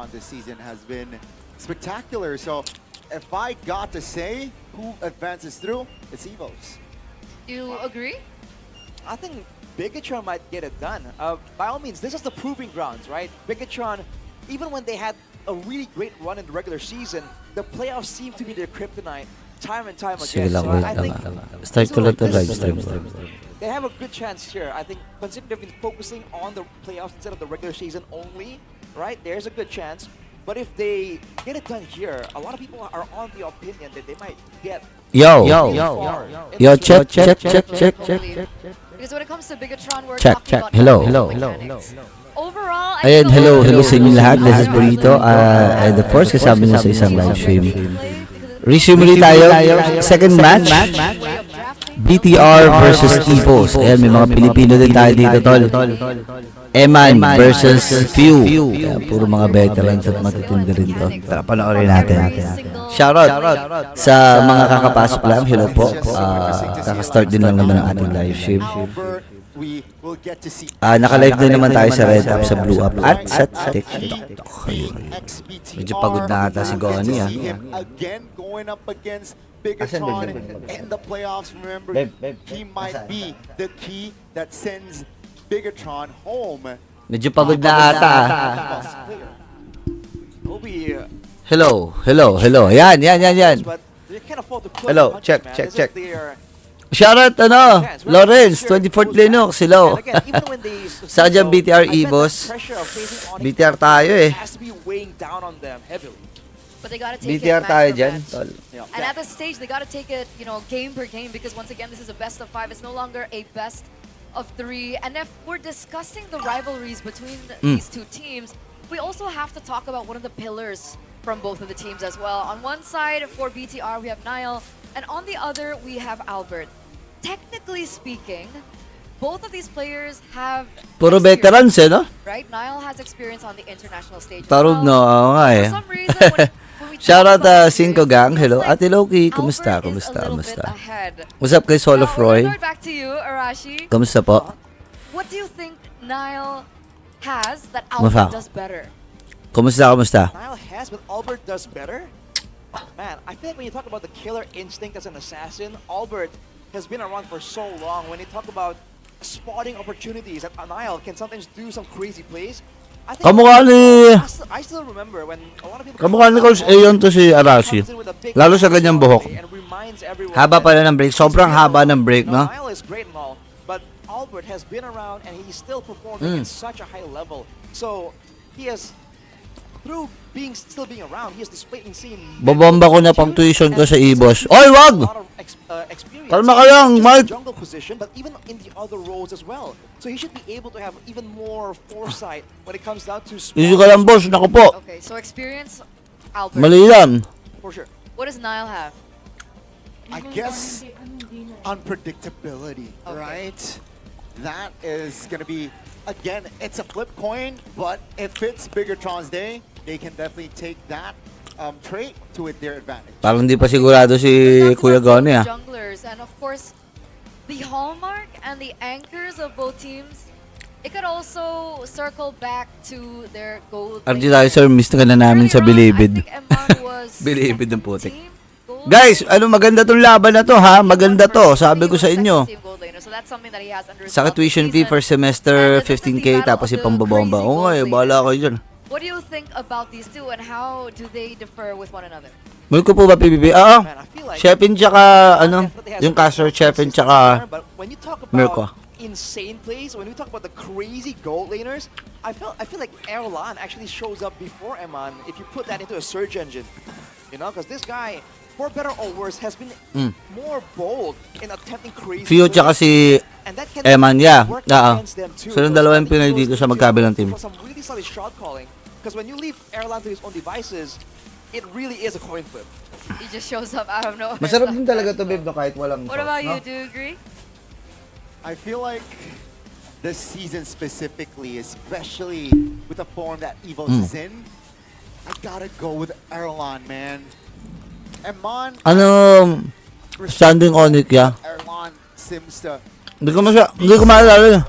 Bigatron this season has been spectacular. So if I got to say who advances through, it's EVOS. You agree? I think Bigatron might get it done. By all means, this is the proving grounds, right? Bigatron, even when they had a really great run in the regular season, the playoffs seem to be their kryptonite time and time again. Sige lang, So wait I think lang. Start ko lang to live stream. they have a good chance here. I think considering they've been focusing on the playoffs instead of the regular season only, right? There's a good chance. But if they get it done here, a lot of people are on the opinion that they might get Yo, far in yo, this check. Because when it comes to Bigatron, we're Check, talking check. about Hello. mechanics. Overall, I Ayan, feel hello like sa inyo lahat. This is Burrito. And of course, kasama niyo sa isang live stream. Resume ulit tayo. Second match. BTR versus EVOS. Ayan, may mga Pilipino din tayo dito, tol. Eman versus Few. Ayan, puro mga veterans at matitindi rin to. Tara, panoorin natin. Shoutout sa mga kakapasok lang. Hello po. Kakastart din lang naman ang ating live stream. Naka-live din naman tayo sa Red Up, sa Blue Up, at sa TikTok. Medyo pagod na ata si Goni, ha? Again, going up against Bigatron in the playoffs. Remember, he might be the key that sends Bigatron home. Medyo pagod na ata. Hello. Yan. Hello, check. Shoutout, Lawrence, 24th Linux, hello. Sa dyan, BTR EVOS. BTR tayo eh. But they gotta take BTR it tayo match dyan. for match. And at this stage, they gotta take it, game per game, because once again, this is a best of 5. It's no longer a best of 3. And if we're discussing the rivalries between these two teams, we also have to talk about one of the pillars from both of the teams as well. On one side, for BTR, we have Niall, and on the other, we have Albert. Technically speaking, both of these players have Puro veterans eh, no? right? Niall has experience on the international stage. Tarog, no? Oo nga eh. For some reason, when we talk Shoutout about Cinco players, Gang, it hello. feels like Ate Loki, Albert kumusta? is a little bit ahead. What's up kay Solo Now, Froy? we're going back to you, Arashi. Kumusta po? What do you think Niall has that Albert does better? Kumusta? Niall has, but Albert does better? Man, I feel like when you talk about the killer instinct as an assassin, Albert has been around for so long. When you talk about spotting opportunities, that Niall can sometimes do some crazy plays. I think I still remember when a lot of people Kamukha ni Coach Ayon to si Arashi. Lalo sa ganyang buhok. Haba pala ng break. Sobrang haba ng break, no? Niall is great and all, but Albert has been around and he's still performing at such a high level. So, he has, through still being around, he has displayed and seen. Babomba ko na pang tuition ko sa EVOS. Oy, wag! Kalma ka lang, Mike! Jungle position, but even in the other roles as well. So he should be able to have even more foresight when it comes down to Easy ka lang, boss. Naku po. Okay, so experience, Albert. Mali yan. For sure. What does Niall have? I guess unpredictability, right? That is going to be, again, it's a flip coin, but if it's Bigatron's day, they can definitely take that trait to their advantage. Parang di pa sigurado si Kuya Goni, ah. Junglers, and of course, the hallmark and the anchors of both teams, it could also circle back to their gold. RG tayo, sir. Miss na ka na namin sa Bilibid. Bilibid ng putik. Guys, maganda tong laban na to, ha? Maganda to, sabi ko sa inyo. Sa tuition fee for semester, 15K, tapos ipang babomba. Oo nga, bahala kayo dyan. What do you think about these two and how do they differ with one another? Muli ko po ba PBB? Shepin tsaka, yung caster, Shepin tsaka Mirko. Insane plays, when we talk about the crazy gold laners, I feel like Erlan actually shows up before Eman if you put that into a search engine. Because this guy, for better or worse, has been more bold in attempting crazy Fio tsaka si Eman, yeah. So yung dalawa yung Pinoy dito sa magkabilang team. Some really solid shot calling. Because when you leave Erlan to his own devices, it really is a coin flip. He just shows up out of nowhere. Masarap din talaga to, babe, no, kahit walang What about you? Do you agree? I feel like this season specifically, especially with the form that EVOS is in, I gotta go with Erlan, man. Eman, standing on it, yeah. Erlan seems to Hindi ko maalala.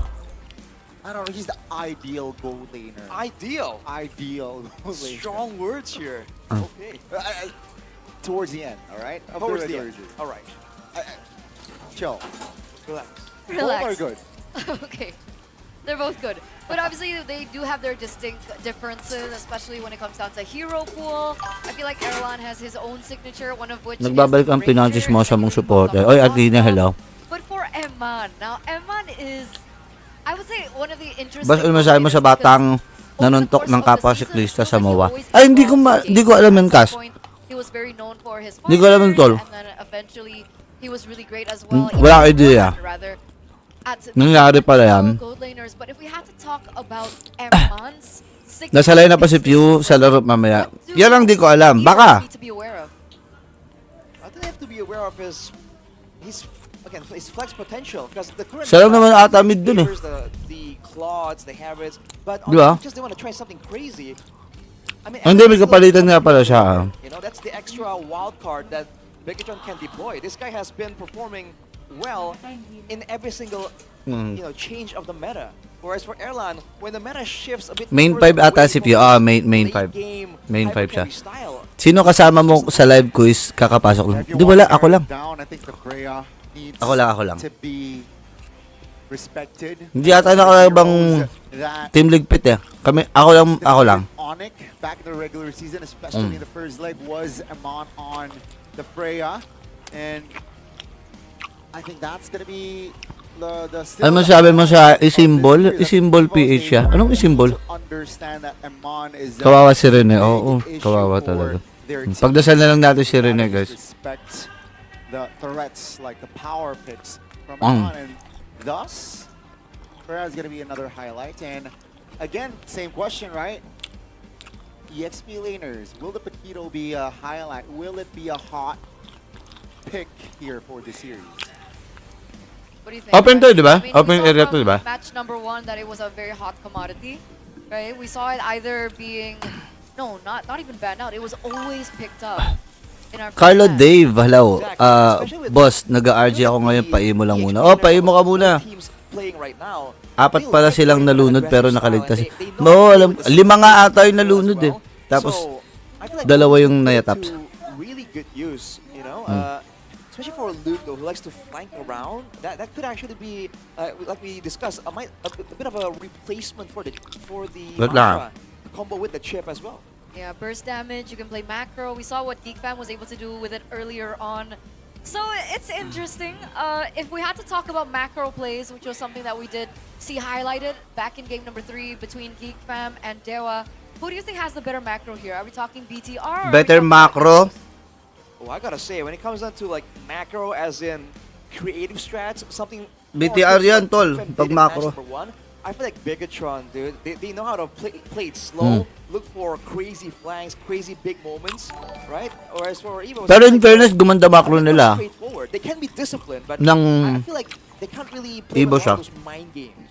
I don't know, he's the ideal goal laner. Ideal. Ideal goal laner. Strong words here. Ah. Okay. Towards the end, all right? Of Towards the regular end. season. All right. Chill. Relax. Both Relax. are good. Okay. They're both good. But obviously, they do have their distinct differences, especially when it comes down to hero pool. I feel like Erlan has his own signature, one of which Nagbabalik is ang pinantis mo sa mong Ranger, supporter. second Oy, Athena, hello. But for Eman, now Eman is, I would say, one of the interesting... Basta masabi mo sa batang nanuntok ng kapwa siklista sa MOA. Ay, hindi ko alam yun, Kas. He was very known for his Hindi ko alam yun, Tol. and then eventually he was really great as well. Wala akong idea. Rather, at Nangyari pala yan. gold laners. But if we had to talk about Eman's Nasalay na pa si Pew sa laro mamaya. Yan ang di ko alam. Baka. need to be aware of? I think they have to be aware of his flex potential because the current Siya lang naman ata mid dun eh. favors the clods, the habits, but Di ba? just they want to try something crazy. I mean, Hindi, may everyone's kapalitan still- nga pala siya. You know, that's the extra wild card that Bigatron can deploy. This guy has been performing well in every single change of the meta. Whereas for Erlan, when the meta shifts a bit Main further 5 ata away si from Pio. the Main late 5. game Main 5 siya. hyper-carry style, Sino kasama mo sa live quiz kakapasok lang? If you Di wala, want to ako narrow lang. it down, I think the Freya needs Ako lang. to be respected. Hindi ata nakalabang That team ligpit eh. Ako lang. Onic back in the regular season, especially in the first leg, was Amon on the Freya, and I think that's gonna be the Ano masabi mo sa isimbol? Isimbol PH siya. Anong isimbol? Kawawa si Rene. Oo, kawawa talaga. Pagdasal na lang natin si Rene, guys. Respect the threats like the power picks from Mm. Amon, and thus Freya is gonna be another highlight. And again, same question, right? EXP laners, will the Paquito be a highlight? Will it be a hot pick here for the series? What do you think? Open to, di ba? I mean, Open we saw area to, from di ba? Match number 1 that it was a very hot commodity, right? We saw it either being, no, not even banned out. It was always picked up in our Carlo match. Dave, hello. Boss, nag-RG ako ngayon. Paimo lang muna. Oh, paimo ka muna. teams playing right now, Apat they pala like silang playing nalunod aggressive pero style nakaligtas. and they know No, how to alam, play with 5 nga skill ata yung as nalunod eh. well. Tapos, So, I feel like dalawa yung put it nayataps. to really good use, you know? Especially for Luke, though, who likes to flank around. That could actually be, like we discussed, a bit of a replacement for the Wait lang. Mantra combo with the chip as well. Yeah, burst damage, you can play macro. We saw what GeekFam was able to do with it earlier on. So it's interesting. If we had to talk about macro plays, which was something that we did see highlighted back in game number 3 between GeekFam and Dewa, who do you think has the better macro here? Are we talking BTR? Or are we better talking macro? Oh, I gotta say, when it comes down to like macro as in creative strats, something BTR yan, tol, Fem pag did in match macro. number 1, I feel like Bigatron, dude, they know how to play it slow, Hmm. look for crazy flanks, crazy big moments, right? Whereas for EVOS, Pero it's in like fairness, gumanda macro they're nila. straightforward. They can be disciplined, but Ng I feel like they can't really play EVOS with siya. all those mind games.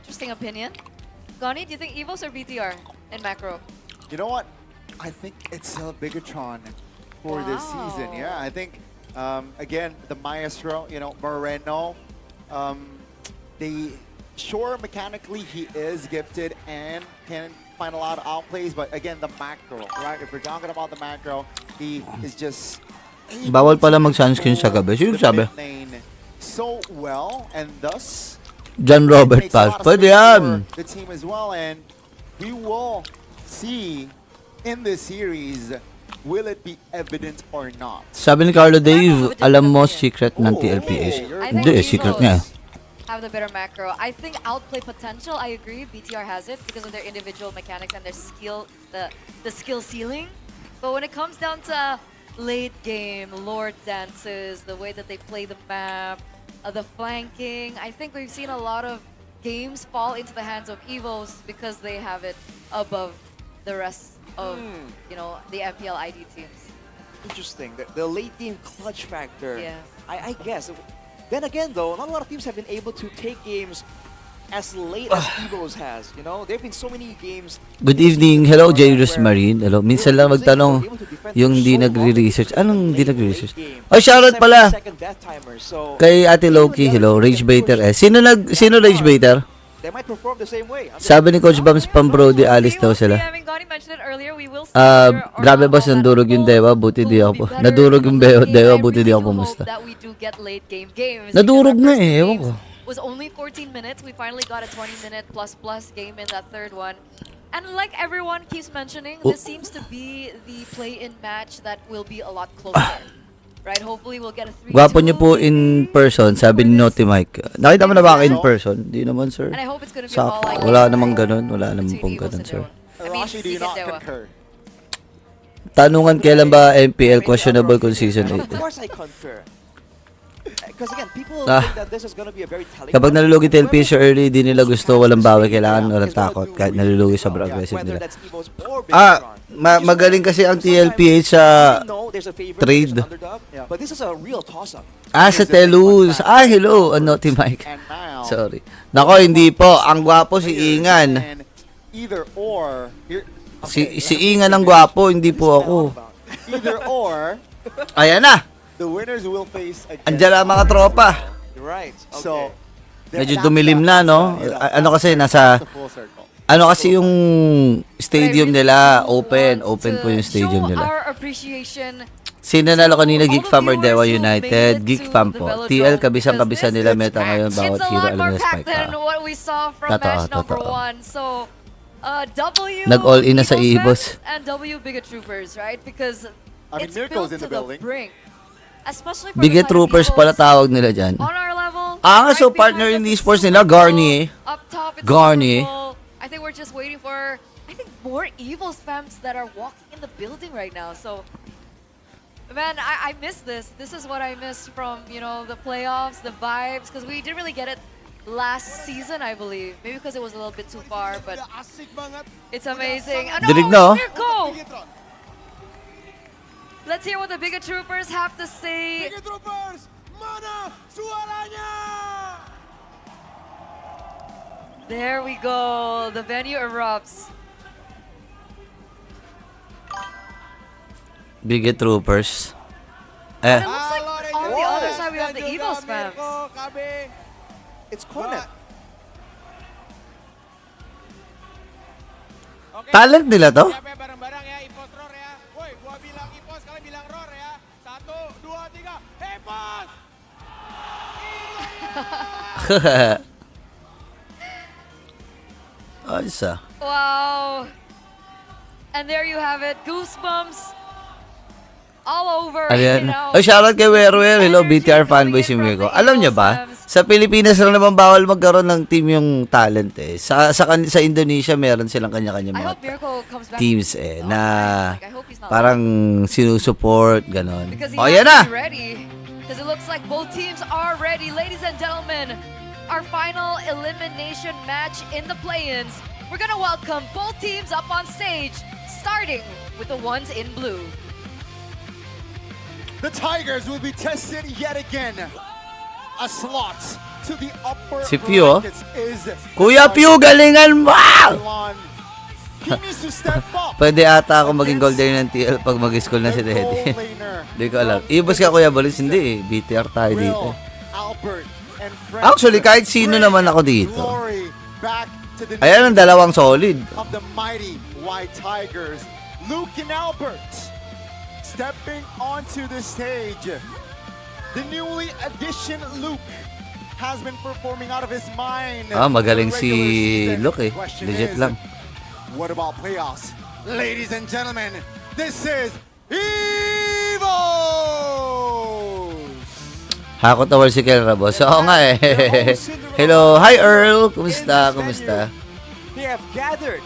Interesting opinion. Gani, do you think EVOS or BTR in macro? You know what? I think it's still Bigatron for this season. Wow. Yeah, I think again the Maestro, Moreno. Sure, mechanically he is gifted and can find a lot of outplays, but again the macro, right? If we're talking about the macro, he is just Bawal pala mag-sunscreen sa gabi. Sino the sabi? mid lane so well, and thus John Robert makes a Paz. lot of Pwede space yan. for the team as well, and we will see in this series, will it be evident or not? Sabi ni Carlo Dave, alam mo secret ng TLPS. I Hindi, think secret EVOS niya. have the better macro. I think outplay potential, I agree. BTR has it because of their individual mechanics and their skill, the skill ceiling. But when it comes down to late game, lord dances, the way that they play the map, the flanking, I think we've seen a lot of games fall into the hands of EVOS because they have it above the rest of, the MPL ID teams. Interesting. The late game clutch factor. Yes. I guess. Then again, though, not a lot of teams have been able to take games as late as EVOS has. You know, there have been so many games. Good evening. Hello, Jairus Marine. Hello. Minsan lang magtanong yung di nagre-research. Anong di nagre-research? Oh, shoutout pala. Kay Ate Loki. Hello, Rage Baiter. Sino Rage Baiter? they might perform the same way. Sabi ni Coach Bams, pang Brody, alis daw sila. Grabe boss, nandurog yung Dewa, buti di ako. Nadurog yung Dewa, buti di ako pumusta. Nadurog na eh, ewan ko. Was only 14 minutes. We finally got a 20-minute plus game in that third one. And like everyone keeps mentioning, this seems to be the play-in match that will be a lot closer. Right? Hopefully we'll get a 3-2. Gwapo niyo po in person, sabi ni Naughty Mike. Nakita mo na ba in person? Di naman, sir. And I hope it's gonna be Sakto. all like Wala namang ganun. Wala namang pong ganun, sir. I mean, Rashi, do you not Dewa. concur? Tanungan kailan ba MPL questionable kung season Of 8? course I concur. Because again, people think that this is gonna be a very telling. Kapag nalulugi TLP so early, di nila gusto, walang bawi, kailangan walang takot. Kahit nalulugi sobrang aggressive Whether nila. that's EVOS or BTR. Magaling kasi ang TLPH sa trade. But this is a real toss-up. Sa Telus. Hello, Naughty Mike. And now, Sorry. Nako, hindi po. Ang gwapo si Ingan. and either or, here, Si Ingan ang gwapo, hindi po ako. either or, Ayan na. the winners will face against. Andiyan ang mga tropa. You're right. So, Medyo dumilim na, no? Ano kasi, nasa... full circle. Ano kasi yung stadium nila, open po yung stadium nila. Our appreciation. Sino nalo kanina, Geek Fam or Dewa United? Geek Fam po. TL, kabisang-kabisa nila meta ngayon, bawat hero alam nila spike than what we saw from match number 1. So, W Nag-all-in na sa EVOS. and W Bigot Troopers, right? Because I mean, it's Mirko's built in the to the building. brink. Especially for Bigot the Troopers pala tawag nila dyan. On our level. So right partner behind in us, esports it's nila, super Garnier. full. Up top, it's Garnier. super full. I think we're just waiting for, more EVOS fans that are walking in the building right now. So, man, I miss this. This is what I miss from, the playoffs, the vibes, because we didn't really get it last season, I believe. Maybe because it was a little bit too far, but it's amazing. Dinig na, oh. Mirko! Let's hear what the Bigot Troopers have to say. Bigot Troopers, mana suaranya? There we go. The venue erupts. Bigot Troopers. And it looks like on the other side we have the EVOS fans. It's Conan. Talent nila to? Siap ya, bareng-bareng ya, Ipos roar ya. Woi, gua bilang Ipos, kalian bilang roar ya. 1, 2, 3, Ipos! Ayos ah. Wow. And there you have it. Goosebumps all over. Ayan. Shoutout kay Werwer. Hello, BTR fanboy si Mirko. Alam niyo ba, sa Pilipinas lang naman bawal magkaroon ng team yung talent eh. Sa Indonesia, meron silang kanya-kanya I mga hope Mirko comes back. teams eh, na I hope he's not parang sinusupport, ganon. because he O, has yan to na! be ready. Because it looks like both teams are ready. Ladies and gentlemen, our final elimination match in the play-ins. We're gonna welcome both teams up on stage, starting with the ones in blue. The Tigers will be tested yet again. A slot to the upper Si Pio, brackets is Kuya Pew, galingan mo! Elon. He needs to step up. Pwede ata ako maging golden ng TL pag mag-school na si The goal Teddy. laner Hindi ko alam. Ibos ka Kuya Bolis, hindi eh. BTR tayo dito. Will, Albert, and Actually, French kahit sino naman ako dito. glory back to the Ayan ang dalawang solid. of the mighty White Tigers. Luke and Albert stepping onto the stage. The newly addition Luke has been performing out of his mind. Magaling in the si regular season. Luke eh. Question Legit is, lang. What about playoffs? Ladies and gentlemen, this is EVOS! Hakot awal si Kel Rabos. Oo nga eh. Hello. Hi Earl. Kumusta? Kumusta? They have gathered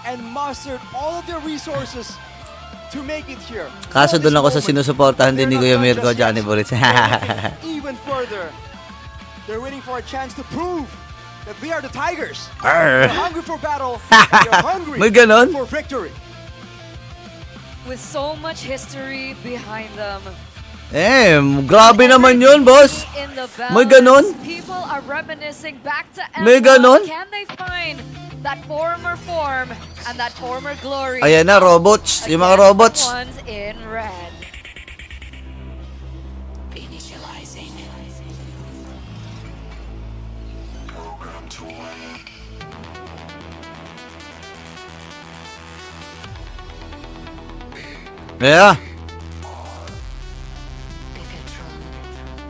and mustered all of their resources to make it here. Kaso doon ako sa sinusuportahan din ni Kuya Mirko, Johnny Boris. Even further, they're waiting for a chance to prove that they are the Tigers. Arr. They're hungry for battle. They're hungry May ganon? for victory. With so much history behind them. Grabe naman yun, boss. In the May ganon? balance, people are reminiscing back to May M1. ganon? Can they find that former form and that former glory? Ayan na, robots. Yung mga against robots. the ones in red. Yeah.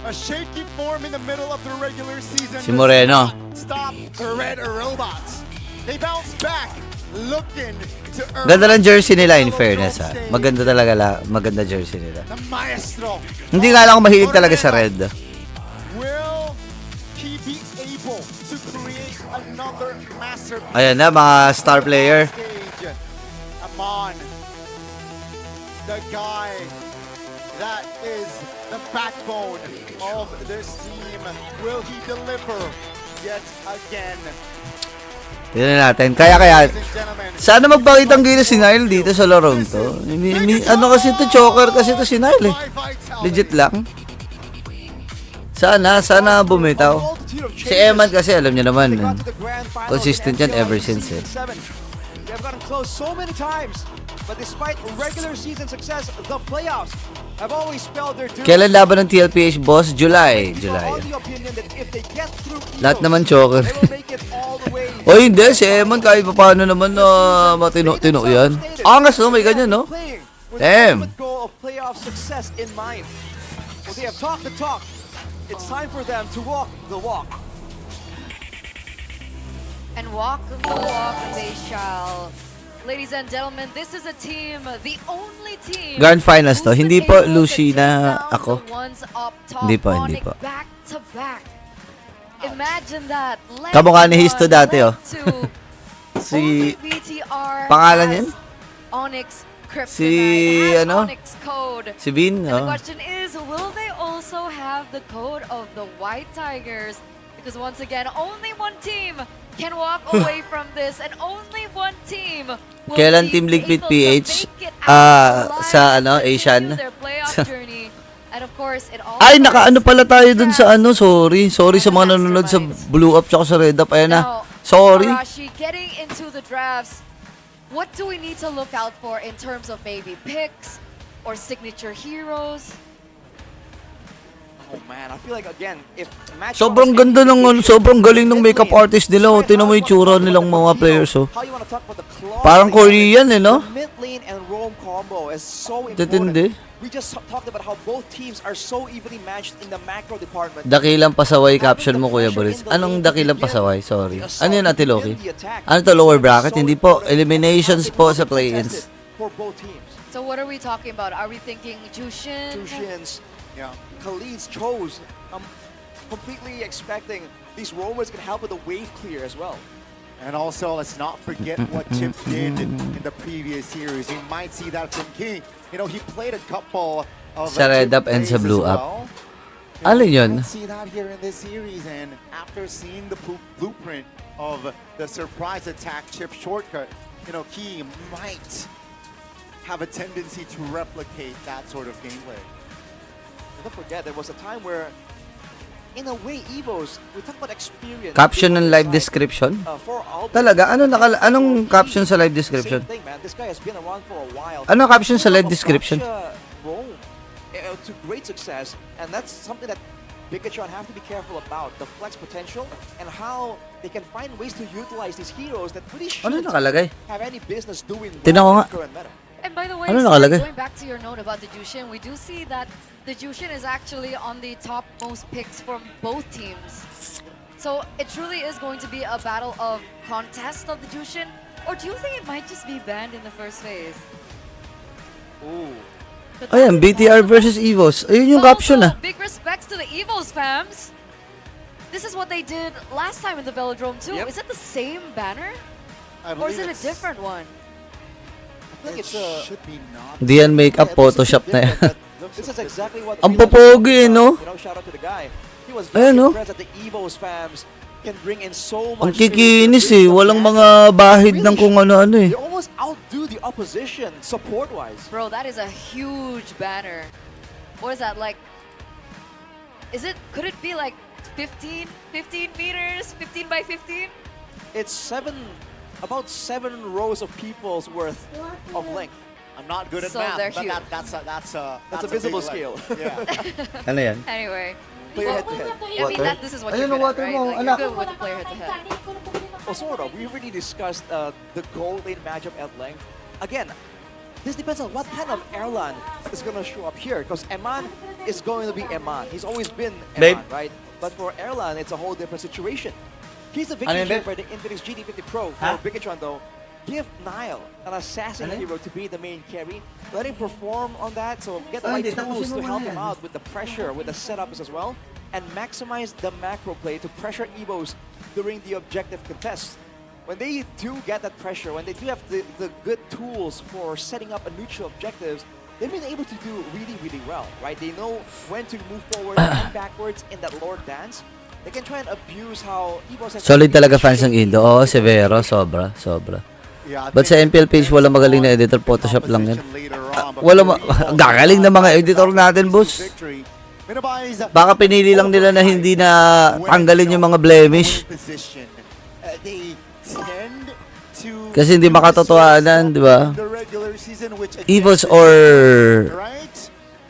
A shaky form in the middle of the regular season. Si Moreno. Stop the red robots. They bounce back, looking to earn. Ganda ng jersey nila in fairness ha. Maganda talaga maganda jersey nila. The maestro. Hindi nga lang ako mahilig talaga sa red. Will he be able to create another masterpiece? Ayan na mga star player. Stage. Amon, the guy that is the backbone of this team. Will he deliver yet again? Tignan natin. Kaya, Ladies and gentlemen, sana magpakitang gila si Nile dito sa larong to. Ano kasi to, choker kasi to si Nile eh. Legit lang. Sana bumitaw. Si Eman kasi alam niya naman. Consistent yan ever since eh. They have gotten close so many times, but despite regular season success, the playoffs have always spelled their doom. Kailan laban ng TLPH boss? July. People are of the opinion that if they get through Lahat EVOS, naman choker. they will make it all the way. O hindi, si Eman kahit pa paano naman na matino-tino yan. Angas no, may ganyan no. Playing with Damn. the ultimate goal of playoff success in mind. Well, they have talked the talk. It's time for them to walk the walk. And walk the walk they shall. Ladies and gentlemen, this is a team, the only team. Grand finals to. who's Hindi been po able to Lucy take na down ako. the ones up top, Hindi po, hindi Onyx po. Back to back. Imagine that. Leg Kamukha ni Histo one, dati, leg oh. two. Si Only BTR pangalan has yan? Onyx Kryptonite, Si, has ano? Onyx code. Si Bean, And the oh. question is, will they also have the code of the White Tigers? Because once again, only one team can walk away from this, and only one team will Kailan be Team Liquid able to PH? make it out alive Sa to ano, continue Asian? their playoff journey. And of course, it all Ay, starts nakaano pala tayo dun sa with ano, sorry. Sorry sa mga nanonood sa Blue Up tsaka sa Red Up. Ayan na. Now, Sorry. Arashi, getting into the drafts, what do we need to look out for in terms of maybe picks or signature heroes? Oh man, I feel like again, if match Sobrang ganda ng ano, sobrang galing ng makeup artist nila. Oh. Tinan mo yung tsura nilang mga players. Oh. How you wanna talk about the claws Parang they Korean eh, have? no? The mid lane and roam combo is so Titindi. important. We just talked about how both teams are so evenly matched in the macro department. Dakilang pasaway caption mo, Kuya Boris. Anong dakilang pasaway? Sorry. Ano yun, Ate Loki? Ano to, lower bracket? Hindi po. Eliminations po sa play-ins. For both teams. So what are we talking about? Are we thinking Jushin? Tushins, Yeah. Khalid's chose. I'm completely expecting these roamers can help with the wave clear as well. And also, let's not forget what Chip did in the previous series. You might see that from King. You know, he played a couple of Sa Red Chip Up and sa plays Blue as Up. well. Ano You yun? might see that here in this series, and after seeing the blueprint of the surprise attack Chip shortcut, you know, Key might have a tendency to replicate that sort of gameplay. Don't forget, there was a time where, in a way, EVOS, we talk about experience. Caption They ng were live like, description? For Albert, Talaga? Anong caption sa live description? Same thing, man. This guy has been around for a while. Ano caption sa Full live of description? gotcha roam, to great success, and that's something that Bigatron have to be careful about, the flex potential and how they can find ways to utilize these heroes that really Ano shouldn't nakalagay? have any business doing Tingnan ko well nga. in current meta. And by the way, Ano sorry, nakalagay? going back to your note about the Jushin, we do see that the Jushin is actually on the topmost picks from both teams. So it truly is going to be a battle of contest of the Jushin, or do you think it might just be banned in the first phase? Ooh. But Ayan, that is BTR possible. versus EVOS. Ayun yung But caption also, ah. big respects to the EVOS fams. This is what they did last time in the Velodrome too. Yep. Is it the same banner? I Or is believe it a different one? I feel like It it's a... should be not. Hindi yan makeup, Yeah, this is Photoshop na yan. different, but This is exactly what... Ang EVOS popogi, was, no? You know, shout out to the guy. He was Ayan, very no? impressed that the EVOS fams can bring in so Ang much... kikinis synergy, eh. Walang but mga bahid ng kung ano-ano eh. They almost outdo the opposition support-wise. Bro, that is a huge banner. What is that, like... Could it be like 15 meters? 15 by 15? It's about 7 rows of people's worth of length. I'm not good at So math, they're but huge. that's a That's a visible big scale. leg. Yeah. Ano yan? Anyway. Player Well, head-to-head. I mean, this is what Ayun you're ang good at, water right? mo, Like, anak. you're good with the player head-to-head. Well, sort of. We already discussed the gold lane matchup at length. Again, this depends on what kind of Erlan is going to show up here. Because Eman is going to be Eman. He's always been Babe. Eman, right? But for Erlan, it's a whole different situation. He's the victory Ano yun, here babe? for the Infinix GT50 Pro. For Bigatron, though, give Nile an assassin hero to be the main carry. Let him perform on that, so get the right tools to help him out with the pressure, with the setups as well, and maximize the macro play to pressure EVOS during the objective contest. When they do get that pressure, when they do have the good tools for setting up a neutral objectives, they've been able to do really, really well, right? They know when to move forward and backwards in that Lord dance. They can try and abuse how EVOS has... Solid talaga fans ng Indo. Oo, severo. Sobra. Yeah, I But sa think MPL page, walang magaling na editor. Photoshop lang yan. opposition later on, but Walang really gagaling na mga editor natin, boss. victory. Minimize Baka pinili lang nila na hindi na tanggalin yung mga blemish. position. They tend to Kasi hindi makatotohanan, di ba? the regular season, which EVOS against or right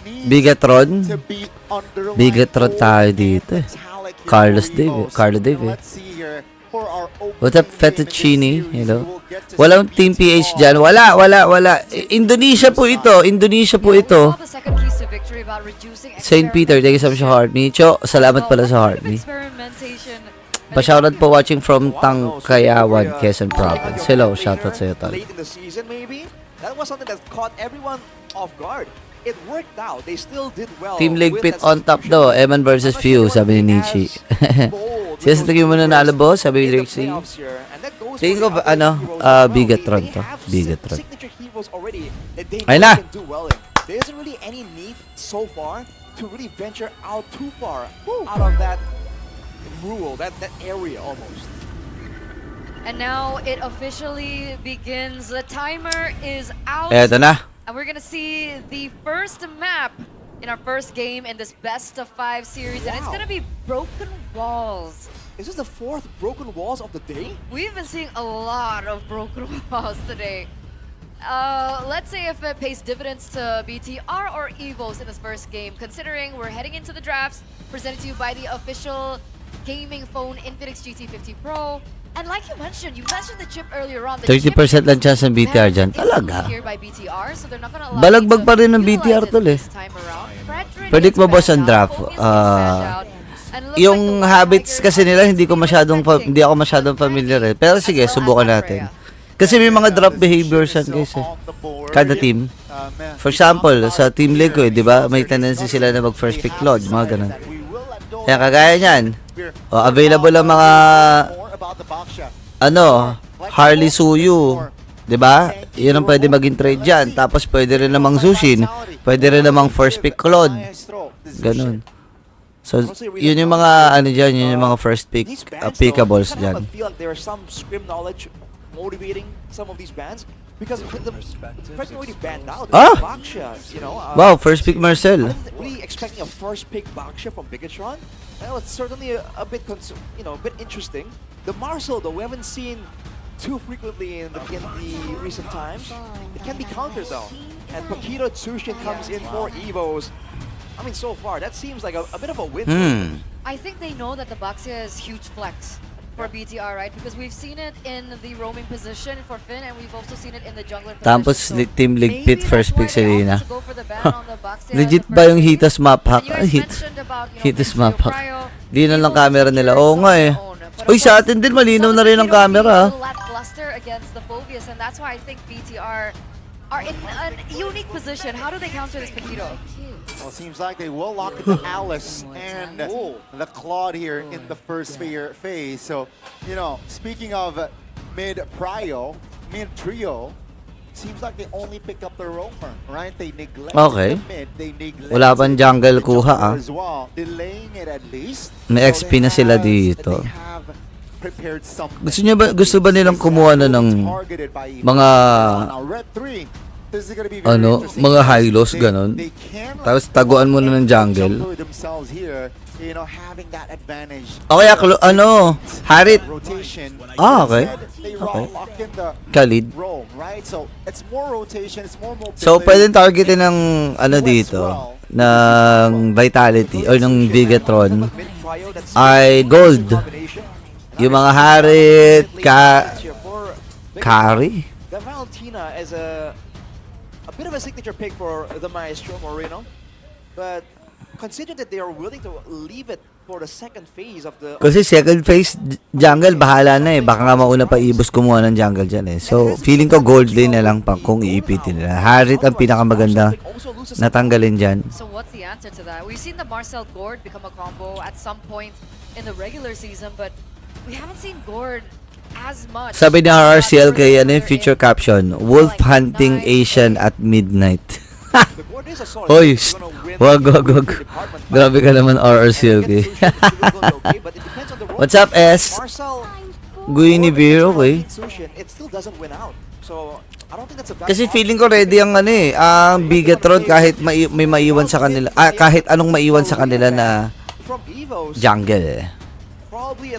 needs Bigatron? to be underlined Bigatron tayo dito eh. metallic here Carlos for Dave, EVOS. Carlo Dave eh. Let's see here for our What's up, opening game in this Fettuccine? series, Hello? we will get to Walang see Team PH BTR. dyan. Wala. Indonesia po ito. Indonesia po ito. We saw the second keys to victory about reducing St. Peter, thank you so much sa Heart Me. Cho, salamat pala sa Heart Me. experimentation. Pa-shoutout po watching from Tangkayawan, Quezon Province. Hello, shoutout sa'yo, Tol. Late in the season, maybe? That was something that caught everyone off guard. It worked out. They still did well. Team League with Pit that on top substitution. daw. Eman versus I'm not Few, sure sabi ni they Nietzsche. as bold Siya sa with tingin mo those nanalo, boss? Sabi ni in the Rexy. playoffs here. And that goes Tingin for ko, the other ano, heroes as well. Bigatron They to. have Bigatron. signature heroes already that they Ayun know na. they can do well in. There isn't really any need so far to really venture out too far out of that rule, that area almost. And now it officially begins. The timer is out. Eto na. And we're gonna see the first map in our first game in this best of 5 series. And it's Wow. gonna be Broken Walls. Is this the 4th broken walls of the day? We've been seeing a lot of broken walls today. Let's see if it pays dividends to BTR or EVOS in this first game, considering we're heading into the drafts presented to you by the official gaming phone Infinix GT50 Pro. And like you mentioned the chip earlier on. The 30% lang chance ng BTR dyan. is Talaga. here by BTR, so they're not gonna allow Balagbag you to pa rin ng utilize BTR it tol eh. this time around. Fredrin Predict gets mo boss ang banned draft. out, Phoenix gets banned out, and looks Yung like the habits Tigers kasi nila hindi are ako masyadong familiar eh. Pero sige, subukan natin. Kasi may mga drop behaviors yan guys eh. Kada team. For example, sa team league ko eh, di ba? May tendency sila na mag first pick lodge, mga ganun. Kaya kagaya niyan, available ang mga Harley Suyu, 'di ba? 'Yun ang pwede maging trade diyan. Tapos pwede rin namang Zushin, pwede rin namang first pick Claude. Ganun. So, yun yung mga ano diyan, yun yung mga first pick These bands, pickables though, I kind diyan. of feel like there is some scrim knowledge motivating some of these bands because the person already banned out. Ah! Baksha, you know. Wow, first pick Marcel. I wasn't really expecting a first pick Baksha from Bigatron. Well, it's certainly a bit, a bit interesting. The Marcel, though, we haven't seen too frequently in the recent times. It can be countered though. And Paquito Tsushin comes in for EVOS. I mean, so far, that seems like a bit of a win. I think they know that the Baxia is huge flex for BTR, right? Because we've seen it in the roaming position for Finn, and we've also seen it in the jungler position. Tapos So team league maybe pit first that's why pick si they Rina. opted to go for the ban on the Baxia Legit the ba first yung game. Hitas map hack? And you guys Hit. mentioned about, Hitas Vizio map hack. Cryo. Di na lang Evo's camera nila. secure Oo on nga their eh. own. But of Uy, sa course, atin din malinaw some na of the rin ang Pinoy camera. a little lackluster against the Phobius, and that's why I think BTR are in a unique position. How do they counter this Paquito? Well, it seems like they will lock into Alice and the Claude here in the first phase. So, speaking of mid trio, seems like they only pick up the roamer, right? They neglect Okay. the mid, they neglect Wala pang jungle the kuha, jungler as well, delaying it at least. May So XP na sila dito. They have prepared something. Gusto ba nilang kumuha na ng Targeted by mga Now, Red 3, this is gonna be very ano, interesting mga because high-lows ganun. they can Tapos taguan mo na ng jungle. jungler themselves here, having that advantage. O kaya, Harit. Rotation. Ah, okay. Instead, they Okay. lock in the Khalid. roam, right? So, it's more rotation, it's more mobility. So, pwedeng targetin ng ano dito, ng Vitality or ng Bigatron ay gold. Yung mga Harit, Kari. The Valentina is a a bit of a signature pick for the Maestro Moreno. But considering that they are willing to leave it for the second phase of the... Kasi second phase, jungle, bahala na eh. Baka nga mauna pa EVOS kumuha ng jungle dyan eh. So, feeling ko gold lane na lang pang kung iipitin nila. Harit ang pinakamaganda natanggalin dyan. So what's the answer to that? We've seen the Marcel Gord become a combo at some point in the regular season, but we haven't seen Gord as much. Sabi ni RRCL kay ano yung future caption, Wolf hunting Asian at midnight. The board is a solid. Hoy, They're gonna win wag. the department, but- Grabe ka naman RRCL and kay. get Sushin, it will go okay, but it depends on the role. What's up, S? Marcel Guinevere, okay. Sushin, it still doesn't win out. So, I don't think that's a bad Kasi option. feeling ko ready ang ano eh, ang Bigatron kahit may maiwan sa kanila, kahit anong maiwan sa kanila na From EVOS, jungle eh. probably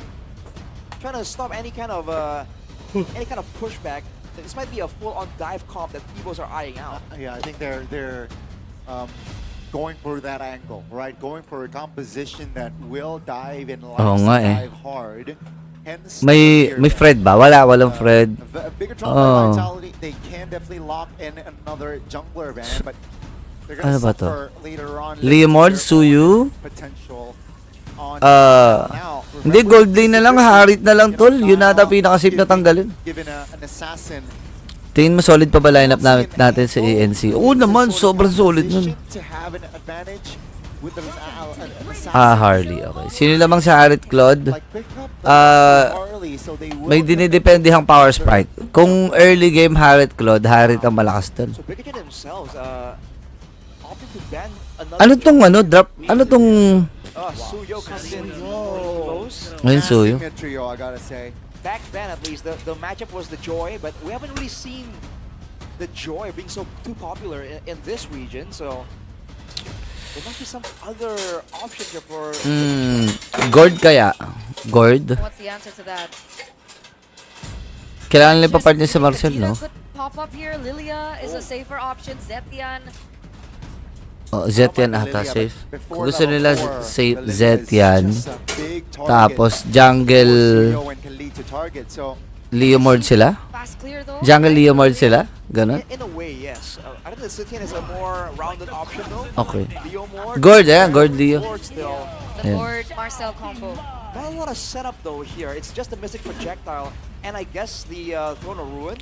trying to stop any kind of pushback. This might be a full-on dive comp that EVOS are eyeing out. Yeah, I think they're going for that angle, right? Going for a composition that will dive and likes Oo to nga eh. dive hard. Hence, May Fred ba? Walang Fred. A bigger drop Oh. vitality, they can definitely lock in another jungler ban, but they're gonna Ano ba to? suffer later on. Leomord, Their Suyu? potential on now. Hindi, gold lane na lang, harit na lang tol. Yun nata pinaka-safe na tanggalin. Given an assassin Tingin mo solid pa ba lineup natin sa ANC? Oo naman, sobrang solid nun. to have an advantage with an assassin. Harley, okay. Sino lamang sa Harit Claude? Like, pick up the Ah, early, so they will May dinidependehang power sprite. Kung early game Harit Claude, Harit ang malakas dun. So Bigaton themselves opted to ban another. Ano tong drop? Ano tong... Suyo comes in close. Ayun, Suyo. Massive trio, I gotta say. Back then, at least, the matchup was the Joy, but we haven't really seen the Joy being too popular in this region. So there must be some other option here for. Gord kaya? Gord? What's the answer to that? Kailangan nila pa-partner sa Marcel, no? Could pop up here. Lilia is a safer option. Zetian. Oh, Zetian ata safe. Before Kung gusto nila level 4, safe the Lilia is Zetian, just a big target tapos for jungle Suyo and can lead to target. So Leomord sila? Fast clear though. Jungle Leomord sila? Ganon? In a way, yes. I think the Zetian is a more rounded option though. Okay. Leo more. Gord, Gord Leo. Gord still. The Yeah. Gord Marcel combo. Not a lot of setup though here. It's just a mystic projectile, and I guess the Throne of Ruin.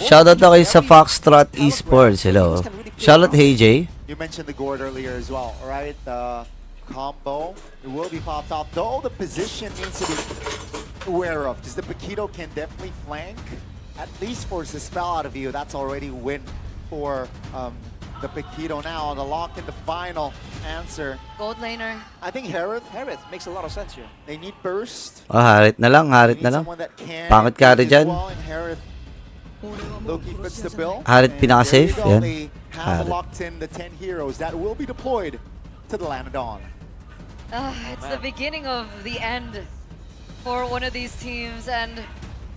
Shoutout na kayo sa Foxtrot Esports. Hello. Shoutout Hey Jay. you mentioned the Gord earlier as well, right? The combo, it will be popped off. Though the position needs to be aware of, because the Paquito can definitely flank, at least force the spell out of you. That's already win for the Paquito now. The lock in the final answer. Gold laner. I think Harith, Harith makes a lot of sense here. they need burst. Harit na lang, They harit need na lang. someone that can Pangit carry as dyan. well, and Harith Loki fits the bill. Harit And pinaka-safe, there you go. yan. They have Harit. locked in the 10 heroes that will be deployed to the Land of Dawn. It's the beginning of the end for one of these teams, and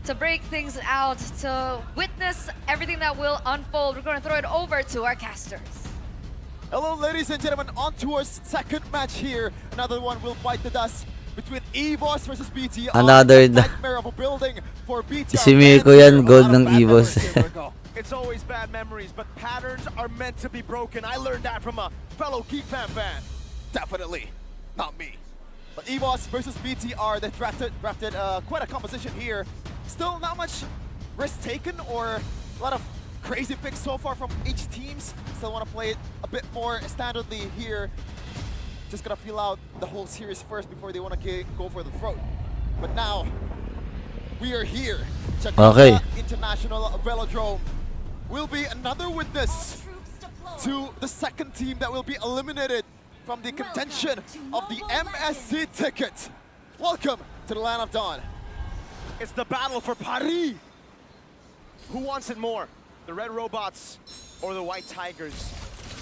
to break things out, to witness everything that will unfold, we're going to throw it over to our casters. Hello, ladies and gentlemen. On to our second match here. Another one will bite the dust between EVOS versus BTR. Another nightmare of a building for BTR. Si Mirko yan, gold ng EVOS. It's always bad memories, but patterns are meant to be broken. I learned that from a fellow Geek fan. Definitely not me. But EVOS versus BTR, they drafted quite a composition here. Still not much risk taken or a lot of crazy picks so far from each teams. Still want to play it a bit more standardly here. Just gonna feel out the whole series first before they want to go for the throat. But now, we are here. Okay. Jakarta International Velodrome will be another witness to the second team that will be eliminated from the contention of the MSC ticket. Welcome to the Land of Dawn. It's the battle for Paris. Who wants it more? The Red Robots or the White Tigers?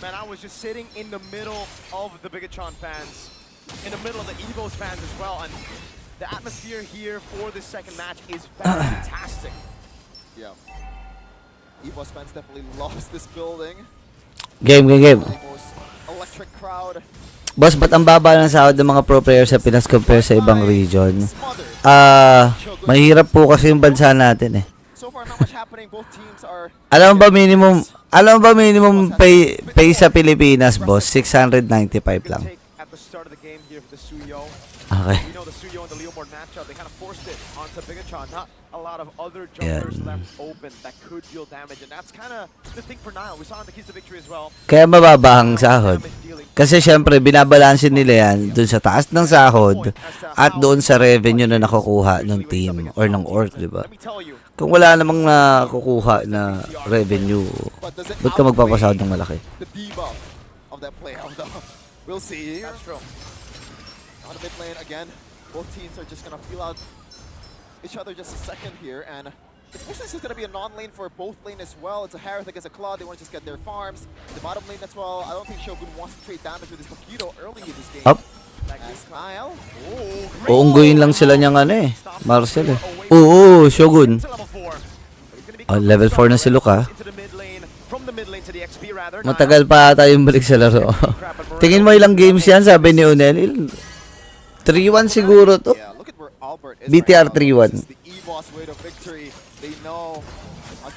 Man, I was just sitting in the middle of the Bigatron fans, in the middle of the EVOS fans as well, and the atmosphere here for this second match is fantastic. Yeah. EVOS fans definitely lost this building. Game. The most electric crowd. Boss, ba't ang baba ng sahod ng mga pro players sa Pinas compare sa ibang region? Mahirap po kasi yung bansa natin eh. So far, not much happening. Both teams are. Alam mo ba minimum, Alam ba minimum pay sa Pilipinas, boss? 695 lang. Take at the start of the game here for the Suyo. Okay. We know the Suyo and the Leomord matchup, they kind of forced it onto Bigatron. Not a lot of other Yan. jumpers left open that could deal damage, and that's kind of the thing for Nile. We saw in the keys to victory as well. Kaya mababa ang sahod. Kasi syempre, binabalansin nila yan dun sa taas ng sahod at doon sa revenue na nakukuha ng team or ng org, di ba? Let me tell you, Kung wala namang nakukuha na revenue, But does it ba't ka magpapasahod ng outweigh malaki? the debuff of that play? We'll see here. that's true. On the mid lane again, both teams are just gonna feel out each other just a second here, and especially this is gonna be a non-lane for both lane as well. It's a Harith against a Claw. They want to just get their farms. The bottom lane as well. I don't think Shogun wants to trade damage with this Mosquito early in this game. Up. As Nile. Uungguin lang sila niyang ano eh. Marcel eh. Oo, Shogun. To level 4. Oh, level 4 na si Luka. Into the mid lane, from the mid lane to the XP rather. Matagal pa tayong balik sa laro. Tingin mo ilang games yan, sabi ni Unel. 3-1 siguro to. Yeah, look at where Albert is BTR right now. 3-1. This is the EVOS way to victory. They know.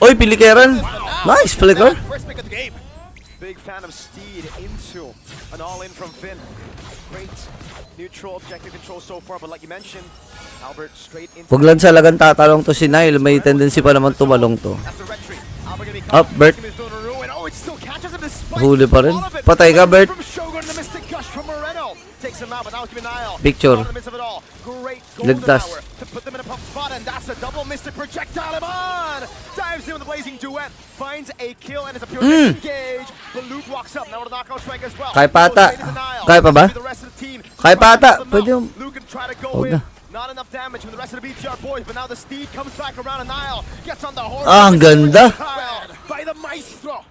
Oy, pilikeran. Nice, flicker. First pick of the game. Big fan of Steed into an all-in from Finn. Great neutral objective control so far, but like you mentioned, Albert straight into... Huwag lang salagang tatalong to si Nile. May tendency pa naman tumalong to. That's the retreat. Albert gonna be Up, Bert. Oh, it still catches him despite Huli pa rin. all of it. Patay ka, Bert. From Shogun, the Mystic Gush from Moreno. Takes him out, but now it's Nile. Picture. Caught in the midst of it all. Great golden Ligtas. hour to put them in a pump spot, and that's a double Mystic projectile. Iman dives in with the blazing duet, finds a kill, and it's a pure disengage. But Luke walks up now with a knockout strike as well. Kaya pa ata. Goes straight into Nile. Kaya pa ba? The rest of the team Kaya pa ata. tries to help them Pwede out. yung... Luke can try to go Huwag in. na. Not enough damage from the rest of the BTR boys, but now the Steed comes back around, and Nile gets on the horse. Ah, ang ganda. By the Maestro.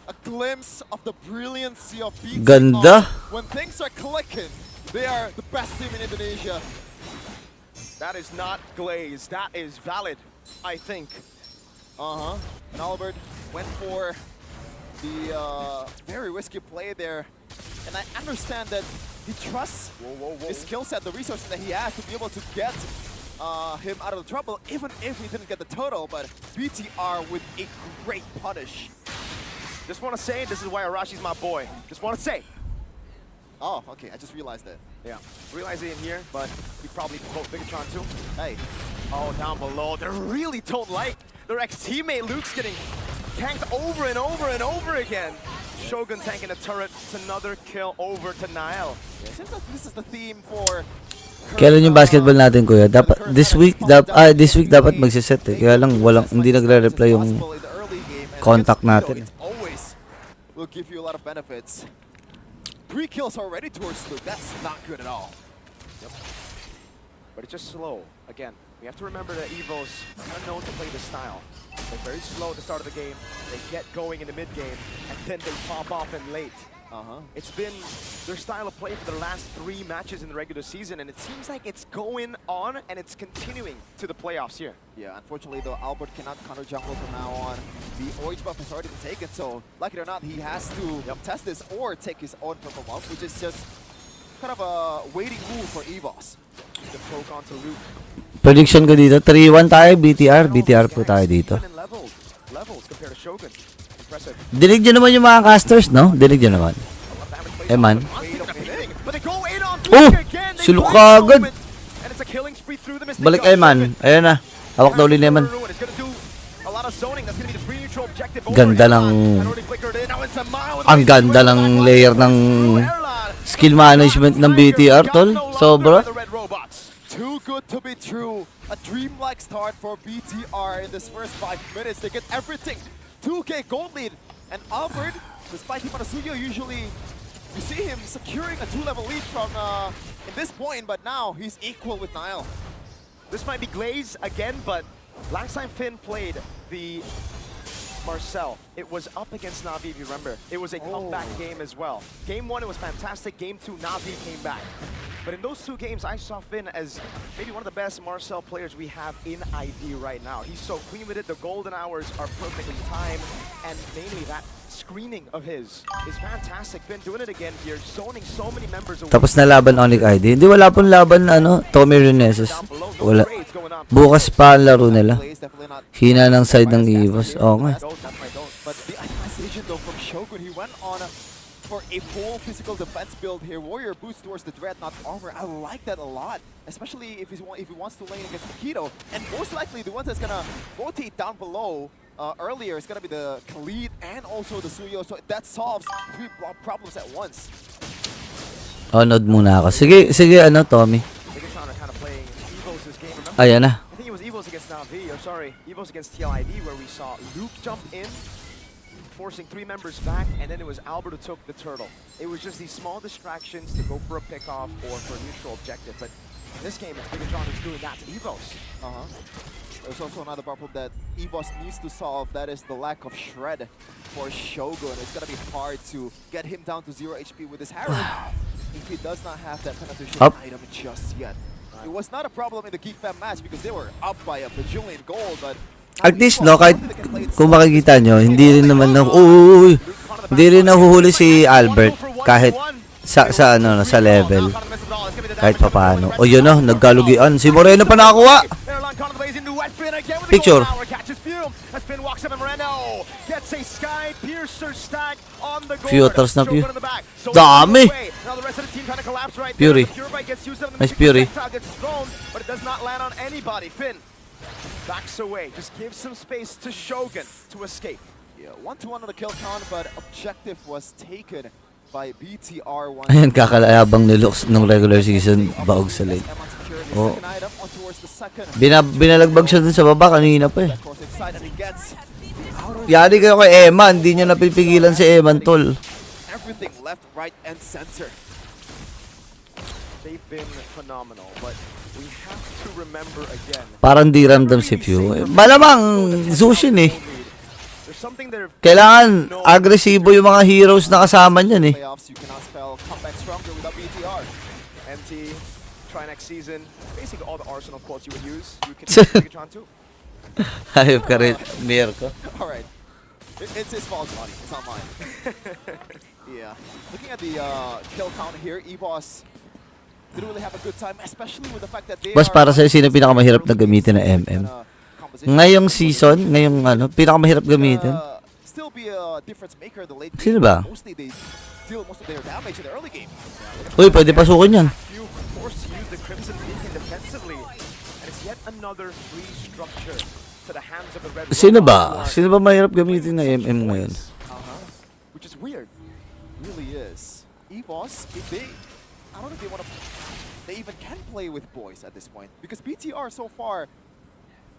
A glimpse of the brilliancy of BTR. Ganda. When things are clicking, they are the best team in Indonesia. That is not glazed. That is valid, I think. And Albert went for the very risky play there. And I understand that he trusts his skill set, the resources that he has to be able to get him out of the trouble, even if he didn't get the total. But BTR with a great punish. Just want to say, this is why Arashi's my boy. Just want to say. Oh, okay. I just realized that. Yeah, realize it in here, but he probably vote Bigatron too. Hey, Oh, down below, they really don't like their ex-teammate Luke's getting tanked over and over and over again. Shogun tanking a turret. It's another kill over to Nile. yeah, seems like this is the theme for. Kailan yung basketball natin, kuya? Dapat this week dapat magsiset eh. Kaya lang hindi nagre-reply yung contact natin. It always will give you a lot of benefits. 3 kills already towards Luke. That's not good at all. But it's just slow. Again, we have to remember that EVOS are known to play this style. They're very slow at the start of the game. They get going in the mid game, and then they pop off in late. It's been their style of play for the last 3 matches in the regular season, and it seems like it's going on and it's continuing to the playoffs here. Yeah, unfortunately though, Albert cannot counter jungle from now on. The orange buff has already been taken, so like it or not, he has to test this or take his own purple buff, which is just kind of a waiting move for EVOS. The poke onto Luke. Prediction ko dito, 3-1 tayo, BTR po tayo dito. Even in levels compared to Shogun. Impressive. Dinig nyo naman yung mga casters, no? Dinig nyo naman. Man. But they go in on Oh! Luke again. They Siluk find ka the agad. moment, and it's a killing spree through the Mystic Balik Gush. Man. Ayan na. Hawak na uli ni Eman. It's gonna do a lot of zoning. That's gonna be the free neutral objective over Ganda Erlan. ng- Had already flickered in. Now it's a mile with Ang the ganda ng layer ng Erlan. skill management ng BTR, tol. Sobra. The Red Robots. Too good to be true. A dreamlike start for BTR in this first 5 minutes. They get everything. 2K gold lead. And Albert, despite him on a studio, usually you see him securing a 2-level lead from in this point, but now he's equal with Nile. This might be Glaze again, but last time Finn played the Marcel, it was up against Na'Vi, if you remember. It was a comeback game as well. Game 1, it was fantastic. Game 2, Na'Vi came back. But in those 2 games, I saw Finn as maybe one of the best Marcel players we have in ID right now. He's so clean with it. The golden hours are perfectly timed. And mainly that screening of his is fantastic. Finn doing it again here, zoning so many members away. Tapos na laban Onyx ID. Hindi, wala pong laban, Tommy Reneses. Wala. Bukas pa ang laro nila. Blaze definitely not. Hina ng side ng EVOS. Oo nga. But I though from Shogun. He went on for a full physical defense build here. Warrior boost towards the Dreadnought armor. I like that a lot, especially if he wants to lane against Keto. And most likely the ones that's gonna rotate down below earlier is gonna be the Khalid and also the Suyo. So that solves 3 problems at once. Nod muna ako. Sige, ano, Tommy. Bigatron are kind of playing EVOS game. Remember? Ayan na. I think it was EVOS against Navi, or sorry, EVOS against TLID, where we saw Luke jump in, forcing 3 members back, and then it was Albert who took the turtle. It was just these small distractions to go for a pickoff or for a neutral objective. But in this game, it's Bigatron who's doing that to EVOS. There's also another problem that EVOS needs to solve. That is the lack of shred for Shogun. It's gonna be hard to get him down to 0 HP with his Harrow if he does not have that penetration item just yet. It was not a problem in the Geek Fam match because they were up by a bajillion gold, but At least, no, kahit kung makikita nyo, hindi rin naman hindi rin nahuhuli si Albert kahit sa level. Kahit papaano. O yun o, nagkalugian. Si Moreno pa nakakuha. Picture. Futures na Fury. Dami! Fury. Nice Fury. Backs away, just gives some space to Shogun to escape. yeah, 1-1 on the kill count, but objective was taken by BTR. Ayan, kakalayabang ni Lux nung regular season, baog sa lane. Oh. Binalagbag siya dun sa baba kanina pa eh. Yari kayo kay Eman, hindi niya napipigilan si Eman, tol. Everything left, right, and center. They've been phenomenal, but we have to remember again. Parang di ramdam si Pew. Malamang Zushin eh. There's something that Kailangan agresibo yung mga heroes na kasama niyan eh. Playoffs, you cannot spell comeback stronger without BTR. MT, try next season. Basically all the Arsenal quotes you would use, you can use Bigatron too. Hayop ka rin, Mirko. All right, it's his fault, buddy. It's not mine. Yeah, looking at the kill count here, EVOS didn't really have a good time, especially with the fact that they Boss, para sa'yo, sino pinakamahirap na gamitin na MM? Ngayong season, ngayong pinakamahirap gamitin? Still be a difference maker in the late game. Sino ba? Mostly they deal most of their damage in the early game. Uy, pwede pasukin yan. You forced to use the Crimson Beacon defensively, and it's yet another free structure to the hands of the Red. Sino ba? Sino ba mahirap gamitin na MM ngayon? Which is weird. Really is. EVOS, if they, I don't know if they want to, they even can play with boys at this point, because BTR so far,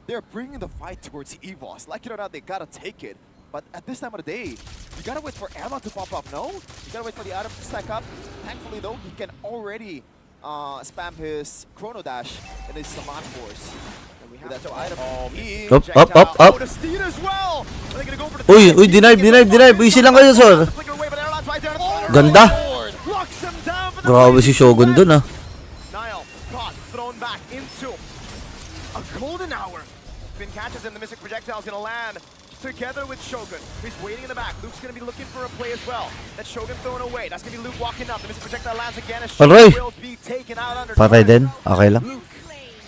they're bringing the fight towards EVOS. Like it or not, they gotta take it. But at this time of the day, you gotta wait for Emma to pop up, no? You gotta wait for the item to stack up. Thankfully though, he can already spam his Chrono Dash and his Saman Force. And we have that item. Up. Uy, denive. Easy lang kayo, sir. Ganda. Grabe si Shogun dun ah. Nile caught, thrown back into a golden hour. Finn catches him, the Mystic Projectile is gonna land together with Shogun. He's waiting in the back. Luke's gonna be looking for a play as well. That Shogun thrown away. That's gonna be Luke walking up. The Mystic Projectile lands again as Shogun will be taken out under. Patay din. Okay lang. Luke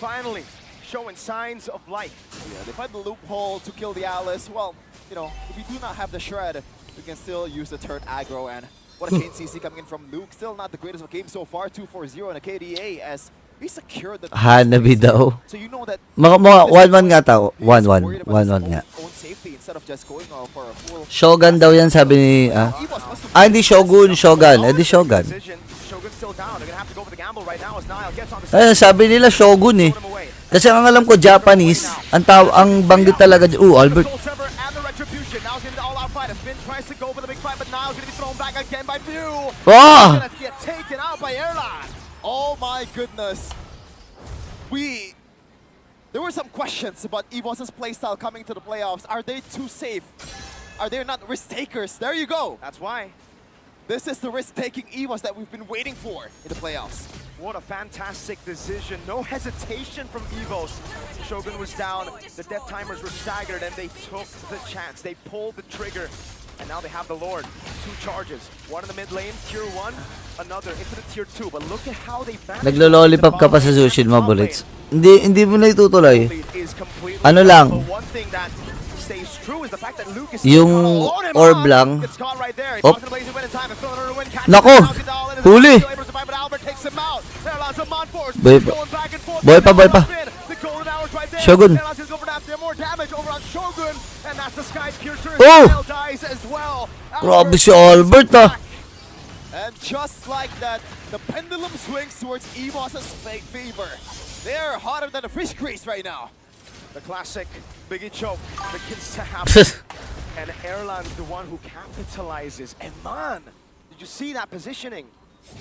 finally showing signs of life. Yeah, they find the loophole to kill the Alice. Well, you know, if we do not have the shred, we can still use the third aggro. And what a Kane CC coming in from Luke. Still not the greatest of game so far. 2-4-0 and a KDA as he secured the Hanabi daw. So you know that Mga 1-1 nga tao. 1-1 nga. own safety instead of just going for a full Shogun daw yan, sabi ni hindi Shogun. Di Shogun. Shogun's still down. They're gonna have to go for the gamble right now as Nile gets on the Ayun, sabi nila Shogun eh. Kasi ang alam ko Japanese, ang banggit talaga. Albert. Oh! Oh my goodness. There were some questions about EVOS' playstyle coming to the playoffs. Are they too safe? Are they not risk takers? There you go. That's why. This is the risk-taking EVOS that we've been waiting for in the playoffs. What a fantastic decision. No hesitation from EVOS. Shogun was down. The death timers were staggered and they took the chance. They pulled the trigger. And now they have the Lord. 2 charges. One in the mid lane, tier 1. Another into the tier 2. But look at how they managed. Naglo-lollipop ka pa sa Zushin mo, Bullets. Hindi mo na itutuloy. Ano lang, stays true is the fact that Luke is Yung alone in orb Mom. lang. Gets caught right there. He's Op. not gonna blaze it when in time and Phil Ruin catches Nako! him. Now Vidal in his Huli! still able to survive, but Albert takes him out. Erlan's a man force. Boy pa. Going back and forth. Boy pa, boy pa. The golden hour's right there. Shogun. Erlan's is going for that. More damage over on Shogun. And that's the Sky Piercer. Oh! Kyle dies as well. Grabe si Albert, ah. And just like that, the pendulum swings towards EVOS's favor. They're hotter than a fish grease right now. The classic Biggie choke begins to happen. And Erlan's the one who capitalizes. And man, did you see that positioning?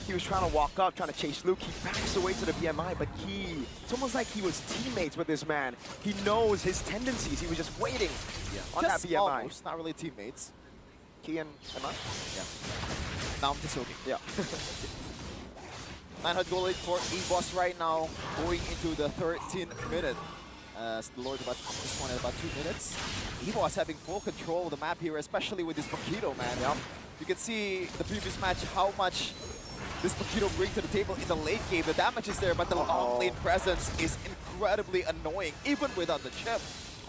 He was trying to walk up, trying to chase Luke. He backs away to the BMI, but it's almost like he was teammates with this man. He knows his tendencies. He was just waiting on Just that BMI. almost, not really teammates. Key and Emma? Now I'm just joking. Yeah. 900 goal lead for EVOS right now, going into the 13th minute. As the Lord about this one in about 2 minutes. EVOS having full control of the map here, especially with this Paquito, man. Yep. You can see the previous match how much this Paquito brings to the table in the late game. The damage is there, but the long lane presence is incredibly annoying, even without the chip.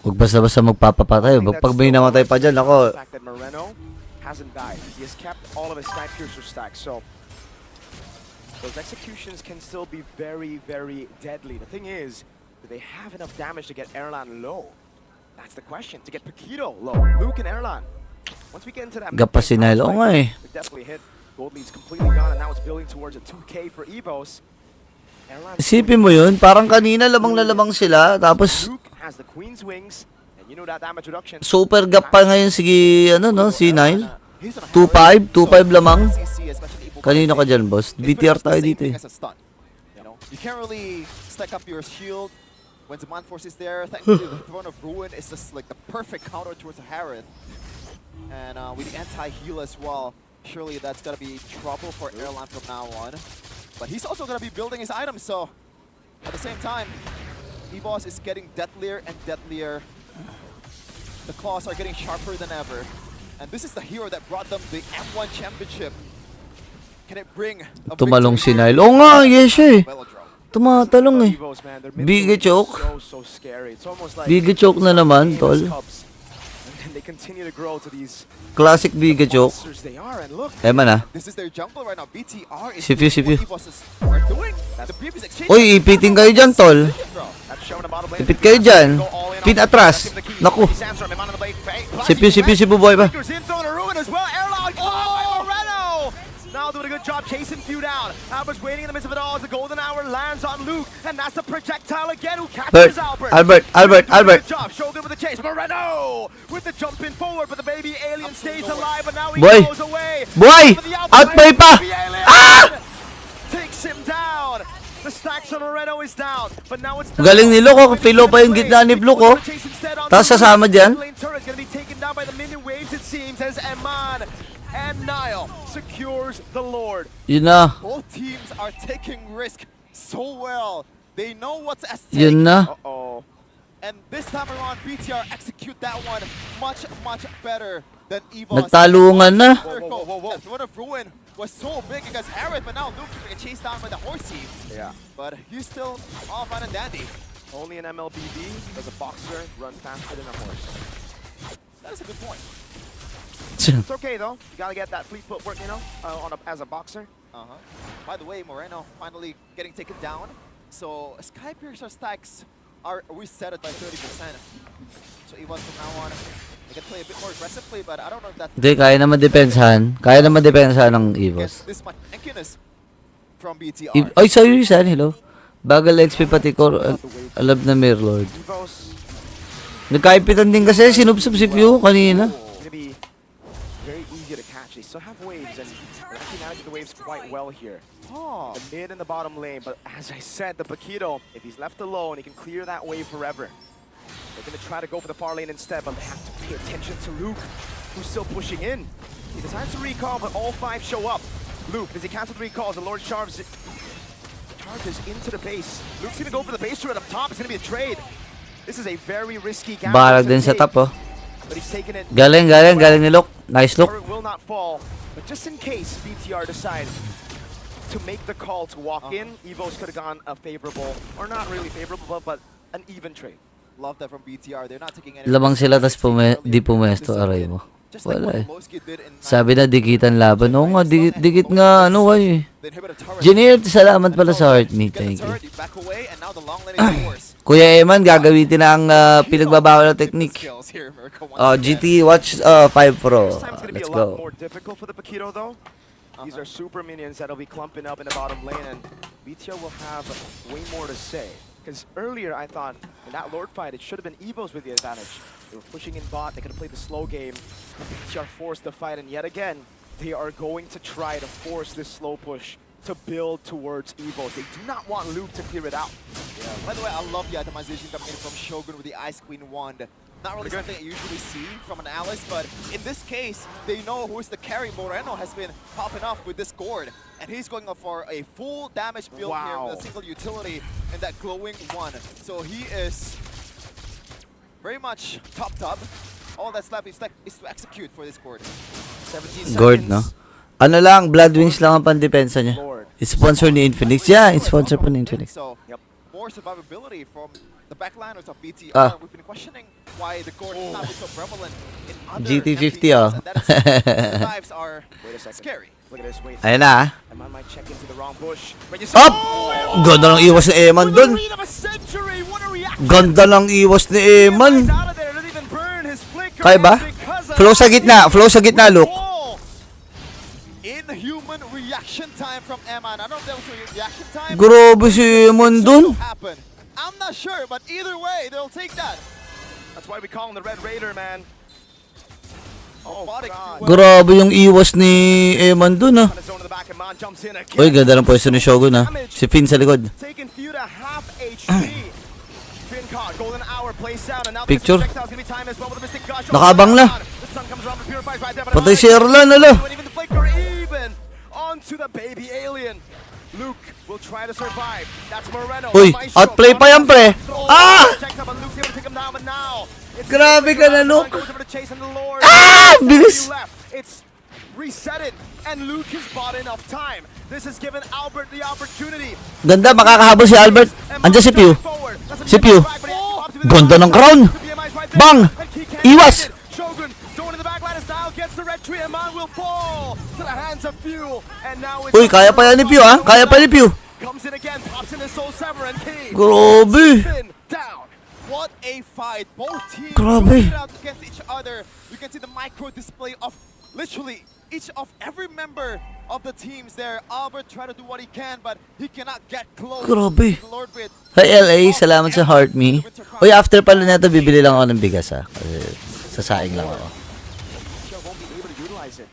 Huwag basta-basta magpapapatay. Pag may namatay pa dyan, ako. The fact that Moreno hasn't died. He has kept all of his Sky Piercer stacks, so those executions can still be very, very deadly. The thing is, do they have enough damage to get Erlan low? That's the question. To get Paquito low. Luke and Erlan. Once we get into that, Gapa si Nile. Oo nga eh. we definitely hit. Gold lead's completely gone, and now it's building towards a 2K for EVOS. Erlan. Isipin mo yun, parang kanina lamang na lamang sila, tapos Luke has the Queen's wings, and you know that damage reduction. super gap pa ngayon si, si Nile. He's on a 2-5, 2-5 lamang. CC, especially able to- Kanino ka dyan, boss? It's BTR pretty much tayo the same dito thing eh. as a stun. You know, you can't really stack up your shield when the man force is there. Thankfully, the Throne of Ruin is just like the perfect counter towards the Harith. And with the anti-heal as well, surely that's gonna be trouble for Erlan from now on. But he's also gonna be building his items, so at the same time, EVOS is getting deadlier and deadlier. The claws are getting sharper than ever. And this is the hero that brought them the M1 championship. Can it bring a Tumalong si victory Nile. Oo nga, yes eh. Velodrome? Tumatalong eh. EVOS, man, their mid Big lane is choke. So scary. It's almost like Big choke na naman, tol. Cubs. And they continue to grow to these Classic big joke. monsters they are. And look, Eman ah. This is their jungle right now. BTR is Si Fuse, doing si what EVOS are doing. The previous exchange. Uy, ipitin kayo dyan, tol. that's shown a bottom lane. Ipit kayo dyan. Go all in on Pin it. atras. That's him the key. Naku. He's answering him on the blade. Si Buboy pa. Fingers in, throwing a ruin as well. Erlan caught by Moreno. Now doing a good job chasing Few down. Albert's waiting in the midst of it all as the golden hour lands on Luke. And that's the projectile again who catches Albert. Albert. Good job. Shogun with the chase. Moreno with the jump in forward, but the baby alien stays alive. But now he Boy. goes away. Boy! Over the Albert Outplay lane, pa! baby alien Ah! takes him down. The stacks on Moreno is down. But now it's Galing ni Luke, oh. Filo pa yung gitna ni Luke, oh. Tapos sasama dyan. Lane turret's gonna be taken down by the minion waves, it seems, as Eman and Nile secures the Lord. Yun na. Both teams are taking risk so well. They know what's at stake. Yun na. Uh-oh. And this time around, BTR execute that one much better than EVOS. Nagtalungan na. Whoa. The Throne of Ruin was so big against Harith, but now Luke is chased down by the horse team. Yeah. But he's still all fine and dandy. Only an MLBB does a boxer run faster than a horse. That is a good point. It's okay though. You gotta get that fleet footwork, you know, as a boxer. By the way, Moreno finally getting taken down. So Sky Piercer stacks are reset by 30%. So EVOS from now on, they can play a bit more aggressively, but I don't know if that's Hindi, kaya naman depensahan. Kaya naman depensahan ng EVOS. this much tankiness from BTR. Ay, sa'yo yun, San. Hello. Bagal XP pati ko. Alab na Mirror Lord. EVOS Nagkaipitan din kasi. Sinubsub si Pew kanina. gonna be very easy to catch. They still have waves, and they're actually managing the waves quite well here. Oh, The mid and the bottom lane, but as I said, the Paquito, if he's left alone, he can clear that wave forever. They're gonna try to go for the far lane instead, but they have to pay attention to Luke, who's still pushing in. He decides to recall, but all five show up. Luke, does he cancel the recalls? The Lord charges into the base. Luke's gonna go for the base turret up top. It's gonna be a trade. This is a very risky gamble Balag to din sa take, top, oh. but he's taking it. Galing ni Luke. Nice look. Turret will not fall, but just in case BTR decide to make the call to walk in, EVOS could have gone a favorable, or not really favorable, but an even trade. Love that from BTR. They're not taking any. Lamang sila, tas di pumesto, aray mo. Just like Wala what eh. Moloski did in Sabi na dikitan laban. Oo nga, dikit nga, ano kayo eh. the inhibitor turret. Junior, salamat pala sa heart me. Get the Thank you. turret, you back away, and now the long lane is yours. Kuya Eman, gagawitin na ang pinagbabawal na technique. Skills here, Mirko, once Oh, again. GT, watch 5 Pro. This time's gonna be Let's a lot go. more difficult for the Paquito though. These are super minions that'll be clumping up in the bottom lane, and BTR will have way more to say. Because earlier I thought in that Lord fight it should have been EVOS with the advantage. They were pushing in bot, they could have played the slow game. BTR forced the fight, and yet again they are going to try to force this slow push to build towards EVOS. They do not want Luke to clear it out. Yeah. By the way, I love the itemization coming in from Shogun with the Ice Queen wand. Not really something I usually see from an Alice, but in this case, they know who is the carry. Moreno has been popping off with this gourd, and he's going up for a full damage build here with a single utility and that glowing one. So he is very much topped up. All that's left is to execute for this gourd. 17 Gord, no? Ano lang, Blood Wings lang ang pandepensa niya. Lord. Sponsor ni Infinix. Yeah, sponsor po ni Infinix. So, more survivability from the backliners of BTR. Ah. We've been questioning why the gourd is not so prevalent in other GT50, MPLs, oh. and that is the dives are Wait a second. scary. Look at this, wait. Ayan na. Eman might check into the wrong bush. But you see, Up! Ganda ng iwas ni Eman dun. read of a century. What a reaction. Ganda ng iwas ni Eman. He's out of there. Doesn't even burn his flicker Kaya ba? because of Flow sa gitna, Luke. Oh! Inhuman reaction time from Eman. I don't know if that was a reaction time. Grabe si Eman dun. Happen. I'm not sure, but either way, they'll take that. That's why we call him the Red Raider, man. Oh, Robotic God. Grabe yung iwas ni Eman dun, ah. On his own in the back, and Man jumps in again. Uy, ganda ng pwesto ni Shogun, ah. Si Finn sa likod. Taking few to half HP. Finn caught, golden hour plays down, and now Picture. this projectile's gonna be timed as well with the Mystic Gush. Nakabang na. The sun comes around, the purifies right there, but Patay si Erlan, ala. even the flicker even onto the baby alien. Luke will try to survive. That's Moreno. Uy, Maestro, outplay pa yan, pre. Ah! Projectile, but Luke's able to take him down, but now it's Grabe ka na, Luke. goes over to chase and the Lord. Ah! There's Bilis. few left. It's reset it, and Luke has bought enough time. This has given Albert the opportunity. Ganda, makakahabol si Albert. Andiyan si Pew. Si Pew. Ganda ng crown. Bang! Iwas! Shogun going to the back line as now gets the red tree, and Man will fall to the hands of Pew. And now it's Uy, kaya pa yan ni Pew, ah. Kaya pa ni Pew. comes in again, pops in his Soul Sever and Key. Grabe. Finn down. What a fight! Both teams Grabe. going it out against each other. You can see the micro display of literally each of every member of the teams there. Albert trying to do what he can, but he cannot get close. Grabe. to the Lord with. Hi LA, salamat sa heart me. Uy, after pala neto, bibili lang ako ng bigas, ah. Kasi sasaing lang ako. Joe won't be able to utilize it.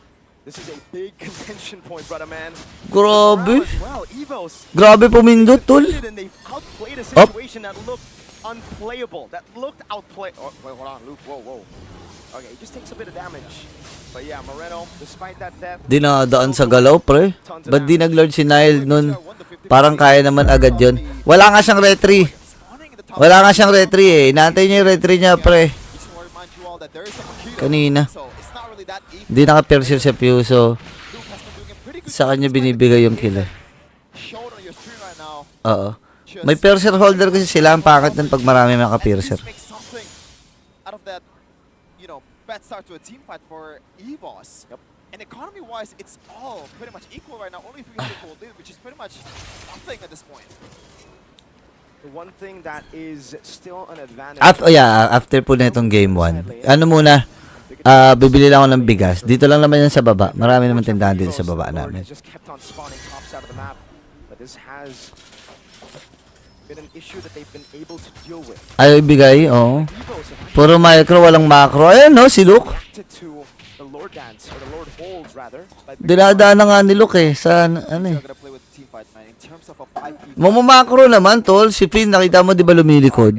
This is a big contention point, brother man. Grabe. As well, EVOS Grabe pumindot, tol. and they outplayed a Up. situation that looked unplayable. That looked outplayed. Oh, wait, hold on, Luke. Whoa, whoa. Okay, it just takes a bit of damage. But yeah, Moreno, despite that death, Di nakadaan sa galaw, pre. Ba't di nag-lord si Nile nun? Parang kaya naman agad yon. Wala nga siyang retry. Wala nga siyang retry eh. Inaantay niya yung retry niya, pre. Kanina. So it's not really that easy. Di naka-piercer sa Pew, so Luke has been doing a pretty good sa job kanya despite binibigay yung the kill eh. showed on your screen right now. Oo. May piercer holder kasi sila. Ang pangit nun pag marami maka-piercer. At least make something out of that, you know, bad start to a team fight for EVOS. And economy-wise, it's all pretty much equal right now. Only 300 gold lead, which is pretty much nothing at this point. the one thing that is still an advantage. After po na itong game 1, ano muna, bibili lang ako ng bigas. Dito lang naman yan sa baba. Marami naman tindahan dito sa baba namin. Just kept on spawning tops out of the map, but this has been an issue that they've been able to deal with. Ayaw ibigay, oo. EVOS have Puro micro, walang macro. Ayan no, si Luke. reacted to the Lord Dance, or the Lord Holds rather. Dinadaan na nga ni Luke eh. Sa ano eh. They're gonna play with the team fight, man. In terms of a 5v5, Macro naman, tol. Si Finn, nakita mo di ba lumilikod?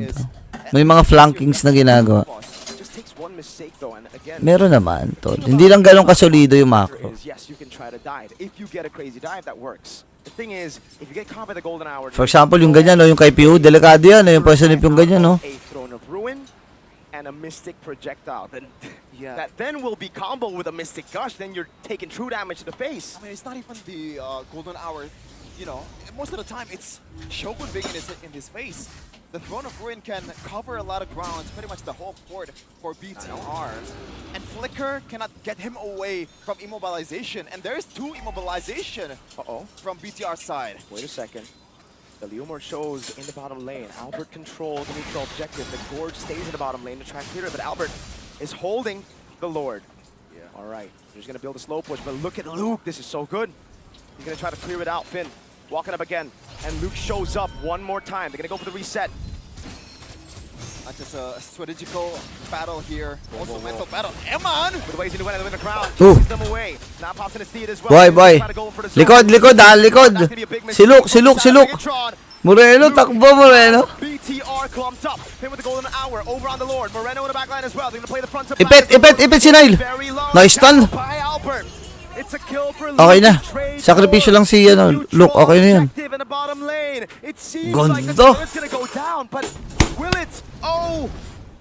May mga flankings na ginagawa. It just takes one mistake though, and again, Meron naman, tol. Hindi lang ganun kasolido yung macro. yes, you can try to dive. If you get a crazy dive, that works. The thing is, if you get caught by the golden hour, For example, yung ganyan, no, yung kay Pew, delikado yan, no, yung person yung ganyan, no. a throne of ruin and a mystic projectile, then that then will be combo with a mystic gush. Then you're taking true damage to the face. I mean, it's not even the golden hour you know, most of the time it's Shogun being in his face. The Throne of Ruin can cover a lot of grounds, pretty much the whole court for BTR. And Flicker cannot get him away from immobilization. And there's 2 immobilization from BTR's side. Wait a second. The Leomord shows in the bottom lane. Albert controls the neutral objective. The Gorge stays in the bottom lane to try and clear it, but Albert is holding the Lord. Yeah. All right, he's gonna build a slow push, but look at Luke. This is so good. He's gonna try to clear it out. Finn walking up again, and Luke shows up one more time. They're gonna go for the reset. Not just a strategical battle here, also mental battle. Eman! With the ways into win the crowd, Ooh. chases them away. Now pops in his feet as well. Boy. Trying to go for the zone. Likod, likod. That's gonna be a big mistake. Si Luke. Moreno, takbo Moreno. BTR clumped up. Him with the golden hour over on the Lord. Moreno in the back line as well. They're gonna play the front to back. Ipit si Nile. Very low. Nice stun. By Albert. It's a kill for Luke. Okay na. Trade Sakripisyo lang si Luke, okay na yan. objective in the bottom lane. It seems Ganda. like the turret's gonna go down, but will it? Oh,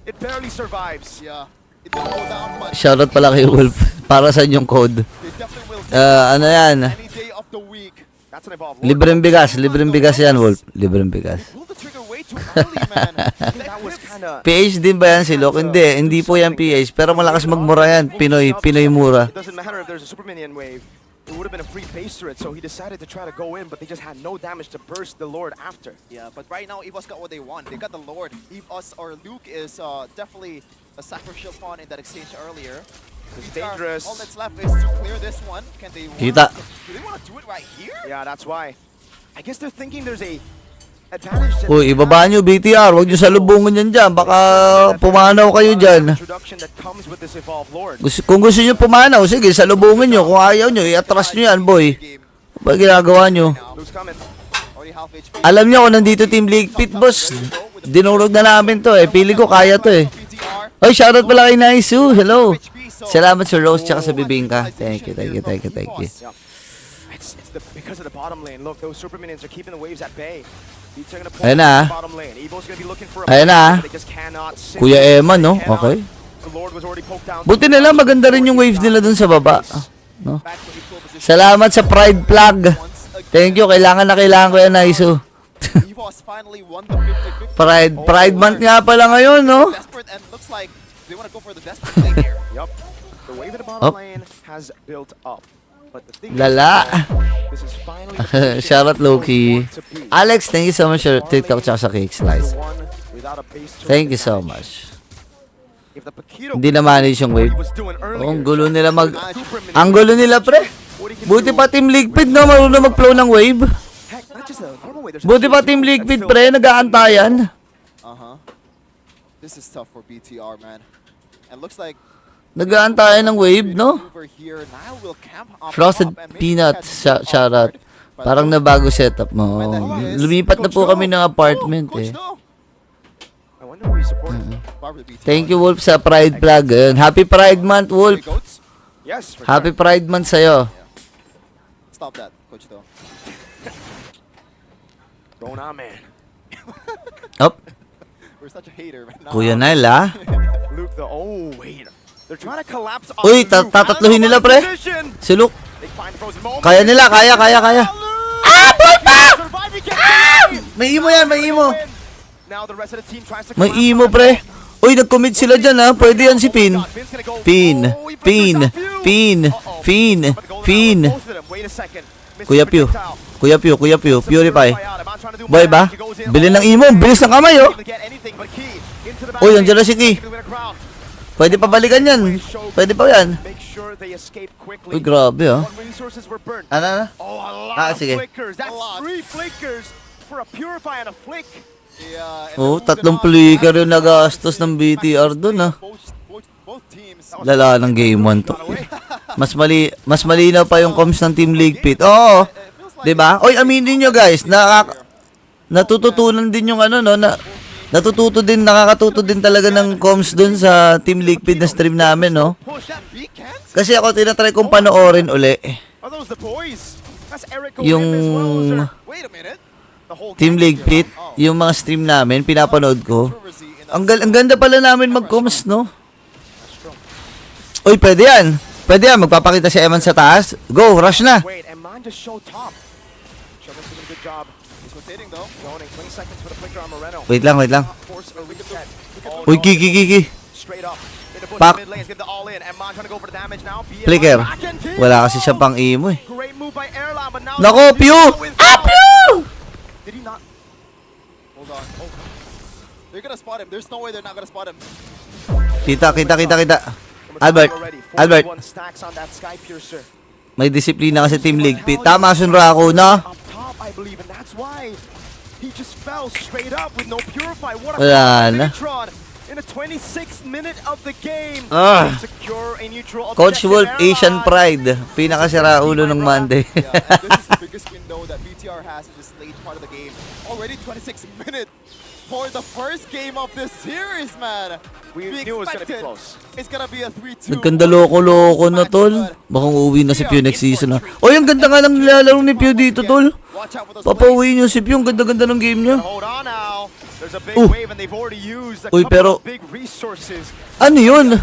it barely survives. Yeah, it didn't go down, but Shoutout pala kay Wolf. Para sa inyong code. they definitely will Ano yan? any day of the week. That's an evolve. Libreng bigas yan, Wolf. Libreng bigas. Pull the trigger way too early, man. That was kind of. PH din ba yan si Luke? Hindi po yan PH. Pero malakas magmura yan. Pinoy mura. It doesn't matter if there's a super minion wave. It would have been a free base turret, so he decided to try to go in, but they just had no damage to burst the Lord after. Yeah, but right now EVOS got what they want. They got the Lord. EVOS or Luke is definitely a sacrificial pawn in that exchange earlier. It's BTR, dangerous. all that's left is to clear this one. Can they? Kita. Do they want to do it right here? Yeah, that's why. I guess they're thinking there's a advantage. that Uy, they ibaba have. nyo BTR. Huwag nyo salubungan yan dyan. Baka pumanaw kayo dyan. Introduction that comes with this evolved Lord. Kung gusto nyo pumanaw, sige, salubungan nyo. Kung ayaw nyo, i-atras nyo yan, boy. Game Ano ba ginagawa nyo? now. Luke's coming. Already half HP. Alam nyo kung nandito Team League Pit, boss. Dinurog na namin to eh. Pili ko kaya to eh. BTR. Oy, shoutout pala kay Naisu. Hello. HP, so Salamat sa Rose tsaka sa Bibingka. Thank you. Yeah. It's because of the bottom lane. Look, those super minions are keeping the waves at bay. Beats are gonna pull Ayan na. the bottom lane. Evo's gonna be looking for a Ayan na. but they just cannot sit. Kuya Eman, no? They cannot. Okay. The Lord was already poked down. Buti na lang maganda rin yung wave nila dun sa baba. No? back to equal position. Salamat sa Pride Plug. Once again, Thank you. Kailangan ko yan, Naisu. EVOS finally won the 50-50. Pride month nga pala ngayon, no? Desperate, and looks like they want to go for the desperate thing here. Yup. The wave at the bottom Up. lane has built up. But the thing Lala. is, this is finally the position Shoutout where we Loki. want to be. Alex, thank you so much for TikTok tsaka sa Cake Slice. The one without a base turret Thank you so advantage. much. If the Paquito Hindi na manage yung wave. was doing earlier, Oh, ang gulo nila super minion, Ang gulo nila, pre. what he can Buti do- pa Team League Pit, no? Marunong mag-flow ng wave. Heck, not just a normal way, there's a Buti pa shield Team too. League That's Pit, still- pre. Nag-aantayan. This is tough for BTR, man. And looks like Nag-aantayan ng wave, no? over here. Nile will camp up Frosted top and maybe Peanut, catch him off shoutout. guard. But Parang look, nabago setup mo. when that Oh, is- lumipat na po Coach kami Do. ng apartment, Coach eh. Do. I wonder who he's supporting. Probably BTR. Thank you, Wolf, sa Pride Plug. Ayun. Happy Pride Month, Wolf. Three goats? Yes, for Happy sure. Pride Month sa'yo. Stop that, Coach Do. Going on, man. Up. We're such a hater right now. Kuya Nile, ah. Luke, the wait. They're trying to collapse on Uy, Luke. tatatluhin nila, pre. Position. Si Luke. They find frozen moment. Kaya nila, kaya. Ah, boy pa! Surviving gets away. May imo yan, may imo. Now the rest of the team tries to May collapse imo, on pre. them. Uy, nag-commit sila dyan, ha. Pwede yan si Pin. Finn's gonna go. Pin, Oh, he puts Pin, himself few. Pin, Uh-oh. Pin, But the golden Pin. hour, both of them. Wait a second. Missed Kuya the Pew. projectile. Kuya Pew, Purify. out. About trying to do Boy more ba? damage. He goes in. Bilhin ng Oh, imo. Bilis ng kamay, oh. able to get anything but Key into the back Uy, lane. nandiyan na si Key. Able to win a crowd. Pwede pa balikan yan. Pwede pa yan. Make sure they escape quickly. Uy, grabe, ah. What resources were burnt? Ano? Oh, a lot Ah, of sige. flickers. That's A lot. 3 flickers for a purify and a flick. Yeah, and Oh, they're tatlong moving on. flicker yung nagastos ng BTR dun, ah. Both teams. Lala ng game 1 to. Mas malinaw pa yung comms ng Team League Pit. Oo. 'Di ba? Oy, aminin nyo guys, natututunan din yung ano no na nakakatuto din talaga ng comms dun sa Team League Pit na stream namin, no? Push that. Kasi ako tinatry kong panoorin uli Are those the boys? That's Eric yung Olim as well, sir. Wait a minute. The whole Team gang League is here. Pit, yung mga stream namin, pinapanood ko. Controversy in Ang ganda pala namin mag-comms, no? Uy, pwede yan. Pwede yan. Magpapakita si Eman sa taas. Go, rush na. Wait, and mine just showed top. Showing good job. He's rotating though. Zoning, 20 seconds for the flicker on Moreno. Wait lang. Force a reset. Oh, Uy, no. Kiki. Straight up. In the bush, Pak. mid lane, get the all in. And Man trying to go for the damage now. BTR Flicker. back and kill. Wala kasi siya pang imo eh. Great move by Airline, but now Nako, Pew! Pew! Did he not? Hold on. Oh. They're gonna spot him. There's no way they're not gonna spot him. Kita. Albert. 41 stacks on that Sky Piercer. May disiplina kasi Team Ligpit. Tama, Sunraku, no? Up top, I believe, and that's why he just fell straight up with no Purify. What a Wala na. Neutron in the 26th minute of the game. Ah. Secure a neutral Coach objective. Wolf, Asian Airline. Pride. Pinakasira ulo ng Monday. Yeah, and this is the biggest window that BTR has in this late part of the game. Already 26 minutes for the first game of this series, man. We knew it was gonna be close. It's gonna be a 3-2. Nagkanda loko-loko na, tol. Baka uuwi na si Pew next season na. Oy, ang ganda nga ng nilalaro ni Pew dito, tol. Watch out for those Papauwi niyo si Pew. Ang ganda-ganda ng game niya. Hold on now. There's a big Oh. wave and they've already used a Uy, couple pero- of big resources. Ano yun?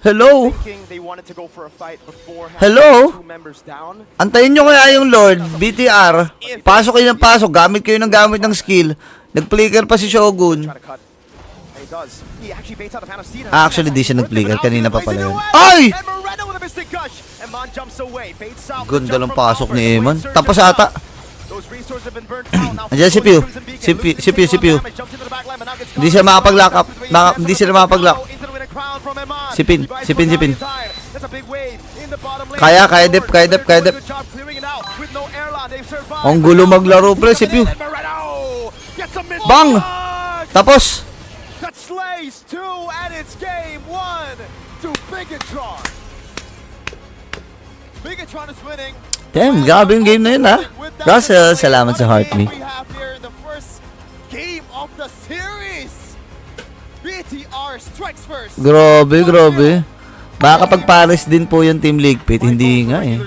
Hello? Thinking they wanted to go for a fight beforehand. Hello? 2 members down. Antayin nyo kaya yung Lord, BTR. Pasok kayo ng pasok. Gamit kayo ng gamit ng skill. Nag-flicker pa si Shogun. Try to cut. And he does. He actually baits out the Panastina. Actually, di siya nag-flicker. Kanina pa pala yun. Ay! Ay! And Moreno with a mystic gush. And Man jumps away. Baits out. Ganda The ng jump from pasok Albert. ni Eman. Surge Tapos and ata. Those resources have been burnt out. Now Andiyan si Crimson Pew. Beacon Si Pew, loses si Pew, si Pew. damage, jumps into the back line, but now gets Hindi caught. siya makapag-lock up. Hindi sila makapag-lock. Into the winning crown from Eman. Si Pin, He buys si Pin, for si Pin. Valentine. That's a big wave in the bottom lane. Kaya dip. Good job clearing it out with no airline. They've survived. Ang gulo maglaro, pre, si Pew. And Moreno gets a mid- Bang! block Tapos, that slays 2, and it's game 1 to Bigatron. Bigatron is winning. damn, grabe yung game na yun, ha? Russell, salamat sa heart me. We have here in the first game of the series. BTR strikes first. Grabe. Baka kapag Paris din po yung Team Ligpit. Hindi nga eh.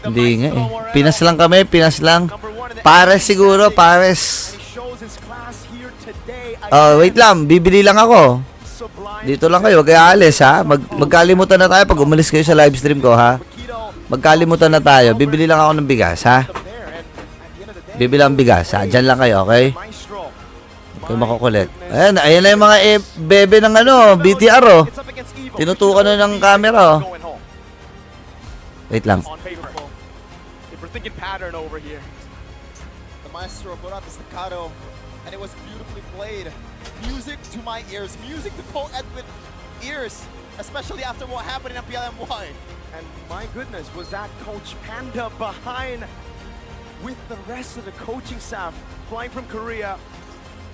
Hindi nga eh. Pinas lang kami, Pinas lang. Pares siguro, Pares. Oh, wait lang, bibili lang ako. Dito lang kayo, wag kayo aalis ha. Magkalimutan na tayo pag umalis kayo sa live stream ko ha. Magkalimutan na tayo, bibili lang ako ng bigas ha. Bibili lang bigas ha, dyan lang kayo, okay? Kayo makukulit. Ayan na yung mga bebe ng ano, BTR oh. Tinutukan na ng camera oh. Wait lang. We're thinking pattern over here. The maestro put out the staccato, and it was beautifully played. Music to my ears, music to Cole Edwin ears, especially after what happened in MPL MY. And my goodness, was that Coach Panda behind with the rest of the coaching staff flying from Korea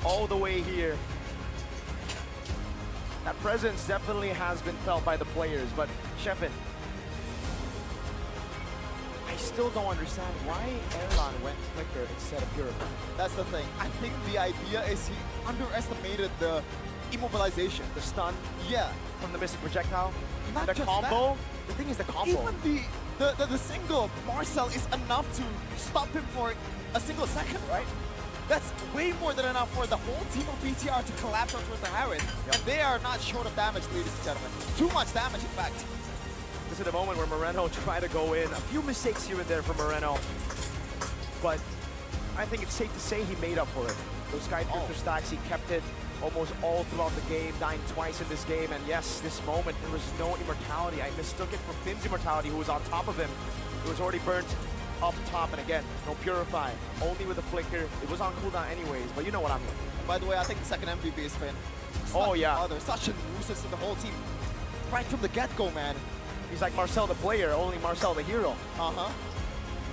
all the way here. That presence definitely has been felt by the players, but Sheffin, I still don't understand why Erlan went Flicker instead of Purify. That's the thing. I think the idea is he underestimated the immobilization. The stun Yeah. from the Mystic Projectile, Not the just combo. The thing is the combo. Even the single Marcel is enough to stop him for a single second, right? That's way more than enough for the whole team of BTR to collapse onto the Harris. And they are not short of damage, ladies and gentlemen. Too much damage, in fact. This is the moment where Moreno tried to go in. A few mistakes here and there for Moreno. But I think it's safe to say he made up for it. Those Sky Piercer stacks, he kept it almost all throughout the game, dying twice in this game. And yes, this moment, there was no immortality. I mistook it for Finn's immortality, who was on top of him. It was already burnt up top, and again, no Purify. Only with a Flicker. It was on cooldown anyways, but you know what I mean. By the way, I think the second MVP is Finn. Oh, yeah. There's such a nuisance to the whole team. Right from the get-go, man. He's like Marcel the player, only Marcel the hero. Uh-huh.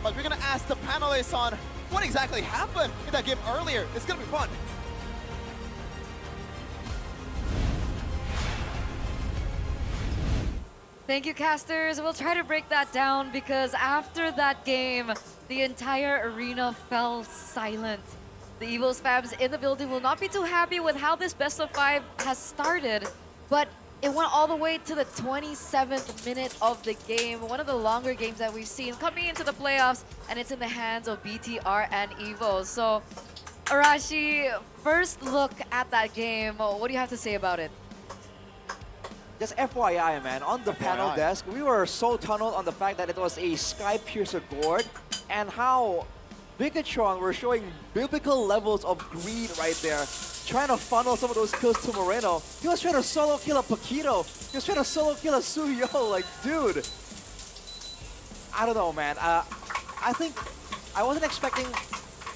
But we're gonna ask the panelists on what exactly happened in that game earlier. It's gonna be fun. Thank you, casters. We'll try to break that down because after that game, the entire arena fell silent. The EVOS fans in the building will not be too happy with how this best of 5 has started, but it went all the way to the 27th minute of the game, one of the longer games that we've seen coming into the playoffs, and it's in the hands of BTR and EVOS. So, Arashi, first look at that game, what do you have to say about it? Just FYI, man, on the panel desk, we were so tunneled on the fact that it was a Sky Piercer gourd and how Bigatron were showing biblical levels of greed right there, trying to funnel some of those kills to Moreno. He was trying to solo kill a Paquito. He was trying to solo kill a Suyo. Like, dude, I don't know, man. I think I wasn't expecting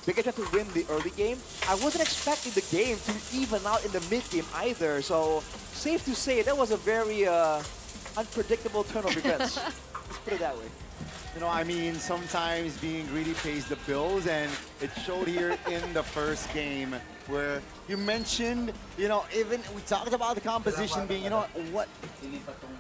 Bigatron to win the early game. I wasn't expecting the game to even out in the mid game either. So safe to say that was a very unpredictable turn of events. Let's put it that way. You know, I mean, sometimes being greedy pays the bills, and it showed here in the first game where you mentioned, you know, even we talked about the composition being, you know,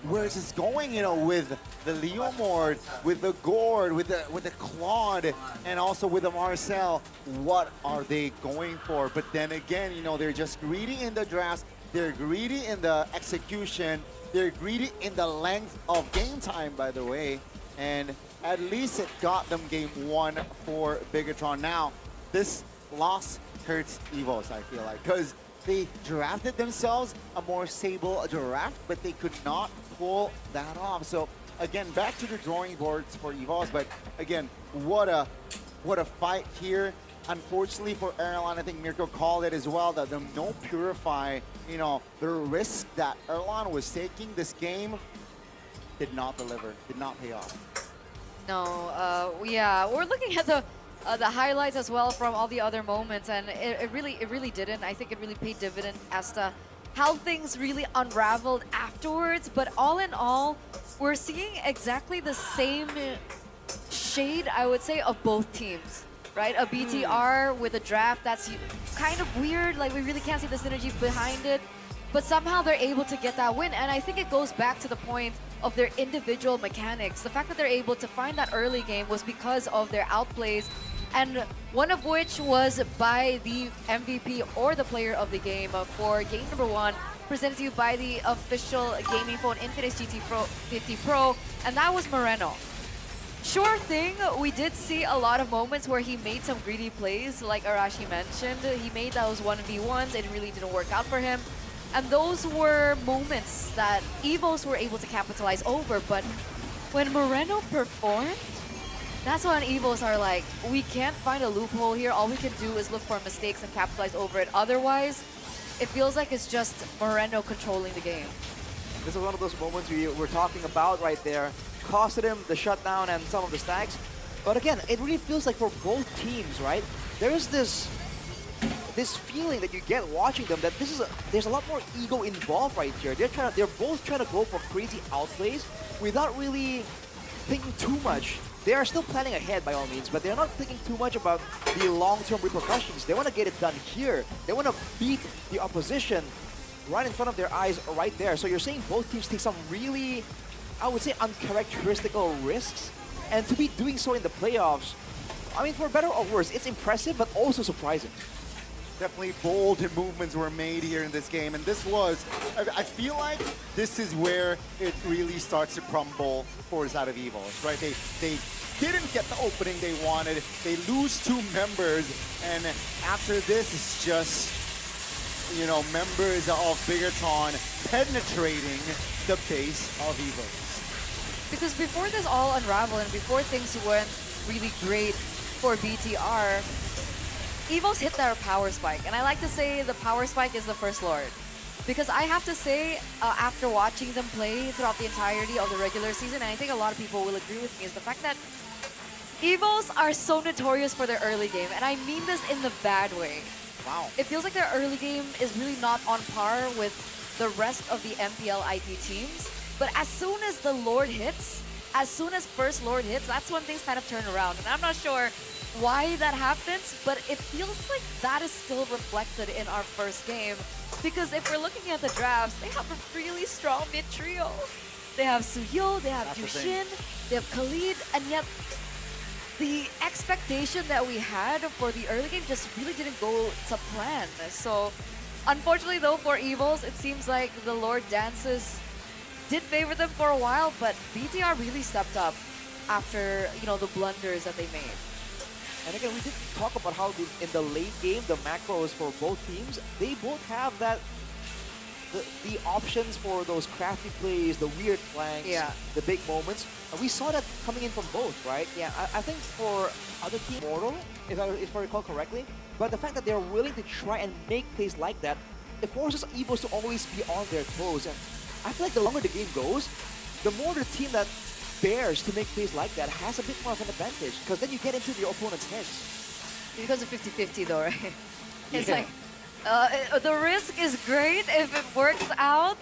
where is this going, you know, with the Leomord, with the Gord, with the Claude, and also with the Marcel. What are they going for? But then again, you know, they're just greedy in the drafts, they're greedy in the execution, they're greedy in the length of game time, by the way, and at least it got them game 1 for Bigatron. Now, this loss hurts EVOS, I feel like, because they drafted themselves a more stable draft, but they could not pull that off. So again, back to the drawing boards for EVOS, but again, what a fight here. Unfortunately for Erlan, I think Mirko called it as well, that the no Purify, you know, the risk that Erlan was taking this game did not deliver, did not pay off. No, yeah, we're looking at the highlights as well from all the other moments, and it really didn't. I think it really paid dividend as to how things really unraveled afterwards. But all in all, we're seeing exactly the same shade, I would say, of both teams, right? A BTR with a draft that's kind of weird, like we really can't see the synergy behind it, but somehow they're able to get that win. And I think it goes back to the point of their individual mechanics. The fact that they're able to find that early game was because of their outplays, and one of which was by the MVP or the player of the game for game number 1, presented to you by the official gaming phone Infinix GT Pro 50 Pro, and that was Moreno. Sure thing, we did see a lot of moments where he made some greedy plays, like Arashi mentioned. He made those 1v1s, it really didn't work out for him. And those were moments that EVOS were able to capitalize over, but when Moreno performed, that's when EVOS are like, we can't find a loophole here, all we can do is look for mistakes and capitalize over it. Otherwise, it feels like it's just Moreno controlling the game. This is one of those moments we were talking about right there. Costed him the shutdown and some of the stacks. But again, it really feels like for both teams, right? There is this feeling that you get watching them that there's a lot more ego involved right here. They're both trying to go for crazy outplays without really thinking too much. They are still planning ahead by all means, but they're not thinking too much about the long-term repercussions. They want to get it done here. They want to beat the opposition right in front of their eyes right there. So you're seeing both teams take some really, I would say, uncharacteristical risks, and to be doing so in the playoffs, I mean, for better or worse, it's impressive but also surprising. Definitely bold movements were made here in this game, and this was, I feel like this is where it really starts to crumble for the side of EVOS, right? They didn't get the opening they wanted, they lose 2 members, and after this it's just, you know, members of Bigatron penetrating the base of EVOS. Because before this all unraveled and before things went really great for BTR, EVOS hit their power spike, and I like to say the power spike is the First Lord. Because I have to say, after watching them play throughout the entirety of the regular season, and I think a lot of people will agree with me, is the fact that EVOS are so notorious for their early game, and I mean this in the bad way. Wow. It feels like their early game is really not on par with the rest of the MPL ID teams, but as soon as the Lord hits, as soon as First Lord hits, that's when things kind of turn around, and I'm not sure why that happens, but it feels like that is still reflected in our first game. Because if we're looking at the drafts, they have a really strong mid trio. They have Suyo, they have Jushin, they have Khalid, and yet the expectation that we had for the early game just really didn't go to plan. So unfortunately though for EVOS, it seems like the Lord dances did favor them for a while, but BTR really stepped up after, you know, the blunders that they made. And again, we did talk about how in the late game, the macros for both teams, they both have that the options for those crafty plays, the weird flanks, Yeah. the big moments. We saw that coming in from both, right? Yeah. I think for other team, Mortal, if I recall correctly, but the fact that they're willing to try and make plays like that, it forces EVOS to always be on their toes. And I feel like the longer the game goes, the more the team that dares to make plays like that has a bit more of an advantage, because then you get into your opponent's heads. It becomes a 50-50 though, right? It's Yeah. like, the risk is great if it works out.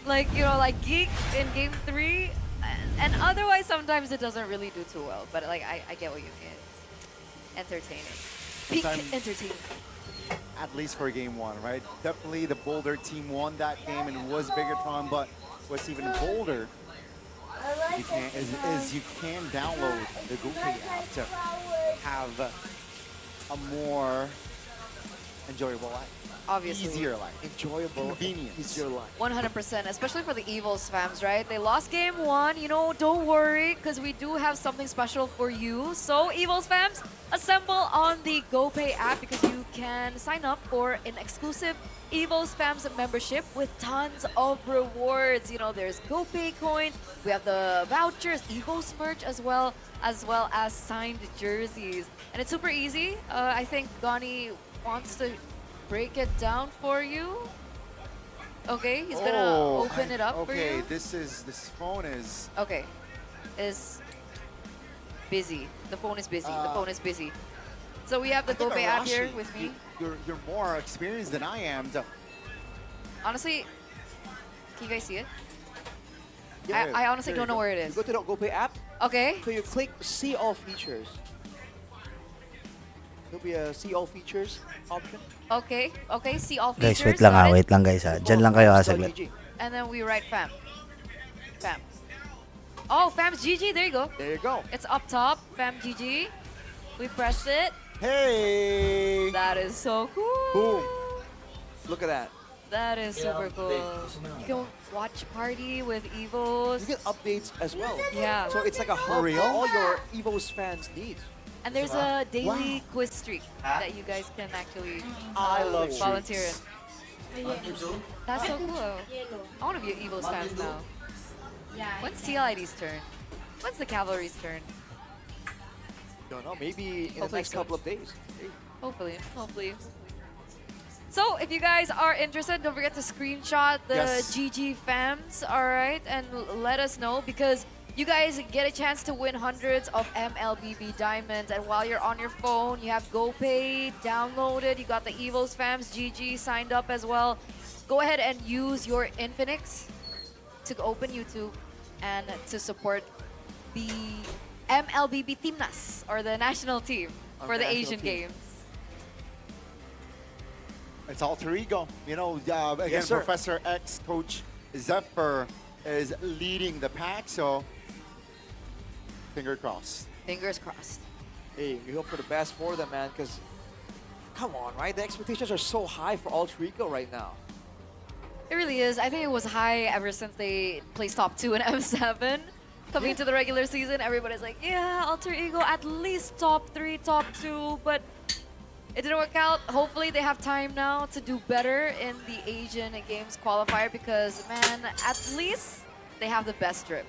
Like, you know, like Geek in game 3. And otherwise, sometimes it doesn't really do too well. But like, I get what you mean. It's entertaining. Peak Sometimes- entertainment. At least for game 1, right? Definitely the Boulder team won that game and it was Bigatron, but what's even bolder is you can download the GoPay app to have a more enjoyable life. Obviously. Easier life. Enjoyable, Convenience. easier life. 100%, especially for the EVOS fans, right? They lost game 1, you know, don't worry, because we do have something special for you. So, EVOS fans, assemble on the GoPay app because you can sign up for an exclusive EVOS fans membership with tons of rewards. You know, there's GoPay coins, we have the vouchers, EVOS merch as well as signed jerseys. And it's super easy. I think Gani wants to break it down for you. Okay, he's gonna open it up for Okay, you. this phone is Okay, is busy. The phone is busy. The phone is busy. So we have the I think GoPay app here Arashi, with me. You're more experienced than I am. So Honestly, can you guys see it? Yeah. I honestly There you don't know go. where it You is. go to the GoPay app, Okay. so you click See All Features. There'll be a See All Features option. Okay. Okay. See all Guys, features. wait lang got it? wait lang guys Diyan lang kayo saglit. GG. And then we write fam. Fam. Oh, fam's GG. There you go. There you go. It's up top. Fam GG. We press it. hey, That is so cool. Boom. Look at that. That is super cool. You can watch party with EVOS. You get updates as well. Yeah. So it's like a hub real? for all your EVOS fans' needs. And there's a daily quiz streak that you guys can actually I love volunteer in. streaks. That's so cool. I want to be an EVOS fan now. When's TLID's turn? When's the Cavalry's turn? Don't know. Maybe in the Hopefully next soon. couple of days. Hopefully, hopefully. So, if you guys are interested, don't forget to screenshot the Yes. GG fams, alright? And let us know because you guys get a chance to win hundreds of MLBB diamonds. And while you're on your phone, you have GoPay downloaded. You got the EVOS fams, GG signed up as well. Go ahead and use your Infinix to open YouTube and to support the MLBB Teamnas, or the national team Our for the national Asian team. Games. it's alter ego. You know, again, Yes, sir. Professor X, Coach Zephyr is leading the pack, so finger crossed. Fingers crossed. Hey, we hope for the best for them, man, because come on, right? The expectations are so high for Alter Ego right now. It really is. I think it was high ever since they placed top 2 in M7. Coming into the regular season, everybody's like, yeah, Alter Ego at least top 3, top 2, but it didn't work out. Hopefully they have time now to do better in the Asian Games qualifier because, man, at least they have the best drip.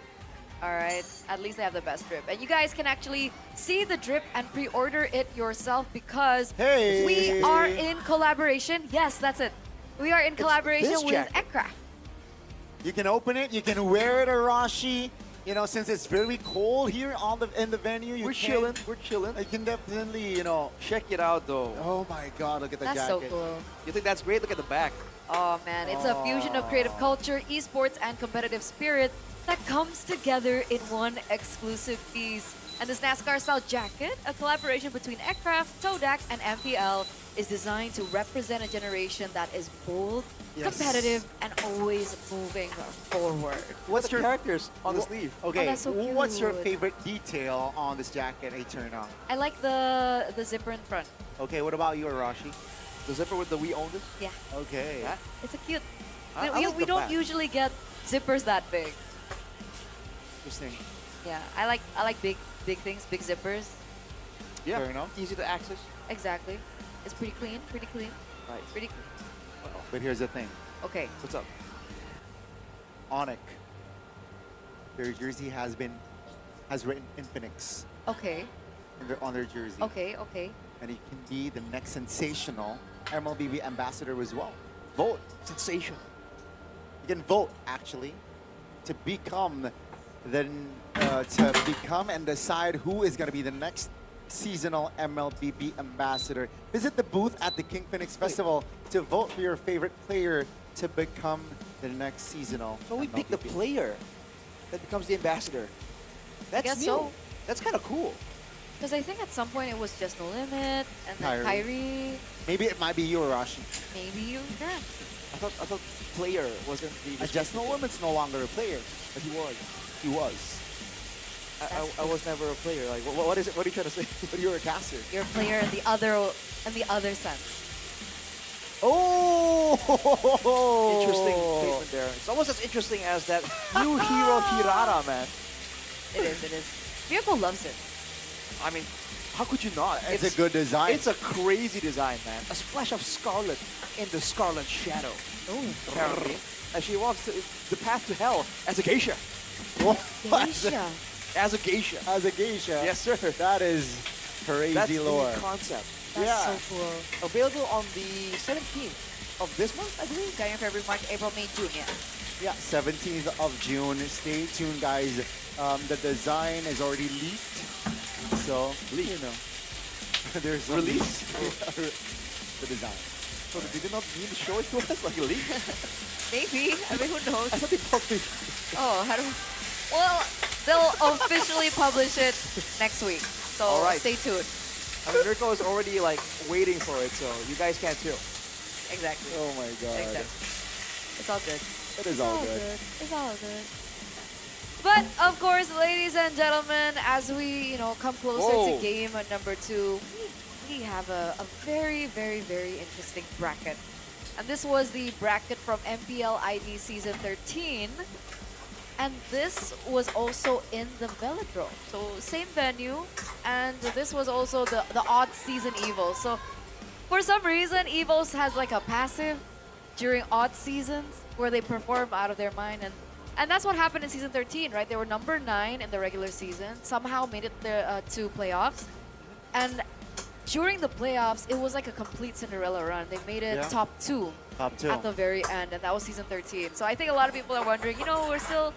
All right, at least they have the best drip. And you guys can actually see the drip and pre-order it yourself because Hey! we are in collaboration. Yes, that's it. We are in collaboration this with jacket. Ekcraft. You can open it, you can wear it, Arashi. You know, since it's very cold here in the venue, We're chilling. We're chilling. You can definitely, you know. Check it out, though. Oh my God! Look at the That's jacket. so cool. You think that's great? Look at the back. Oh man, it's a fusion of creative culture, esports, and competitive spirit that comes together in one exclusive piece. And this NASCAR-style jacket, a collaboration between Ekcraft, Todak, and MPL, is designed to represent a generation that is bold, Yes. competitive, and always moving forward. What's your characters on the sleeve? Okay, that's so what's your cute. favorite detail on this jacket, Eterna? I like the zipper in front. Okay, what about you, Arashi? The zipper with the We Own This? Yeah, Okay. Yeah. it's a cute. I we like we the don't back. usually get zippers that big. Interesting. Yeah, I like big things, big zippers. Yeah. Fair enough. Easy to access. Exactly. It's pretty clean, pretty clean, Right. pretty clean. But here's the thing. Okay. What's up? Onyx. Their jersey has written Infinix Okay. on their jersey. Okay. Okay. And he can be the next sensational MLBB ambassador as well. Vote. Sensational. You can vote actually to become and decide who is going to be the next seasonal MLBB ambassador. Visit the booth at the King Phoenix Festival to vote for your favorite player to become the next seasonal. So we pick the MLBB. player that becomes the ambassador. That's guess new. so. That's kind of cool. Because I think at some point it was just No Limit, and then Kyrie. Kyrie. Maybe it might be you, Arashi. Maybe you. Yeah. I thought player wasn't the. Just No Limit's no longer a player, but he was. He was. I was never a player. Like, what is it? What are you trying to say? But you were a caster. You're a player in the other sense. Oh! Interesting statement there. It's almost as interesting as that new hero Hirara, man. It is. It is. Miracle loves it. I mean, how could you not? It's a good design. It's a crazy design, man. A splash of scarlet in the scarlet shadow. Oh. Apparently, as she walks the path to hell as a geisha. Geisha. As a geisha. As a geisha. Yes, sir. That is crazy That's lore. the concept. That's Yeah. so cool. Available on the 17th of this month, I believe. January, February, March, April, May, June. Yeah. Yeah, 17th of June. Stay tuned, guys. The design is already leaked. So, you know, there's some Release? the design. So they did not mean to show it to us like a leak? Maybe. I mean, who knows? I thought they published. Oh, how do? Well, they'll officially publish it next week. So All right. stay tuned. I mean, Rico is already like waiting for it, so you guys can too. Exactly. Oh my god. Exactly. It's all good. It is all good. It's all good. But of course, ladies and gentlemen, as we come closer Whoa. to game number 2, we have a very, very, very interesting bracket. And this was the bracket from MPL ID Season 13. And this was also in the Velodrome. So same venue. And this was also the odd season EVOS. So for some reason, EVOS has like a passive during odd seasons where they perform out of their mind. And that's what happened in Season 13, right? They were number 9 in the regular season. Somehow made it to playoffs. And during the playoffs, it was like a complete Cinderella run. They made it Yeah. top 2 Top 2. at the very end. And that was Season 13. So I think a lot of people are wondering, we're still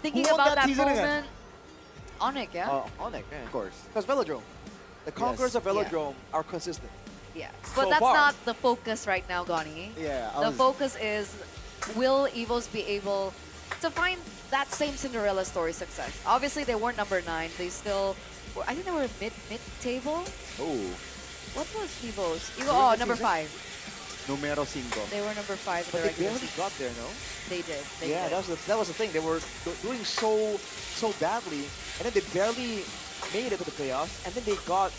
thinking Who won about that that season again? moment. Onyx, yeah? Onyx, yeah. Of course. Because Velodrome. The conquerors of Yeah. Velodrome are consistent. Yeah. But So that's far. not the focus right now, Gani. Yeah. The focus is, will EVOS be able to find that same Cinderella story success? Obviously, they weren't number 9. They still, I think they were mid-table. Oh. What was EVOS? During Oh, the number season? 5. Numero 5. They were number 5 in But the they regular barely season. got there, no? They did. They Yeah, did. that was the thing. They were doing so badly, and then they barely made it to the playoffs, and then they got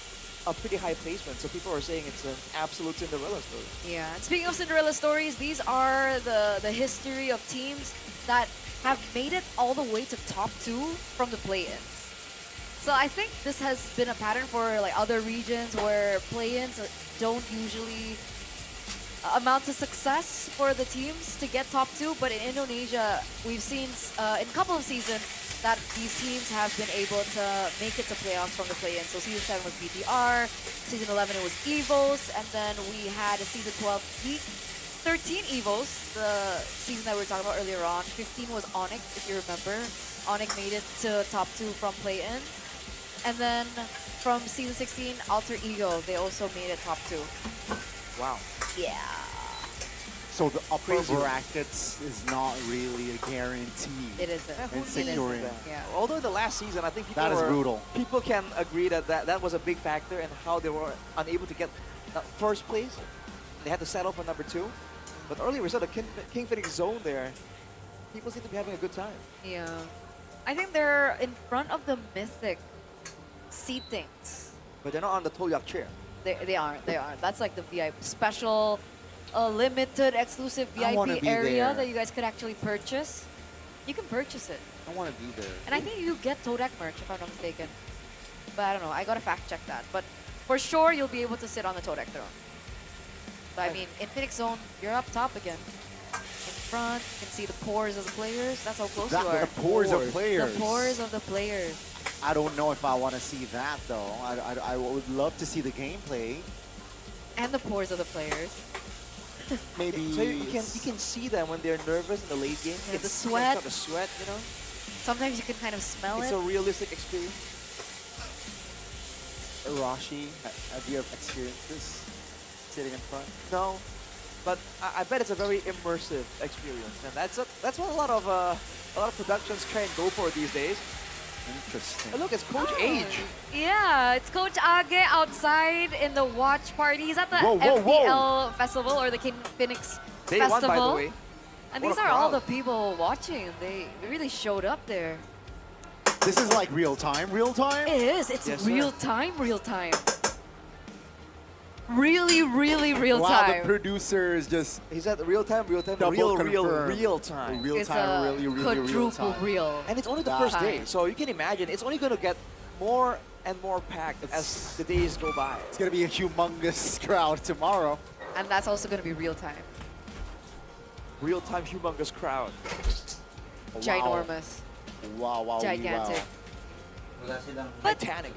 a pretty high placement. So people are saying it's an absolute Cinderella story. Yeah. And speaking of Cinderella stories, these are the history of teams that have made it all the way to top 2 from the play-ins. So I think this has been a pattern for like other regions where play-ins don't usually amount to success for the teams to get top 2. But in Indonesia, we've seen in a couple of seasons that these teams have been able to make it to playoffs from the play-in. So season 7 was BTR, season 11 it was EVOS, and then we had a season 12 week 13 EVOS, the season that we were talking about earlier on. 15 was Onyx, if you remember. Onyx made it to top 2 from play-in. And then from season 16, Alter Ego, they also made it top 2. Wow. Yeah. So the upper Crazy. brackets is not really a guarantee. It isn't. Yeah, who And needs securing. that? Yeah. Although the last season, I think people That is were- brutal. People can agree that was a big factor in how they were unable to get first place. They had to settle for number 2. But earlier we saw the King Phoenix zone there. People seem to be having a good time. Yeah. I think they're in front of the Mythic seatings. But they're not on the Tolyak chair. They aren't. They aren't. That's like the VIP special, limited, exclusive I wanna VIP be area there. that you guys could actually purchase. You can purchase it. I want to be there. And I think you get Todak merch, if I'm not mistaken. But I don't know. I gotta fact check that. But for sure, you'll be able to sit on the Todak throne. But I mean, in Phoenix Zone, you're up top again. front. You can see the pores of the players. That's how close That you are. the pores of players. The pores of the players. I don't know if I want to see that though. I would love to see the gameplay. And the pores of the players. Maybe. So you can see them when they're nervous in the late game. Yeah, the It's sweat. the sweat, you know. Sometimes you can kind of smell It's it. a realistic experience. Rashi, have you ever experienced this? Sitting in front? No, but I bet it's a very immersive experience, and that's what a lot of productions try and go for these days. Interesting. And look, it's Coach Age. Yeah, it's Coach Age outside in the watch party. He's at the Whoa, whoa, whoa. MPL festival or the Phoenix They festival. won, by the way. And What these a are all crowd. the people watching. They really showed up there. This is like real time, real time? It is. It's Yes, sir. real time, real time. Really, really real Wow, time. the producer is just He's at real time, double real confirmed. time. Real It's time, a really, really real quadruple time. real. And it's only the That first day, time. so you can imagine it's only going to get more and more packed as the days go by. It's gonna be a humongous crowd tomorrow. And that's also going to be real time. Real time, humongous crowd. Wow. Ginormous. Wow, wow, Gigantic. wow. But Titanic.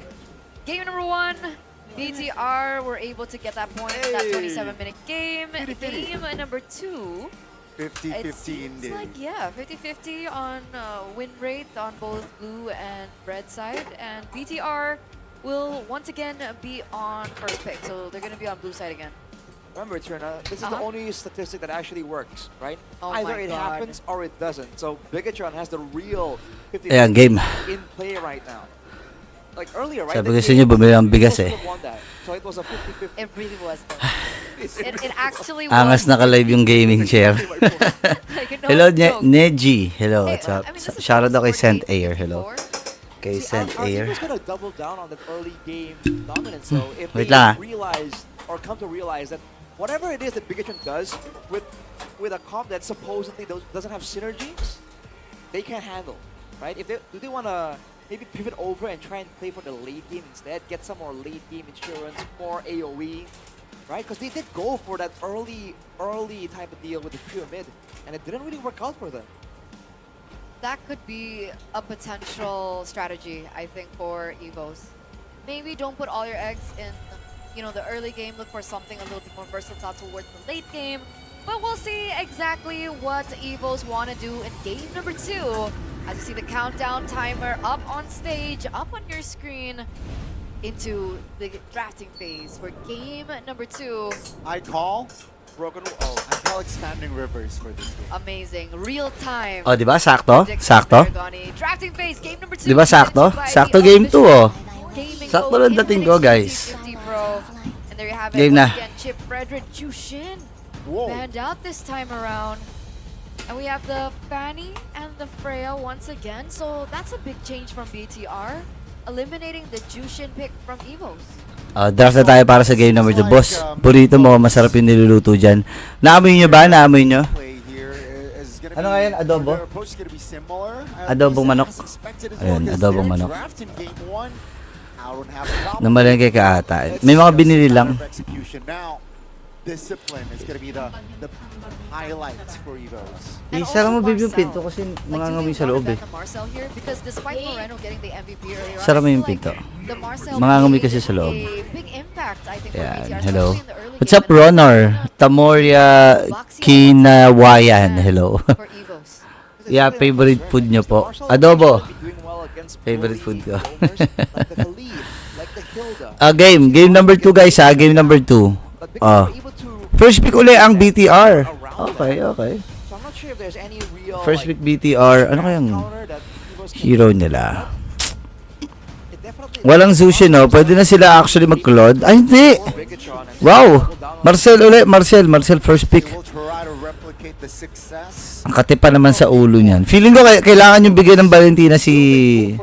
game number 1, BTR were able to get that point in that Hey. 27-minute game. Fitty. Game number 2, 50-50 it seems indeed. like, yeah, 50-50 on win rate on both blue and red side. And BTR will once again be on first pick. So they're going to be on blue side again. Remember, Trina, this is the only statistic that actually works, right? Oh Either my it God. happens or it doesn't. So Bigatron has the real 50 Ayan, game. in play right now. Like earlier, right? Sabi the ko sa inyo, game, bumili ang bigas Eagles eh. could've won that. So it was a 50-50. It really was though. it actually Angas was. naka-live yung gaming chair. Like, no Hello, joke. Neji. Hello, Hey, what's up? I mean, this is Shoutout the kay first Saint game Air. Hello. before. Kay See, Saint our Air. team is gonna double down on that early game dominance. So if Wait they lang, ah. realize or come to realize that whatever it is that Bigatron does with a comp that supposedly doesn't have synergy, they can't handle, right? If do they want to maybe pivot over and try and play for the late game instead, get some more late game insurance, more AOE, right? Because they did go for that early type of deal with the pyramid, and it didn't really work out for them. That could be a potential strategy, I think, for EVOS. Maybe don't put all your eggs in, the early game. Look for something a little bit more versatile towards the late game. But we'll see exactly what EVOS want to do in game number 2. As you see the countdown timer up on stage, up on your screen, into the drafting phase for game number 2. I call Broken. expanding rivers for this game. Amazing. Real time. Oh, di ba? Sakto? Predictions, Sakto? Paragoni. Drafting phase, game number 2. Di ba sakto? Sakto game 2, oh. Sakto lang dating ko, guys. And there you have it. Game na. Once again, Chip Frederick Jushin Whoa. banned out this time around. And we have the Fanny and the Freya once again. So that's a big change from BTR. Eliminating the Jushin pick from EVOS. Draft na tayo para sa game number 2. Boss, burrito mo, masarap yung niluluto dyan. Naamoy nyo ba? Naamoy nyo? Play here is gonna Ano be- nga yan? Adobo? their approach is gonna be similar. Adobong As manok. expected as Ayun, well, 'cause adobong their manok. draft in game 1, I don't have a problem. Namalengke ka ata. Let's May mga just binili matter lang. of execution. Now, discipline is gonna be the highlight for EVOS. And Isara mo also babe yung Marcel. pinto kasi Like, mangangamoy do sa they loob want eh. to ban the Marcel here? Because despite Moreno getting the MVP earlier on, Sara mo I yung feel like pinto. the Marcel Mangangamoy made kasi sa loob. a big impact, I think, for Yan, BTR, hello. especially in the early What's game. up, Ronor? Tamoria Kinawayan. Hello. For EVOS. Yeah, favorite food nyo po. Adobo. Favorite food ko. Game number 2 guys ha. Game number 2. First pick uli ang BTR. Okay. So I'm not sure if there's any real First pick BTR. Ano kayang hero nila? Walang Zushi no. Pwede na sila actually mag-cloud. Ay hindi. Wow. Marcel uli. Marcel first pick. They will try to replicate the success. Ang katipa naman sa ulo niyan. Feeling ko kailangan yung bigyan ng Valentina si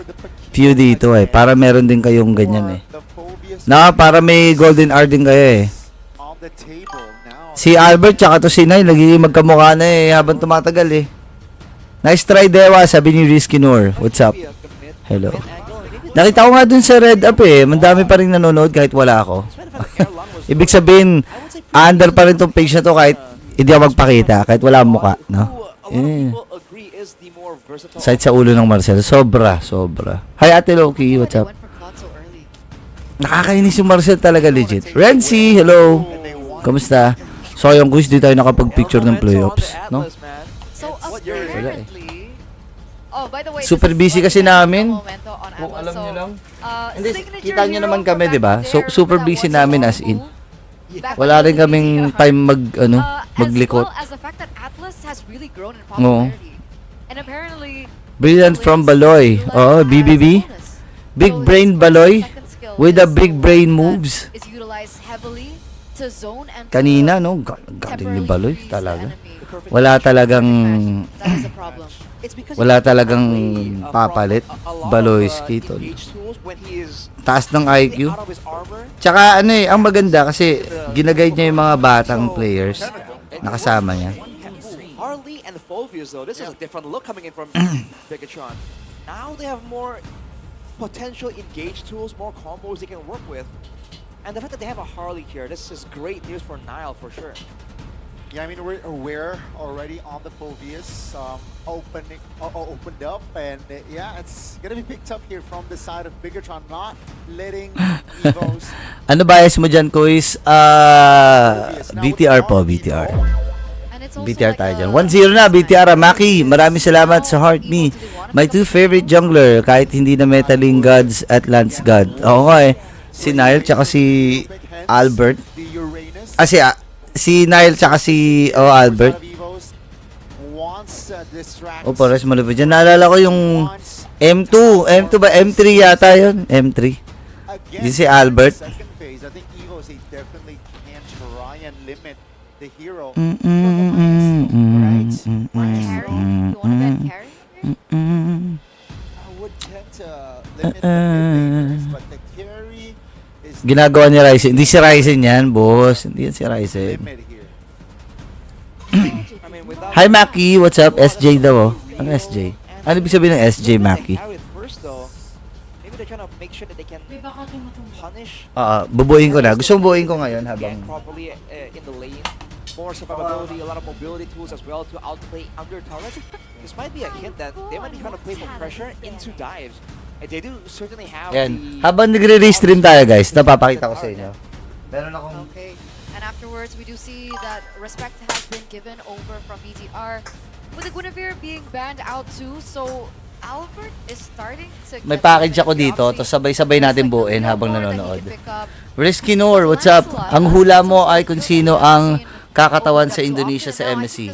Few dito eh. Para meron din kayong ganyan eh. Para may golden R din kayo eh. On the table now. Si Albert tsaka to si Nay nagiging magkamukha na eh habang tumatagal eh. Nice try Dewa, sabi ni Risky Noor. What's up? Hello. Nakita ko nga dun sa Red Up eh. Mandami pa rin nanonood kahit wala ako. Ibig sabihin, under pa rin tong page na to kahit hindi ako magpakita kahit wala akong mukha, no? A lot of people agree is the more versatile. Sight sa ulo ng Marcel. Sobra. Hi, Ate Loki. What's up? Went for Cloud so early. Nakakainis yung Marcel talaga, legit. Renzi, hello. Kamusta? So, yung quiz, di tayo nakapag-picture ng playoffs, no? So What year is it? apparently, oh, by the way, Super this is busy one kasi thing namin. Momento on Kung Atlas. alam So, nyo lang. Hindi, Kita nyo naman kami, di ba? So, super busy namin as in. Wala rin kaming BTR. time maglikot. As well as the fact that Atlas has really grown in Oo. popularity. And apparently, Brilliant from Baloy. Oh, BBB. Big brain Baloy with the big brain moves. Is utilized heavily to zone and to Kanina, no? Galing ni temporarily Baloy freeze the talaga. enemy. Wala talagang That is a problem. It's because wala he talagang can play, papalit. from a lot of, Baloy skitol. engage tools when he is Taas ng IQ. out of his armor. Tsaka ano ang maganda kasi ginaguide niya yung mga batang players na kasama niya. Harley and Phobius though, this is a different look coming in from Bigatron. Now they have more potential engage tools, more combos they can work with. And the fact that they have a Harley here, this is great news for Nile for sure. Yeah, I mean, we're aware already on the Phobius opened up, and yeah, it's gonna be picked up here from the side of Bigatron, not letting EVOS. Ano bias mo dyan, Kuis? BTR po, BTR. And it's also BTR like tayo a- dyan. 1-0 na, BTR. Maki, maraming salamat sa Heart Me. My two favorite jungler, kahit hindi na Metaling Gods at Lance God. Oo nga eh. Si Nile tsaka si Albert. The Uranus. Si Nile tsaka si Albert. EVOS wants distract. O, pares malupit dyan. Naalala ko yung M2. M2 ba? M3 yata yun. M3. Yun si Albert. Second phase, I think EVOS they definitely can try and limit the hero. Carry? You wanna bet carry? I would tend to limit the mid-laners, but the carry is Ginagawa ni Ryzen. Hindi si Ryzen yan, boss. Hindi yan si Ryzen. limit here. I mean, without Hi, Maki. What's up? SJ daw, oh. Ano SJ? Ano ibig sabihin ng SJ, Maki? First though, maybe they're trying to make sure that they can punish Bubuin ko na. Gusto mong buuin ko ngayon habang... properly in the lane. More survivability, a lot of mobility tools as well to outplay under turret. This might be a hint that they might be trying to play for pressure into dives. And they do certainly have Yan. the... Habang nagre-restream tayo, guys, napapakita ko sa inyo. Meron akong... Okay. And afterwards, we do see that respect has been given over from BTR. With the Guinevere being banned out too, so Albert is starting to May get package ako the dito, Roxy. tapos sabay-sabay natin Looks buuin like the habang more that he nanonood. can pick up. Risky Nor, what's up? Ang hula mo ay kung sino ang kakatawan sa Indonesia sa MSC.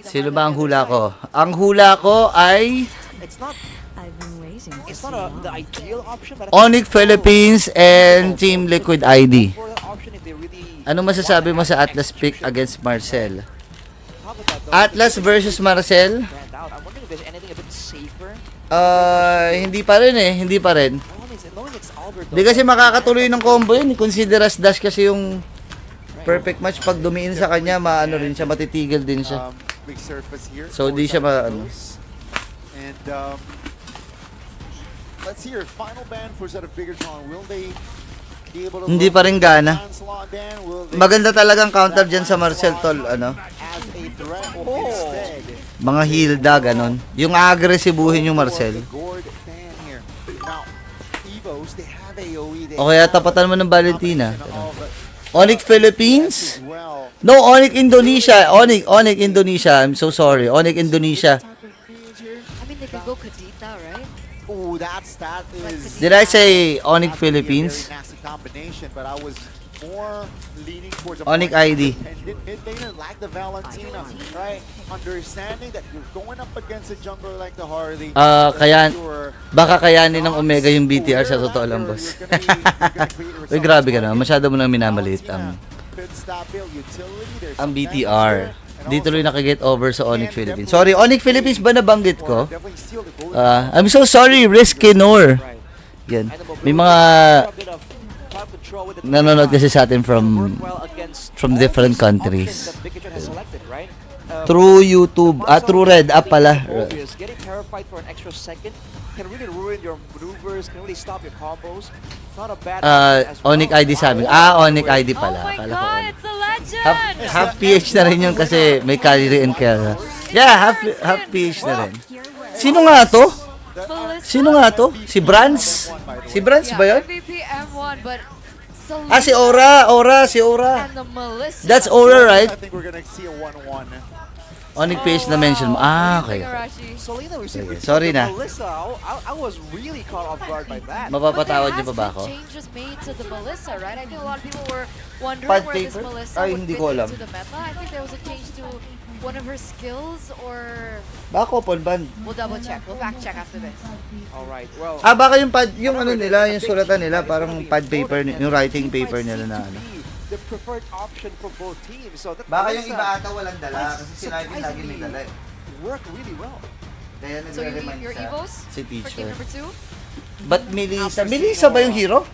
Sino ba ang hula ko? Ang hula ko ay It's not the ideal option, but Onyx Philippines and Team Liquid ID. for that option if they really Ano masasabi mo sa Atlas pick against Marcel? top of that though, Atlas versus Marcel? stand out. I'm wondering if there's anything a bit safer. Hindi pa rin eh. Hindi pa rin. Knowing it's Albert Hindi kasi makakatuloy ng combo yun. Consider as dash kasi yung perfect match. Pag dumiin sa kanya, maano rin siya, matitigil din siya. Big surface here. So, di siya maano. And let's hear final ban for Zeta Bigatron. Will they be able to Hindi pa rin gana. Lancelot ban? Will they Maganda talagang counter dyan sa Marcel, tol. Ano? as a threat instead? Mga Hilda, ganon. Yung agresibuhin yung Marcel. The Gord ban here. Now, EVOS, they have AoE. They O kaya have tapatan mo ng Valentina. and all, but Onyx Philippines? as well. No, Onyx Indonesia. Onyx Indonesia. I'm so sorry. Onyx Indonesia. I mean, they could go Kadita, right? Oh, that is. Did I say Onyx That'd be a Philippines? very nasty combination, but I was more leaning towards a Onyx more ID. independent mid laner like the Valentina, right? Understanding that you're going up against a jungler like the Harley. Kaya- you're- Baka kayanin ng Omega yung BTR sa totoo lang, you're boss. gonna create Uy, yourself grabe a ka na. target. Masyado mo nang minamalit Valentina, pit stop build, utility, there's ang some damage BTR. there, and Di tuloy also nakaget over sa Onyx can Philippines. definitely Sorry, Onyx Philippines ba nabanggit ko? definitely steal the gold. I'm so sorry, Risky Nor. Right. Yan. And the mobility, May mga a bit of crowd control with the nanonood kasi sa atin work from well against from all different these countries. options that Bigatron has selected, right? through YouTube. Through Red App pala. Obvious, getting terrified for an extra second can really ruin your maneuvers, can really stop your combos. Not a bad option as well. Onyx ID sabi. Onyx ID Oh pala. my Akala ko god, Onyx. it's a legend! Half PH na rin yun kasi may Kyrie and Kara. Yeah, half PH na rin. Sino nga to? Melissa? Sino nga to? Si Brands? Si Brands ba yun? MVP M1, but Si Aura. Si Aura. and the Melissa. That's Aura, right? I think we're gonna see a 1-1. Onyx PH na mention mo. Okay. Arashi. Selena, we see Sige, sorry na. Melissa. I was really caught off guard by that. Mapapatawad niyo pa ba ako? Changes made to the Melissa, right? I think a lot of people were wondering Pad where this paper? Melissa Ay, would hindi fit ko alam. into the meta. I think there was a change to one of her skills, or Bako, Ponban. we'll double check. We'll fact check after this. All right, well. Baka yung pad, yung ano nila, yung sulatan nila, parang pad paper, yung writing paper nila na ano. The preferred option for both teams. So that Baka yung Melissa iba ata walang dala, kasi sinabi lagi may dala eh. worked really well. Kaya So nagre-remind your siya EVOS si for game teacher. number 2? But Melissa ba yung hero?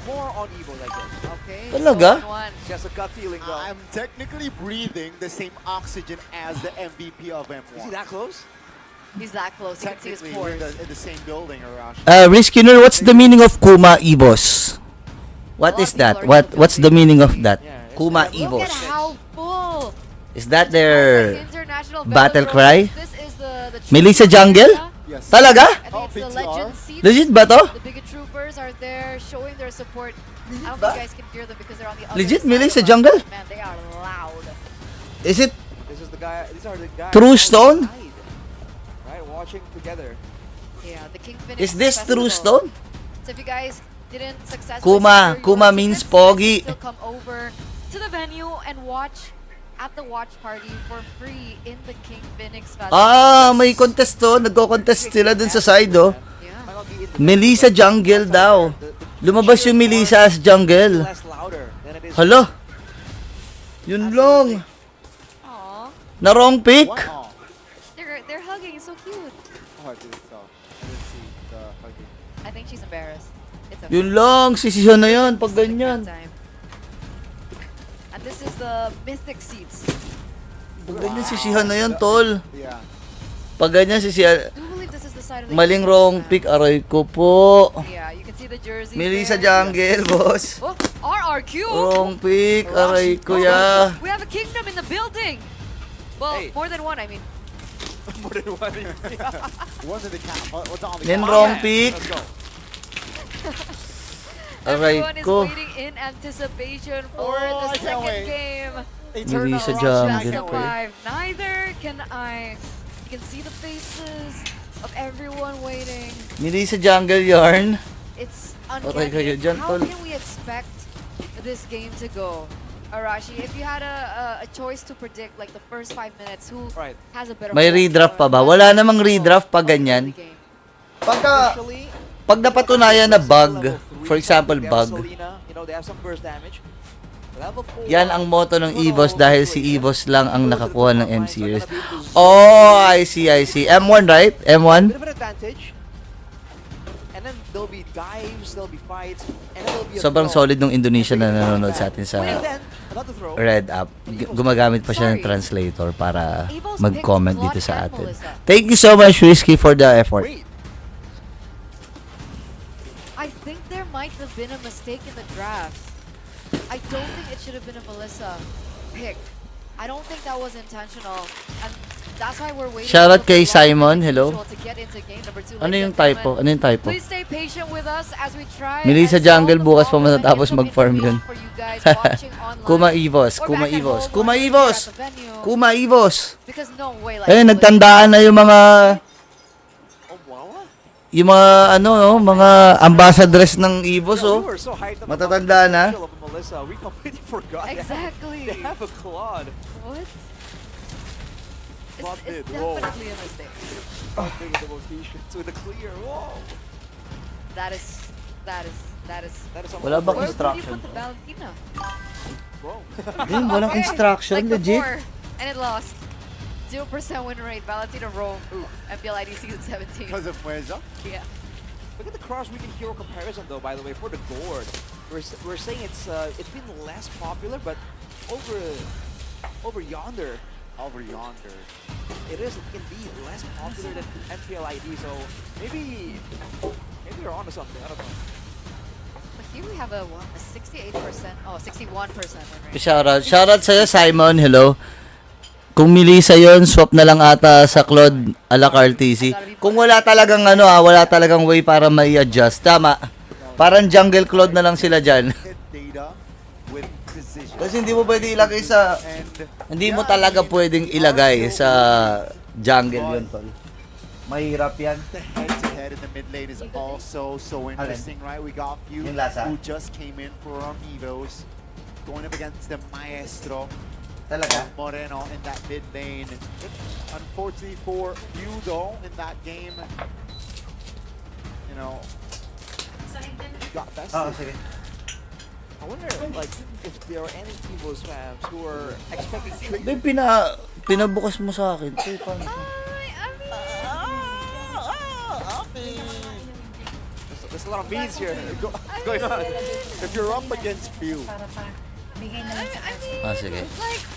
More on Evo, I guess. Okay. Talaga? So 1-1. Just a gut feeling though. I'm technically breathing the same oxygen as the MVP of Is he M1. that close? He's that close. You can see his Technically, we're pores. in the same building, Arash. Riskinner, what's the meaning of Kuma EVOS? What is that? What's the meaning of that? Kuma Look EVOS. at how full. Is that Like their international battle velodrome. cry? This is the Melissa trooper Jungle? area. Yes. Talaga? I think it's the BTR. legend seats. Legit ba to? The bigger troopers are there showing their support. I don't think you guys can hear them because they're on the other Legit side Melissa of us. Jungle? Man, they are loud. Is it This is the guy. These are the guys. True on the Stone? side, right, watching together. Yeah, the King Phoenix Is this Festival. True Stone? So if you guys didn't successfully Kuma. secure your Kuma tickets, means you guys pogi. can still come over to the venue and watch at the watch party for free in the King Phoenix Festival. May contest to. Nagko-contest sila dun sa side, oh. Yeah. Might not be in the- Melissa Jungle daw. Lumabas yung Melissa as Jungle. Less louder than it is. Hala. Yun lang. Aw, Na wrong pick. Wow. they're hugging. It's so cute. Oh, I didn't see the hugging. I think she's embarrassed. It's okay. Yun lang. Sisisyon na yan pag It's the ganyan. cat time. And this is the mythic seats. Pag ganyan sisihan na yan, tol. Yeah. Pag ganyan sisihan. Do you believe this is the side of the Maling King wrong Phoenix? pick. Aray ko po. Yeah, you can see the jersey. Melissa there. Jungle, boss. Oh, RRQ. Wrong pick. Aray ko ya. We have a kingdom in the building. Well, Hey. more than one, I mean. More than one. It wasn't the cap. What's on the Then cap? wrong pick. Let's go. Aray Everyone is ko. waiting in anticipation for Oh, I the can't second wait. game. Eternal Melissa Rush Jungle Jack, Best can't of wait. 5. Neither can I. You can see the faces of everyone waiting. Melissa Jungle yarn. It's Patay kayo uncanny. dyan, How tol. can we expect this game to go? Arashi, if you had a choice to predict like the first 5 minutes, who Right. has a better May hope redraft pa ba? for Wala the namang control redraft pag of the ganyan. game? Officially, Pag napatunayan na bug, level 3, for example, they have bug, Selena, you know, they have some burst damage. Level 4, yan ang motto ng EVOS dahil si EVOS lang ang nakakuha ng M series. Oh! Oh, I see. M1, right? M1? Bit of an advantage. And then there'll be dives, there'll be fights, and then there'll be a Sobrang throw. solid ng Indonesia na nanonood sa atin sa And then, another throw. Red App. Gumagamit pa siya ng Sorry. translator para EVOS mag-comment picked dito sa Claude and atin. Melissa. Thank you so much, Risky, for the effort. Wait, I think there might have been a mistake in the draft. I don't think it should have been a Melissa pick. I don't think that was intentional. And that's why we're waiting. Shoutout a little kay bit longer Simon, than hello. usual to get into game number 2, Ano ladies yung and gentlemen. typo? Ano yung typo? Please stay patient with us as we try Melissa and solve Jungle, the bukas pa problem and matatapos get some mag-farm yun. information for you guys watching online Kuma EVOS, or Kuma back at EVOS, home Kuma or here EVOS, at the venue. Kuma EVOS. Because no way like Ayun, Melissa- nagtandaan na yung mga oh wow. mga ambassadress ng EVOS, Yeah, we oh. were so hyped up Matatanda about the na. potential of Melissa. We completely forgot. Exactly. They have a Claude. What? Claude It's did. Whoa. definitely a mistake. Big of the rotations with the clear. Whoa. That is. That is some Wala bang Where would you instruction? put the Valentina? Bro. Din, walang Okay, instruction, like legit. before, and it lost. 0% win rate. Valentina Rome. MPL ID Season 17. Because of Mueza? Yeah. Look at the cross-region hero comparison, though. By the way, for the gourd, we're saying it's been less popular, but over yonder, Over yonder. it is indeed less popular than MPL ID, so maybe you're onto something. I don't know. But here we have a 68%, 61% win rate. Shoutout sa'yo, Simon. Hello. Kung Melissa yon, swap na lang ata sa Claude ala RTC. Kung wala talagang wala talagang way para mai-adjust. Tama. Parang jungle Claude na lang sila dyan. Hit data with precision. Kasi hindi mo pwede ilagay sa... And Hindi mo talaga pwedeng ilagay sa jungle yun, tol. Mahirap yan. the head-to-head in the mid lane is also so interesting, right? We got Few Yung lasa. who just came in for EVOS, going up against the Maestro Talaga? Moreno in that mid lane. Unfortunately for Few though, in that game, you know, got bested. Oo, sige. I wonder, like, if there are any EVOS fans who are expecting Trick. May pinabukas mo sa akin. Uy, paano? There's a lot of beans here going on. If you're up against Few, Sige.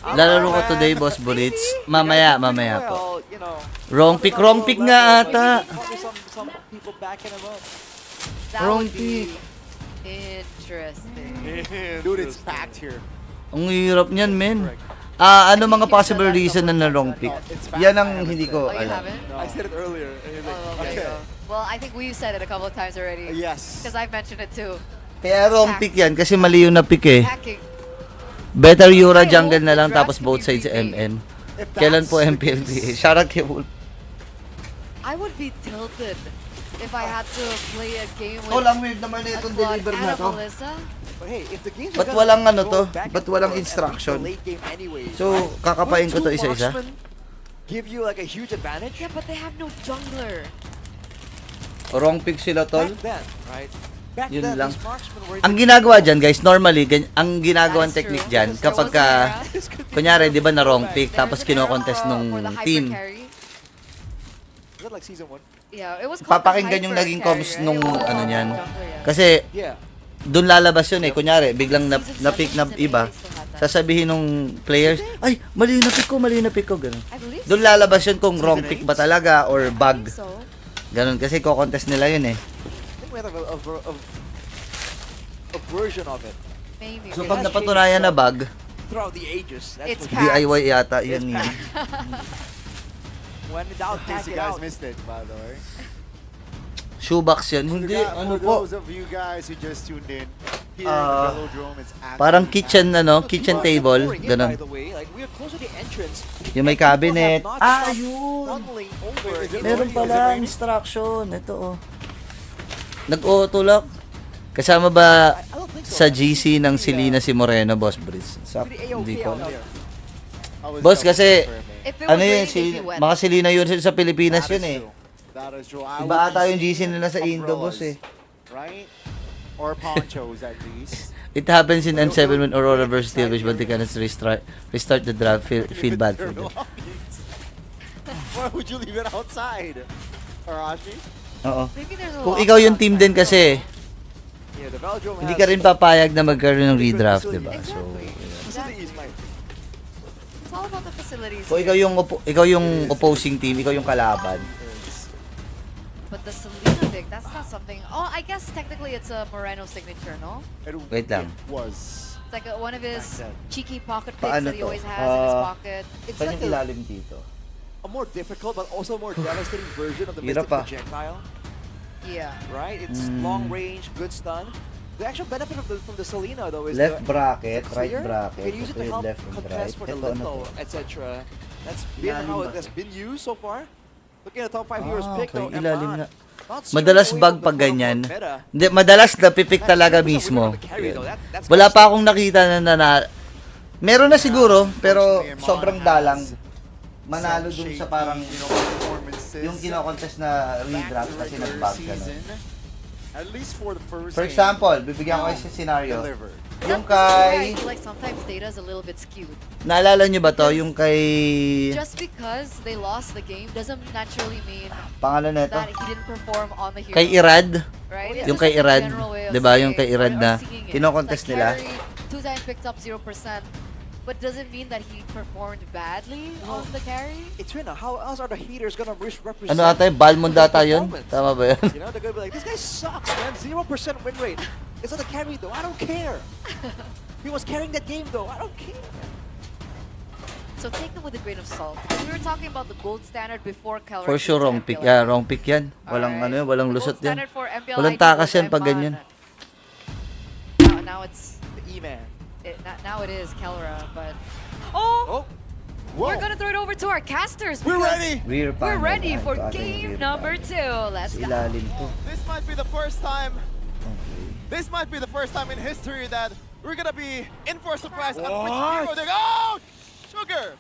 Lalaro ko today, Boss Bullets. Mamaya po. Well, you know, Wrong pick nga ata. probably some people backing him up. That Wrong would be interesting. dude, it's packed here. Ang hirap niyan, men. Ano mga possible reason na wrong pick? Yan ang hindi ko Oh, you alam. haven't? I said it earlier. And you're like, Oh, okay. Well, I think we've said it a couple of times already. Yes. Because I've mentioned it too. Kaya wrong pick yan kasi mali yung na-pick eh. Hacking. Better Yura jungle na lang tapos both sides MM. Kailan po MPL ID? Shoutout kay Wolf. I would be tilted if I had to play a game with Oh, lang weird naman na a itong Claude deliver and na a to. Melissa. But hey, if the game's Ba't gonna walang go to? back and Ba't walang forth, at least instruction? the late game anyways, So, right? kakapain ko to Wouldn't two isa-isa. marksmen give you like a huge advantage? Yeah, but they have no jungler. Wrong pick sila, tol. Back then, right? Back Yun then, lang. these marksmen were Ang ginagawa dyan, guys, normally, ang ginagawang That is technique true. dyan, Because kapag there was ka, an era kunyari, di ba na wrong pick, there tapos was an era kinokontest nung for the hyper team, carry. Is that like season 1? Yeah, it was called the papakinggan yung hyper naging carry, comms right? nung It wasn't ano called niyan. jungler yet. Kasi, Yeah. doon lalabas yun eh. Kunyari, biglang na-pick na Season iba, 8 still had that. sasabihin nung players, ay, mali na pick ko, gano'n. I believe Doon so. lalabas yun kung wrong pick ba talaga or I bug. think so. Ganun, kasi ko-contest nila yun eh. I think we have a version of it Maybe. So, maybe. pag napatunayan na bug, throughout the ages. That's It's for sure. packed. DIY yata It's yun yun. When in doubt, In pack case you it guys out. missed it, by the way. Shoebox yan. Hindi, ano For po. those of you guys who just tuned in, here Ah, in the Velodrome, it's actually Parang kitchen, kitchen Well, table, pouring in, ganun. by the way, like, we are close to the entrance. Yung may and people cabinet. have not Ah, stopped yun! funneling over Wait, is it in Meron Is it pala raining? instruction. Ito oh. Nag-auto lock. Kasama ba I don't think so. sa GC ng Selena si Moreno, Boss Briz? Pretty A-OK Hindi ko out alam. there. I was Boss, double kasi- confirming. If it was Ano yun, raining, they'd be wet. mga Selena yun sa Pilipinas That yun is eh. true. That is true. I Iba would ata be yung GC seeing nila sa Indo, boss umbrellas, eh. Right? Or ponchos at least. It happens in N7 when Aurora versus Steelfish, but they cannot restart the draft. Feel bad for them. Why would you leave it outside? Arashi? Oo. Maybe there's a Kung lot ikaw of yung team din kasi, Yeah, the Velodrome hindi has ka rin papayag na magkaroon ng redraft, di ba? So, Exactly. facilities, Mike. It's all about the facilities. kung ikaw yung opposing team, ikaw yung kalaban. But the Selena pick, that's not something. Oh, I guess technically it's a Moreno signature, no? Wait lang. It was. It's like one of his Like that. cheeky pocket picks Paano that he to? always has in his pocket. It's Saan like yung ilalim dito? a more difficult but also more devastating version of the Hirap Mystic ah. projectile, Yeah. right? It's long range, good stun. The actual benefit from the Selena though is Left the bracket, right clear. bracket. You can use it Ito to yung help left and right. contest for the Ito ano little, to? etc. That's been Ilalim how ba it has to? been used so far. Looking at the top 5 heroes pick okay. though, Ilalim Emon, nga. not straying Madalas away bug from the pag quote-unquote ganyan. meta. Hindi, madalas napipick talaga That's the mismo. winner of the carry, though. That's Wala pa custom. akong nakita na meron na siguro, pero Unfortunately, Amon sobrang has dalang. Manalo some dun sa shaky, parang performances yung kinokontest na back redraft to kasi regular nag-bug season. ganun. At least for the first For game, example, bibigyan ko kayo sa scenario. delivered. Yung This is where I kay, feel like sometimes data is a little bit skewed. naalala nyo ba to? Yung kay, Just because they lost the game doesn't naturally mean pangalan na ito? that he didn't perform on the hero. Kay Irad. Right? It's Yung just kay like a Irad, general way of 'di ba? Yung saying- kay Irad or na seeing it. kinokontest Like nila. carry, 2 times picked up 0%. but doesn't mean that he performed badly on the carry. It's Rina. How else are the haters gonna represent? Ano ata yung Balmond data yun? performance? Tama ba yun? You know, they're gonna be like, this guy sucks, man. 0% win rate. It's not a carry though. I don't care. He was carrying that game though. I don't care. So take it with a grain of salt. We were talking about the gold standard before Keller. For sure, wrong pick. Yeah, wrong pick yan. Walang ano yan, walang lusot yan. Walang takas yan pag ganyan. Now it's The E-man. now it is Kellera, but oh, we're gonna throw it over to our casters. We're ready. Rear We're panel. ready Ay, for ito ating game rear number panel. 2. Let's Sa go. ilalim to. This might be the first time. Okay. This might be the first time in history that we're gonna be in for a surprise. On which What? hero they go. Oh, Sugar.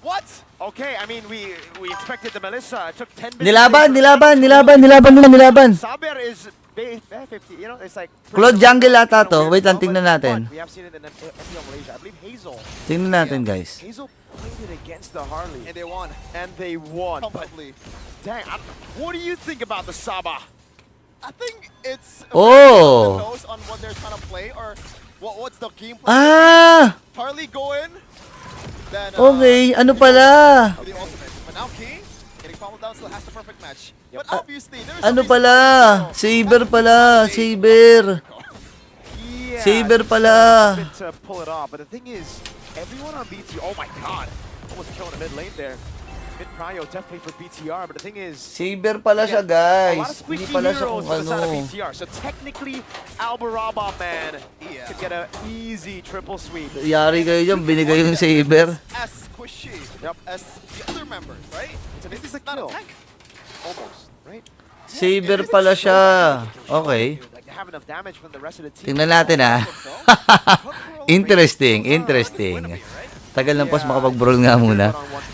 What? Okay, I mean, we expected the Melissa. It took 10 minutes. Nilaban. Saber is 50, you know, it's like... Claude jungle ata to. Wait lang, tingnan natin. We have seen it in MPL Malaysia. I believe Hazel. Tingnan natin, guys. Hazel played it against the Harley. And they won. And they won. But Comfortably. dang, what do you think about the Saba? I think it's Oh. knows on what they're trying to play or what's the game plan. Ah! Harley go in. Then Okay, ano pala? with the ultimate. But now King getting pummeled down still has the perfect match. But Yep. obviously there's Ano pala? Saber pala. Saber. Yeah, Saber it's pala. been to pull it off, but the thing is, everyone on BTR, oh my god, almost killing the mid lane there. Mid prio definitely for BTR, but the thing is, Saber pala siya, a lot guys. of Hindi squishy pala siya heroes kung for the side of ano. BTR. So technically, Albaraba, man, Yeah. could get an easy triple sweep. Yari kayo dyan, binigay yung Saber. as squishy Yep. as the other members, right? This is a Not a kill. tank. Almost, right? Saber pala siya. Okay. Like, they have enough damage from the rest of the team. Tingnan natin ah. Interesting. Tagal ng pos makapag-brawl nga muna.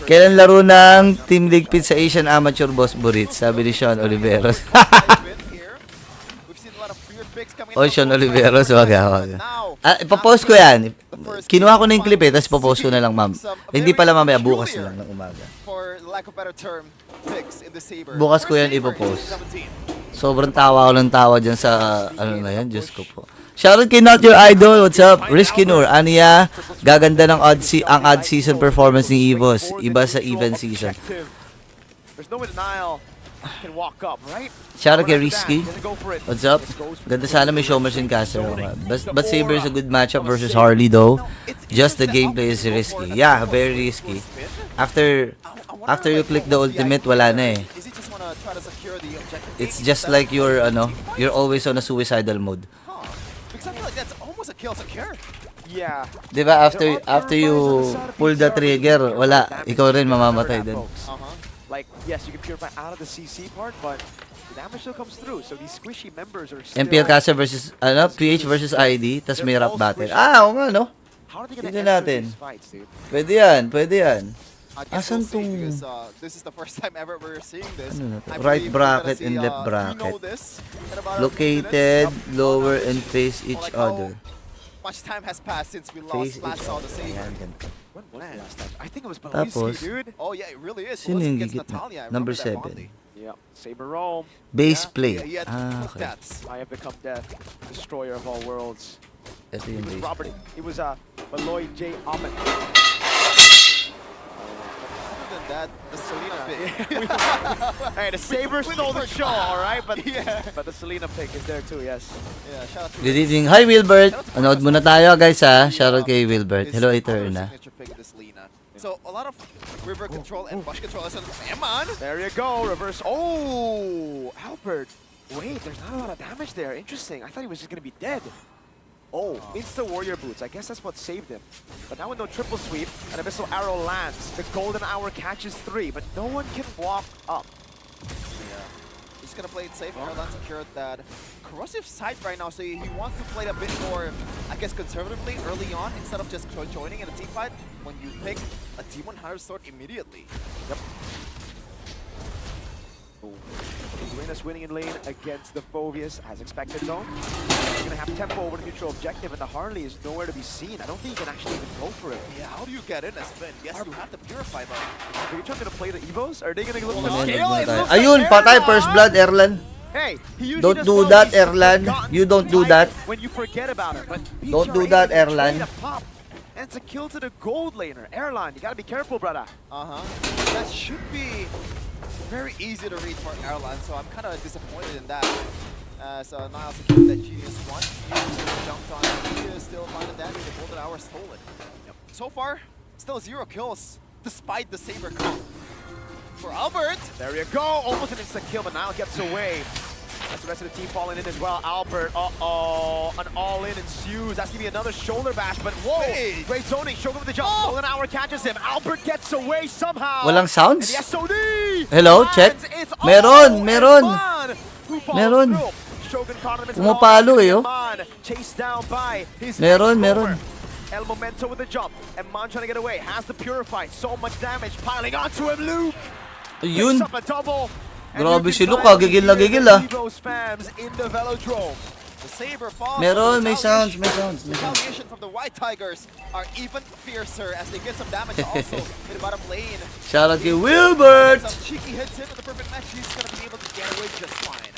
Kailan laro ng Team League Pit sa Asian Amateur Boss Burit? Sabi ni Sean Oliveros. Oy, Sean Oliveros, wag. Ah, ipapost ko yan. Kinuha ko na yung clip tapos ipapost ko na lang, ma'am. Hindi pala mamaya, bukas na lang ng umaga. For lack of better term, picks in the Saber. Bukas ko yan ipopost. Sobrang tawa ko ng tawa dyan sa, ano na yan, Diyos ko po. Shoutout kay Not Your Idol, what's up? Risky Noor, Ania, gaganda ng ang odd season performance ni EVOS. Iba sa even season. There's no denial. Can walk up, right? Shoutout kay Risky. Go for it. What's up? Ganda sana may show machine caster. But Saber is a good matchup versus Harley though. Just the gameplay is risky. Yeah, very risky. After you click the ultimate, wala na eh. Is he just wanna try to secure the objective? It's just like you're always on a suicidal mode. Because I feel like that's almost a kill secure. Yeah. Diba after you pull the trigger, wala. Ikaw rin mamamatay din. Like, yes, you can purify out of the CC part, but the damage still comes through. So these squishy members are still... MPL caster versus PH versus ID, tas may rap battle. Oo nga no. How are they gonna Tignan enter natin. these fights, dude? Pwede yan. I guess Asan we'll see tong- because this is the first time ever we're seeing this. Ano na to? I Right believe we're gonna bracket see, and left we know bracket. this in about a few Located, minutes. lower, and face each Like how other. much time has passed since we Face last each saw other. the Saber. Ayan, ganito. When was the last time? I think it was Tapos, Beliski, dude. Oh yeah, it really is. Sino Well, yung against gigit na? Natalia, I Number remember that 7. fondly. Yep. Saber Rome. Base Yeah, play. he had Ah, both okay. deaths. I have become death, destroyer of all worlds. Ito It yung was base. Robert. It was Baloy J. Ahmed. Other than that, the Selena pick. Hey, the Saber we stole the forgot. show, all right? But Yeah. but the Selena pick is there too. Yes. Yeah, shout out to Good evening. Hi Wilbert. Anood muna tayo guys ha. Shoutout kay Wilbert. Hello his Eterna. signature pick, this Lina. So a lot of river control and bush control. Come on. There you go. Reverse. Oh, Albert. Wait, there's not a lot of damage there. Interesting. I thought he was just gonna be dead. Oh, insta warrior boots. I guess that's what saved him. But now with no triple sweep, an abyssal arrow lands. The golden hour catches 3, but no one can walk up. He's gonna play it safe. Erlan secured that corrosive side right now, so he wants to play it a bit more, I guess, conservatively early on instead of just joining in a team fight when you pick a T100 sword immediately. Yep. Reina's winning in lane against the Phobius, as expected though. He's gonna have tempo over the neutral objective, and the Harley is nowhere to be seen. I don't think he can actually even go for it. Yeah, how do you get in as Finn? Yes, you have to purify though. Are you trying to play the EVOS? Are they gonna look Well, for no, scale? It looks like Ayun, patay Erlan! first blood Erlan. Hey, he usually Don't does do well. that, He's Erlan. forgotten You don't do to that. When you forget about it. But Don't do BTR that, able to Erlan. trade a pop. and it's a kill to the gold laner. Airline, you gotta be careful, brother. That should be very easy to read for Airline, so I'm kind of disappointed in that. So Niall secured that genius one. He jumped on it. He is still finding damage. The golden hour stolen. So far, still 0 kills, despite the Saber comp. For Albert, There you go. Almost an instant kill, but Niall gets away. That's the rest of the team falling in as well. Albert, an all-in ensues. That's gonna be another shoulder bash, but whoa! Hey. Great zoning. Shogun with the jump. Golden hour catches him. Albert gets away somehow. Walang sounds? And the SOD Hello, lands. check. It's Meron, all meron. Eman who follows Meron. through. Shogun condiments Pumapalo all eh, oh. Eman chased down by his Meron, ex-rover. meron. El Momento with the jump. Eman trying to get away. Has the Purify. So much damage piling onto him. Luke Ayun. picks up a double. And Grabe you si can Luke, finally gigil na hear gigil, the ah. EVOS fans in the Velodrome. the Saber falls. Meron, may sounds, Retaliation- may sounds, may sounds. Retaliation from the White Tigers are even fiercer as they get some damage also in the bottom lane. Shoutout kay Wilbert! Some cheeky hits in with the perfect match. He's gonna be able to get away just fine.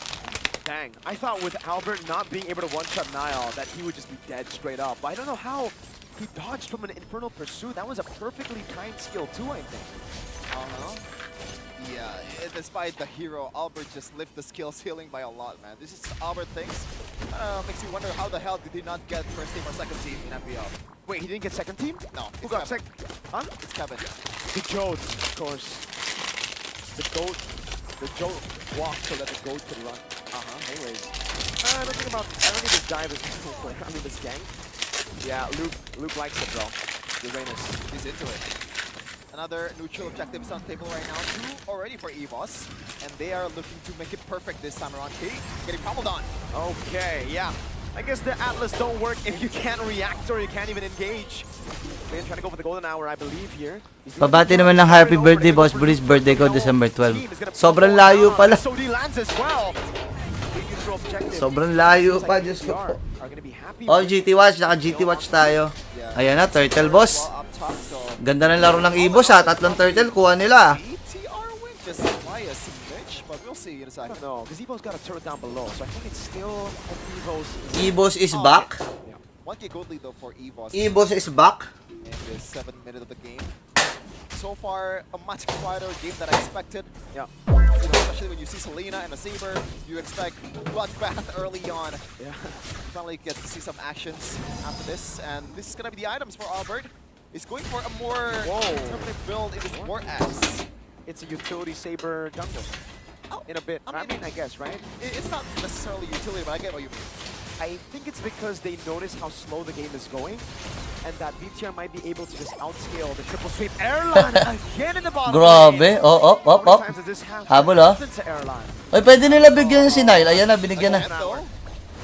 Dang, I thought with Albert not being able to one-shot Niall that he would just be dead straight up. But I don't know how he dodged from an Infernal Pursuit. That was a perfectly timed skill too, I think. Yeah, despite the hero, Albert just lift the skill ceiling by a lot, man. This is Albert things. Makes you wonder how the hell did he not get first team or second team in MPL? Wait, he didn't get second team? No, Who it's got Kevin. second? Huh? It's Kevin. The goat, of course. The goat walked so that the goat could run. Anyways, I don't think this dive is I mean this gang. Yeah, Luke likes it, bro. Uranus. He's into it. Another neutral objective is on the table right now. 2 already for EVOS. And they are looking to make it perfect this time around. K getting pummeled on. Okay, yeah. I guess the Atlas don't work if you can't react or you can't even engage. Man, trying to go for the golden hour, I believe here. Pabati naman ng happy birthday, Boss Bruce. Birthday ko, December 12. Sobrang layo pala. SOD lands as well. Sobrang layo pa, Diyos ko po. Oh, GT Watch. Naka-GT Watch tayo. Ayan na, Turtle Boss. Well, up top, so Ganda ng laro ng EVOS ha. 3 turtle, kuha nila. BTR win just by a smidge, but we'll see in a second. No, because Evo's got a turret down below, so I think it's still Evo's. EVOS is back. 1K gold lead though for EVOS EVOS is back. in this 7th minute of the game. So far, a much quieter game than I expected. Yeah. You know, especially when you see Selena and a Saber, you expect bloodbath early on. Yeah. Finally get to see some actions after this, and this is gonna be the items for Albert. He's going for a more determinate build in this War Axe. It's a utility saber jungle. In a bit. I mean, I guess, right? It's not necessarily utility, but I get what you mean. I think it's because they notice how slow the game is going, and that BTR might be able to just outscale the triple sweep. Airline again in the bottom Grabe. lane. Oh. How many times does this Habol, oh. happen to Airline? Ay, pwede nila bigyan si Nile. Ayan na, binigyan na.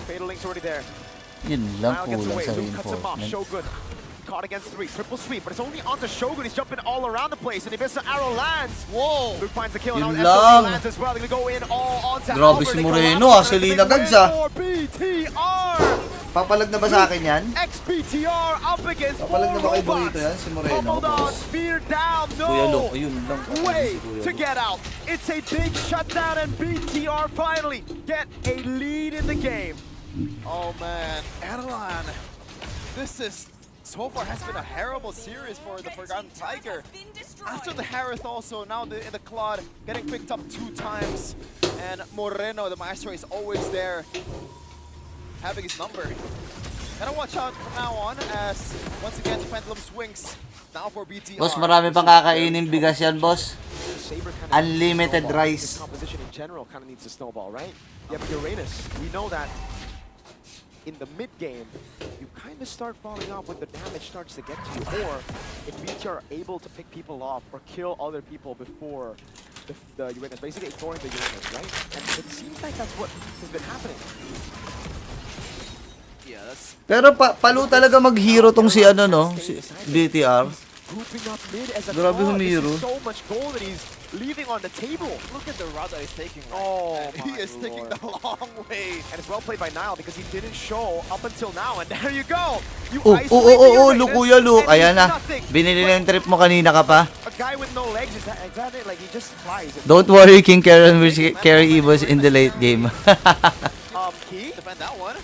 Fatal Link's already there. Yun lang, Niall gets kulang away. sa Luke cuts him off. reinforcement. Shogun caught against 3. Triple sweep, but it's only onto Shogun. He's jumping all around the place, and if it's an arrow lands, Whoa! Luke finds the kill. Yun Now lang. SOD lands as well. They're gonna go in all onto Grabe Albert. si They Moreno, collapse, ah. and it's a Salina big gags, win ah. for BTR. Papalag na ba sa akin yan? Ex-BTR up against Papalag na ba kay robots. Burrito yan? Si Moreno. Pummeled on, spear down, Kuya Luke, no! ayun lang. Way Si Kuya to Luke. get out. It's a big shutdown, and BTR finally get a lead in the game. Oh man, Adelan. This is so far has been a terrible series for the Forgotten Tiger. After the Harith also, now in the Claude, getting picked up 2 times. And Moreno, the maestro, is always there, having his number. Gotta watch out from now on as, once again, the pendulum swings. Now for BTR. Boss, marami pang kakainin bigas yan, boss. Saber kinda Unlimited needs to snowball. rice. This composition in general kind of needs to snowball, right? Yeah, but Uranus, we know that in the mid game, you kind of start falling off when the damage starts to get to you, or if BTR are able to pick people off or kill other people before the Uranus, basically ignoring the Uranus, right? And it seems like that's what has been happening. Yeah, that's Pero palo talaga mag-hero tong si ano, no? Si BTR. Grouping up mid as a Grabe Claude. This humiro. is so much gold that he's leaving on the table. look at the route that he's taking. Right? Oh, And he my is taking lord. the long way. And it's well played by Niall because he didn't show up until now. And there you go. You Oh, isolate the Uranus, Luke, Kuya Luke. and Ayan he's na. nothing. Binili na yung trip mo kanina ka pa. A guy with no legs, is that it? Like he just flies. Don't worry, King Karen will carry EVOS in the late game. Key? Defend that one.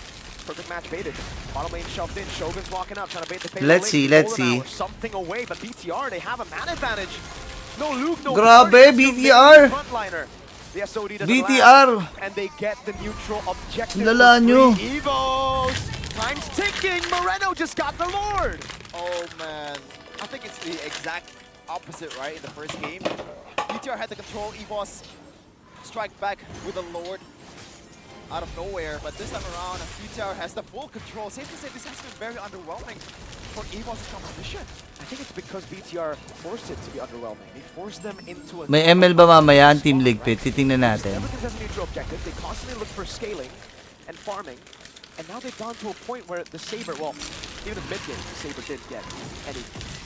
Perfect match baited. Bottom lane shoved in. Shogun's walking up, trying to bait the payload. Let's see, let's see. Something away, but BTR, they have a man advantage. No Luke, no Grabe, Party, BTR. Frontliner. The SOD doesn't BTR. land, and they get the neutral objective. Lala for nyo. free. EVOS. Time's ticking. Moreno just got the Lord. Oh man, I think it's the exact opposite, right? In the first game, BTR had the control, EVOS strike back with a Lord out of nowhere, but this time around, BTR has the full control. Safe to say, this has been very underwhelming for EVOS' composition. I think it's because BTR forced it to be underwhelming. They forced them into a... May ML ba mamaya ang Team Ligpit? Titingnan natin. Everything has a neutral objective. They constantly look for scaling and farming. And now they've gone to a point where the Saber, well, even in mid-game, the Saber didn't get any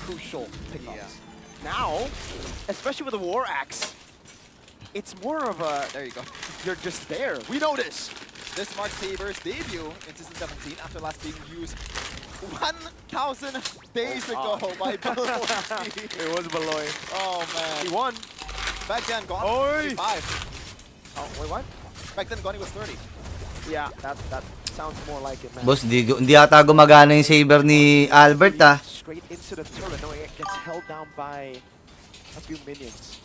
crucial pickups. Yeah. Now, especially with the War Axe, it's more of a, there you go, you're just there. We know this. This marks Saber's debut in Season 17 after last being used 1,000 days ago by Beloy. It was Beloy. Oh man. He won. Back then, Goni Oy! was 55. Oh, wait, what? Back then, Goni was 30. Yeah, that sounds more like it, man. Boss, hindi ata gumagana yung saber ni Albert ah. Straight into the turret. No, it gets held down by a few minions.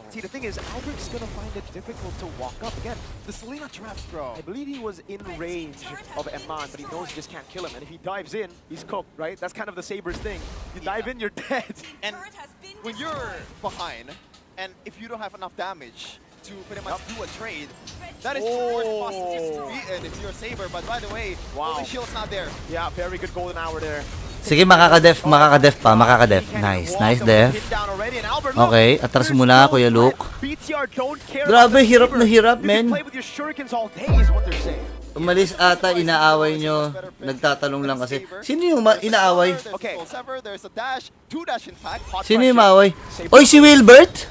See, the thing is, Albert's gonna find it difficult to walk up again. The Selena traps, bro. I believe he was in range of Eman, but he knows he just can't kill him. And if he dives in, he's cooked, right? That's kind of the Saber's thing. You dive in, you're dead. And when you're behind, and if you don't have enough damage to pretty much do a trade, that is the worst possible to be in if you're Saber. But by the way, Wow. Golden Shield's not there. Yeah, very good golden hour there. Sige, makakadef pa, makakadef. Nice def. Okay, atras muna, Kuya Luke. Grabe, hirap na hirap, men. Umalis ata, inaaway nyo. Nagtatanong lang kasi. Sino yung inaaway? Okay. There's a dash, 2 dash in fact. Sino yung maaway? Oy, si Wilbert?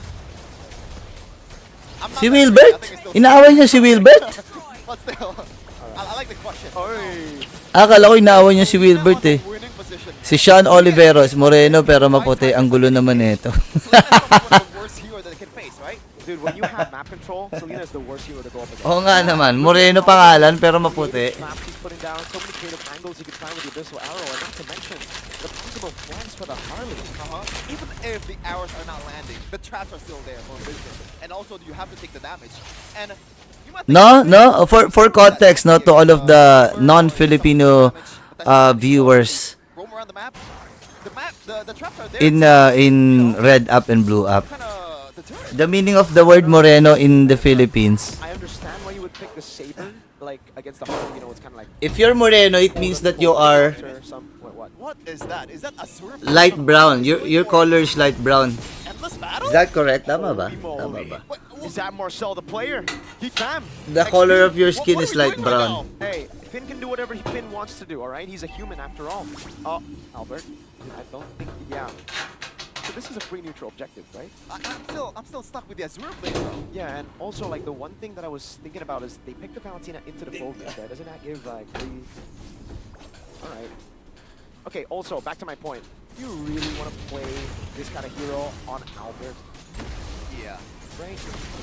I'm not Si that Wilbert? great. I think it's still Inaaway niya si Wilbert? But still, I like the question. Akala ko inaaway niya si Wilbert eh. Winning position. Si Sean Oliveros, moreno pero maputi. Ang gulo naman nito. Selena is one of the worst hero that they can face, right? Dude, when you have map control, Selena is the worst hero to go up against. Oo nga naman, moreno pangalan pero maputi. Traps he's putting down, so many creative angles you can find with the Abyssal Arrow, and not to mention the possible flanks for the Harley. Even if the arrows are not landing, the traps are still there for vision. And also, you have to take the damage. And you might think No, for context, no, to all of the non-Filipino viewers roam around the map. The traps are there. in red up and blue up. Kinda deterrent. The meaning of the word moreno in the Philippines. I understand why you would pick the Saber, like, against the Harley, you know, it's kind of like... If you're moreno, it means that you are What is that? Is that Azure? light brown. Your color is light brown. Endless battle? Is that correct? Tama ba? Tama ba? Is that Marcel the player? He can. The color of your skin What is are we light doing right brown. now? Hey, Finn can do whatever Finn wants to do, alright? He's a human after all. Oh, Albert, I don't think, yeah. So this is a free neutral objective, right? I'm still stuck with the Azure blade, bro. Yeah, and also, like, the one thing that I was thinking about is they picked the Valentina into the fold mid there. Doesn't that give, like, free... Alright. Okay, also, back to my point. Do you really want to play this kind of hero on Albert? Yeah. Right?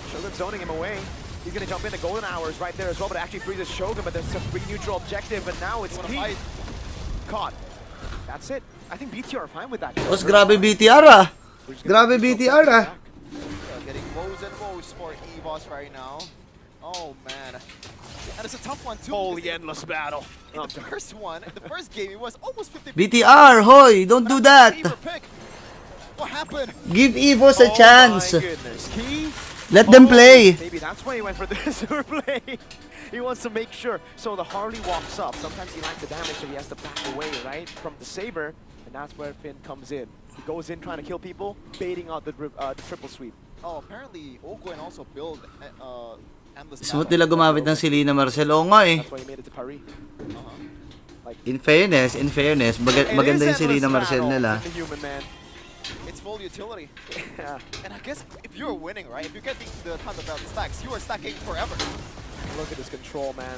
Shogun's zoning him away. He's gonna jump into golden hours right there as well, but it actually freezes Shogun, but there's a free neutral objective, and now it's Wanna Pete. fight? Caught. That's it. I think BTR are fine with that. Boss, grabe BTR ah. We're just gonna Grabe neutral BTR ah. back. Yeah, getting woes and woes for EVOS right now. Oh man. And it's a tough one too. Holy because endless battle. in the first one, in the first game, it was almost 50. BTR, hoy, don't do that. Pick. What happened? Give EVOS a chance. Oh my goodness. Key. Let them play. Maybe that's why he went for the Azure play. He wants to make sure. So the Harley walks up. Sometimes he likes the damage, so he has to back away, right, from the Saber. And that's where Finn comes in. He goes in trying to kill people, baiting out the triple sweep. Oh, apparently Ogwen also built endless Smooth battle. nila gumamit ng Selena Marcel. Oo nga eh. That's why he made it to Paris. In fairness, maganda yung Selena Marcel nila. The human man. It's full utility. Yeah. And I guess if you're winning, right, if you're getting the Thunder Belt stacks, you are stacking forever. Look at this control, man.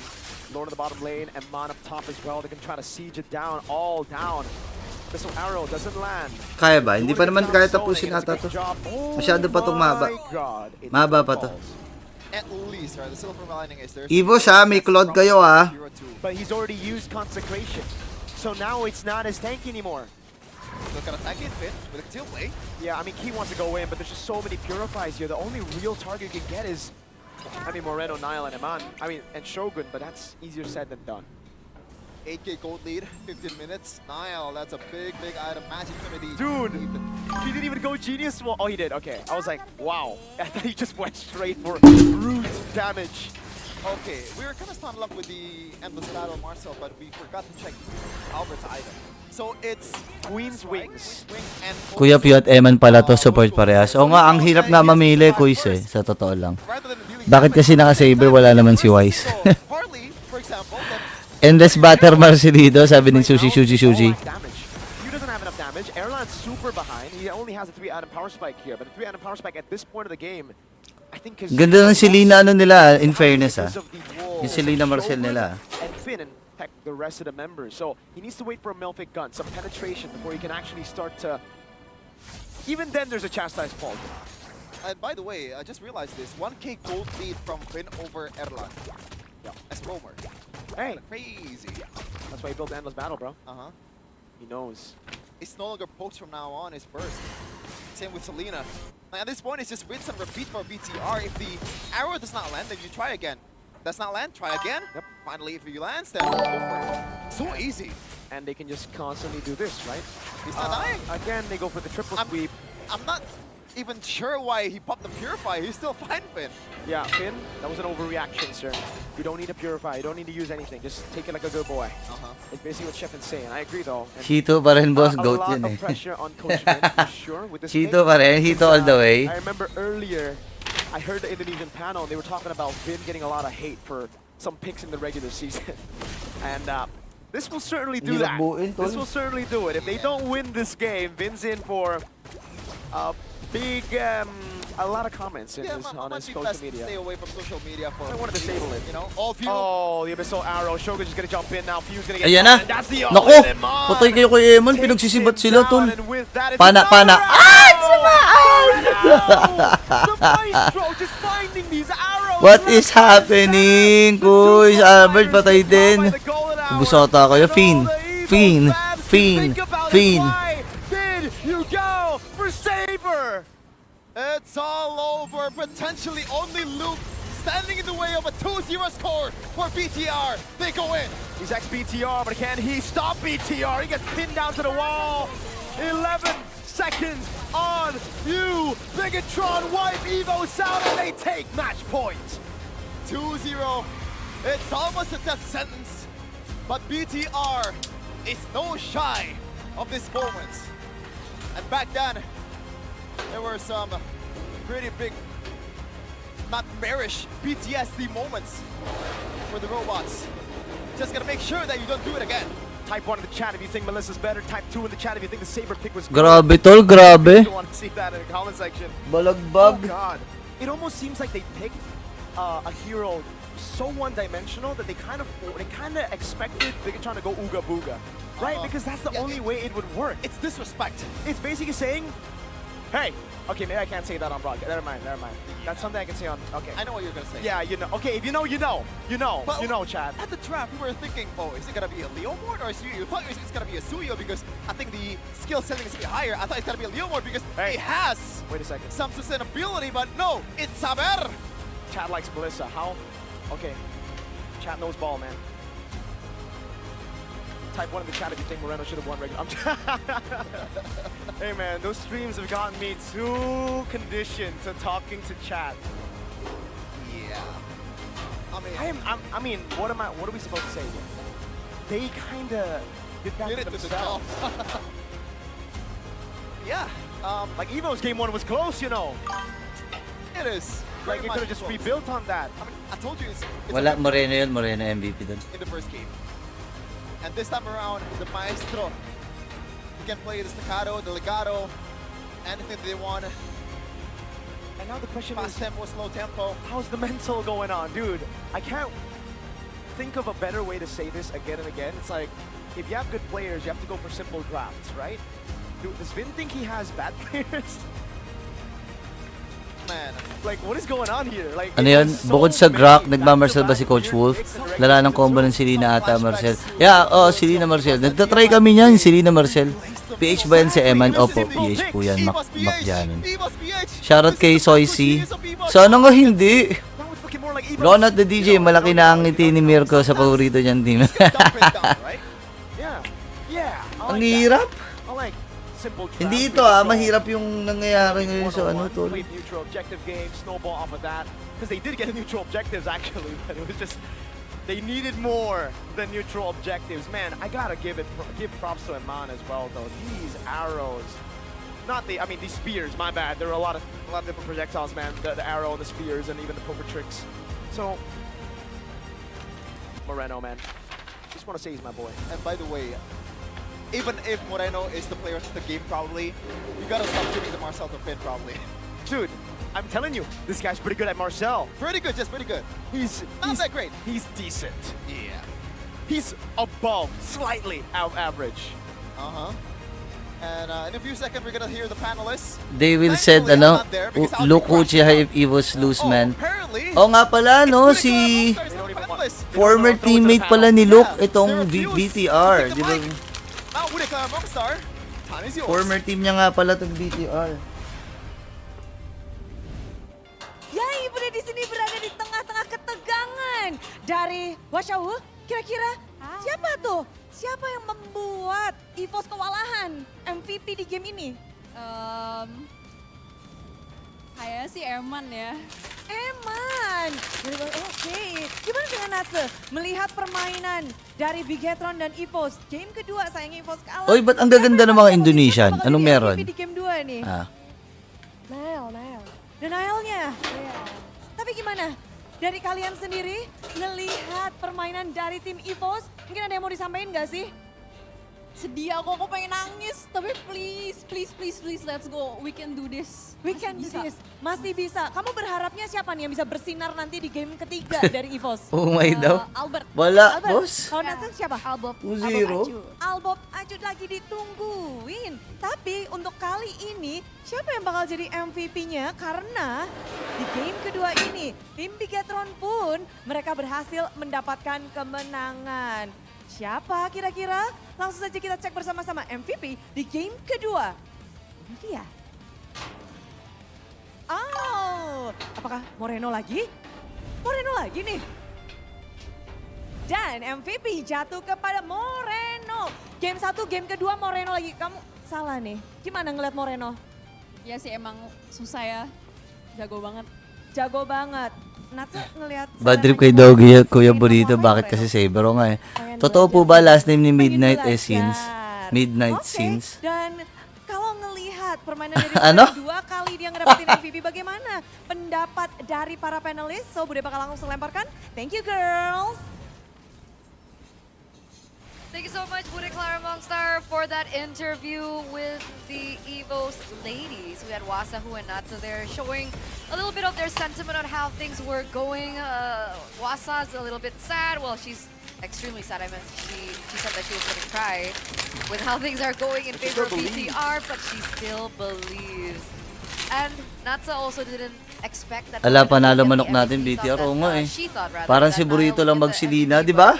Lord in the bottom lane, and Mon up top as well. They can try to siege it down, all down. Missile arrow doesn't land. Kaya ba? Hindi pa naman kaya tapusin ata to. Masyado pa tong mahaba. Mahaba pa to. At least, right, the silver lining is there's EVOS ha, may Claude kayo ha. 0-2. but he's already used Consecration. So now it's not as tanky anymore. Still gonna tank it, Finn, with a tilt play. Yeah, I mean, Key wants to go in, but there's just so many Purifies here. The only real target you can get is, I mean, Moreno, Nile, and Eman. I mean, and Shogun, but that's easier said than done. 8k gold lead, 15 minutes. Nile, that's a big item. Magic Trinity. Dude, he didn't even go Genius. Well, oh, he did. Okay, I was like, wow. I thought he just went straight for brute damage. Okay, we were kind of stunned up with the Endless Battle Marcel, but we forgot to check Albert's item. So it's Queen's Wings. and Kuya Pio at Eman pala to, support parehas. O nga, ang hirap nga mamili, Kuis eh, sa totoo lang. rather than dealing Bakit kasi naka-saber, wala naman si Wise? So, Harley, for example, then Endless Batter Marcelito, sabi ni Sushi. Damage. He doesn't have enough damage. Erlan's super behind. He only has a 3-item power spike here, but the 3-item power spike at this point of the game, I think is Ganda ng Selena ano nila, in fairness ah. because of the wall. Yung Selena Marcel Shogun nila. and Finn and heck, the rest of the members. So he needs to wait for a Melfic gun, some penetration before he can actually start to. Even then, there's a chastise fall. and by the way, I just realized this: 1k gold lead from Finn over Erlan. Yeah. As roamer. Hey, Crazy. that's why he built Endless Battle, bro. Uh-huh. He knows. It's no longer pokes from now on, it's burst. Same with Selena. Now, at this point, it's just rinse and repeat for BTR. If the arrow does not land, then you try again. Does not land, try again. Yep. Finally, if he lands, then go for it. So easy. And they can just constantly do this, right? He's not dying. Again, they go for the triple I'm- sweep. I'm not even sure why he popped the Purify. He's still fine, Finn. Yeah, Finn, that was an overreaction, sir. You don't need to purify. You don't need to use anything. Just take it like a good boy. Uh-huh. It's basically what Chef is saying. I agree, though. And Hito pa rin, boss. a Goat lot yun of eh. pressure on Coach Vin, for sure. With this Hito pick. pa rin. Hito all the way. I remember earlier, I heard the Indonesian panel, and they were talking about Vin getting a lot of hate for some picks in the regular season. And this will certainly do that. This will certainly do it. If they don't win this game, Vin's in for big, a lot of comments in Yeah, his, might on his be social best to media. stay away from social media for I want to disable it. you know, all view. Oh, the Abyssal Arrow. Shogun's just gonna jump in now. Fuse gonna get Ayan done, na. and that's the Naku! ultimate mod. Patay kayo kay Eman. Pinagsisibat sila, tol. And with that, it's Pana, pana. Ay! The Maestro just finding these arrows. What is happening? Kuis, Albert, patay din. Busota kayo. Fiend. Fiend. Fiend. Fiend. Did you go for Saber? It's all over. Potentially only Luke standing in the way of a 2-0 score for BTR. They go in. He's ex-BTR, but can he stop BTR? He gets pinned down to the wall. 11 seconds on you. Bigatron wipe EVOS out, and they take match point. 2-0. It's almost a death sentence. But BTR is no shy of this moment. And back then, there were some pretty big, not bearish PTSD moments for the robots. Just gotta make sure that you don't do it again. Type 1 in the chat if you think Melissa's better. Type 2 in the chat if you think the Saber pick was good. Grabe, tol. Grabe. You want to see that in the comment section. Oh Balagbag. God. It almost seems like they picked a hero so one-dimensional that they kind of expected Bigatron to go Ooga Booga. Right? Because that's the Yeah, only way it would work. It's disrespect. It's basically saying, hey, okay, maybe I can't say that on broadcast. Never mind. That's something I can say on, okay. I know what you're gonna say. Yeah, you know. Okay, if you know, you know. You know, But you know, Chad. At the draft, we were thinking, oh, is it gonna be a Leomord or a Suyo? You thought it's gonna be a Suyo because I think the skill setting is gonna be higher. I thought it's gonna be a Leomord because Hey. it has Wait a second. some sustainability, but no, it's Saber. Chad likes Melissa. How? Okay. Chad knows ball, man. Type 1 in the chat if you think Moreno should have won regular. Hey man, those streams have gotten me too conditioned to talking to chat. Yeah. I mean, what are we supposed to say here? They kinda did that Did to it to themselves. themselves. Yeah. Like EVO's game 1 was close, you know. It is. Like you could have just rebuilt on that. I mean, I told you it's Wala, a Moreno yun. Moreno MVP dun. in the first game. And this time around, the Maestro, he can play the staccato, the legato, anything they want. And now the question Fast is, tempo, slow tempo. how's the mental going on? Dude, I can't think of a better way to say this again and again. It's like, if you have good players, you have to go for simple drafts, right? Dude, does Vin think he has bad players? man. Like, what is going on here? Like, Ano it yun? was so Bukod sa many Grok, nagmamarcel ba back-to-back si Coach weird Wolf? picks in the regular Lala ng season. combo ng Selena ata, Marcel. Yeah, Selena Marcel. Nagtatry kami niyan, Selena Marcel. PH ba yan si Eman? Opo, PH po yan. Macjanin. EVOS PH. Shoutout kay Soy C. Sana nga hindi. Now it's looking more like EVOS. Ronald the DJ, malaki na ang ngiti ni Mirko sa paborito niyang team. Dump it down, right? Yeah. Yeah. I Ang like that. hirap. I like simple draft. Hindi ito mahirap yung nangyayari ngayon sa ano tol. Played neutral objective game, snowball off of that. Because they did get neutral objectives actually, but it was just they needed more than neutral objectives. Man, I gotta give props to Eman as well though. These arrows, these spears. My bad. There are a lot of different projectiles, man. The arrow, the spears, and even the poker tricks. So Moreno, man, just want to say he's my boy. And by the way, even if Moreno is the player of the game, probably, you gotta stop giving the Marcel to Finn, probably. Dude, I'm telling you, this guy's pretty good at Marcel. Pretty good, just pretty good. He's Not that great. He's decent. Yeah. He's above, slightly average. Uh-huh. And in a few seconds, we're gonna hear the panelists. They will said Thankfully, ano, I'm not there because I'll be look who crushing siya them. if EVOS lose man. Apparently, Oh nga pala no, it's si pretty good. Amongst our panelists. former teammate pala ni Luke itong They refuse BTR, to take di the ba? mic. Mount Whitaker, Mongstar, time is yours. Former team niya nga pala itong BTR. Yay, Bunda di sini berada di tengah-tengah ketegangan. Dari Wasyawu, kira-kira siapa tuh? Siapa yang membuat EVOS kewalahan MVP di game ini? Kayaknya sih Eman ya. Eman. Oke, gimana dengan Natse? Melihat permainan dari Bigetron dan EVOS. Game kedua sayangnya EVOS kalah. Oy, ba't ang gaganda ng mga Indonesian? Siapa bakal Anong jadi meron? MVP di game 2 nih? Ah. Denialnya. Tapi gimana? Dari kalian sendiri melihat permainan dari tim EVOS, mungkin ada yang mau disampaikan nggak sih? Sedih aku pengen nangis. Tapi please, let's go. We can do this. We Masih can do bisa. this. Masih bisa. Kamu berharapnya siapa nih yang bisa bersinar nanti di game ketiga dari EVOS? Oh my daw. Albert. Wala, Albert, boss. Kalau Nathan siapa? Albert. 2-0. Albob Ajud lagi ditungguin. Tapi untuk kali ini, siapa yang bakal jadi MVP-nya? Karena di game kedua ini, tim Bigetron pun mereka berhasil mendapatkan kemenangan. Siapa kira-kira? Langsung saja kita cek bersama-sama MVP di game kedua. Ini dia. Oh, apakah Moreno lagi? Moreno lagi nih. Dan MVP jatuh kepada Moreno. Game 1, game kedua Moreno lagi. Kamu salah nih. Gimana ngeliat Moreno? Ya sih emang susah ya. Jago banget. Jago banget. Natsu ngeliat... Bad trip kay Doggy, Kuya Burrito, bakit kasi Saber? O nga eh. Totoo po ba last name ni Midnight Pengen Essence? belajar. Midnight Oke, Scenes? Dan kalau ngelihat permainan dari Ano? Moreno 2 kali dia ngedapetin MVP, bagaimana pendapat dari para panelis? So, Bude bakal langsung lemparkan. Thank you, girls. Thank you so much, Bude Clara Mongstar, for that interview with the EVOS ladies. We had Wasahu and Natsu there showing a little bit of their sentiment on how things were going. Wasa's a little bit sad. Well, she's extremely sad. I mean, she said that she was going to cry with how things are going in favor of BTR, but she still believes. And Natsa also didn't expect that. Ala, panalo manok natin, BTR. Oo nga eh. Parang si Burrito lang magsilina, di ba?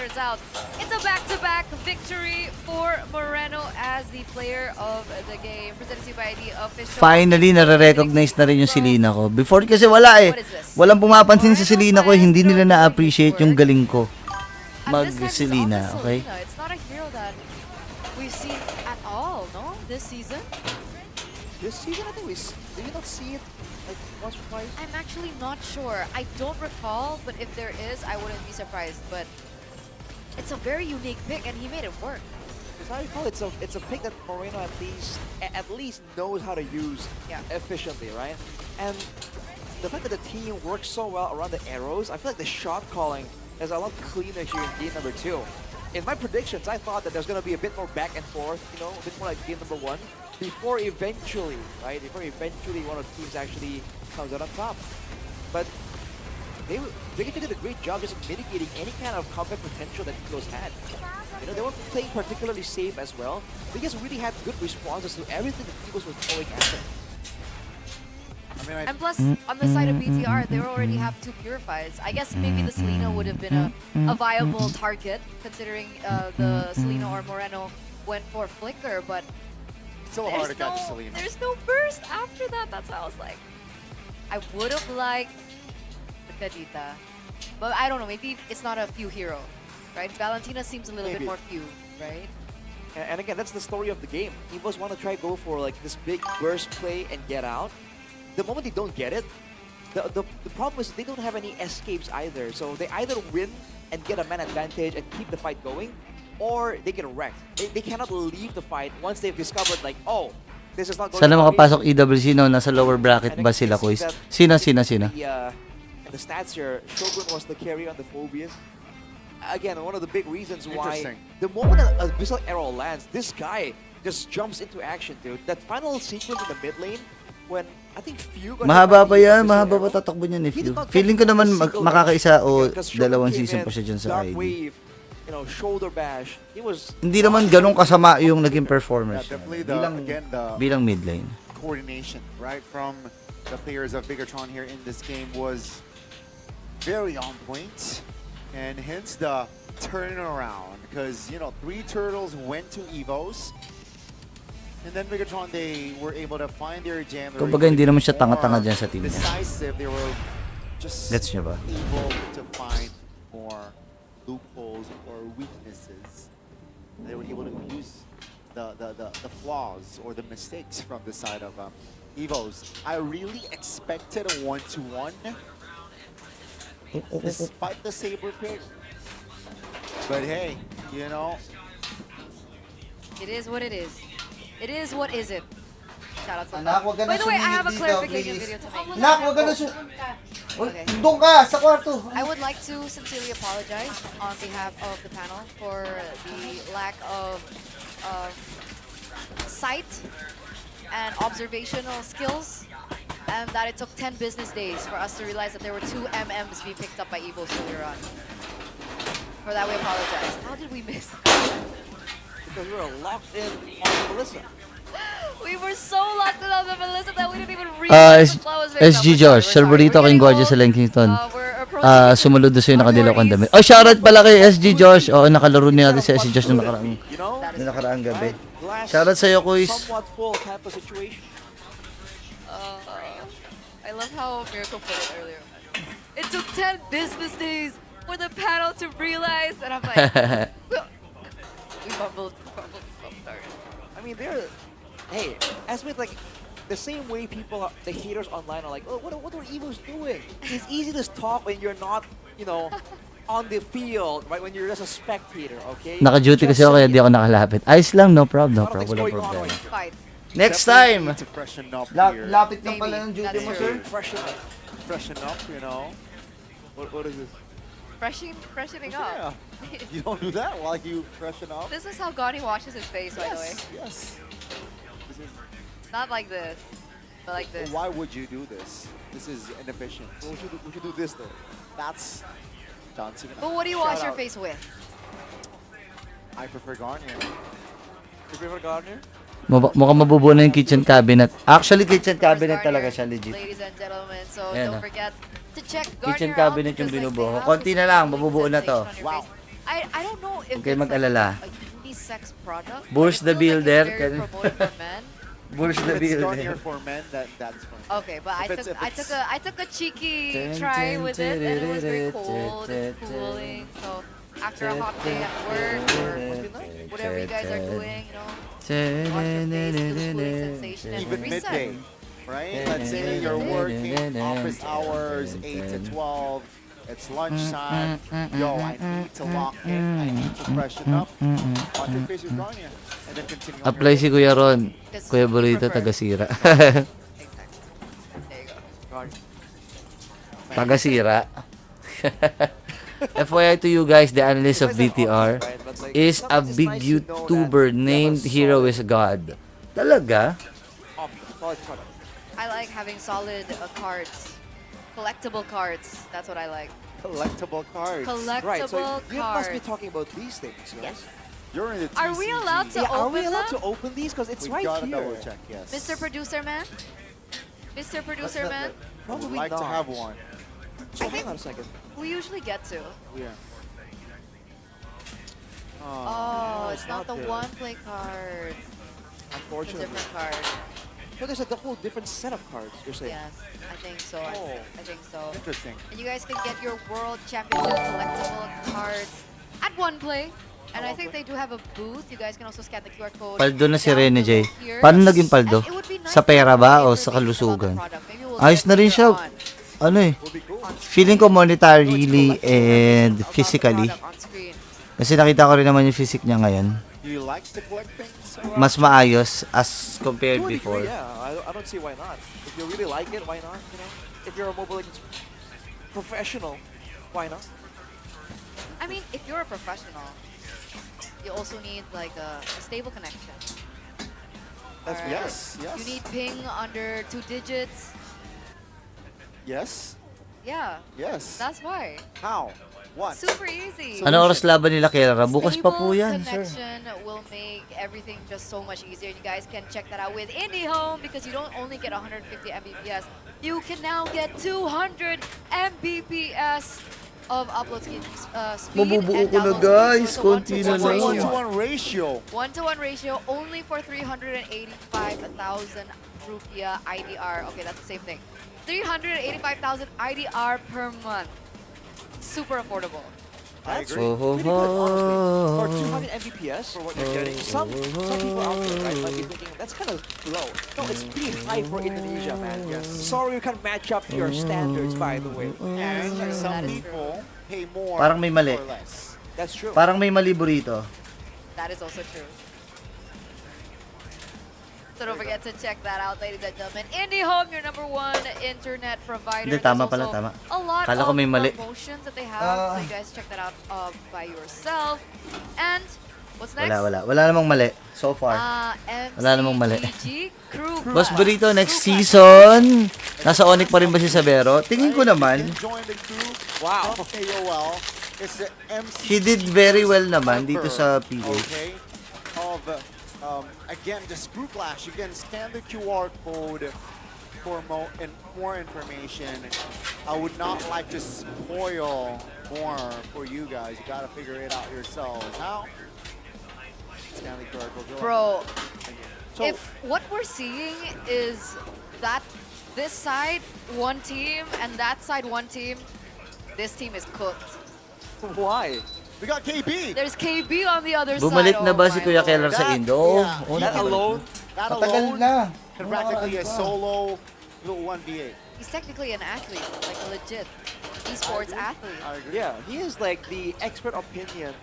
It's a back-to-back victory for Moreno as the player of the game. Presented to you by the official. Finally, nare-recognize na rin yung Selena ko. Before kasi wala eh. Walang pumapansin sa Selena ko, hindi nila na-appreciate yung galing ko. And this time it's Mag-Selena, also okay? Selena. It's not a hero that we've seen at all, no? This season? This season, I think did you not see it like once or twice? I'm actually not sure. I don't recall, but if there is, I wouldn't be surprised. But it's a very unique pick, and he made it work. Because I recall it's a pick that Moreno at least knows how to use efficiently, right? And the fact that the team works so well around the arrows, I feel like the shot calling is a lot cleaner here in game number 2. In my predictions, I thought that there's going to be a bit more back and forth, you know, a bit more like game number 1, before eventually one of the teams actually comes out on top. But they did a great job just mitigating any kind of combat potential that EVOS had. You know, they weren't playing particularly safe as well. They just really had good responses to everything that EVOS was throwing at them. mean, I And plus, on the side of BTR, they already have 2 Purifies. I guess maybe the Selena would have been a viable target, considering the Selena or Moreno went for Flicker, but it's so hard to catch Selena. there's no burst after that. That's why I was like, I would have liked the Kajita. But I don't know, maybe it's not a few hero, right? Valentina seems a little bit Maybe. more few, right? And again, that's the story of the game. EVOS want to try go for like this big burst play and get out. The moment they don't get it, the problem is they don't have any escapes either. So they either win and get a man advantage and keep the fight going, or they get wrecked. They cannot leave the fight once they've discovered like, oh, this is not going Sana to makapasok EWC no, nasa lower bracket ba sila, Kuis? Sino? And the stats here, Shogun was the carry on the Phobias. Again, one of the big reasons why Interesting. the moment a Abyssal Arrow lands, this guy just jumps into action, dude. That final sequence in the mid lane, when I think Few got Mahaba hit pa by the yan, Abyssal mahaba Arrow, pa tatakbo niyan ni he Few. did not Feeling ko get naman a single makakaisa damage. o Because Shogun dalawang came season in, pa siya dyan sa Dark ID. Wave, you know, shoulder bash. He was Hindi naman ganun kasama yung naging Yeah, performance definitely niya. Bilang mid lane. coordination, right, from the players of Bigatron here in this game was very on point, and hence the turnaround. Because, you know, 3 turtles went to EVOS, and then Bigatron, they were able to find their jam. They were Kumbaga, hindi able to naman siya be tanga-tanga more dyan sa team niya. decisive. They were just Gets niya ba? able to find more loopholes or weaknesses. They were able to use the flaws or the mistakes from the side of EVOS. I really expected a 1-to-1 despite the Saber pick. But hey, you know, It is what it is. It is what is it. Shout out to Anak, wag ka na By the way, I have a sumingit dito, clarification please. video to make. Nak, wag ka na Okay. Doon ka, sa kwarto. I would like to sincerely apologize on behalf of the panel for the lack of sight and observational skills, and that it took 10 business days for us to realize that there were 2 MMs being picked up by EVOS earlier on. For that, we apologize. How did we miss that? because we were locked in on Melissa. We were so locked in on the Melissa that we didn't even realize the claw was picked up. SG Josh, Salborito kay Gorgeous sa Lexington. Sumunod doon sa'yo nakadilaw kang damit. Oh, shoutout pala kay SG Josh. Oo, nakalaro niya natin si SG Josh nung You know, nakaraang gabi. glass Shoutout sa'yo, Kuis. somewhat full type of situation. I love how Miracle put it earlier. It took 10 business days for the panel to realize, and I'm like, we fumbled. Sorry. I mean, hey, as with like the same way the haters online are like, oh, what are EVOS doing? It's easy to talk when you're not, you know, on the field, right? When you're just a spectator, okay? Naka-duty kasi ako kaya di ako nakalapit. Ayos lang, no problem, no A lot of problem. things Walang going on problema. right Fight. Next definitely time! need to freshen up here. Lapit lang Maybe, pala ng duty that's mo, true. sir. Freshen up. Freshen up, you know. What is this? Freshening Yeah. up. You don't do that while you freshen up. This is how Gani washes his face, by the way. Yes. This is, Not like this, but like this. why would you do this? This is inefficient. What would you do this though? That's John Cena. But what do you wash Shout your out. face with? I prefer Garnier. You prefer Gardner? Mukhang mabubuo na yung kitchen cabinet. Actually, kitchen Of course, cabinet Garnier, talaga siya, legit. Ladies and gentlemen, so Ayan, don't oh. forget to check Garnier Kitchen out cabinet yung because, like, binubuo ko. they have Konti this na lang, glowing mabubuo na to. sensation on your Wow. face. I don't know if Huwag kayo it's mag-alala. like a unisex product. but Burst I the feel builder. Like it's very promoted for men. Burst the If it's Garnier building. for men, that's fine. Okay, but If it's- I took a cheeky try with it, and it was very cold. It's cooling. So after a hot day at work or whatever you guys are doing, you know, wash your face, feel the cooling sensation, and Even reset. midday, right? Let's say you're working office hours, 8 to 12. It's lunchtime. Yo, I need to lock in. I need to freshen up. Wash your face with Garnier, and then continue. on Apply your si day. Kuya Ron. Just Kuya Burrito, prefer. taga-sira. Exactly. There you go. Taga-sira. FYI to you guys, the analyst of BTR is a big YouTuber named Hero is God. Talaga? Solid product. I like having solid cards, collectible cards. That's what I like. Collectible cards. Collectible Right, so you must be cards. talking about these things, yes? Yes. You're in the Are we TCG. allowed to Yeah, are we open allowed them? to open these? Because it's We right gotta here. double check, yes. Mr. Producer Man? Mr. Producer Man, Probably Like not. to have one. So I think- hang on a second. we usually get to. Yeah. Oh, it's not not the there. one play card. It's a Unfortunately. different card. So there's a whole different set of cards, you're saying? Yes, I think so. Oh. I think so. Interesting. And you guys can get your World Championship collectible cards at one play. And I think they do have a booth. You guys can also scan the QR code. Paldo na si down Rene J. below here. Paano naging paldo? And it would be nice Sa to pera have ba more o sa information about the kalusugan? product. Maybe we'll Ayos get na rin later siya. on. Ano eh. Will be cool. Feeling ko monetarily and About the physically. product on screen. Kasi nakita ko rin naman yung physique niya ngayon. Do you like to collect things? Mas maayos as compared To a before. degree, yeah. I don't see why not. If you really like it, why not? You know, if you're a Mobile Legends professional, why not? I mean, if you're a professional, you also need like a stable connection. That's Alright? yes. You need ping under 2 digits. Yes. Yeah, Yes. that's why. How? What? Super easy. Ano oras laban nila Kelra? Bukas pa po Stable yan, sir. connection will make everything just so much easier. You guys can check that out with IndieHome because you don't only get 150 Mbps. You can now get 200 Mbps of upload speed Mabubuo and ko na, download guys. speed. So Konti it's a na It's a lang. 1-to-1 ratio. 1-to-1 ratio only for 385,000 rupiah IDR. Okay, that's the same thing. 385,000 IDR per month. Super affordable. That's agree. pretty good, honestly. For Oh. 200 Mbps, for what you're getting, some people out there right, might be thinking, that's kind of low. No, it's pretty high for Indonesia, man. Yes. Sorry you can't match up to your standards, by the way. And That some is people pay more Parang may mali. or less. That's true. Parang may mali burrito. That is also true. So don't forget to check that out, ladies and gentlemen. IndieHome, your #1 internet provider. Hindi, tama There's pala, also tama. a lot Kala ko of may mali. promotions that they have, so you guys check that out by yourself. And what's next? Wala namang mali. So far. Wala namang mali. MCGG Crew Boss Class. Burrito, next Crew Class. season, nasa Onyx pa rin ba si Sabero? Tingin ko naman, Join the crew. Wow. From AOL. It's the MC. he did very well naman dito sa PH. Okay. Of again, just group clash. You can scan the QR code for more information. I would not like to spoil more for you guys. You gotta figure it out yourselves. How? Scan the QR code. Go Bro, So- if what we're seeing is that this side, one team, and that side, one team, this team is cooked. Why? We got KB. There's KB on the other Bumalik side. na Oh ba my si Kuya lord. Keller sa That- Indo? yeah, Oh, That alone? That Matagal alone na. can practically a solo little 1v8. He's technically an athlete, like a legit esports athlete. I agree. Yeah, he is like the expert opinion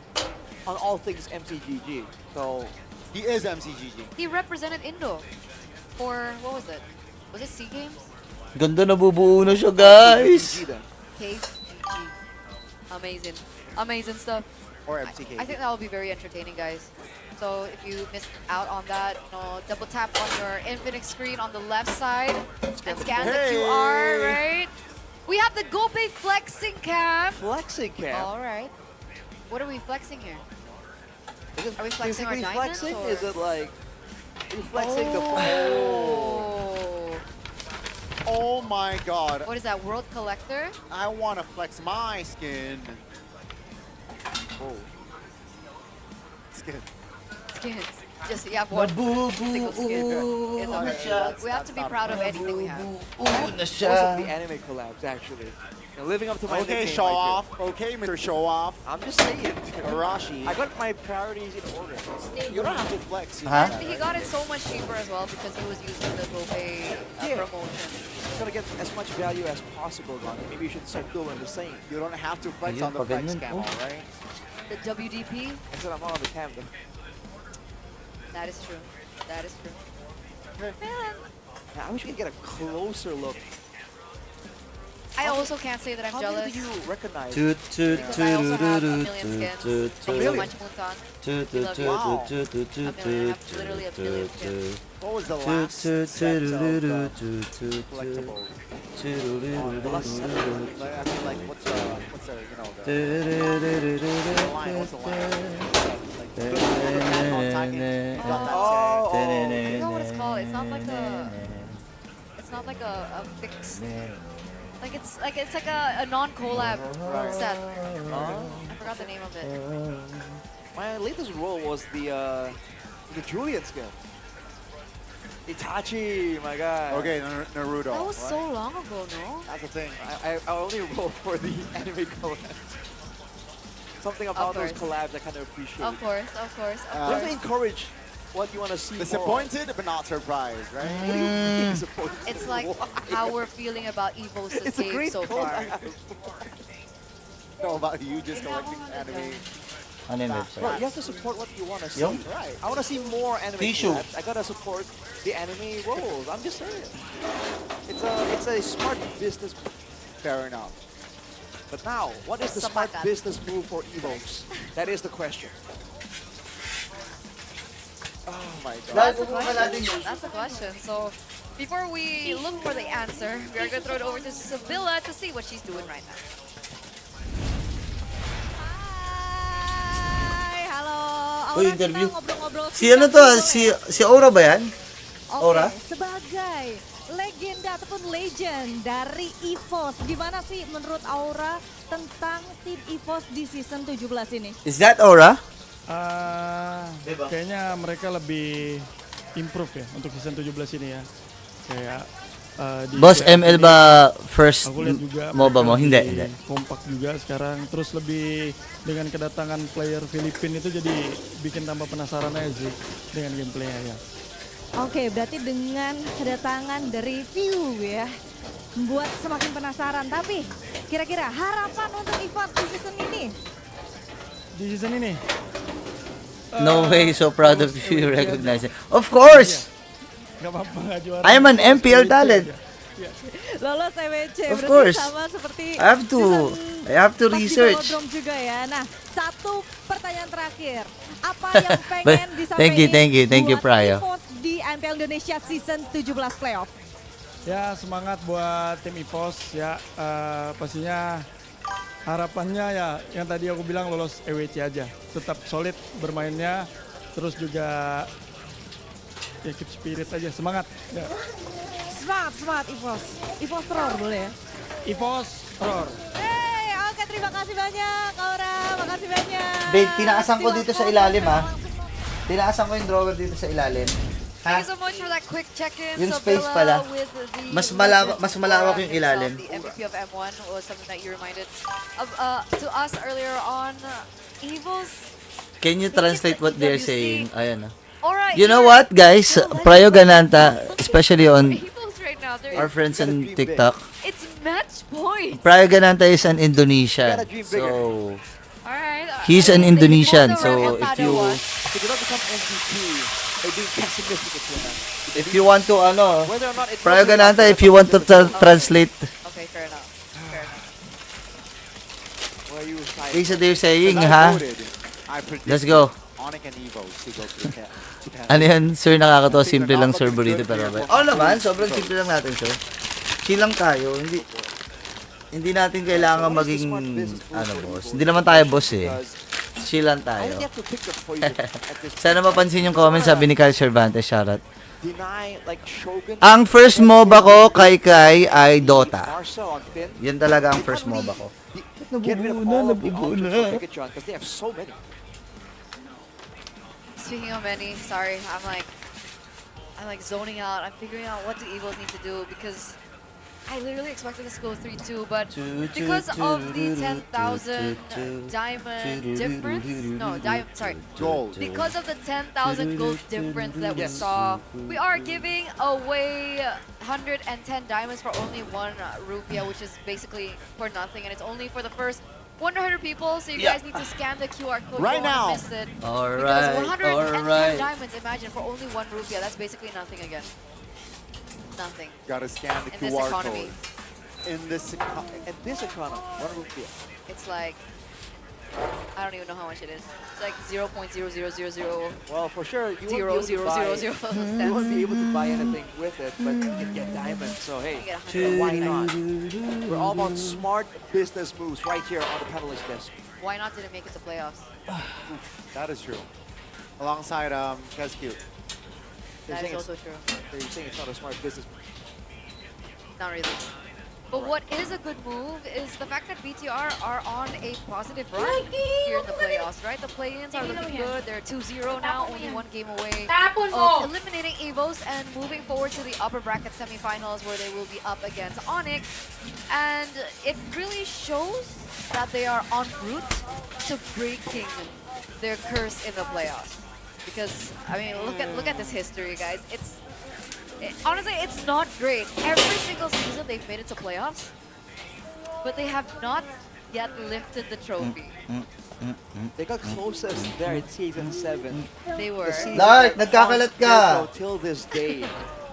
on all things MCGG. So, He is MCGG. He represented Indo for, what was it? Was it SEA Games? Ganda na bubuo na siya, guys. MCGG then. KGG. Amazing. Amazing stuff. Or MCK. I think that will be very entertaining, guys. So if you missed out on that, double tap on your Infinix screen on the left side and scan the Hey! QR, right? We have the GoPay flexing cam. Flexing cam. All right. What are we flexing here? Is it Are we flexing our physically diamonds, flexing? or- Is it like reflexing the Oh. Oh my god. What is that, World Collector? I want to flex my skin. Oh. Skin. Skins. Just, you have one single skin. It's na okay. siya. We have to be proud of anything we have. Bubuo na Most siya. of the anime collabs, actually. You know, living up to my Okay, nickname show right off. Okay, Mr. Show Off. here. I'm just saying. Arashi. I got my priorities in order. You don't have to flex. You Huh? And he got it so much cheaper as well because he was using the GoPay Yeah. promotion. I'm gonna get as much value as possible, Ron. Maybe you should start doing the same. You don't have to flex Ayun, on the pag flex ganyan, cam, oh. alright? The WDP, I said I'm not on the cam though. that is true. That is true. Man, Yeah, I wish we could get a closer look. I also can't say that I'm How jealous many do you recognize? Toot, toot, because I also have a toot, million skins. toot, Thank you so Really? much, Mutan. toot, We love you. Wow. toot, toot, toot, A million, I have toot, literally a toot, million toot, skins. What was the toot, last toot, set of toot, toot, toot, collectibles? toot, The last set. toot, Like, I mean, like, what's the, you know, the line? What's the line? Like, the tag on tagging. You got that set. Oh, I forgot what it's called. It's not like a... It's not like a fixed. Like it's like a non-collab set. I forgot the name of it. My latest role was the Julian skin. Itachi, my guy. Okay, Naruto. That was so long ago, no? That's the thing. I only roll for the anime collabs. Something about those collabs I kind of appreciate. Of course, of course, of You have to course. encourage what you want to see more. Disappointed but not surprised, right? What do you mean disappointed? It's like how we're feeling about EVOS' It's a game great so far. collab. Know about you just collecting anime. Ano yung website? Bro, you have to support what you want to see. Yung? Right. I want to see more anime Tissue. collabs. I gotta support the anime roles. I'm just saying. It's a smart business. Fair enough. But now, what is the smart Sabakat. business move for EVOS? That is the question. Oh my god. That's the question. That's the question. So before we look for the answer, we are going to throw it over to Sabilla to see what she's doing right now. Hai, halo. Uy, Aura, interview. kita ngobrol-ngobrol. Si ano to? Si Aura ba yan? Oke, Aura? sebagai legenda ataupun legend dari EVOS, gimana sih menurut Aura tentang tim EVOS di season 17 ini? Is that Aura? Kayaknya mereka lebih improve ya untuk season 17 ini ya. Kayak di Boss CFD, ML ba first aku lihat juga MOBA mo? mereka Hindi, lebih hindi. kompak juga sekarang. Terus lebih dengan kedatangan player Filipina itu jadi bikin tambah penasaran aja sih dengan gameplaynya ya. Oke, berarti dengan kedatangan dari View ya, membuat semakin penasaran. Tapi kira-kira harapan untuk EVOS di season ini? Di season ini No way, so proud of you recognizing. Of course! nggak apa-apa nggak juara. I am an MPL talent. Lolos EWC, Of berarti course. sama seperti I have to pas di research. Velodrome juga ya. Nah, satu pertanyaan terakhir. Apa yang pengen disampaikan Thank you, buat Prayo. EVOS di MPL Indonesia Season 17 Playoff? Ya semangat buat tim EVOS ya, pastinya harapannya ya yang tadi aku bilang lolos EWC aja, tetap solid bermainnya, terus juga ya keep spirit aja, semangat ya. Semangat EVOS. EVOS Roar boleh ya? EVOS Roar. Hey, oke, terima kasih banyak Aura, makasih banyak. Babe, tinaasan ko dito sa ilalim, ha? Langsung Tinaasan ko yung drawer dito sa ilalim. Thank you so much for that quick check-in. Yung Sabilla space pala. with the Mas legend malawak Aura yung ilalim. himself, The MVP of M1 was something that you reminded of to us earlier on. EVOS. Can you translate what they're saying? Ayan, ha? Alright, You know what, guys? Prayo Gananta, especially on EVOS right now, our friends on TikTok. it's match point. Prayo Gananta is an Indonesian. Gotta dream bigger. So, Alright. he's an Indonesian. So, If if you If you don't become MVP, they're being pessimistic with you, man. if you want to ano, Whether or not it Prayo works or not, Gananta, if you want to translate, Okay, fair enough. Fair enough. where you side. is they're saying, I ha? voted. I predicted Let's go. Onyx and EVOS to go to Japan. Ano yan, sir, nakakatawa, simple lang, sir, burrito, pero ba? Oo naman, sobrang simple lang natin, sir. Chill lang tayo, hindi natin kailangan maging, ano, boss. Hindi naman tayo boss, eh. Chill lang I tayo. think you have to pick your poison at this Sana mapansin yung comment, sabi ni Kyle Cervantes, shoutout. deny like Shogun. Ang first MOBA ko kay ay Dota. Marcel on Finn. Yan talaga ang first MOBA ko. Get rid of all of the options for Pikachu because they have so many. Speaking of many, sorry, I'm like zoning out. I'm figuring out what the EVOS need to do because I literally expected this to go 3-2, but because of the 10,000 diamond difference, Gold. because of the 10,000 gold difference that we saw, we are giving away 110 diamonds for only 1 rupiah, which is basically for nothing, and it's only for the first 100 people, so you guys need to scan the QR code Right if you now. want to miss it. Because Alright, 110 alright. diamonds, imagine, for only 1 rupiah, that's basically nothing again. Nothing. Gotta scan the In this QR economy. code. In this And this economy, what a rupee. It's like, I don't even know how much it is. It's like 0.0000. Well, for sure, you Zero, won't be zero, able to buy, zero, zero you won't cents. be able to buy anything with it, but you can get diamonds. So hey, You get 100. why not? We're all about smart business moves right here on the panelist desk. Why not did it make it to playoffs? That is true. Alongside Kescute. They're That saying is it's- also true. They're saying it's not a smart business move. Not really. But what is a good move is the fact that BTR are on a positive run here in the playoffs, right? The play-ins are looking good. They're 2-0 now, only one game away of eliminating EVOS and moving forward to the upper bracket semifinals where they will be up against Onyx. And it really shows that they are en route to breaking their curse in the playoffs. Because, I mean, look at this history, guys. Honestly, it's not great. Every single season they've made it to playoffs, but they have not yet lifted the trophy. They got closest there in season 7. They were. Lark, nagkakalat ka. Till this day.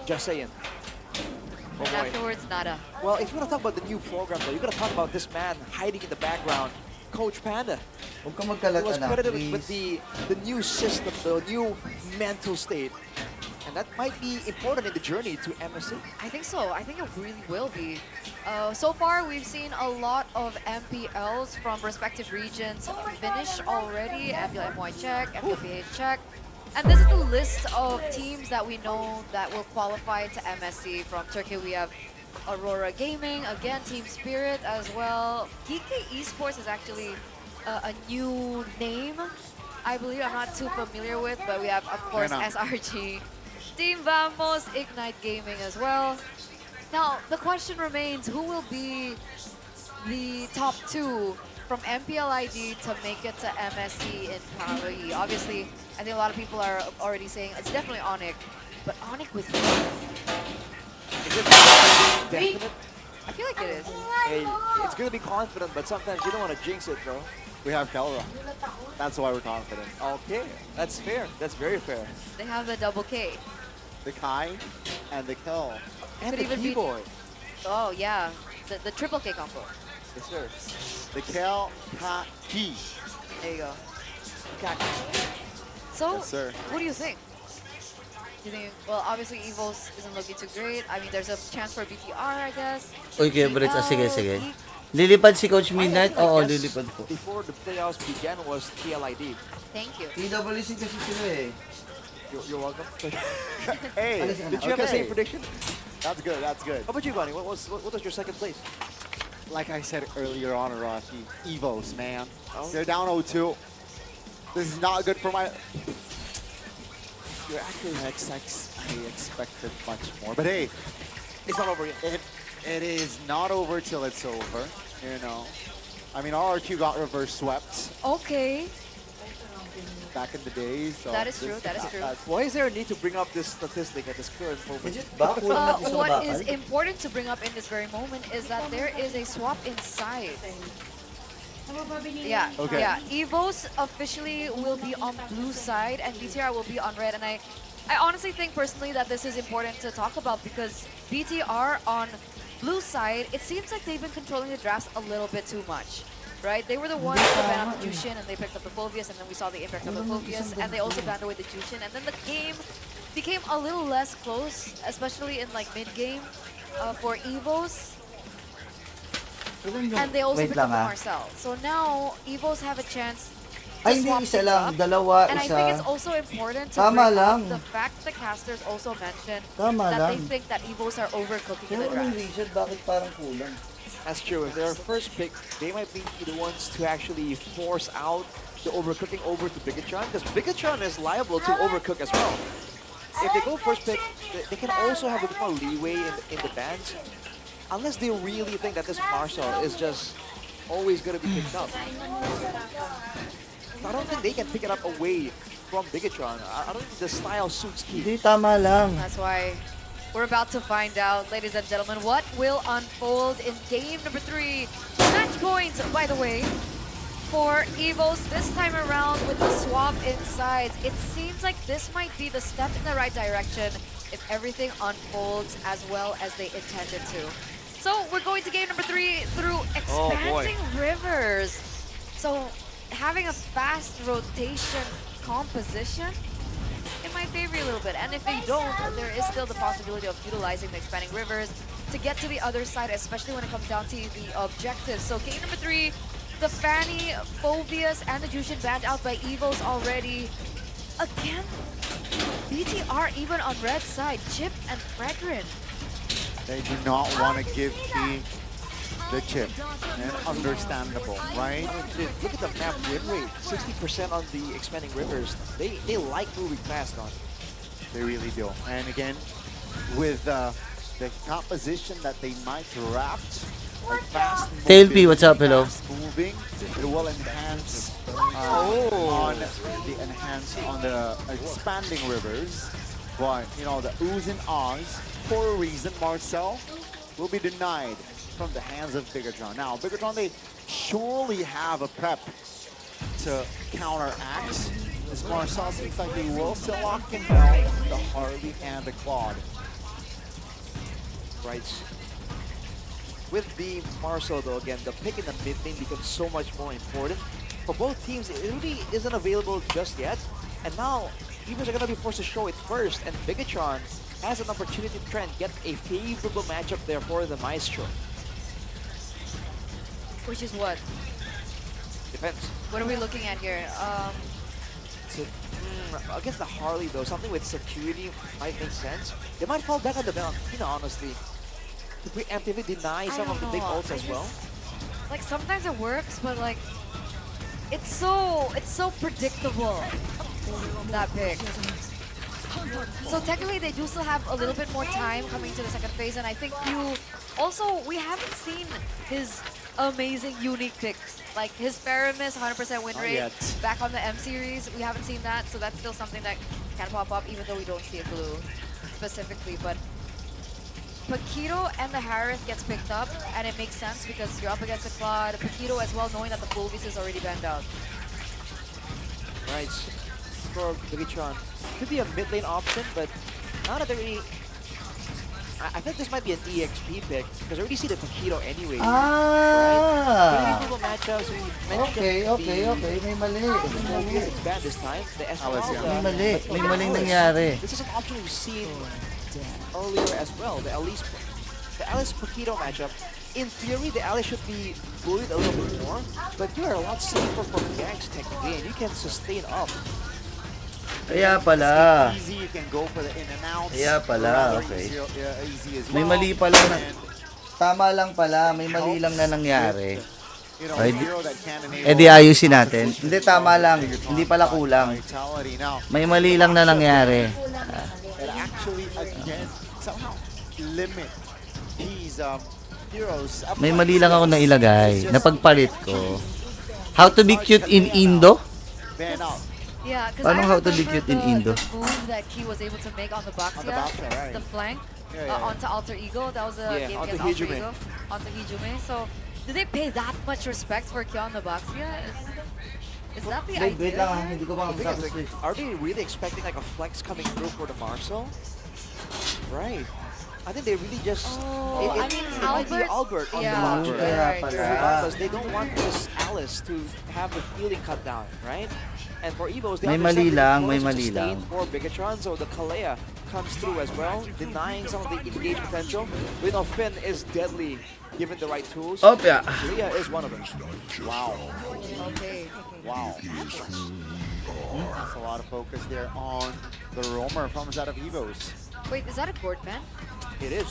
Just saying. Oh And boy. afterwards, nada. Well, if you want to talk about the new program, though, you got to talk about this man hiding in the background, Coach Panda. Huwag ka He magkalat, was anak, credited with please. the new system, the new mental state. And that might be important in the journey to MSC. I think so. I think it really will be. So far, we've seen a lot of MPLs from respective regions finish already. MPL MY Czech, MPL PH Czech. And this is the list of teams that we know that will qualify to MSC. From Turkey, we have Aurora Gaming, again, Team Spirit as well. GK Esports is actually a new name, I believe. I'm not too familiar with, but we have, of course, SRG. Team Vamos, Ignite Gaming as well. Now, the question remains, who will be the top 2 from MPL ID to make it to MSC in Paris? Obviously, I think a lot of people are already saying it's definitely Onyx, but Onyx with Is it definite? I feel like it is. Hey, it's going to be confident, but sometimes you don't want to jinx it, bro. We have Kelra. That's why we're confident. Okay, that's fair. That's very fair. They have the double K. The Kai and the Kill. And Could the even be- keyboard. Oh, yeah. The triple K combo. Yes, sir. The Kill, Ka, Ki. There you go. Got So, Yes, sir. what do you think? Do you think, well, obviously EVOS isn't looking too great. I mean, there's a chance for BTR, I guess. Okay, but it's sige, sige. Geek. Lilipad si Coach Midnight? I Oo, guess lilipad po. Before the playoffs began was TLID. Thank you. PWC kasi sila eh. You're welcome. Hey, Did you have the same prediction? That's good, that's good. How about you, Bonnie? What was your second place? Like I said earlier on, Arashi, EVOS, man. Oh. They're down 0-2. This is not good for my... You're actually I expected much more. But hey, it's not over yet. it is not over till it's over, you know. I mean, RRQ got reverse swept Okay. back in the days. So That is true, that is true. Why is there a need to bring up this statistic at this current moment? Legit ba? Kulang natin sa What bakal? is important to bring up in this very moment is that there is a swap inside. Yeah, Okay. yeah. EVOS officially will be on blue side and BTR will be on red. And I honestly think personally that this is important to talk about because BTR on blue side, it seems like they've been controlling the drafts a little bit too much. Right? They were the ones to ban out the Jushin and they picked up the Phobius and then we saw the impact of the Phobius and they also banned away the Jushin and then the game became a little less close, especially in like mid-game for EVOS. And they also Wait picked up lang the ah. Marcel. So now EVOS have a chance to Ay, hindi, swap isa things lang. up. Dalawa, And I isa. think it's also important to Tama bring lang. up the fact the casters also mentioned Tama that they lang. think that EVOS are overcooking in Pero the anong draft. reason? Bakit parang kulang? That's true. If they're first pick, they might be the ones to actually force out the overcooking over to Bigatron because Bigatron is liable to overcook as well. If they go first pick, they can also have a bit more leeway in the bans, unless they really think that this Marcel is just always going to be picked up. I don't think they can pick it up away from Bigatron. I don't think the style suits Key. Hindi, tama lang. That's why we're about to find out, ladies and gentlemen, what will unfold in game number 3. Match point, by the way, for EVOS this time around with the swap inside. It seems like this might be the step in the right direction if everything unfolds as well as they intended to. So we're going to game number 3 through expanding rivers. So having a fast rotation composition, it might favor you a little bit. And if they don't, there is still the possibility of utilizing the expanding rivers to get to the other side, especially when it comes down to the objectives. So game number 3, the Fanny, Phobius, and the Jushin banned out by EVOS already. Again, BTR even on red side, Chip and Fredrin. They do not want to give the chip. And understandable, right? Dude, look at the map win rate. 60% on the expanding rivers. They like moving fast on. They really do. And again, with the composition that they might draft, like fast Tail moving, P, what's up? Hello. fast moving, it will enhance on the expanding rivers. But you know, the oohs and ahs, for a reason, Marcel will be denied from the hands of Bigatron. Now, Bigatron, they surely have a prep to counteract. This Marcel seems like he will still lock in down the Harley and the Claude. Right. With the Marcel though, again, the pick in the mid lane becomes so much more important. For both teams, it really isn't available just yet. And now, EVOS are going to be forced to show it first. And Bigatron has an opportunity to try and get a favorable matchup there for the Maestro. Which is what? Depends. What are we looking at here? Against the Harley though, something with security might make sense. They might fall back on the Valentina, honestly. To preemptively deny some of the big ults as well. Like sometimes it works, but like it's so predictable, that pick. So technically they do still have a little bit more time coming to the second phase, and I think we haven't seen his amazing unique picks. Like his Paramis 100% win rate back on the M series, we haven't seen that, so that's still something that can pop up even though we don't see a blue specifically. But Paquito and the Harith gets picked up, and it makes sense because you're up against the Claude. Paquito as well, knowing that the Fulvis is already banned out. Right, for Bigatron. Could be a mid lane option, but not at the really... I think this might be an EXP pick, because I already see the Paquito anyway. Right? Pretty matchups, we mentioned Okay. May mali. it's banned this time. The Esmeralda. May maling nangyari. This is an option we've seen earlier as well. The Alice Paquito matchup. In theory, the Alice should be bullied a little bit more, but you are a lot safer from ganks technically, and you can sustain up. Kaya pala. Easy, you can go for the in and outs. Kaya pala, okay. Easy as well. May mali pala na. Tama lang pala, may mali lang na nangyari. You know, Ay, hero that can enable di ayusin natin. Hindi, tama lang. Hindi pala kulang. vitality. Now, May mali lang na nangyari. it actually again somehow limit these heroes. May mali lang ako nailagay. Napagpalit ko. How to be cute in Indo? Ban out. Yeah, because Paano I how to remember defeat in Indo? the move that he was able to make on the Baxia, right. the flank, Yeah. onto Alter Ego. That was a game onto against Alter Hijume. Ego. Onto Hijume. So, do they pay that much respect for Kyon the Baxia? Is that the Wait idea? lang, hindi ko pa The thing is, matapos. like, are they really expecting like a flex coming through for the Marcel? Right. I think they really just... Oh, I mean, it might be Albert on the launch. Kaya right. pala. Regardless, they don't want this Alice to have the healing cut down, right? And for EVOS, they May understand mali the lang, may bonus mali sustain lang. for Bigatron, so the Kalea comes through as well, denying some of the engage potential. We know Finn is deadly given the right tools. Opya. Kalea is one of them. Wow. Okay. Wow. That's a lot of focus there on the roamer from out of EVOS. Wait, is that a board ban? It is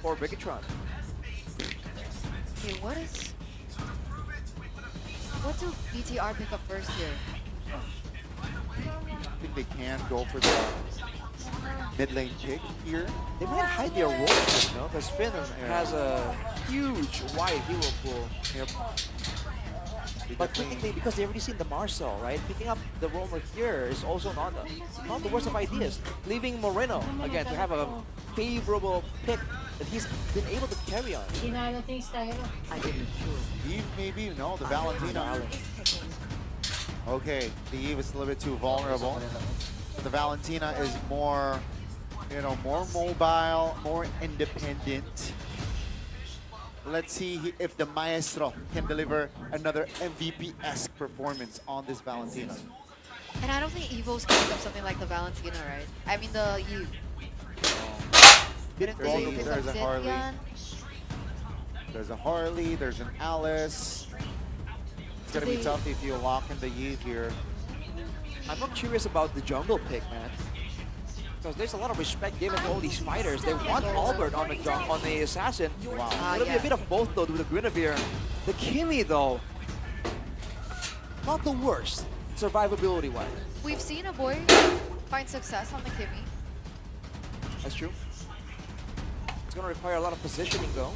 for Bigatron. Okay, what do BTR pick up first here? I think they can go for the mid lane pick here. They might hide their wolves, you know, because Finn has a huge wide hero pool. Yep. But technically, because they already seen the Marcel, right? Picking up the roamer here is also not the worst of ideas. Leaving Moreno, again, to have a favorable pick that he's been able to carry on. I didn't. Eve maybe? No, the Valentina. Okay, the Eve is a little bit too vulnerable. The Valentina is more, more mobile, more independent. Let's see if the Maestro can deliver another MVP-esque performance on this Valentina. And I don't think EVOS can pick up something like the Valentina, right? I mean the Eve. Didn't they pick up There's a Harley. Zedyan? There's a Harley, there's an Alice. It's gonna be tough if you lock in the Eve here. I'm not curious about the jungle pick, man. because there's a lot of respect given to all these fighters. They want Albert on the assassin. Wow. It'll be a bit of both though with the Guinevere. The Kimmy though, not the worst survivability wise. We've seen a boy find success on the Kimmy. That's true. It's going to require a lot of positioning though.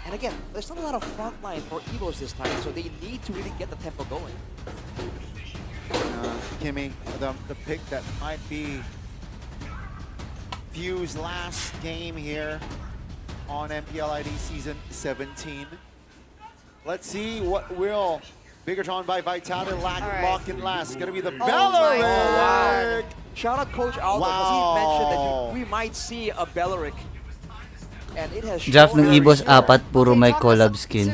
And again, there's not a lot of front line for EVOS this time, so they need to really get the tempo going. Kimmy, the pick that might be Few's last game here on MPL ID Season 17. Let's see what will Bigatron by Vitality lock in last. It's gonna be the Belleric! Wow. Shout out Coach Aldo, because he mentioned that we might see a Belleric. And it has Draft ng EVOS 4, puro may collab skin.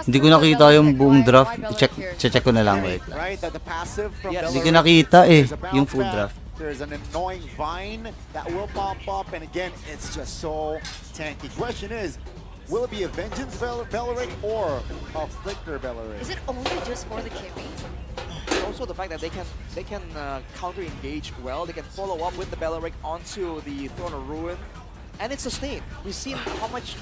Hindi ko nakita yung buong draft. Check ko na lang, wait. Right, that the passive from Hindi ko nakita yung full draft. There's an annoying vine that will pop up, and again, it's just so tanky. Question is, will it be a Vengeance Belleric or a Flicker Belleric? Is it only just for the Kimmy? Also the fact that they can counter engage well. They can follow up with the Belleric onto the Throne of Ruin, and it's sustained. We've seen how much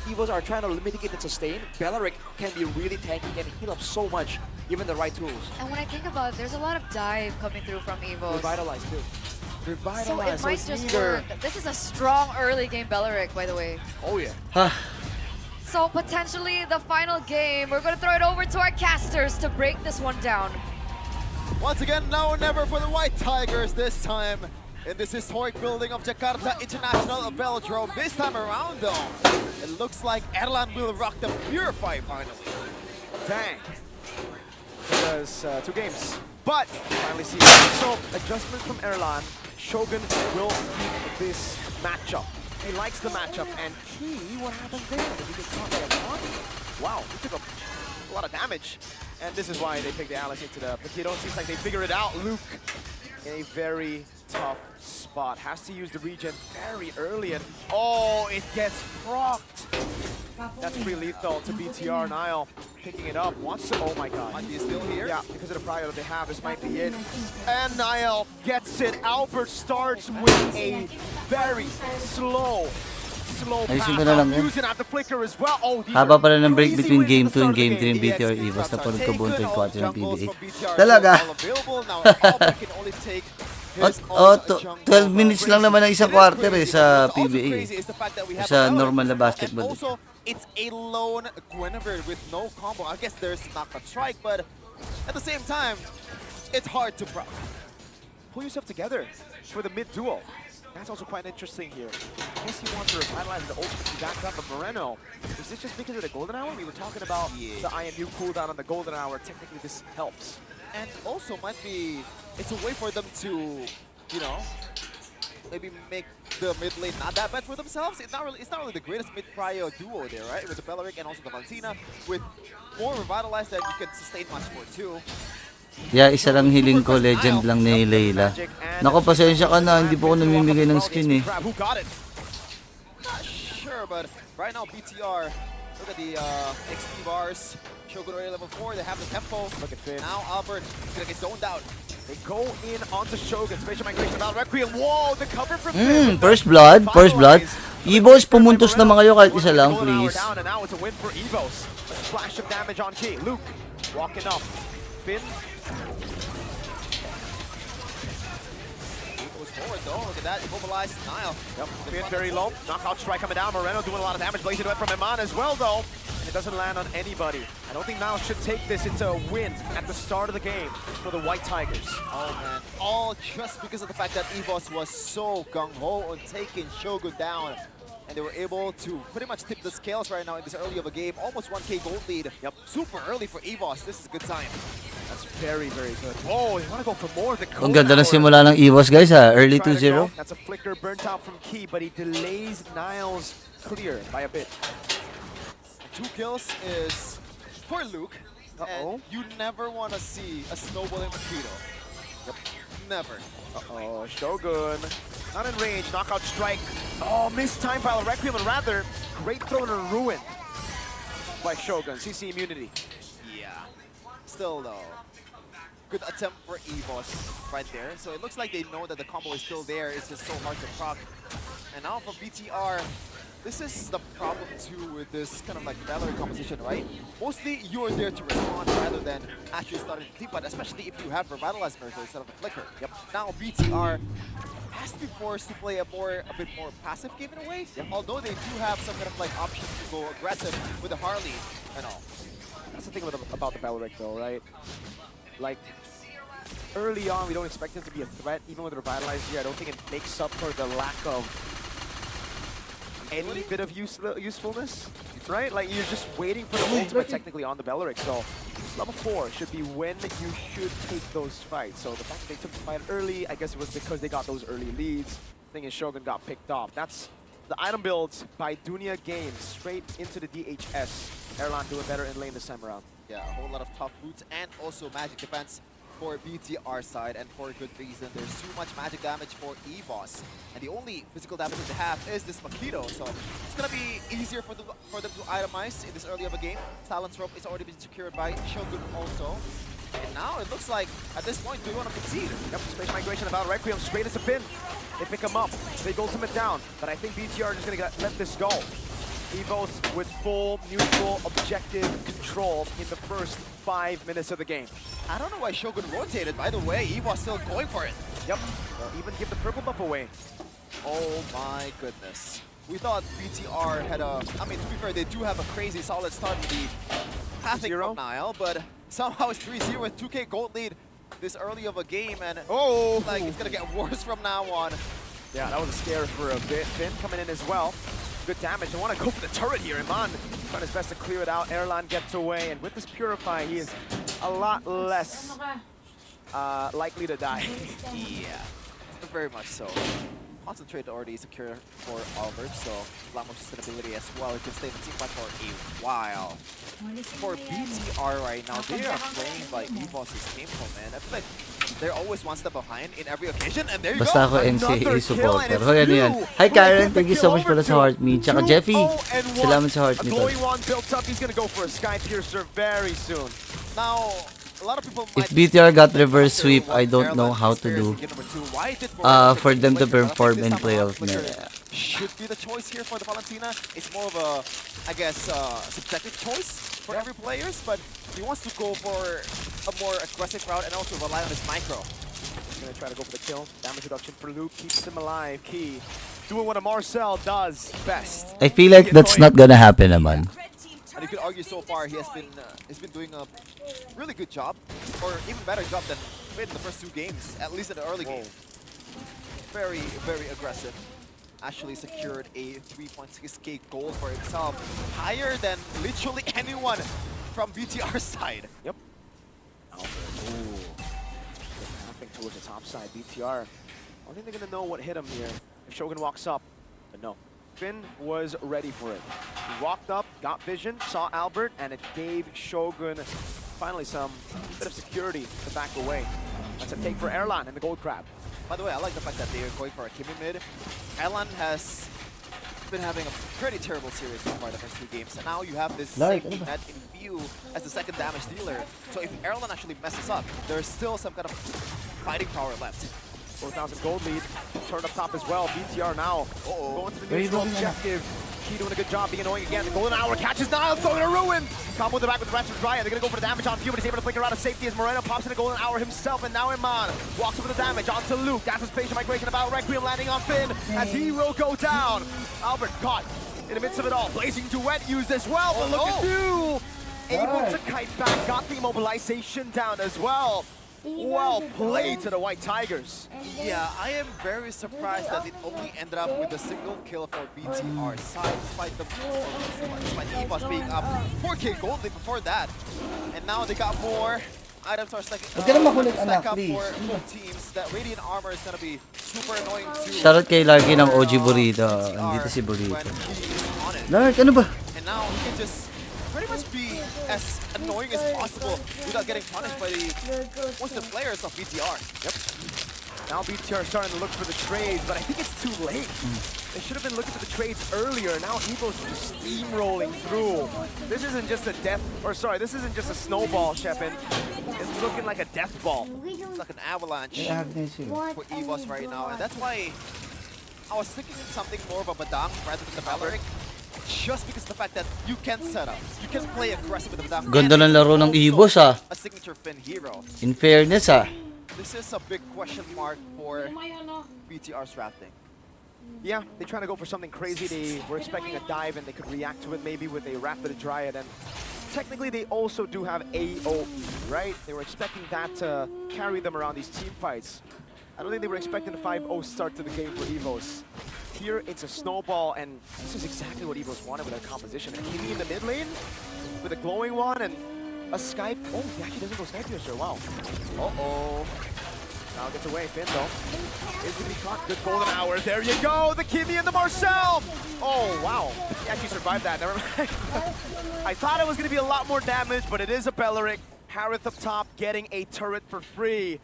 EVOS are trying to mitigate the sustain. Belleric can be really tanky and heal up so much given the right tools. And when I think about it, there's a lot of dive coming through from EVOS. Revitalize too. So it might just work. This is a strong early game Belleric, by the way. Oh yeah. So potentially the final game. We're going to throw it over to our casters to break this one down. Once again, now or never for the White Tigers this time in this historic building of Jakarta International Velodrome. This time around though, it looks like Erlan will rock the Purify finally. Dang. Because 2 games. But finally see so adjustment from Erlan. Shogun will keep this matchup. He likes the matchup, and what happened there? Did he get caught by a taunt? Wow, he took a lot of damage. And this is why they picked the Alice into the Paquito. Seems like they figured it out. Luke in a very tough spot. Has to use the regen very early, and oh, it gets procced. That's pretty lethal to BTR. Niall picking it up. Wants to, oh my god. Might be still here. Yeah, because of the prio that they have, this might be it. And Niall gets it. Albert starts with a very slow Ayusin ko na lang yun. using out the flicker as well. Oh, these Haba are pala ng break crazy between wins game at the 2 and start of game the 3 in game. BTR EVOS. Napanood ko buong third quarter ng PBA. Talaga? Oh, 12 minutes lang naman ang isang quarter sa PBA. Sa normal na basketball. Also, it's a lone Guinevere with no combo. I guess there's not a strike, but at the same time, it's hard to Pull yourself together for the mid duel. That's also quite interesting here. I guess he wants to revitalize the ultimate back up of Moreno. Is this just because of the Golden Hour? We were talking about the IMU cooldown on the Golden Hour. Technically, this helps. and also might be, it's a way for them to, you know, maybe make the mid lane not that bad for themselves. It's not really the greatest mid prio duo there, right? With the Belleric and also the Valentina, with more revitalized that you can sustain much more too. Yeah, isa lang hiling ko, legend lang ni Layla. Nako, pasensya ka na, hindi po ako namimigay ng skin eh. Who got it? Not sure, but right now BTR, look at the XP bars. Shogun already level 4, they have the tempo. Look at Finn. Now Albert is gonna get zoned out. They go in onto Shogun. Spatial migration about Requiem. Whoa, the cover from Finn. First blood, first blood. EVOS, pumuntos naman kayo kahit isa lang, please. Down, and now it's a win for EVOS. A splash of damage on Key. Luke walking up. Finn. Goes forward though, look at that, immobilized Nile. Yep, Finn very low. Knockout strike coming down. Moreno doing a lot of damage. Blazing away from Iman as well though. And it doesn't land on anybody. I don't think Nile should take this into a win at the start of the game for the White Tigers. Oh man, all just because of the fact that EVOS was so gung-ho on taking Shogun down. And they were able to pretty much tip the scales right now in this early of a game. Almost 1K gold lead. Yep. Super early for EVOS. This is a good time. That's very, very good. Whoa, they want to go for more. The Ang ganda ng simula ng EVOS guys ha, early 2-0. That's a flicker burnt out from Key, but he delays Niles clear by a bit. 2 kills is for Luke. And you never want to see a snowball in Makito. Yep. Never. Uh-oh, Shogun. Not in range, knockout strike. Oh, missed time by Requiem, and rather, great throw to Ruin by Shogun. CC immunity. Yeah. Still though, good attempt for EVOS right there. So it looks like they know that the combo is still there. It's just so hard to proc. And now for BTR, this is the problem too with this kind of like Valorant composition, right? Mostly you're there to respond rather than actually starting to team, but especially if you have Revitalize Miracle instead of a Flicker. Yep. Now BTR has to be forced to play a bit more passive game in a way. Yep. Although they do have some kind of like option to go aggressive with the Harley and all. That's the thing about the Valorant though, right? Like, early on, we don't expect him to be a threat. Even with Revitalize here, I don't think it makes up for the lack of any bit of usefulness, right? Like, you're just waiting for the ultimate technically on the Beleric. So, level 4 should be when you should take those fights. So, the fact that they took the fight early, I guess it was because they got those early leads. Thing is, Shogun got picked off. That's the item builds by Dunya Games straight into the DHS. Erlan doing better in lane this time around. Yeah, a whole lot of tough boots and also magic defense for BTR side, and for a good reason. There's too much magic damage for EVOS, and the only physical damage that they have is this Mosquito, so it's gonna be easier for them to itemize in this early of a game. Talon's rope is already been secured by Shogun also. And now it looks like, at this point, do you want to concede? Yep, space migration about Requiem straight as a pin. They pick him up, they ultimate down, but I think BTR is just gonna let this go. EVOS with full neutral objective control in the first 5 minutes of the game. I don't know why Shogun rotated, by the way. EVOS still going for it. Yep, they'll even give the purple buff away. Oh my goodness. We thought BTR had a, I mean, to be fair, they do have a crazy solid start in the Pathing of Nile, but somehow it's 3-0 with 2K gold lead this early of a game, and like it's gonna get worse from now on. Yeah, that was a scare for a bit. Finn coming in as well. Good damage. They want to go for the turret here. Iman trying his best to clear it out. Erlan gets away, and with this Purify, he is a lot less likely to die. Yeah, very much so. Concentrate already secure for Albert, so a lot more sustainability as well. He can stay in the team fight for a while. For BTR right now, they are playing like EVOS' game plan, man. I feel like they're always one step behind in every occasion, and there you Basta go. ako NCAA supporter. Hoy, ano yan? Hi Karen, thank you so much pala sa heart me. Tsaka Jeffy, salamat sa heart me. Glowing wand built up. He's gonna go for a Sky Piercer very soon. Now, a lot of people If BTR got reverse sweep, I don't know how to do for them to perform in playoff. Should be the choice here for the Valentina. It's more of a, I guess, subjective choice for every players, but he wants to go for a more aggressive route and also rely on his micro. He's gonna try to go for the kill. Damage reduction for Luke keeps him alive. Key doing what a Marcel does best. I feel like that's not gonna happen, naman. And you could argue so far he's been doing a really good job, or even better job than Finn in the first 2 games, at least in the early game. Very, very aggressive. Actually secured a 3.6k gold for himself, higher than literally anyone from BTR's side. Yep. Albert, They're towards the top side. BTR, I don't think they're gonna know what hit him here if Shogun walks up, but no. Finn was ready for it. He walked up, got vision, saw Albert, and it gave Shogun finally some bit of security to back away. That's a take for Erlan and the Gold Crab. By the way, I like the fact that they are going for a Kimi mid. Erlan has been having a pretty terrible series so far the first 2 games, and now you have this safety net in view as the second damage dealer. So if Erlan actually messes up, there's still some kind of fighting power left. 4,000 gold lead, turned up top as well. BTR now going to the neutral objective. Key doing a good job being annoying again. The golden hour catches Nile, throwing a ruin. Combo in the back with the Raptor's Riot. They're going to go for the damage on Few, but he's able to flicker out of safety as Moreno pops in the golden hour himself, and now Iman walks over the damage onto Luke. That's a spatial migration about Requiem landing on Finn as he will go down. Albert caught in the midst of it all. Blazing Duet used as well, but look at you. Able to kite back, got the immobilization down as well. Well played to the White Tigers. Yeah, I am very surprised that it only ended up with a single kill for BTR side, despite EVOS being up 4k gold before that. And now they got more items are stack up for teams. That Radiant Armor is gonna be super annoying too. Shoutout kay Larky ng OG Burrito. Andito si Burrito. Lark, ano ba? And now he can just pretty much be as annoying as possible without getting punished by the most of the players of BTR. Yep. Now BTR starting to look for the trades, but I think it's too late. They should have been looking for the trades earlier. Now EVOS just steamrolling through. This isn't just a this isn't just a snowball, Shepin. It's looking like a death ball. It's like an avalanche for EVOS right now. And that's why I was thinking something more of a Badang rather than the Valoric. Just because of the fact that you can set up, you can play aggressive with the Badang. Ganda ng laro ng EVOS A signature Finn hero. In fairness This is a big question mark for BTR's drafting. Yeah, they're trying to go for something crazy. They were expecting a dive and they could react to it maybe with a Rapid Dryad. And technically they also do have AOE, right? They were expecting that to carry them around these team fights. I don't think they were expecting the 5-0 start to the game for EVOS. Here it's a snowball, and this is exactly what EVOS wanted with their composition. A Kimi in the mid lane with a glowing one and a Skype. Oh, he actually doesn't go Skype Piercer. Wow. Uh-oh. Now gets away. Finn, though, is going to be caught. Good golden hour. There you go. The Kimi and the Marcel. Oh, wow. He actually survived that. Never mind. I thought it was going to be a lot more damage, but it is a Belleric. Harith up top getting a turret for free.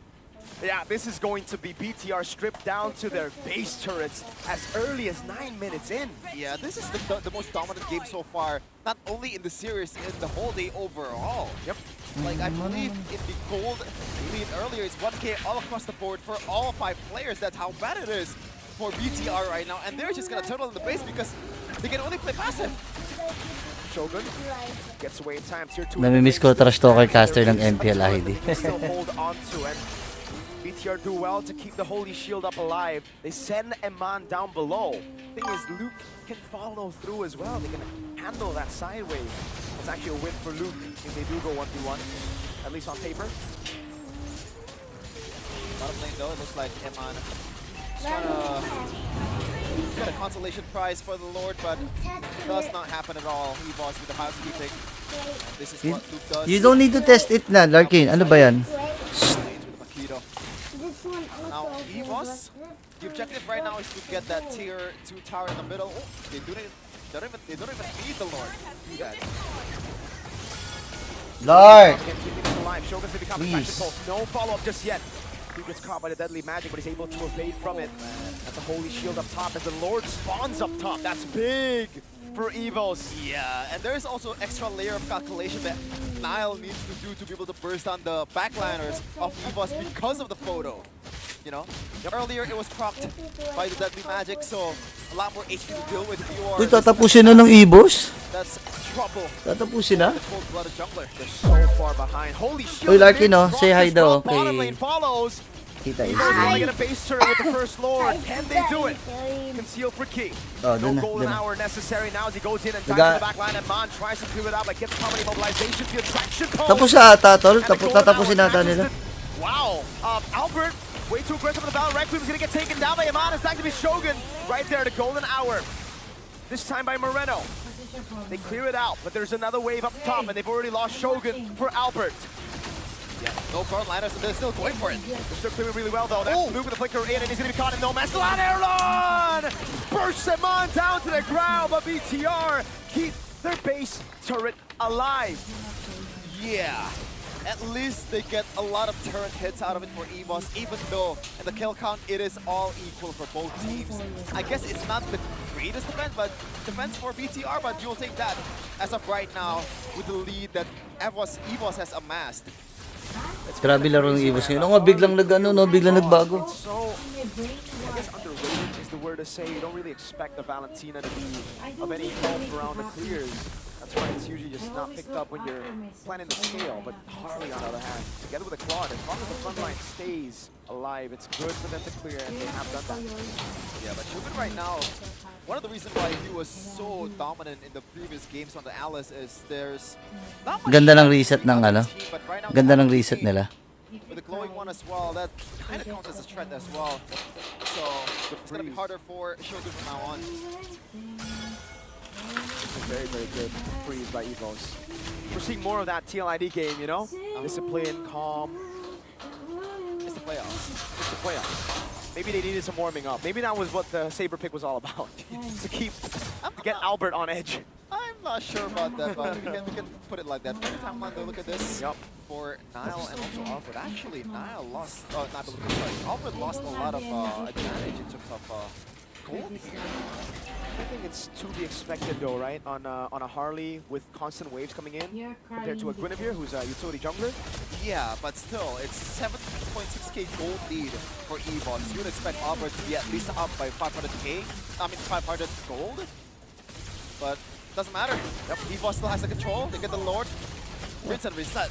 Yeah, this is going to be BTR stripped down to their base turrets as early as 9 minutes in. Yeah, this is the most dominant game so far, not only in the series, in the whole day overall. Yep. Like, I believe in the gold lead earlier, it's 1K all across the board for all 5 players. That's how bad it is for BTR right now. And they're just gonna turtle in the base because they can only play passive. Shogun gets away in time. Tier 2. Namimiss ko trash talker caster ng MPL ID. Still hold on to, and BTR do well to keep the Holy Shield up alive. They send Eman down below. Thing is, Luke can follow through as well. They can handle that side wave. It's actually a win for Luke if they do go 1v1, at least on paper. Bottom lane though, it looks like Eman trying to get a consolation prize for the Lord, but does not happen at all. EVOS with the housekeeping. This is what Luke does. You don't need to test it na, Larkin. Ano ba yan? Now, EVOS, the objective right now is to get that tier 2 tower in the middle. Oh, they don't even need the Lord. Do that. Lord! Shogun's gonna become a faction pulse. No follow-up just yet. He gets caught by the deadly magic, but he's able to evade from it. That's a Holy Shield up top as the Lord spawns up top. That's big for EVOS. Yeah, and there's also extra layer of calculation that Nile needs to do to be able to burst down the backliners of EVOS because of the photo. You know, earlier it was propped by the deadly magic, so a lot more HP to deal with if you are. Uy, tatapusin na ng EVOS? That's trouble. Tatapusin na? The cold-blooded jungler. They're so far behind. Holy Shield. Uy, Larkin, no? Say hi daw. Bottom lane follows. Kita EVOS want to get a base turret with the first Lord. Can they do it? Conceal for Key. Oh, No dun na, golden dun na. hour necessary now as he goes in and dives to the back line, and Man tries to clear it out, like gets company mobilization field traction code. Tapos sa ata, tol. And the golden Tatapusin hour nata matches nila. Wow. Albert, way too aggressive on the battle. Requiem is going to get taken down by Iman. It's back to be Shogun. Right there, the golden hour. This time by Moreno. They clear it out, but there's another wave up top, and they've already lost Shogun for Albert. Yeah, no frontliners, and they're still going for it. They're still clearing really well, though. That's Luke with the flicker in, and he's going to be caught in no mess. Erlon bursts Iman down to the ground, but BTR keep their base turret alive. Yeah. At least they get a lot of turret hits out of it for EVOS, even though in the kill count it is all equal for both teams. I guess it's not the greatest defense, but defense for BTR, but you'll take that as of right now with the lead that EVOS has amassed. Grabe laro ng EVOS ngayon. Nga, biglang biglang nagbago. So, I guess underrated is the word to say. You don't really expect the Valentina to be of any help around the clears. That's why it's usually just not picked up when you're planning the scale. But Harley, on the other hand, together with a Claude, as long as the front line stays alive, it's good for them to clear, and they have done that. Yeah, but Shubin right now, one of the reasons why he was so dominant in the previous games on the Alice is there's not much Ganda ng reset ng ano. team, but right now Ganda ng reset nila. with the glowing one as well, that kind of counts as a threat as well. So it's gonna be harder for Shogun from now on. Very, very good freeze by EVOS. We're seeing more of that TLID game, you know? Discipline, calm. It's the playoffs. It's the playoffs. Maybe they needed some warming up. Maybe that was what the Saber pick was all about. To get Albert on edge. I'm not sure about that, but we can put it like that. Every time I look at this, for Nile and also Albert, actually Nile lost, not sorry, Albert lost a lot of advantage in terms of gold here. I think it's to be expected though, right? On a Harley with constant waves coming in, compared to a Guinevere who's a utility jungler. Yeah, but still, it's 7.6k gold lead for EVOS. You would expect Albert to be at least up by 500k, I mean 500 gold, but doesn't matter. Yep, EVOS still has the control. They get the Lord, rinse and reset.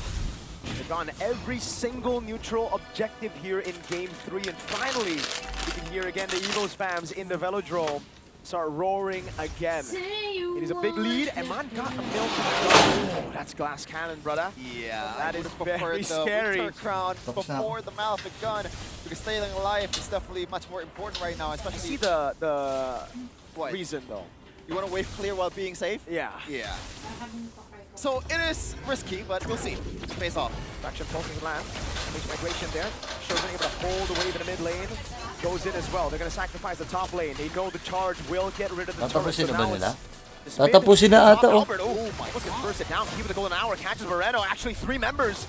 They've gone every single neutral objective here in Game 3, and finally, you can hear again the EVOS fans in the Velodrome start roaring again. It is a big lead, and man got a milk. Oh, that's glass cannon, brother. Yeah, that is very the scary. Winter Crown before the mouth of the gun, because staying alive is definitely much more important right now, especially. See the what? Reason though. You want to wave clear while being safe? Yeah. Yeah. So it is risky, but we'll see. It pays off. Faction focusing land. Makes migration there. Shogun able to hold the wave in the mid lane. Goes in as well. They're going to sacrifice the top lane. They know the charge will get rid of the turret. So now it's Tatapusin na ata, oh. Albert, oh my, what's gonna burst it down? Keep the golden hour, catches Moreno. Actually, 3 members.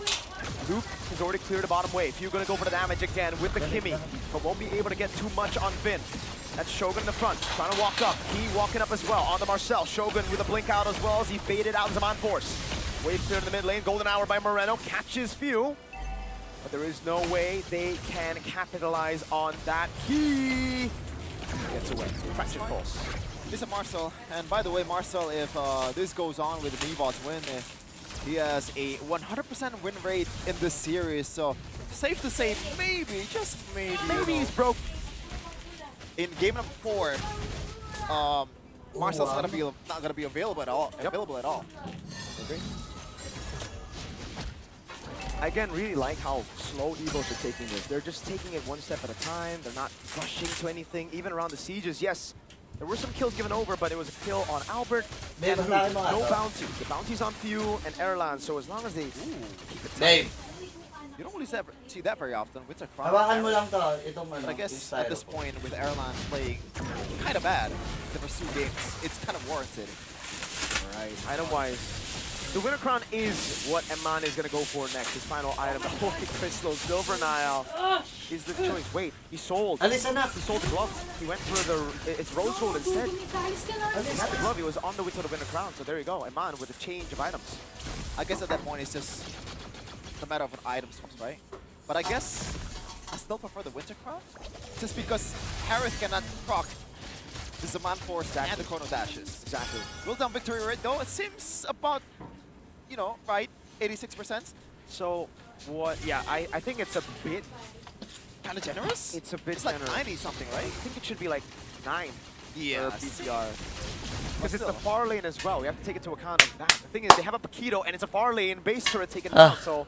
Luke has already cleared the bottom wave. Few gonna go for the damage again with the Kimmy, but won't be able to get too much on Finn. That's Shogun in the front, trying to walk up. He walking up as well on the Marcel. Shogun with a blink out as well as he baited out Zaman Force. Wave clear to the mid lane. Golden hour by Moreno, catches few. But there is no way they can capitalize on that. He gets away. Fraction Pulse. This is Marcel, and by the way, Marcel, if this goes on with the EVOS win, he has a 100% win rate in this series, so safe to say maybe, just maybe. Maybe he's broke. In game number 4, Marcel's not gonna be available at all. Available at all. Okay. I again really like how slow EVOS are taking this. They're just taking it one step at a time. They're not rushing to anything. Even around the sieges, yes, there were some kills given over, but it was a kill on Albert and no bounties. The bounties on Few and Erlan, so as long as they keep it tight. You don't really see that very often. Winter Crown. Hawakan mo lang to. Itong But I guess at this point, with Erlan playing kind of bad the first 2 games, it's kind of warranted. Right. Item-wise, the Winter Crown is what Eman is going to go for next. His final item, the Holy Crystal Silver Nile, is the choice. Wait, he sold. He sold the glove. He went for it's Rose Gold instead. He had the glove. He was on the way to the Winter Crown. So there you go, Eman with a change of items. I guess at that point, it's just a matter of an item swaps, right? But I guess I still prefer the Winter Crown, just because Harith cannot proc the Zaman Force and the Chrono Dashes. Exactly. Will down victory rate though, it seems about, you know, right, 86%. So what? Yeah, I think it's a bit kind of generous. It's a bit it's like generous. 90 something, right? I think it should be like 9 for BTR. Because it's still. the far lane as well. We have to take into account of that. The thing is, they have a Paquito and it's a far lane base turret taken down. So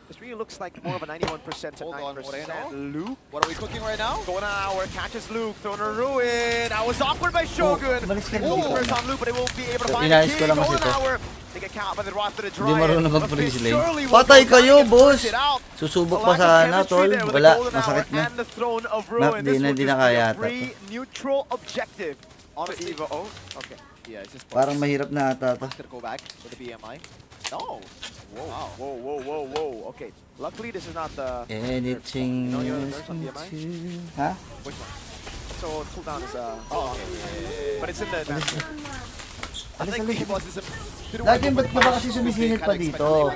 this really looks like more of a 91% to 9%. Luke. What are we cooking right now? Going on hour, catches Luke, throwing a ruin. That was awkward by Shogun. First on Luke, but it won't be able to find the key. Going on hour. They get caught by the Wrath of the Dryad. Hindi marunong mag-freeze lane. Patay kayo, boss! Susubok pa sana, tol. Wala, masakit na. Hindi na kaya ata to. Neutral objective on Evo. Oh, okay. Yeah, it's just Parang mahirap na ata to. gonna go back with the BMI. No. Whoa, wow. Whoa. Okay. Luckily, this is not the. Anything. You know the nurse on BMI? Ha? Which one? So cooldown is okay. But it's in the. I think the boss is Lagi ba't pa ba kasi sumisingit pa dito?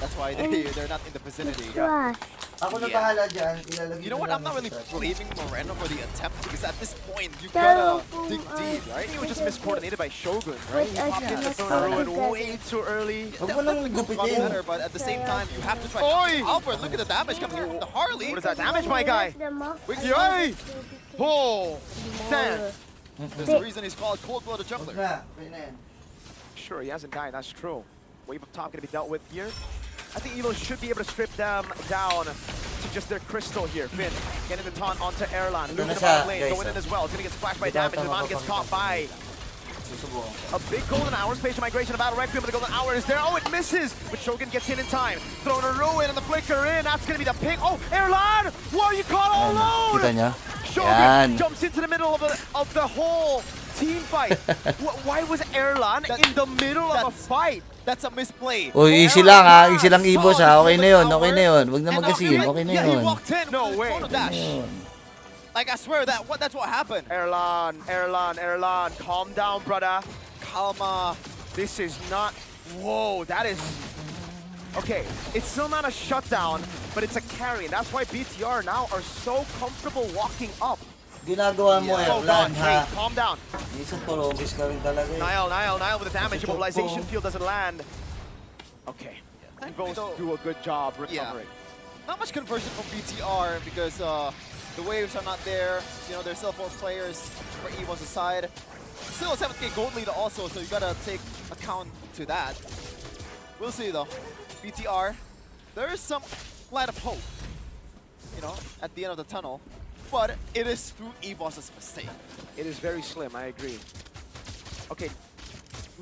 That's why they're not in the vicinity. Ako na bahala dyan. Ilalagay You know what? I'm not really blaming Moreno for the attempt because at this point you gotta dig deep, right? He was just miscoordinated by Shogun, right? He popped in the Ruin way too early. Huwag mo nang gupitin. Better, but at the same time you have to try. Albert, look at the damage coming here from the Harley. What is that damage, my guy? Yay! Oh, damn. There's a reason he's called Cold-Blooded Jungler. Sure, he hasn't died, that's true. Wave up top gonna be dealt with here. I think EVOS should be able to strip them down to just their crystal here. Finn getting the taunt onto Erlan. Luke in the bottom lane, going in as well. It's gonna get splashed by damage. Iman gets caught by a big golden hour. Spatial migration, a battle requiem, but the golden hour is there. Oh, it misses! But Shogun gets in time. Throwing a ruin and the flicker in. That's gonna be the ping. Oh, Erlan! Whoa, you caught all alone! Kita niya? Shogun jumps into the middle of the hole team fight. Why was Erlan in the middle of a fight? That's a misplay. Uy, easy lang ha. Easy lang EVOS ha. Okay na yun. Okay na yun. Huwag na mag-asim. Okay na Yeah, he yun. walked in. No way. Photo dash. Like, I swear that's what happened. Erlan, calm down, brother. Calma. This is not. Whoa, that is. Okay, it's still not a shutdown, but it's a carry, and that's why BTR now are so comfortable walking up. Ginagawa mo Hold on, wait, calm down. Isang porobis ka rin talaga eh. Niall with the damage. Immobilization field doesn't land. Okay, EVOS do a good job recovering. Not much conversion from BTR because the waves are not there. You know, there's still 4 players for EVOS aside. Still a 7K gold lead also, so you gotta take account to that. We'll see though. BTR, there is some light of hope, you know, at the end of the tunnel, but it is through EVOS's mistake. It is very slim, I agree. Okay,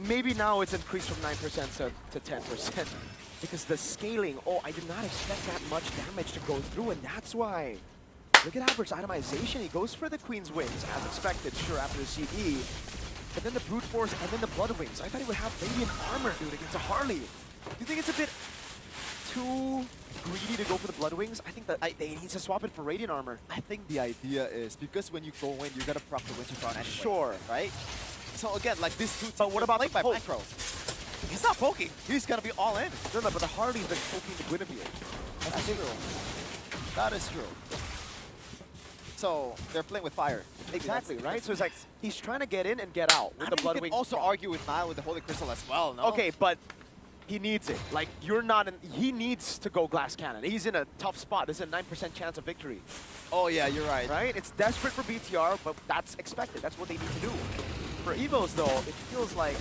maybe now it's increased from 9% to 10%. Because the scaling, I did not expect that much damage to go through, and that's why. Look at Albert's itemization. He goes for the Queen's Wings, as expected, sure, after the CE. But then the Brute Force and then the Blood Wings. I thought he would have Radiant Armor, dude, against a Harley. Do you think it's a bit too greedy to go for the Blood Wings? I think that he needs to swap it for Radiant Armor. I think the idea is because when you go in, you're gonna proc the Winter Crown anyway. Sure. Right? So again, like this dude, But what about played by poke? Micro? He's not poking. He's gonna be all in. No, but the Harley's been poking the Guinevere. That's true. That is true. So they're playing with fire. Exactly, right? So it's like he's trying to get in and get out with the Blood You Wings. can also argue with Niall with the Holy Crystal as well, no? Okay, but he needs it. Like, you're not in. He needs to go Glass Cannon. He's in a tough spot. There's a 9% chance of victory. Oh yeah, you're right. Right? It's desperate for BTR, but that's expected. That's what they need to do. For EVOS, though, it feels like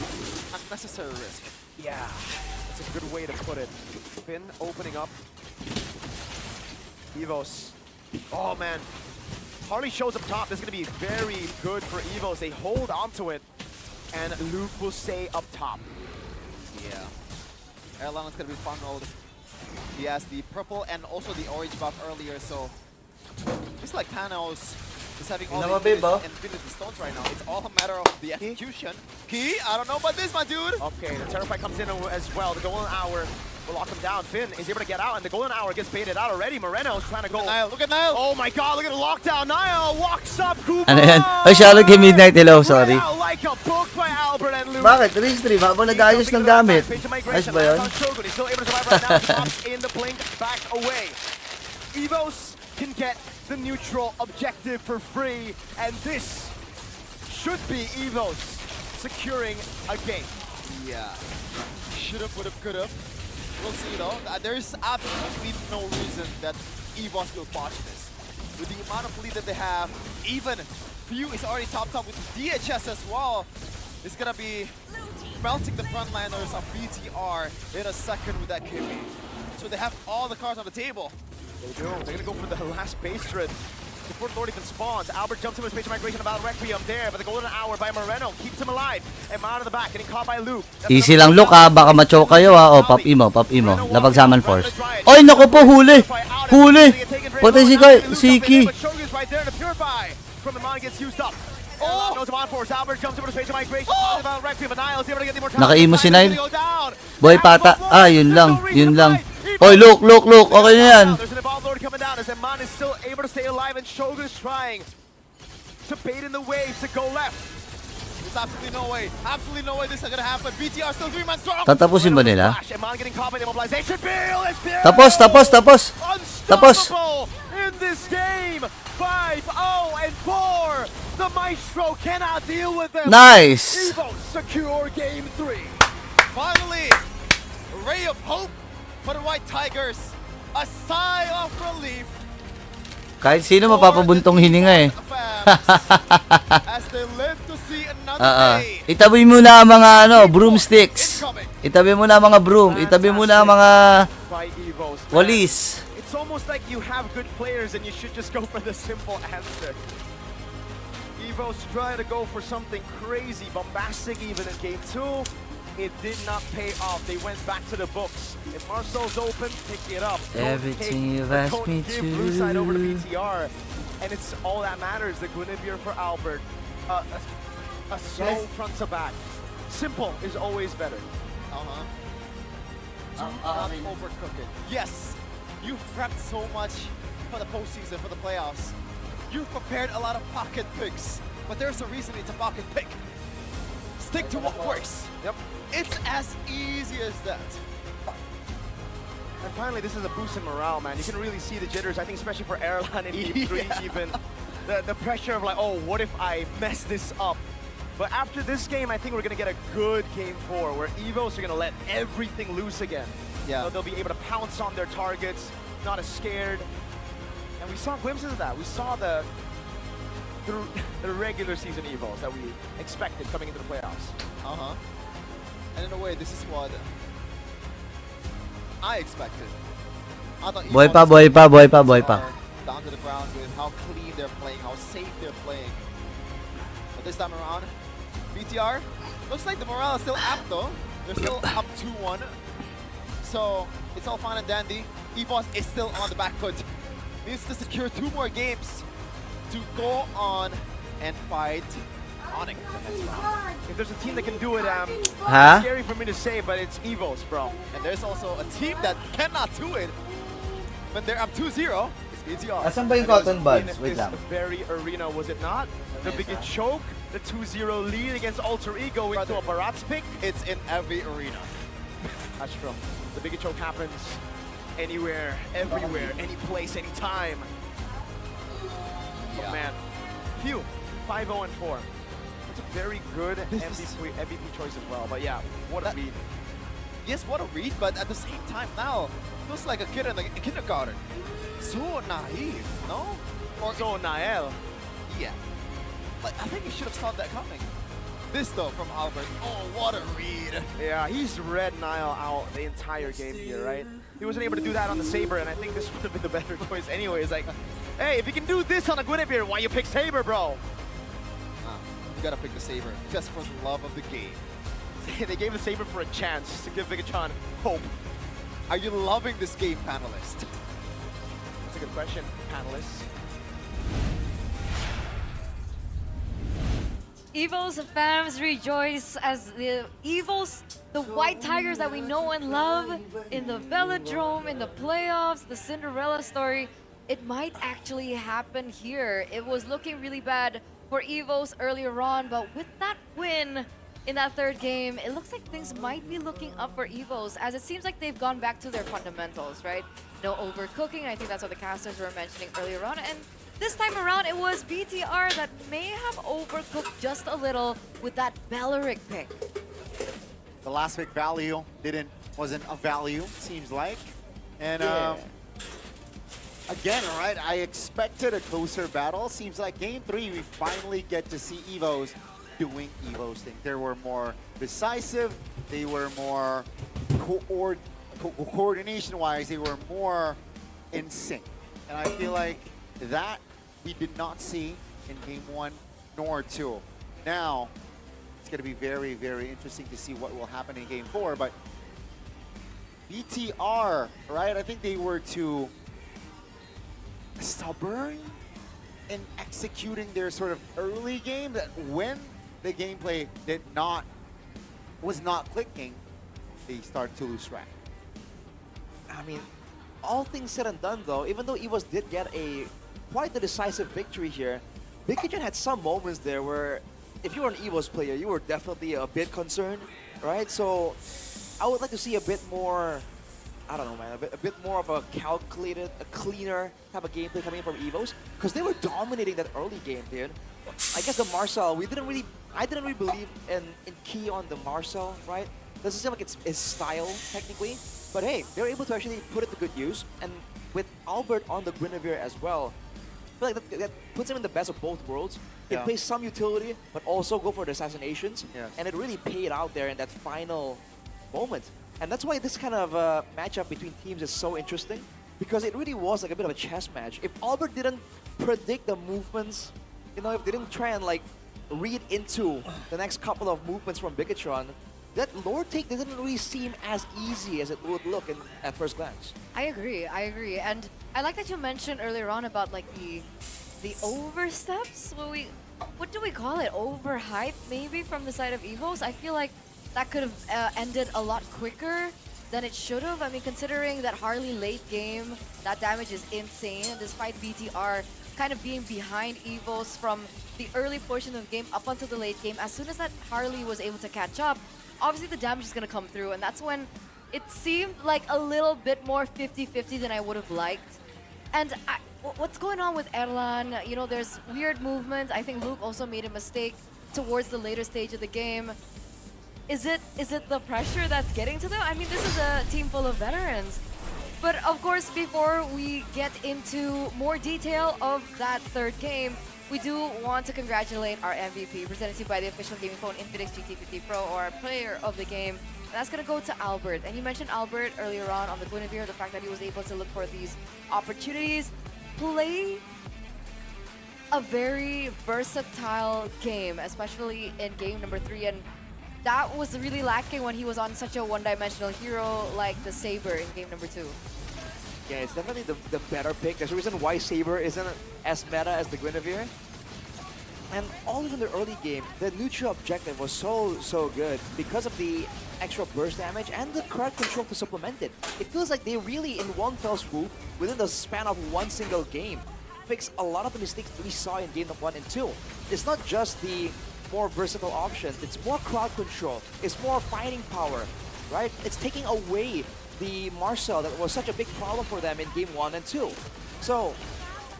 Unnecessary risk. yeah, it's a good way to put it. Finn opening up. EVOS. Oh, man. Harley shows up top. This is going to be very good for EVOS. They hold onto it, and Luke will stay up top. Yeah. Erlan is gonna be funneled. He has the purple and also the orange buff earlier, so it's like Thanos is having all the Infinity Stones right now. It's all a matter of the execution. Key, I don't know about this, my dude. Okay, the Terrify comes in as well. The Golden Hour will lock him down. Finn is able to get out, and the Golden Hour gets baited out already. Moreno's trying to go. Look at Niall. Oh my god, look at the lockdown. Niall walks up. Kuba! Ano yan? Ay, Charlotte kay Midnight. Hello, sorry. Right out like a book by Albert and Luke. Bakit? Restream, habang nag-ayos ng gamit. Ayos ba yun? He's still able to survive right now. He pops in the blink, back away. EVOS can get the neutral objective for free, and this should be EVOS securing a game. Yeah. Should've, would've, could've. We'll see though. There's absolutely no reason that EVOS will botch this. With the amount of lead that they have, even Few is already topped up with DHS as well. It's gonna be melting the frontliners of BTR in a second with that KB. So they have all the cards on the table. They do. They're gonna go for the last base trip before the Lord even spawns. Albert jumps into his space migration about Requiem there, but the Golden Hour by Moreno keeps him alive. And out of the back, getting caught by Luke. Easy lang look ha, baka ma-choke kayo ha. O, pop emo. Labag Salmon Force. Oy, naku po, huli! Huli! Patay si Siki. From the mine gets used up. Oh! Goes on force. Albert jumps over the space migration. About Requiem, but Niall is able to get the immortality. Naka-emo si Nile. Boy, pata. Ah, yun lang. Oy, look. Okay na yan. There's an evolved lord coming down as Eman is still able to stay alive, and Shogun is trying to bait in the waves to go left. There's absolutely no way this is gonna happen. BTR still 3 man strong. Tatapusin ba nila? Eman getting caught by the immobilization. Bill is there. Tapos. Unstoppable in this game. 5-0 and 4. The Maestro cannot deal with them. Nice. EVOS secure game 3. Finally, a ray of hope for the White Tigers. A sigh of relief. Kahit sino mapapabuntong hininga eh. As they live to see another day. Itabi muna ang mga broomsticks. Itabi muna ang mga broom. Itabi muna ang mga By EVOS, man. walis. It's almost like you have good players and you should just go for the simple answer. EVOS tried to go for something crazy, bombastic even in game 2. It did not pay off. They went back to the books. If Marcel's open, pick it up. Everything you've asked me give to. blue side over to BTR. And it's all that matters. The Guinevere for Albert. a slow front to back. Simple is always better. Do not overcook it. Yes, you've prepped so much for the postseason, for the playoffs. You've prepared a lot of pocket picks, but there's a reason it's a pocket pick. Stick to what works. Yep. It's as easy as that. And finally, this is a boost in morale, man. You can really see the jitters, I think especially for Airline in Game 3 even. The pressure of like, oh, what if I mess this up? But after this game, I think we're going to get a good Game 4 where EVOS are going to let everything loose again. Yeah. So they'll be able to pounce on their targets, not as scared. And we saw glimpses of that. We saw the regular season EVOS that we expected coming into the playoffs. And in a way, this is what I expected. I thought Boy pa, EVOS boy pa, boy pa, boy pa. are down to the ground with how clean they're playing, how safe they're playing. But this time around, BTR, looks like the morale is still up though. They're still up 2-1. So it's all fine and dandy. EVOS is still on the back foot. Needs to secure 2 more games to go on and fight Onyx the next round. If there's a team that can do it, Huh? scary for me to say, but it's EVOS, bro. And there's also a team that cannot do it when they're up 2-0. It's BTR. Asan ba yung cotton buds? Wait This lang. very arena, was it not? The biggest choke, the 2-0 lead against Alter Ego into a Barat's pick. It's in every arena. That's true. The biggest choke happens anywhere, everywhere, any place, any time. Yeah. Oh man, phew, 5-0 and 4. That's a very good MVP choice as well. But yeah, what a read. Yes, what a read, but at the same time now, looks like a kid in kindergarten. So naive, no? Or So Nael. yeah. Like, I think you should have saw that coming. This though from Albert. Oh, what a read. Yeah, he's read Nile out the entire game here, right? He wasn't able to do that on the Saber, and I think this would have been the better choice anyway. It's like, hey, if you can do this on a Guinevere, why you pick Saber, bro? You gotta pick the Saber just for the love of the game. They gave the Saber for a chance to give Bigatron hope. Are you loving this game, panelist? That's a good question, panelists. EVOS fans rejoice as the EVOS, the White Tigers that we know and love in the Velodrome, in the playoffs, the Cinderella story. It might actually happen here. It was looking really bad for EVOS earlier on, but with that win in that third game, it looks like things might be looking up for EVOS, as it seems like they've gone back to their fundamentals, right? No overcooking. I think that's what the casters were mentioning earlier on. And this time around, it was BTR that may have overcooked just a little with that Belleric pick. The last pick value wasn't a value, seems like. And again, right, I expected a closer battle. Seems like Game 3, we finally get to see EVOS doing EVOS thing. They were more decisive. They were more coordination-wise. They were more in sync. And I feel like that we did not see in Game 1 nor 2. Now, it's going to be very, very interesting to see what will happen in Game 4. But BTR, right? I think they were too stubborn in executing their sort of early game, that when the gameplay was not clicking, they started to lose track. I mean, all things said and done though, even though EVOS did get quite a decisive victory here, Bigatron had some moments there where if you were an EVOS player, you were definitely a bit concerned, right? So I would like to see a bit more, I don't know, man, a bit more of a calculated, a cleaner type of gameplay coming from EVOS, because they were dominating that early game, dude. I guess the Marcel, I didn't really believe in Key on the Marcel, right? Doesn't seem like it's his style technically, but hey, they're able to actually put it to good use, and with Albert on the Guinevere as well, I feel like that puts him in the best of both worlds. He plays some utility, but also go for the assassinations, and it really paid out there in that final moment. And that's why this kind of matchup between teams is so interesting, because it really was like a bit of a chess match. If Albert didn't predict the movements, you know, if they didn't try and like read into the next couple of movements from Bigatron, that lore take didn't really seem as easy as it would look at first glance. I agree, and I like that you mentioned earlier on about like the oversteps. Well, what do we call it? Overhyped maybe from the side of EVOS. I feel like that could have ended a lot quicker than it should have. I mean, considering that Harley late game, that damage is insane. Despite BTR kind of being behind EVOS from the early portion of the game up until the late game, as soon as that Harley was able to catch up, obviously the damage is going to come through, and that's when it seemed like a little bit more 50-50 than I would have liked. And what's going on with Erlan? You know, there's weird movements. I think Luke also made a mistake towards the later stage of the game. Is it the pressure that's getting to them? I mean, this is a team full of veterans. But of course, before we get into more detail of that third game, we do want to congratulate our MVP, presented to you by the official gaming phone Infinix GT50 Pro, or player of the game. And that's going to go to Albert. And you mentioned Albert earlier on the Guinevere, the fact that he was able to look for these opportunities, play a very versatile game, especially in game number 3. And that was really lacking when he was on such a one-dimensional hero like the Saber in game number 2. Yeah, it's definitely the better pick. There's a reason why Saber isn't as meta as the Guinevere. And all in the early game, the neutral objective was so good because of the extra burst damage and the crowd control to supplement it. It feels like they really, in one fell swoop, within the span of one single game, fixed a lot of the mistakes we saw in game 1 and 2. It's not just the more versatile options, it's more crowd control, it's more fighting power, right? It's taking away the Marcel that was such a big problem for them in game 1 and 2. So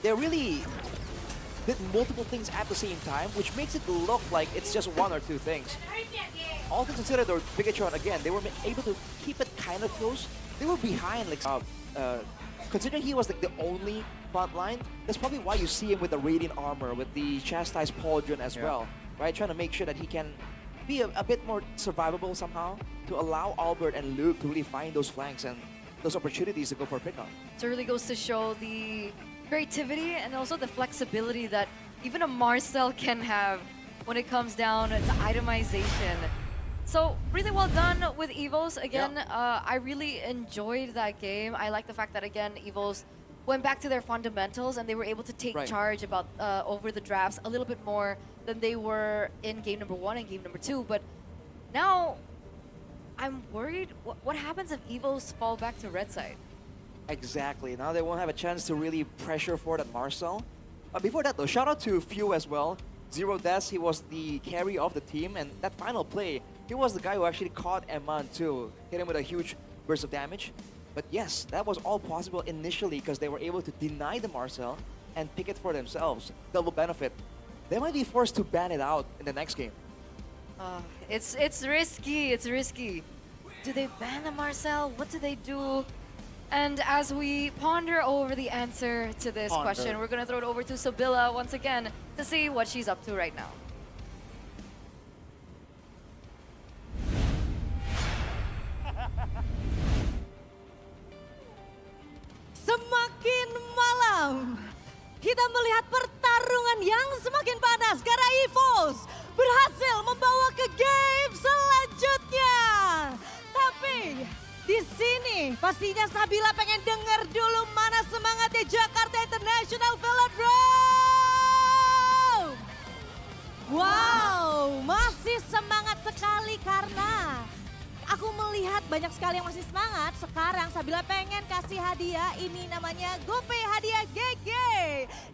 they really did multiple things at the same time, which makes it look like it's just one or two things. All things considered, though, Bigatron, again, they were able to keep it kind of close. They were behind, like, considering he was like the only front line, that's probably why you see him with the Radiant Armor, with the Chastised Pauldron as well, right? Trying to make sure that he can be a bit more survivable somehow to allow Albert and Luke to really find those flanks and those opportunities to go for a pickup. So it really goes to show the creativity and also the flexibility that even a Marcel can have when it comes down to itemization. So really well done with EVOS. Again, I really enjoyed that game. I like the fact that, again, EVOS went back to their fundamentals and they were able to take charge about over the drafts a little bit more than they were in game number 1 and game number 2. But now I'm worried, what happens if EVOS fall back to red side? Exactly. Now they won't have a chance to really pressure forward at Marcel. Before that, though, shout out to Few as well. Zero Deaths, he was the carry of the team, and that final play, he was the guy who actually caught Eman too. Hit him with a huge burst of damage. But yes, that was all possible initially because they were able to deny the Marcel and pick it for themselves. Double benefit. They might be forced to ban it out in the next game. It's risky, it's risky. Do they ban the Marcel? What do they do? And as we ponder over the answer to this question, we're going to throw it over to Sabila once again to see what she's up to right now. Semakin malam, kita melihat pertarungan yang semakin panas karena EVOS berhasil membawa ke game selanjutnya. Tapi di sini pastinya Sabila pengen denger dulu mana semangatnya Jakarta International Velodrome. Wow, masih semangat sekali karena aku melihat banyak sekali yang masih semangat. Sekarang Sabila pengen kasih hadiah, ini namanya GoPay hadiah GG.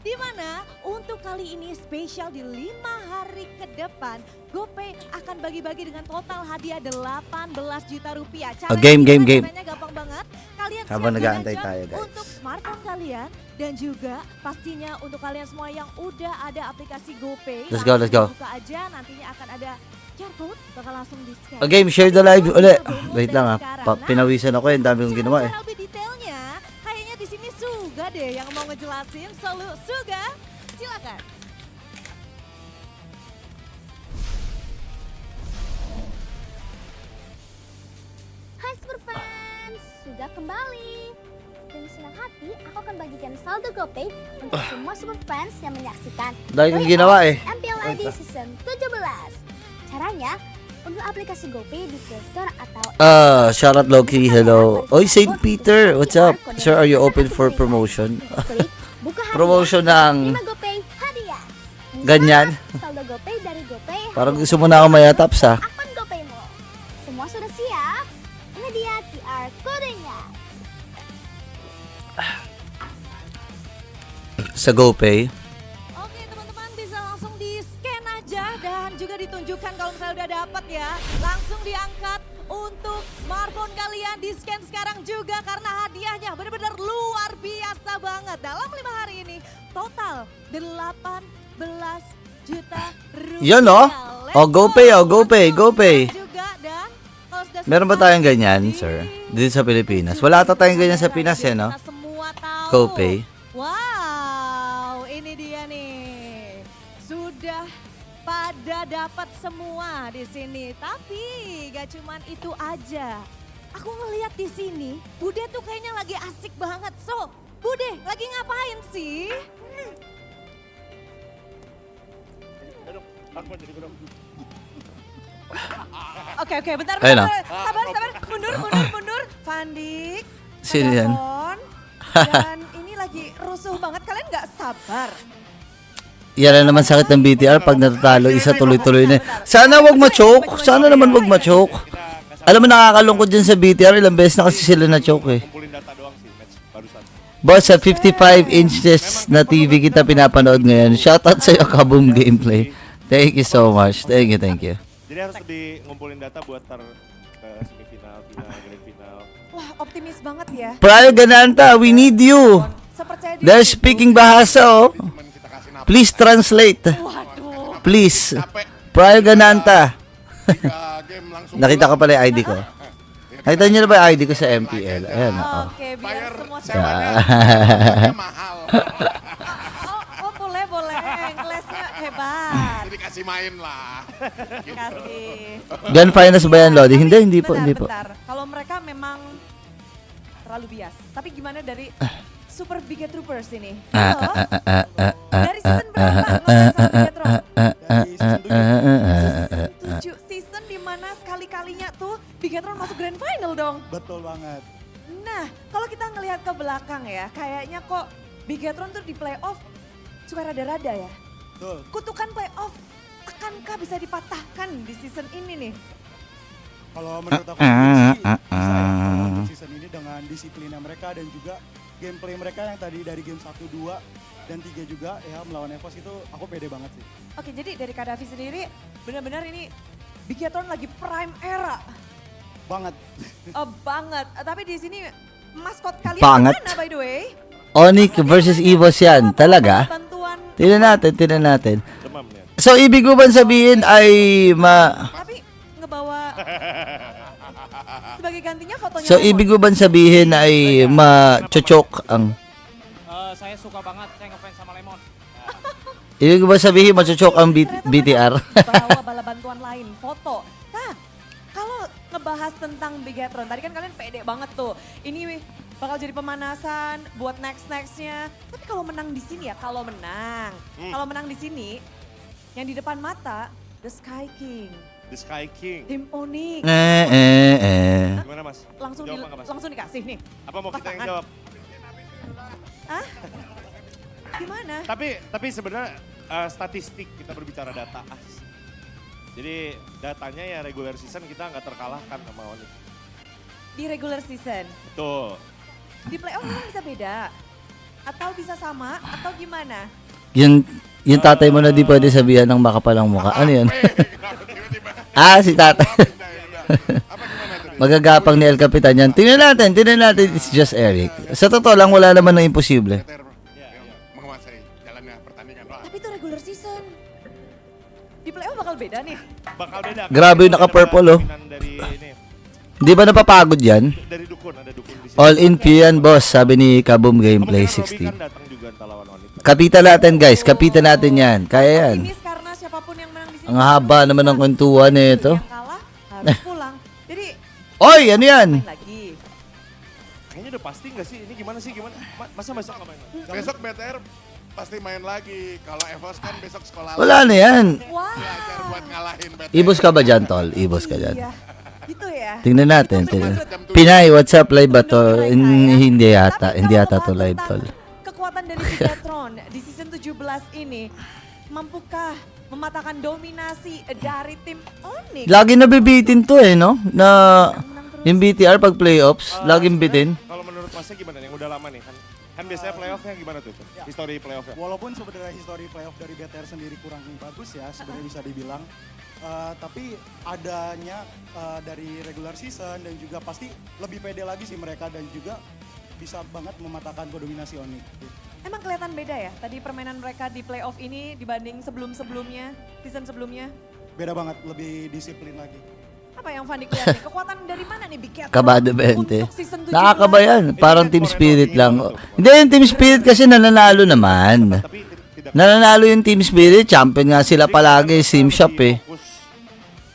Dimana untuk kali ini spesial di 5 hari ke depan, GoPay akan bagi-bagi dengan total hadiah 18 juta rupiah. Game. Caranya gampang banget. Kalian Habang siap nag-aantay belanja tayo, guys. untuk smartphone kalian. Dan juga pastinya untuk kalian semua yang udah ada aplikasi GoPay. Let's go. Buka aja, nantinya akan ada QR code, bakal langsung di-scan. Game, share the live ulit. Wait lang pinawisan ako, yung dami kong ginawa eh. Lebih detailnya, kayaknya di sini Suga deh yang mau ngejelasin. Suga, silakan. Hai Superfans, Suga kembali. Dengan senang hati, aku akan bagikan saldo GoPay untuk semua Superfans yang menyaksikan Dahil kong ginawa eh. MPL ID Season 17. Caranya, unduh aplikasi GoPay di Play Store atau Shoutout Loki, hello. Oy, St. Peter, what's up? Sir, are you open for promotion? Klik buka hadiah, Promotion ng 5 GoPay hadiah. Ganyan. Saldo GoPay dari GoPay. Parang gusto mo na ako mayatap sa. Akun GoPaymu. Semua sudah siap. Ini dia QR kodenya. Sa GoPay. Oke teman-teman bisa langsung di-scan aja dan juga ditunjukkan kalau misalnya udah dapat ya. Langsung diangkat untuk smartphone kalian, di-scan sekarang juga karena hadiahnya benar-benar luar biasa banget. Dalam 5 hari ini total 18 juta rupiah. Yun oh. Oh, GoPay, oh, GoPay, GoPay. Juga, dan kalau sudah Meron ba selesai, tayong ganyan, sir? Dito sa Pilipinas. Wala ata tayong ganyan sa Pinas, eh, no? kita semua tahu. GoPay. Wow, ini dia nih. Sudah pada dapat semua di sini. Tapi gak cuman itu aja. Aku ngeliat di sini, Bude tuh kayaknya lagi asik banget. So, Bude lagi ngapain sih? Oke, bentar. Ayun, Sabar. Mundur. Fandik. Sino yan? telepon, Dan ini lagi rusuh banget. Kalian nggak sabar? Yan na naman sakit ng BTR pag natatalo, isa tuloy-tuloy na. Sana wag ma-choke. Sana naman wag ma-choke. Alam mo, nakakalungkot dyan sa BTR. Ilang beses na kasi sila na-choke eh. Boss, sa 55 inches na TV kita pinapanood ngayon. Shoutout sa'yo, Kaboom Gameplay. Thank you so much. Thank you. Jadi harus lebih ngumpulin data buat ke semifinal, final, grand final. Wah, optimis banget ya. Prayo Gananta, we need you. Sepercaya diri. They're speaking bahasa oh. Please translate. Waduh. Please. Prayo Gananta. Nakita ko pala yung ID ko. Nakita niyo na ba yung ID ko sa MPL? Ayan, oh. Oke, biar semua mahal. Oh, boleh. Kelasnya hebat. Jadi kasih main lah. Kasih. Gun finals ba yan, Lodi? Hindi po. Bentar. Kalau mereka memang terlalu bias. Tapi gimana dari Super Big Troopers ini? Halo? Dari season berapa ngefans sama Bigetron? Dari season dimana sekali-kalinya tuh Bigetron masuk grand final dong. Betul banget. Nah, kalau kita ngelihat ke belakang ya, kayaknya kok Bigetron tuh di playoff suka rada-rada ya. Betul. Kutukan playoff akankah bisa dipatahkan di season ini nih? Kalau menurut aku sih bisa ya untuk season ini dengan disiplinnya mereka dan juga gameplay mereka yang tadi dari game 1, 2, dan 3 juga ya melawan EVOS itu aku pede banget sih. Oke, jadi dari Kadafi sendiri benar-benar ini Bigetron lagi prime era. Banget. Banget. Tapi di sini maskot kalian Banget. mana by the way? Onyx versus EVOS yan. Talaga? Bantuan. Tingnan natin. Demam ya. So, ibig mo ba sabihin ay Tapi ngebawa sebagai gantinya fotonya. So, ibig mo ba sabihin ay ma-choke ang... Saya suka banget, saya ngefans sama Lemon. Ibig mo ba sabihin ma-choke ang BTR? Bawa bala bantuan lain, foto. Nah, kalau ngebahas tentang Bigetron, tadi kan kalian pede banget tuh. Ini bakal jadi pemanasan buat next-nextnya. Tapi kalau menang di sini ya, kalau menang di sini, yang di depan mata, The Sky King. The Sky King. Tim Onyx. Gimana Mas? Langsung Jawab nggak, Mas? langsung dikasih nih. Apa mau kita yang Pasangan. jawab? Hah? Gimana? Tapi sebenarnya statistik kita berbicara data. Jadi datanya ya regular season kita nggak terkalahkan sama Onyx. Di regular season, Betul. di playoff memang bisa beda. Atau bisa sama, atau gimana? Yung tatay mo na di pwede sabihan ng makapalang mukha. Ano yun? Si tatay. Magagapang ni El Capitan yan. Tingnan natin. It's just Eric. Sa totoo lang, wala naman ng imposible. Menguasai jalannya pertandingan. Tapi itu regular season. Di playoff bakal beda nih. Bakal beda. Grabe yung naka-purple, oh. Dari ini. Hindi ba napapagod yan? Dari dukun, ada dukun di sini. All in view yan, boss. Sabi ni Kaboom Gameplay Kemungkinan Robby 16. kan datang juga entah lawan Onyx. Kapitan natin, guys. Kapitan natin yan. Kaya yan. Optimis karena siapapun yang menang di sini. Ang haba naman ng kwentuhan nito. Yang kalah harus pulang. Jadi Oy, ano yan? main lagi. Kayaknya udah pasti nggak sih? Ini gimana sih? Gimana? Masa besok nggak main lagi? Besok BTR pasti main lagi. Kalau EVOS kan besok sekolah. Wala na yan. Wow. Belajar buat ngalahin BTR. Ibos ka ba dyan, tol? Ibos ka dyan. Iya. Gitu ya. Tingnan natin. Pinay, what's up? Live ba to? Hindi yata to live, tol. Kekuatan dari Bigetron di season 17 ini. mampukah mematakan dominasi dari tim Onyx? Lagi nabibitin to no? Na yung BTR pag playoffs, laging bitin. Kalau menurut Masnya gimana yang udah lama nih kan biasanya playoffnya gimana tuh? History playoffnya. Walaupun sebenarnya histori playoff dari BTR sendiri kurang bagus ya, sebenarnya bisa dibilang. Tapi adanya dari regular season dan juga pasti lebih pede lagi sih mereka dan juga bisa banget mematahkan dominasi Onyx. Emang kelihatan beda ya tadi permainan mereka di playoff ini dibanding sebelum-sebelumnya, season sebelumnya? Beda banget, lebih disiplin lagi. Apa yang Fanny lihat nih? Kekuatan dari mana nih Big Cat? Kabado 20. Untuk season 17? Nakakaba yan. Parang team spirit lang. Hindi, yung team spirit kasi nananalo naman. Nananalo yung team spirit. Champion nga sila palagi. Sim shop eh.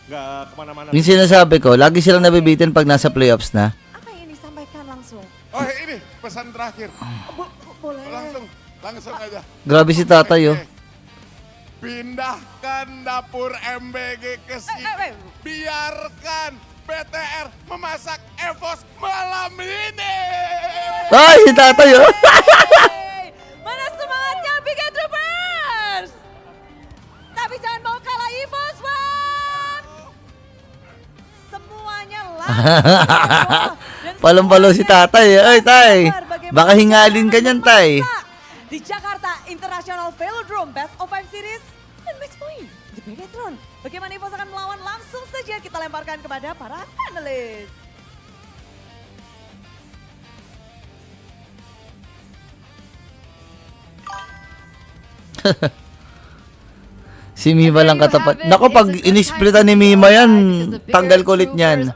Nggak kemana-mana. Yung sinasabi ko, lagi silang nabibitin pag nasa playoffs na. Apa yang disampaikan langsung? Oh ini pesan terakhir. Boleh. Langsung aja. Grabe si tatay oh. Pindahkan dapur MBG ke sini. Biarkan BTR memasak EVOS malam ini. Ay, si tatay oh. Hey, mana semangatnya Big Cat Troopers? Tapi jangan mau kalah EVOS, Bang. Semuanya langsung. Palong-palo si tatay. Ay, tay. Baka hingalin ka niyan, tay. Di Jakarta International Velodrome Best of 5 Series dan match point di Megatron. Bagaimana EVOS akan melawan, langsung saja kita lemparkan kepada para panelis. Si Mima lang katapat. Nako, pag inisplitan ni Mima yan, tanggal ko ulit niyan.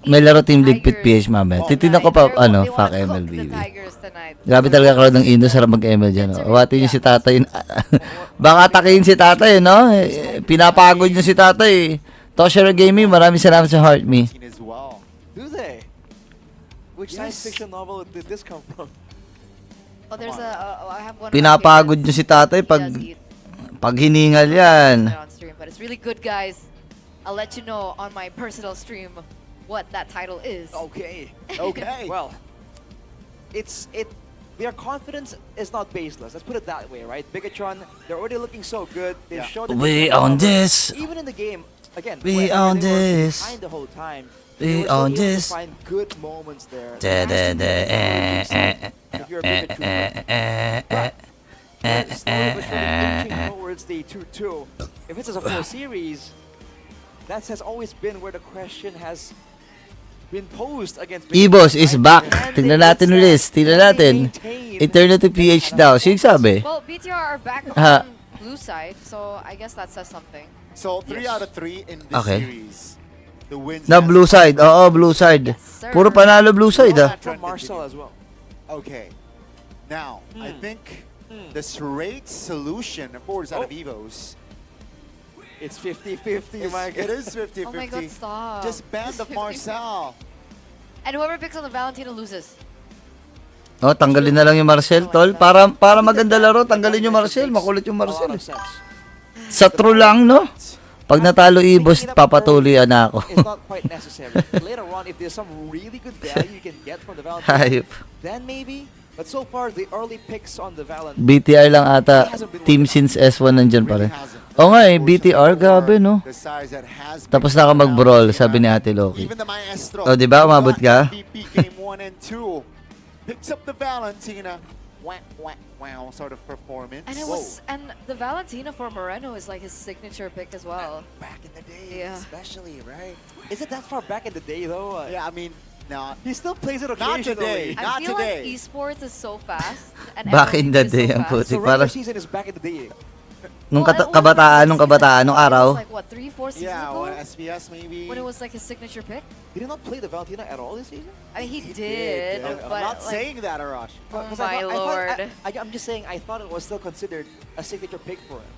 May laro team ligpit PH mamaya. Titignan ko pa, fuck ML baby. Grabe talaga crowd ng Indo, sarap mag-ML dyan. Awati niyo si tatay. Baka atakin si tatay, no? Pinapagod niyo si tatay. Toshiro Gaming, maraming salamat sa Heart Me. Do they? Which science fiction novel did this come from? Oh, there's I have one. Pinapagod niyo si tatay pag hiningal yan. But it's really good, guys. I'll let you know on my personal stream what that title is. Okay. Well, their confidence is not baseless. Let's put it that way, right? Bigatron, they're already looking so good. They showed that We on this. even in the game. Again, We wherever on they were this. behind the whole time. We they were on still able this. to find good moments there. If you're a Bigatron, but they're slowly but surely inching towards the 2-2. If it's a 4 series, that has always been where the question has been posed against EVOS is back. Tingnan natin ulit. Tingnan natin. Eternity PH daw. Sino sabi? Well, BTR are back on blue side, so I guess that says something. So 3 out of 3 in this Okay. series. The wins Na blue side. Oo, blue side. Puro panalo blue side ah. from Marcel as well. Okay. Now, I think the straight solution forwards out of EVOS. It's 50-50, my It God. is 50-50. Oh my God, stop. Just ban the Marcel. And whoever picks on the Valentina loses. Oh, tanggalin na lang yung Marcel, tol. Para maganda laro, tanggalin yung Marcel. Makulit yung A lot Marcel. of sense. Sa true lang, no? Pag natalo EVOS, papatuloy na ako. It's not quite necessary. Later on, if there's some really good value you can get from the Valentina, Hayop. then maybe. But so far, the early picks on the Valent. BTR lang ata. Team since S1 nandyan pa rin. Oo nga eh, BTR, gabi, no? The size that has Tapos na ka mag-brawl, sabi ni Ate Loki. Even the Maestro. Oh, di ba? Umabot ka? MVP game 1 and 2 picks up the Valentina. Wow, sort of performance. And and the Valentina for Moreno is like his signature pick as well. Back in the day, Yeah. especially, right? Is it that far back in the day, though? Yeah, I mean, no, He still plays it Not occasionally. today. I Not feel today. like esports is so fast. And Back in the everything is day, so ang fast. puti. So regular Parang, season is back in the day. nung Well, it kabataan, was nung araw. Like what, 3-4 seasons yeah, ago? what, SBS maybe. When it was like his signature pick? Did he not play the Valentina at all this season? I mean, he did, I'm but not like, saying that, Arash. oh Because my lord. I'm just saying, I thought it was still considered a signature pick for him.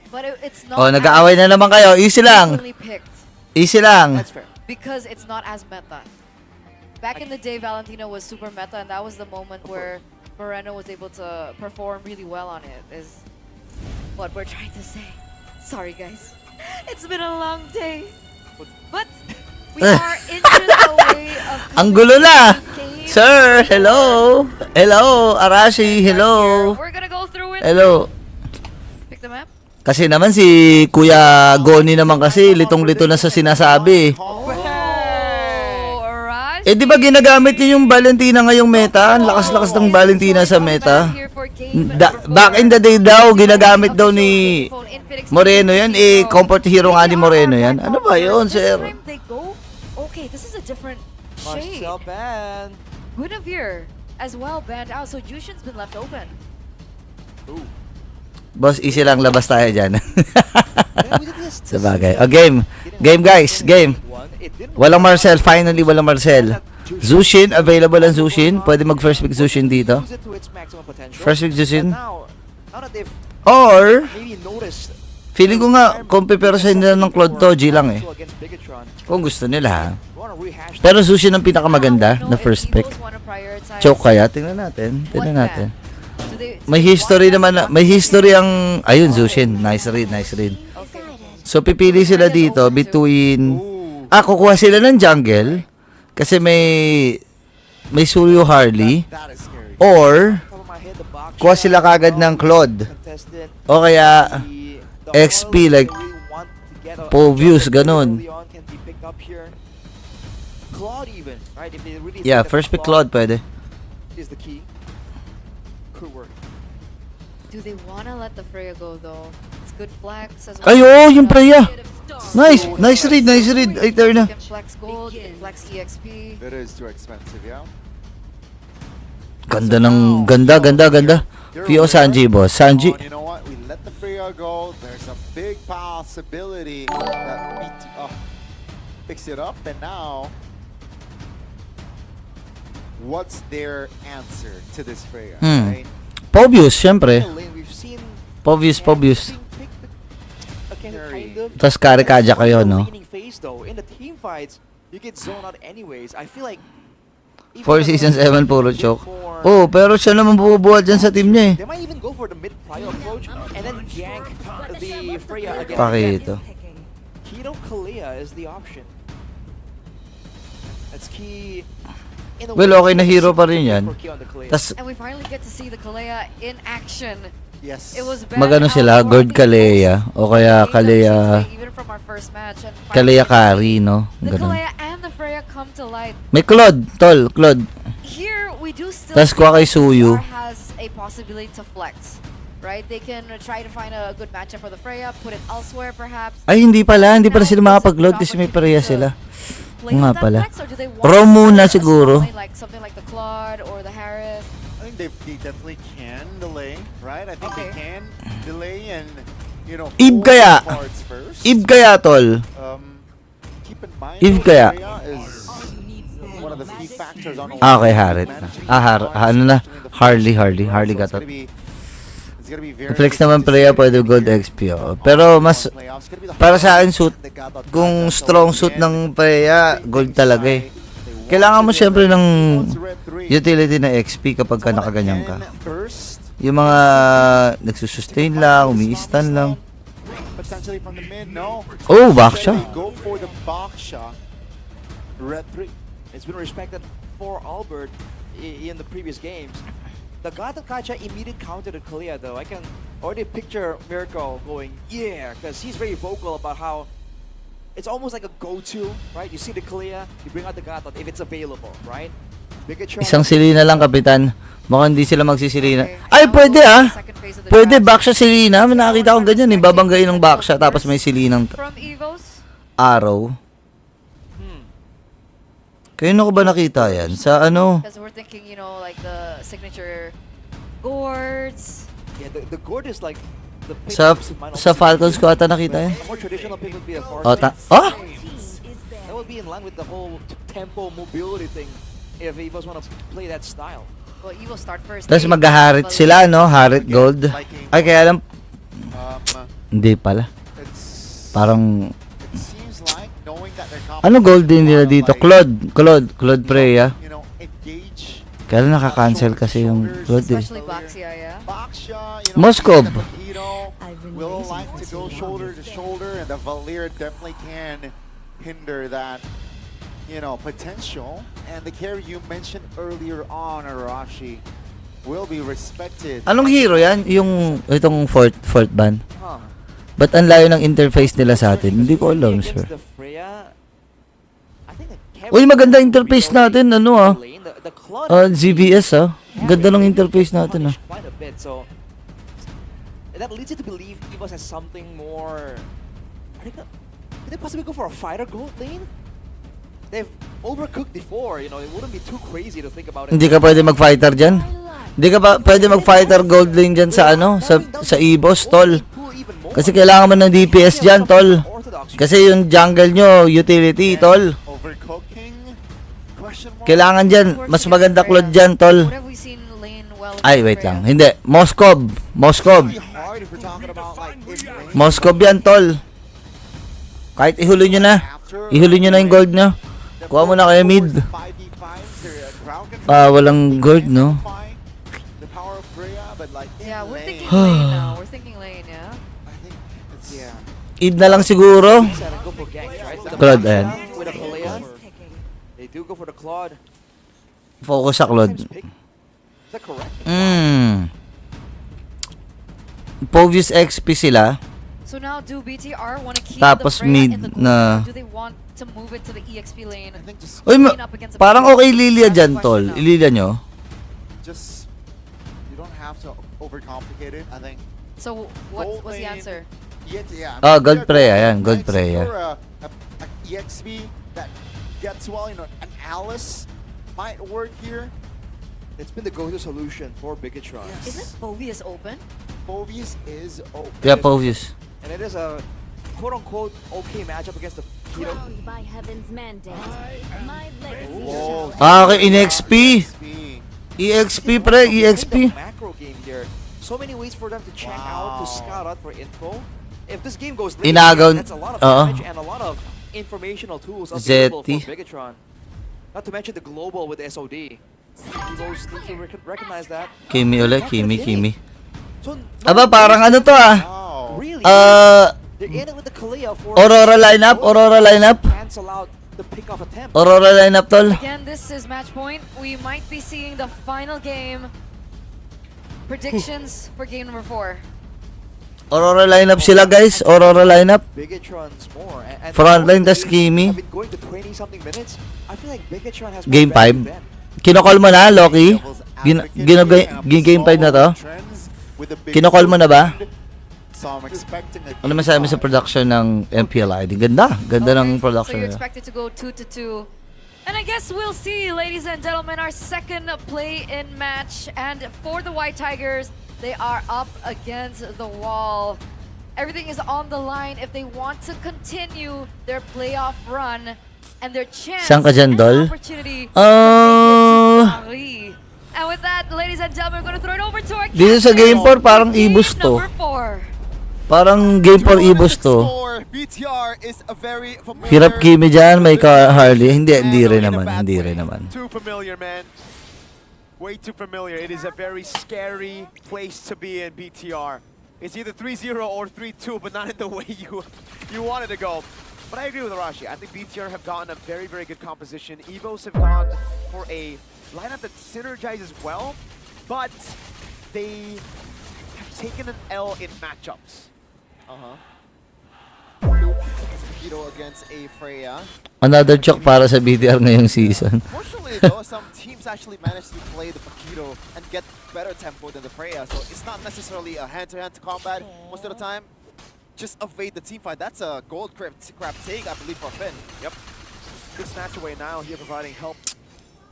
But it's not. Oh, nag-aaway na naman kayo. Easy lang. frequently picked Easy lang. That's fair. because it's not as meta. Back in the day, Valentina was super meta, and that was the moment where Moreno was able to perform really well on it. Is what we're trying to say. Sorry, guys. It's been a long day, but we are inches away of Ang gulo na. game sir. Hello. Hello, Arashi. Hello. We're gonna go through it. Hello. Pick the map. Kasi naman si Kuya Goni naman kasi litong-lito na sa sinasabi. Oh, Rush. Eh di ba ginagamit niyo yung Valentina ngayong meta? Ang lakas-lakas ng Valentina sa meta. Back in the day daw, ginagamit daw ni Moreno yan. Eh, comfort hero nga ni Moreno yan. Ano ba yun, sir? They go. Okay, this is a different shade. Marcel ban. Guinevere as well banned out, so Jushin's been left open. Boss, easy lang, labas tayo dyan. Sabagay. O, game. Game, guys. Game. Walang Marcel. Finally, walang Marcel. Zushin. Available ang Zushin. Pwede mag-first pick Zushin dito. First pick Zushin. Or, feeling ko nga, kung pipersahin nila ng Claude to, G lang eh. Kung gusto nila ha. Pero Zushin ang pinakamaganda na first pick. Choke kaya? Tingnan natin. Tingnan natin. May history naman na, may history ang, ayun, Zushin. Nice read, nice read. So, pipili sila dito between, kukuha sila ng jungle. Kasi may Suryo Harley. Or, kuha sila kagad ng Claude. O kaya, XP like, Povius, ganun. Yeah, first pick Claude pwede. Do they wanna let the Freya go though? It's good flex as well. Ay, oh, yung Freya. Nice, nice read, nice read. Ay, turn na. You can flex gold, you can flex EXP. It is too expensive, yeah. Ganda ng, ganda. Pio Sanji, boss. Sanji. You know what? We let the Freya go. There's a big possibility that BTR picks it up. And now, what's their answer to this Freya? Right? Povius, syempre. Povius. Tapos karikadya kayo, no? Four seasons, Evan, puro choke. Oh, pero siya naman bubuhat dyan sa team niya eh. Pakito. Well, okay na hero pa rin yan. Tas, And we finally get to see the Kalea in action. Yes. It was magano sila, Gord Kalea, o kaya Kalea, even from our first match, and Kalea Kari, no? the Ganun. Kalea and the Freya come to light. May Claude, tol, Claude. Here we do still Tas kuha kay Suyu. BTR has a possibility to flex. Right? They can try to find a good matchup for the Freya, put it elsewhere perhaps. Ay, hindi pala sila makapag-load kasi may pareha sila. Nga pala. Rom muna siguro. Like something like the Claude or the Harris. I think they definitely can delay, right? I think they can delay and, you know, Eve kaya? hold the cards first. Eve kaya, tol? Keep in mind, Eve kaya? Freya is one of the key factors on Okay, Harit na. Ano na? Harley got it. Flex naman Freya, pwede gold XP. Oh. Pero mas, para sa akin suit, kung strong suit ng Freya, gold talaga eh. Kailangan mo syempre ng utility na XP kapag ka nakaganyan ka. Yung mga nagsusustain lang, umi-stun lang. Oh, back siya. It's been respected for Albert in the previous games. The God of Kacha immediate counter to Kalea though. I can already picture Miracle going, yeah, because he's very vocal about how it's almost like a go-to, right? You see the Kalea, you bring out the God if it's available, right? Isang Selena lang, Kapitan. Mukhang hindi sila magsisilina. Ay, pwede ah. Pwede, back siya Selena. May nakakita akong ganyan eh. Babanggayin ng back siya, tapos may Selenang From EVOS? araw. Kayo na ko ba nakita yan? Sa ano? Because we're thinking, you know, like the signature gourds. Yeah, the gourd is like the pick Sa Falcons ko ata nakita yan. A more traditional pick would be a Oh, That would be in line with the whole tempo mobility thing if EVOS want to play that style. Well, EVOS start first. Tapos mag-harit sila, no? Harit gold. Ay, kaya lang. Hindi pala. Parang ano gold din nila dito? Claude Freya. Kaya lang nakaka-cancel kasi yung Claude eh. Moskov. Will like to go shoulder to shoulder, and the Valir definitely can hinder that you know, potential, and the carry you mentioned earlier on, Arashi, will be respected. Anong hero yan? Yung itong fourth ban? Huh. Ba't ang layo ng interface nila sa atin? Hindi ko alam, Against sir. the Freya, I think the carry Uy, maganda interface natin, ano ah. lane, the Claude ZVS ah. Ganda ng interface natin ah. punished quite a bit, so that leads you to believe EVOS has something more. Could they possibly go for a fighter gold lane? They've overcooked before, you know, it wouldn't be too crazy to think about it. Hindi ka pwede mag-fighter dyan? Hindi ka pa pwede mag-fighter gold lane dyan sa ano? Sa EVOS, tol. Kasi kailangan mo ng DPS dyan, tol. Kasi yung jungle nyo, utility, tol. Overcooking? Question mark? Kailangan dyan. Mas maganda Claude dyan, tol. What have we seen lane well? Ay, wait lang. Hindi. Moskov. Pretty hard if we're talking about like in-lane. Moskov yan, tol. Kahit ihuli nyo na. Ihuli nyo na yung gold nyo. Kuha mo na kayo mid. 5v5s, they're ground control. Walang gold, no? The power of Freya, but like Yeah, we're in-lane, thinking lane now. We're thinking lane, yeah. I think it's Id na lang siguro. Go for ganks, right? So the Claude, Freya ayan. with a Peleon, they do go for the Claude. Focus sa Claude. Is that correct? Povius XP sila. So now, do BTR want to keep Tapos the Freya mid in the na- gold? Do they want to move it to the EXP lane? I think just Uy, Lean up against a parang BTR. okay Lilia That's dyan, the tol. question now. Ililia nyo. just you don't have to overcomplicate it. I think So gold what's the lane, answer? yeah. Oh, gold Freya, yan, gold Next, Freya. for a EXP that gets well, you know, an Alice might work here. It's been the go-to solution for Bigatron. Isn't Phobius open? Phobius is open. Yeah, Povius. And it is a quote-unquote okay matchup against the Keto. Crowned by heaven's mandate. My legacy Whoa. Okay, in XP. EXP, pre, EXP. Macro game here. So many ways for them to check out, to scout out for info. If this game goes Inagaw- that's a lot of oo. damage and a lot of informational tools available for Zeti. Bigatron. Not to mention the global with the SOD. Those need to recognize that. Kimi ulit, Kimi. So, Aba, parang ano to ah. Wow. really, they're in it with the Kalia for Aurora lineup. cancel out the pick-off attempt. Aurora lineup, tol. Again, this is match point. We might be seeing the final game. Predictions for game number 4. Aurora lineup sila, guys. Aurora lineup. Bigatron's more. And Frontline, tas Kimi. I've been going to 20-something minutes. I feel like Bigatron has more Game value 5. than. Kinokol mo na, Loki? Game 5 na to? Kinokol mo na ba? So I'm expecting a Ano masabi mo sa production ng MPL ID? Ganda ng So production you're nila. expected to go 2-2. And I guess we'll see, ladies and gentlemen, our second play-in match. And for the White Tigers, they are up against the wall. Everything is on the line if they want to continue their playoff run and their chance Saan ka dyan, and Dol? opportunity to make it to Paris. And with that, ladies and gentlemen, we're going to throw it over to our Dito sa Game 4, parang Game EVOS to. number 4. Parang Game 4 EVOS to. BTR is a very familiar. Hirap Kimi dyan, may ka Harley. Hindi rin naman. Too familiar, man. Way too familiar. It is a very scary place to be in BTR. It's either 3-0 or 3-2, but not in the way you wanted to go. But I agree with Arashi. I think BTR have gotten a very, very good composition. EVOS have gone for a lineup that synergizes well, but they have taken an L in matchups. Keto against a Freya. Another choke para sa BTR ngayong season. Fortunately though, some teams actually managed to play the Paquito and get better tempo than the Freya, so it's not necessarily a hand-to-hand combat most of the time. Just evade the team fight. That's a gold crab take, I believe, for Finn. Yep. Good snatch away now here, providing help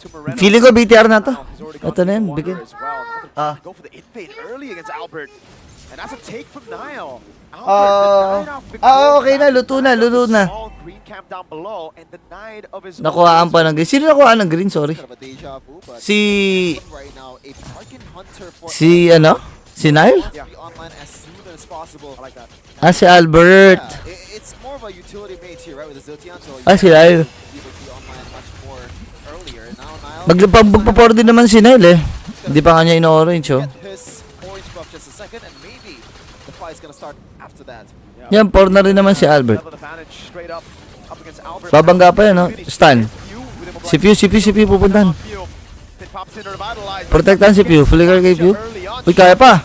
to Moreno. Feeling ko BTR na to. He's already gone Ito na for yan, the Wonder bigyan. as well. Go for the invade early against Albert. And that's a take from Nile. Okay na, luto na. Small green camp down below and denied of his Nakuhaan pa ng green. Sino nakuhaan ng green? Sorry. Kind of a deja vu, but Si right now, a Tarkin Hunter for Si Nile? wants to be online as soon as possible. I like that. Si Albert. It's more of a utility mate here, right, with the Ziltian, so Si Nile. be able to be online much more earlier. Now Nile Magpapor din naman si Nile eh. Hindi pa nga niya in-orange oh. get his orange buff just a second, and maybe the fight's gonna start after that. Yan, por na rin naman si Albert. Level advantage straight up against Albert. Babangga pa yan, no? Stun. CPU pupuntahan. Finn pops in to revitalize. Protektahan CPU, flicker kay Pew. Uy, kaya pa.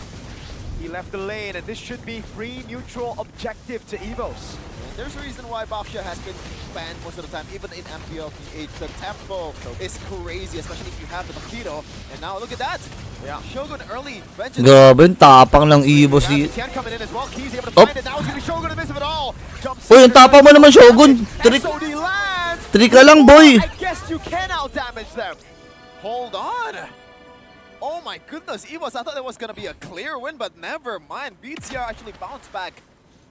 He left the lane, and this should be free neutral objective to EVOS. There's a reason why Baksha has been banned most of the time, even in MPL PH. The tempo is crazy, especially if you have the Bakito. And now look at that. Yeah. Shogun early. Vengeance. Grabe, yung tapang ng EVOS. Tian coming in as well. He's able to Op. find it. Now it's gonna be Shogun in the midst of it all. Jumps Uy, in yung tapang mo naman, Shogun. SOD lands. Trick ka lang, boy. I guess you can out-damage them. Hold on. Oh my goodness, EVOS, I thought it was going to be a clear win, but never mind. BTR actually bounced back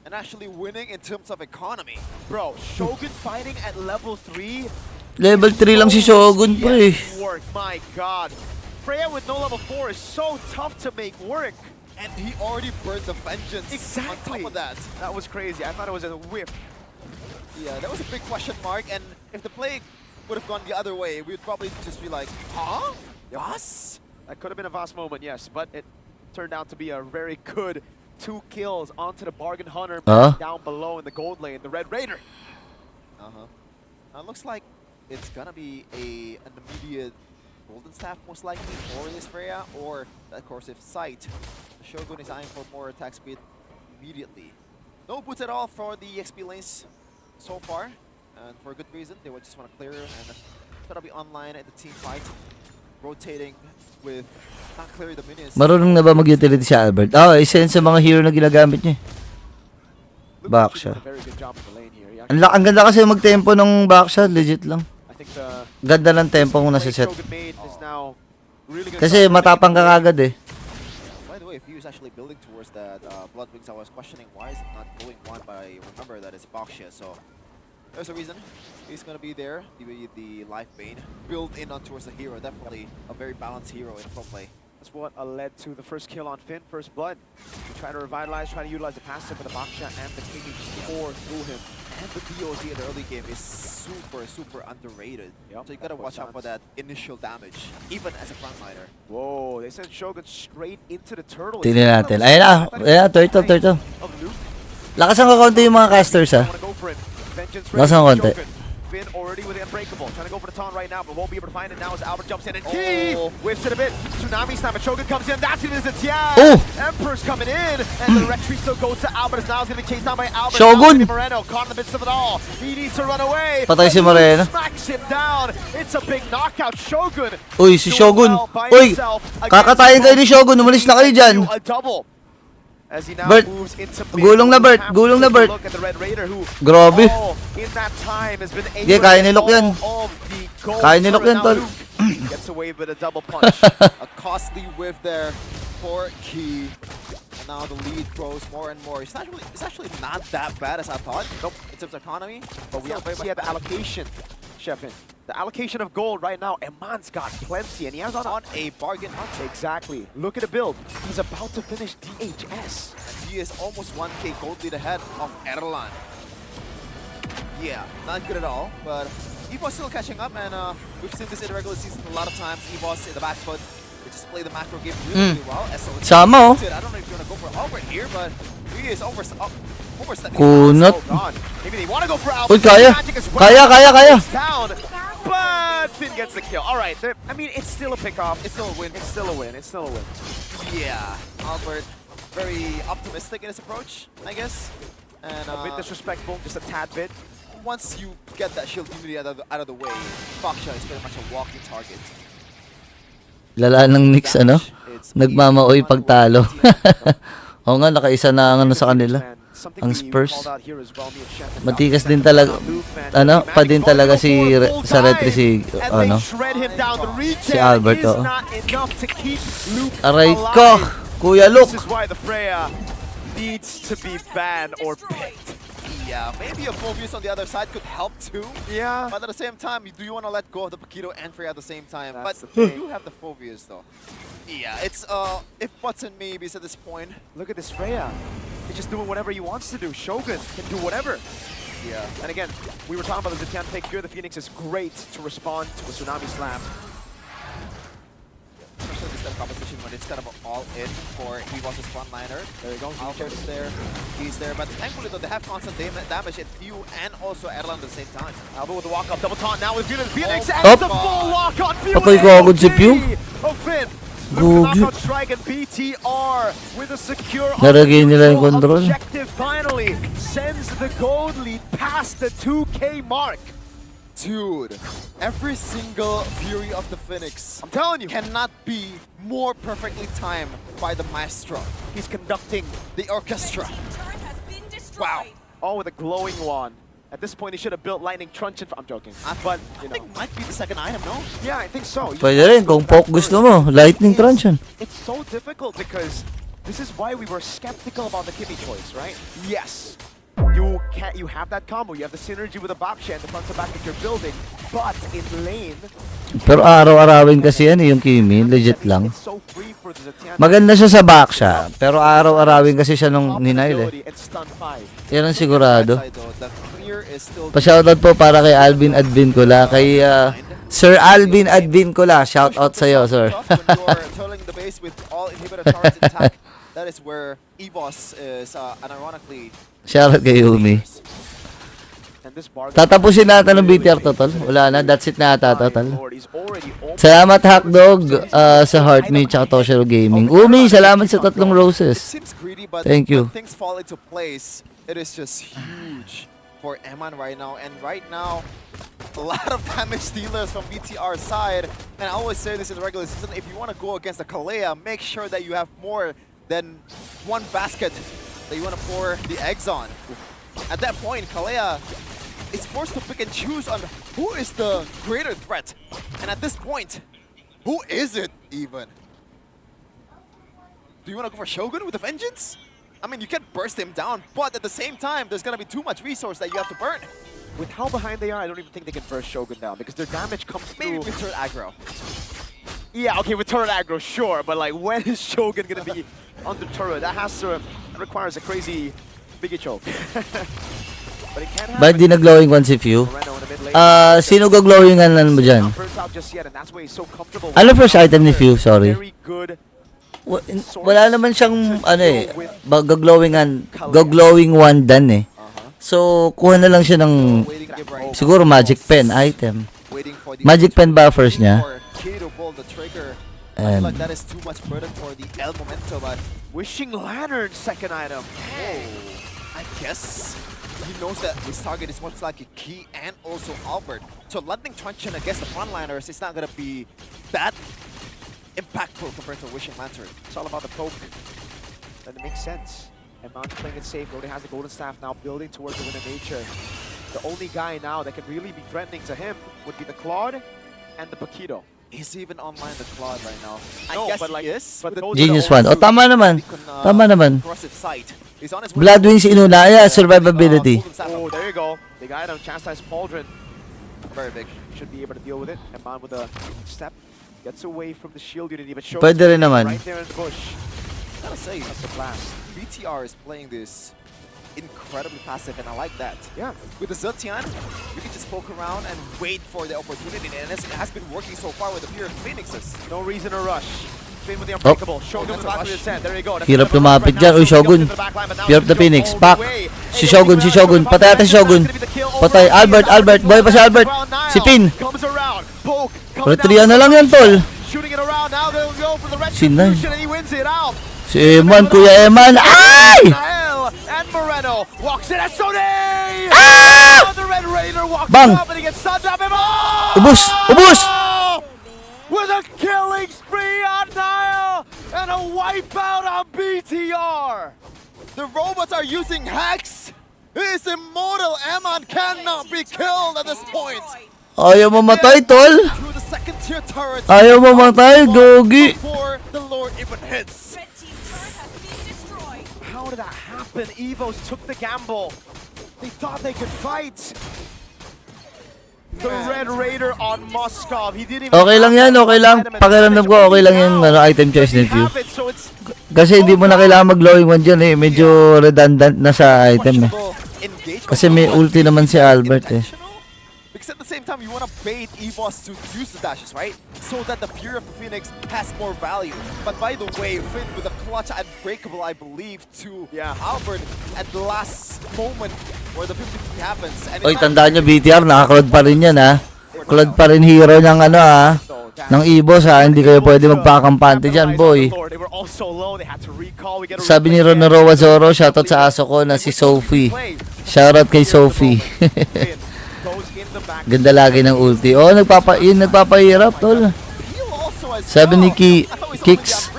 and actually winning in terms of economy. Bro, Shogun fighting at level 3. Level 3 lang si Shogun, pre. Work, my god. Freya with no level 4 is so tough to make work. And he already burned the vengeance Exactly. on top of that. That was crazy. I thought it was a whiff. Yeah, that was a big question mark, and if the play would have gone the other way, we would probably just be like, huh? Yes? That could have been a vast moment, yes, but it turned out to be a very good 2 kills onto the Bargain Hunter down below in the gold lane, the Red Raider. Now it looks like it's gonna be an immediate golden staff most likely for this Freya, or of course if Sight. The Shogun is eyeing for more attack speed immediately. No boots at all for the XP lanes so far, and for a good reason. They would just want to clear and it's gonna be online at the team fight, rotating with not clearing the minions. Marunong na ba mag-utility si Albert? Isa yun sa mga hero na ginagamit niya. Baksha. Ang ganda kasi mag-tempo ng Baksha, legit lang. Ganda ng tempo kung nasa set. Kasi matapang ka kagad eh. By the way, if he was actually building towards that Blood Wings, I was questioning why is it not going one, but I remember that it's Baksha, so there's a reason. He's gonna be there, the Life Bane, build in on towards the hero. Definitely a very balanced hero in pro play. That's what led to the first kill on Finn, first blood. We try to revitalize, try to utilize the passive for the Baksha and the KD pour through him. And the DOZ in the early game is super underrated. Yep, So you gotta watch out for that initial damage, even as a frontliner. Whoa, they sent Shogun straight into the turtle. Tingnan natin. Ayun na, turtle. Lakas ang kakonti yung mga casters ha. Lakas ang konti. Finn already with the Unbreakable, trying to go for the taunt right now, but won't be able to find it now as Albert jumps in and he whiffs it a bit. Tsunami slam, but Shogun comes in, that's it, is a Tian. Emperor's coming in, and the retreat still goes to Albert, as now he's going to be chased down by Albert. Shogun! Moreno caught in the midst of it all. He needs to run away. Patay si Moreno. Smacks him down. It's a big knockout. Shogun. Uy, si Shogun. Uy, kakatayin kayo ni Shogun, umalis na kayo dyan. A double. As he now Bert, moves into gulong na Bert, gulong na Bert. Look at the Red Raider who Grabe. in that time has been able Yeah, kaya ni Lok yan. Kaya ni Lok yan, tol. Gets away with a double punch. A costly whiff there for Key. And now the lead grows more and more. It's actually not that bad as I thought. Nope. In terms of economy. But we have to see at the allocation, Sheffin. The allocation of gold right now, Eman's got plenty, and he has on a bargain hunter. Exactly. Look at the build. He's about to finish DHS. And he is almost 1k gold lead ahead of Erlan. Yeah, not good at all, but EVOS still catching up, and we've seen this in the regular season a lot of times. EVOS in the back foot, they just play the macro game really well. Sama, oh. I don't know if you want to go for Albert here, but he is overstepping. Kunot. Maybe they want to go for Albert. Uy, kaya. Kaya. Down, but Finn gets the kill. All right, I mean, it's still a pick-off. It's still a win. It's still a win. It's still a win. Yeah, Albert, very optimistic in his approach, I guess. And a bit disrespectful, just a tad bit. Once you get that shield immunity out of the way, Baksha is pretty much a walking target. Lala ng Knicks, ano? Nagmamaoy pagtalo. Oo nga, nakaisa na ang ano sa kanila. Ang Spurs. Matikas din talaga, ano, pa din talaga sa retry si Albert, oh. Aray ko, Kuya Luke. This is why the Freya needs to be banned or picked. Yeah, maybe a Phobius on the other side could help too. Yeah. But at the same time, do you want to let go of the Paquito and Freya at the same time? That's But you do have the Phobius though. Yeah, it's if buts and maybes at this point. Look at this Freya. He's just doing whatever he wants to do. Shogun can do whatever. Yeah. And again, we were talking about the Zetian pick here. The Phoenix is great to respond to a Tsunami Slam. Especially this composition when it's kind of all in for EVOS' frontliner. There you go, Albert's there, he's there, but thankfully though they have constant damage in Few and also Erlan at the same time. Albert with the walk up, double taunt now with Phoenix, and Up. it's a full lock on Few. Ako'y kagod si Few. Of Finn. Gogi. Knockout strike and BTR with a secure Naragay nila yung control. objective finally sends the gold lead past the 2K mark. Dude, every single Fury of the Phoenix, I'm telling you, cannot be more perfectly timed by the maestro. he's conducting The orchestra. wow. All with a glowing wand. At this point, he should have built lightning truncheon. I'm joking, but I you know, think might be the second item, no? yeah, I think so. Pwede rin, kung poke gusto mo, lightning truncheon. It's so difficult because this is why we were skeptical about the Kimmy choice, right? Yes, you have that combo, you have the synergy with the Baksha and the front to back that you're building, but in lane, Pero araw-arawin kasi yan yung Kimi, legit lang. it's so free for the Zetian. Maganda siya sa backsha, pero araw-arawin kasi siya nung ninail eh. And stun 5. Yan ang sigurado. Right side, though, the clear is still Pa-shoutout po para kay Alvin Advincula, kay Sir Alvin Advincula. Shoutout sa'yo, sir. tough when you're tolling the base with all inhibitor turrets intact. That is where EVOS is, unironically. Shoutout kay Yumi. And this bar Tatapusin natin ng BTR total. Wala na, that's it na ata total. Lord, he's already open. Salamat Hackdog sa Heart Me tsaka Toshiro Gaming. Umi, salamat sa 3 It roses. seems greedy, but Thank you. when things fall into place, it is just huge for Eman right now. And right now, a lot of damage dealers from BTR side. And I always say this in the regular season, if you want to go against the Kalea, make sure that you have more than one basket that you want to pour the eggs on. At that point, Kalea is forced to pick and choose on who is the greater threat. And at this point, who is it even? Do you want to go for Shogun with a vengeance? I mean, you can burst him down, but at the same time, there's going to be too much resource that you have to burn. With how behind they are, I don't even think they can burst Shogun down because their damage comes Maybe through. with turret aggro. Yeah, okay, with turret aggro, sure, but like, when is Shogun gonna be on the turret? That requires a crazy biggie choke. But it can happen. Ba't di nag-glowing one si Few? Moreno in the mid lane. Sino go-glowingan mo dyan? Not burnt out just yet, and that's why he's so comfortable. Ano first item ni Few? Sorry. Very good. Wala naman siyang ano eh, go-glowing one dan eh. So, kuha na lang siya ng Waiting give right siguro magic pen item. waiting for the Magic pen ba first niya? for K to pull the trigger. I feel And like that is too much burden for the El Momento, but Wishing Lantern, second item. I guess he knows that his target is most likely Key and also Albert. So Lightning Truncheon against the frontliners is not going to be that impactful compared to Wishing Lantern. It's all about the poke. And it makes sense. And Mount playing it safe. Already has the Golden Staff now building towards the Wind of Nature. The only guy now that can really be threatening to him would be the Claude and the Paquito. Is he even online the Claude right now? No, I guess but like- he is. but with those the Genius are the one. O tama naman. Tama naman. Aggressive sight. He's on his way. Blood Wings inuna. Yeah, survivability. Golden Staff. Oh, there you go. Big item. Chastise Pauldron. Very big. Should be able to deal with it. And Man with a step. Gets away from the shield unit. Even shows Pwede rin naman. right there in the bush. Gotta say, That's the blast. BTR is playing this incredibly passive, and I like that. Yeah. With the Zetian, you can just poke around and wait for the opportunity, and it has been working so far with the Fear of Phoenixes. No reason to rush. Finn with the unbreakable. Shogun with the back of his head. There you go. That's Hirap the lumapit right dyan. now. Uy, Shogun. Goes to the back line, but now Fear of the he's Phoenix. all Back. the way. Si Shogun, si Shogun. Patay natin si Shogun. Patay. Albert. Boy pa si Albert. Si Finn. Comes around. Poke. Retrian na lang yan, tol. Shooting it around. Now they'll go for the Sinay. retribution and he wins it out. Si Eman, Kuya Eman. Ay! Nael and Moreno walks in as Sony. Ah! The Red Raider walks Bang! up and he gets sunned up. And oh! Ubus! Ubus! With a killing spree on Nael and a wipeout on BTR. The robots are using hacks! He is immortal! Eman cannot be killed at this point! Ayaw mamatay, tol. Through the second tier turret. Ayaw mamatay, Gogi. Before the Lord even hits. How did that happen? EVOS took the gamble. They thought they could fight. The Red Raider on Moskov. He didn't even Okay lang yan, okay lang. Pakiramdam ko, okay lang yung item choice ni Few. Kasi hindi mo na kailangan mag-glowing one dyan eh. Medyo redundant na sa item eh. Kasi may ulti naman si Albert eh. Because at the same time, you want to bait EVOS to use the dashes, right? So that the Fury of the Phoenix has more value. But by the way, Finn with a clutch unbreakable, I believe, to Albert at the last moment where the 50-50 happens. And Oy, tandaan nyo, BTR, naka-cloud pa rin yan, ha? Cloud pa rin hero ng ano, ha? Ng EVOS, ha? Hindi kayo pwede magpakampante dyan, boy. Sabi ni Ronoroa Zoro, shoutout sa aso ko na si Sophie. Shoutout kay Sophie. Ganda lagi ng ulti. Oh, nagpapahirap, tol. Sabi ni Kicks,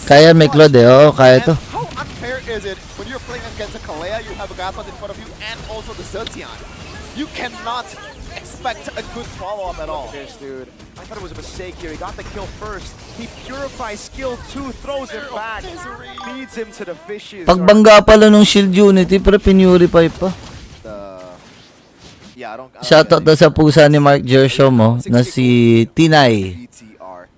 kaya may Claude, eh. Oh, kaya to. How unfair is it when you're playing against a Kalea, you have a Gatot in front of you, and also the Ziltian? You cannot expect a good follow-up at all. This dude, I thought it was a mistake here. He got the kill first. He purifies skill 2, throws it back, feeds him to the fishes. Pagbangga pala nung shield unity, pero pinurify pa. Shoutout daw sa pusa ni Mark Jershaw mo na si Tinay.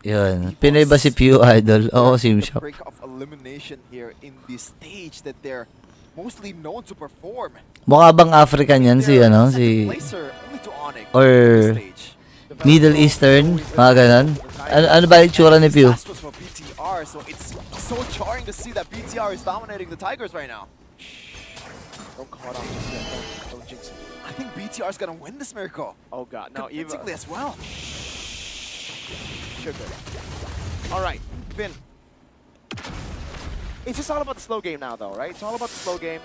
Yun. Pinay ba si Pew Idol? Oo, Simshop. Break of elimination here in this stage that they're mostly known to perform. Mukha bang African yan si ano? Si... Or... Middle Eastern? Mga ganon? Ano ba yung tsura ni Pew? So it's so jarring to see that BTR is dominating the Tigers right now. Don't call it off just yet. Don't jinx it. I think BTR is gonna win this miracle. Oh god, now Eva. As well. Sugar. Alright, Finn. It's just all about the slow game now though, right? It's all about the slow game.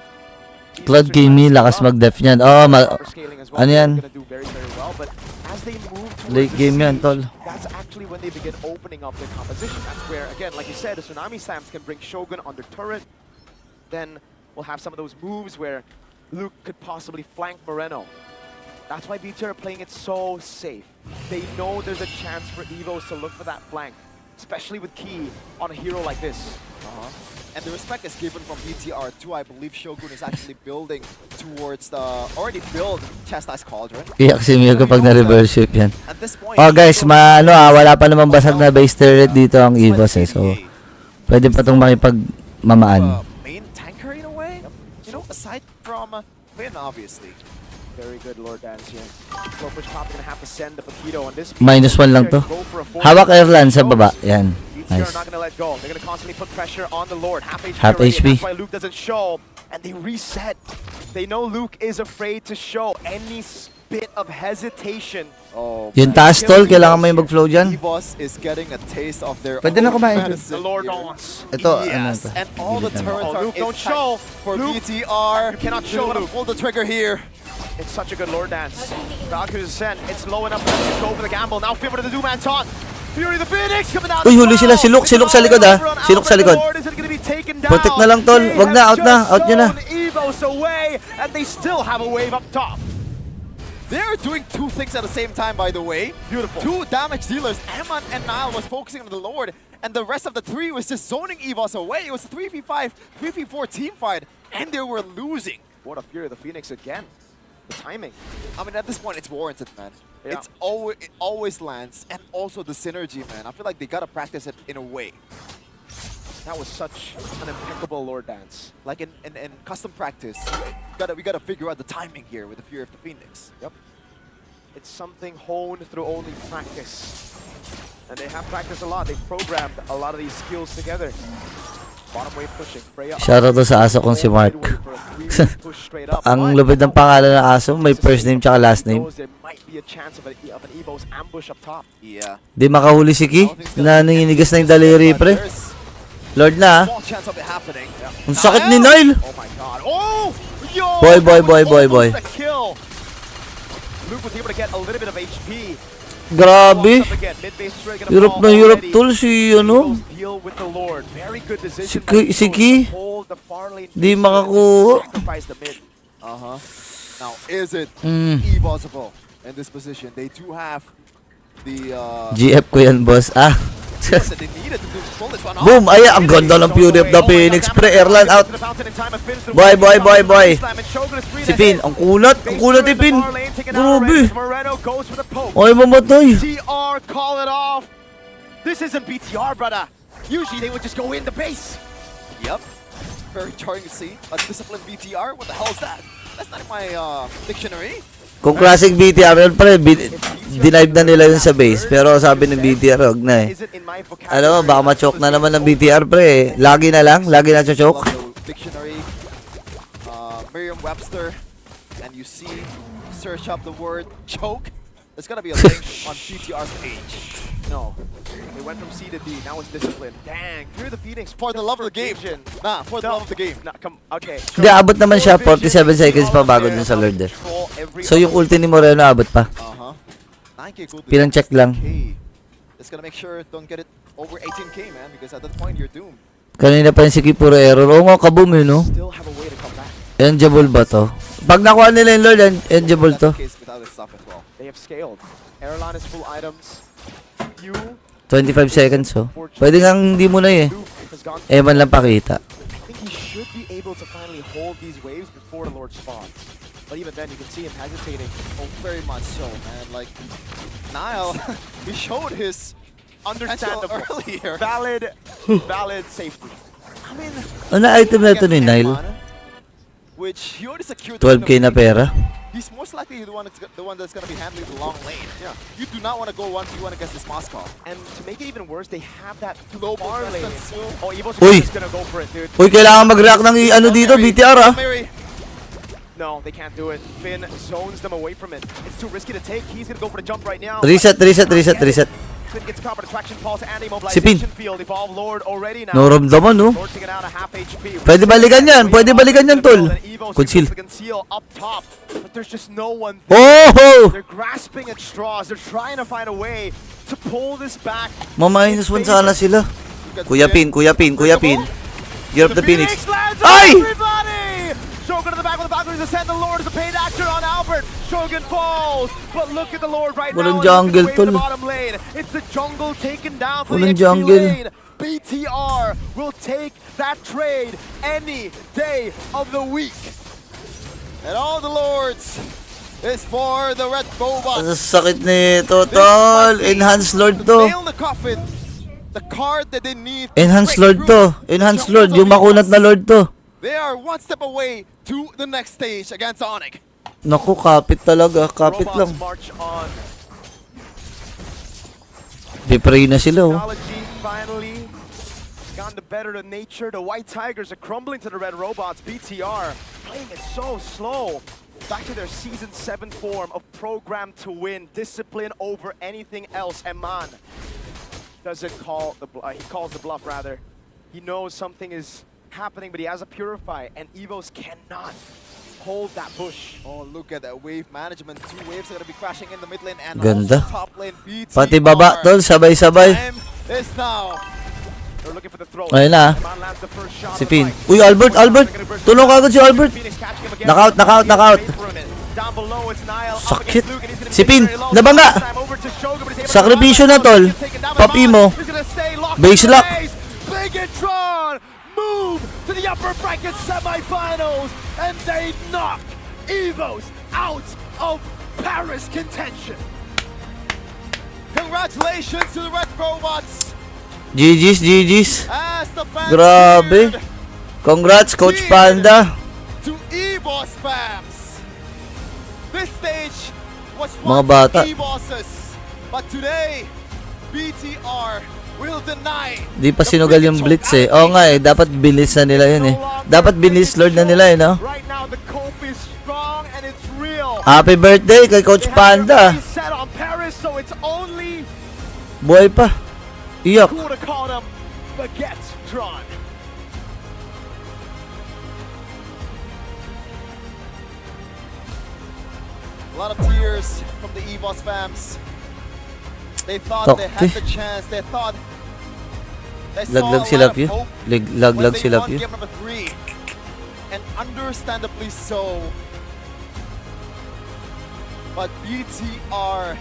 Cloud Gamey, lakas mag-def niyan. Oh, ano yan? Late game yan, tol. That's actually when they begin opening up their composition. That's where, again, like you said, the Tsunami Slams can bring Shogun under turret. Then we'll have some of those moves where Luke could possibly flank Moreno. That's why BTR are playing it so safe. They know there's a chance for EVOS to look for that flank, especially with Key on a hero like this. And the respect is given from BTR too. I believe Shogun is actually building towards the already built Chastised Cauldron. Iyak si Mio kapag na-reverse shift yan. Oh guys, wala pa namang basag na base turret dito ang EVOS eh. So, pwede pa itong makipagmamaan. Main tanker in a way? You know, aside from Finn, obviously. Very good Lord Dance here. Slowpush Pop gonna have to send the Paquito on this. -1 lang to. Hawak Airland sa baba. Yan. They're Nice. not gonna let go. They're gonna constantly put pressure on the Lord. Half HP. That's why Luke doesn't show, and they reset. They know Luke is afraid to show any bit of hesitation. Oh, Yung taas tol, kailangan mo yung mag-flow dyan. EVOS is getting a taste of their Pwede na own kumain. medicine The Lord here. wants. Ito, ano Yes, to? and all the turrets are Luke, don't intact show. for Luke, BTR. you cannot show Gonna Luke. pull the trigger here. It's such a good Lord Dance. Valkyrie's sent. It's low enough to go for the gamble. Now favor to the Doom Anton. Fury the Phoenix coming down. Uy, huli sila. Silok sa likod ah. Silok sa likod. Protect na lang tol. Wag na, out na. Out nyo na. EVOS away, and they still have a wave up top. They're doing two things at the same time, by the way. Beautiful. Two damage dealers. Eman and Nile was focusing on the Lord, and the rest of the three was just zoning EVOS away. It was a 3v5, 3v4 team fight, and they were losing. What a Fury of the Phoenix again. The timing. I mean, at this point, it's warranted, man. Yeah. It always lands, and also the synergy, man. I feel like they gotta practice it in a way. That was such an impeccable Lord Dance. Like in custom practice, we gotta figure out the timing here with the Fury of the Phoenix. Yep. It's something honed through only practice. And they have practiced a lot. They've programmed a lot of these skills together. Bottom wave pushing. Freya up. Shoutout to sa aso kong si Mark. Ang lupit ng pangalan ng aso, may first name tsaka last name. There might be a chance of an EVOS ambush up top. Yeah. Di makahuli si Ki, na nangingigas na yung daliri pre. Lord na ah. Small chance of it happening. Ang sakit ni Nile. Oh my god. Oh! Yo! Boy. Almost a kill. Luke was able to get a little bit of HP. Grabe. Hirap na hirap tol si ano. Si Ki. Di makakuha. Now, is it EVOSable in this position? They do have the GF ko yan boss. Ah. they needed to pull this one off. Boom! Ay, ang ganda ng Fury of the Phoenix. Pre-airline out. Boy. Si Finn, ang kulat ni Finn. Grabe. Ay, mamatay. BTR call it off. This isn't BTR, brother. Usually they would just go in the base. Yep. Very jarring to see. A disciplined BTR? What the hell is that? That's not in my dictionary. Kung classic BTR, yun pala, denive na nila yun sa base. Pero sabi ng BTR, wag na eh. Alam mo, baka ma-choke na naman ng BTR, pre. Lagi na lang, lagi na choke. Dictionary, Merriam-Webster, and you see, search up the word choke. There's gonna be a link on BTR's page. No. They went from C to D, now it's discipline. Dang, you're the Phoenix. For the love of the game. Nah, for the love of the game. Nah, come, okay. Hindi, abot naman siya, 47 seconds pa bago dun sa Lord eh. So yung ulti ni Moreno abot pa. Pilang check lang. It's gonna make sure don't get it over 18k, man, because at that point you're doomed. Kanina pa yung si puro error. Oo nga, kaboom yun, no? Still have a way to come back. Enjoyable ba to? Pag nakuha nila yung Lord, enjoyable to. Case without his stuff as well. They have scaled. Airline is full items. You 25 seconds, oh. Pwede nga hindi mo na eh. Eman lang pakita. I think he should be able to finally hold these waves before the Lord spawns. But even then, you can see him hesitating. Oh, very much so, man. Like, Nile, he showed his Understandable. earlier. Valid safety. I mean, Ano item na ito ni Nile? which he already secured 12k na pera. He's most likely the one that's gonna be handling the long lane. Yeah. You do not want to go 1v1 against this Moscow. And to make it even worse, they have that Global far lane. presence. Oh, EVOS Uy! is gonna go for it, dude. Uy, kailangan mag-react ng ano dito, BTR ah. Mary, No, they can't do it. Finn zones them away from it. It's too risky to take. He's gonna go for the jump right now. Reset. Finn gets caught by the traction pulse and Si Pin. mobilization field. Evolve Lord already now. Naramdaman, no? Lord taking out a half HP. Pwede balikan yan, tol. Conceal. Conceal up top, but there's just no one. Oh! They're grasping at straws. They're trying to find a way to pull this back. Ma-minus 1 sana sila. Kuya Pin. Year of the Phoenix. Lands Ay! everybody! Shogun to the back with the Valkyries ascend. The Lord is a paid actor on Albert. Shogun falls, but look at the Lord right Walang now. jungle, He's in the tol. bottom lane. It's the jungle taken down for Walang the XP jungle. lane. BTR will take that trade any day of the week. and all the lords is for the Red Robots. Ang sakit nito, tol. Enhanced Lord to. Nail in the coffin. The card that they need. Enhanced Lord to. Enhanced Lord. Yung makunat na Lord to. They are one step away to the next stage against Onyx. Naku, kapit talaga. Kapit lang. Robots march on. Di-pray na sila, oh. Technology finally gone to better to nature. The White Tigers are crumbling to the Red Robots. BTR playing it so slow. Back to their Season 7 form of program to win. Discipline over anything else. Eman doesn't call the he calls the bluff rather. He knows something is happening, but he has a Purify, and EVOS cannot hold that bush. Oh, look at that wave management. 2 waves are gonna be crashing in the mid lane and Ganda. also top lane. BTR. Pati baba, tol. Sabay-sabay. Time is now. They're looking for the throw. Ayun na. Eman lands the first shot Si of the Pin. fight. Uy, Albert. Tulong ka agad si Albert. Phoenix catching him again. Knockout. Down below, it's Nile up Sakit. against Luke, and he's gonna Si be Pin, very low. nabangga. This time over to Shogun, but he's able to Sakripisyo run. na, tol. He's taken down by Papi Eman. mo. He's gonna stay locked Base in lock. place. Bigatron move to the upper bracket semifinals, and they knock EVOS out of Paris contention. Congratulations to the Red Robots. GG's. As the fans Grabe. cheered Congrats, Coach Panda. to EVOS fans. This stage was Mga once bata. EVOS's, but today BTR will deny. Di pa sinugal yung blitz eh. Oo nga eh, dapat binis na nila yun eh. Dapat binis Lord na nila eh, no? Right now the cope is strong and it's real. Happy birthday kay Coach They have Panda. their face set on Paris, so it's only Buhay pa. Iyak. cool to call them Baguette-tron. A lot of tears from the EVOS fans. They thought they had the chance. They thought they saw Laglag a sila lot of Pio. hope Laglag when they sila won Pio. game number 3. And understandably so. But BTR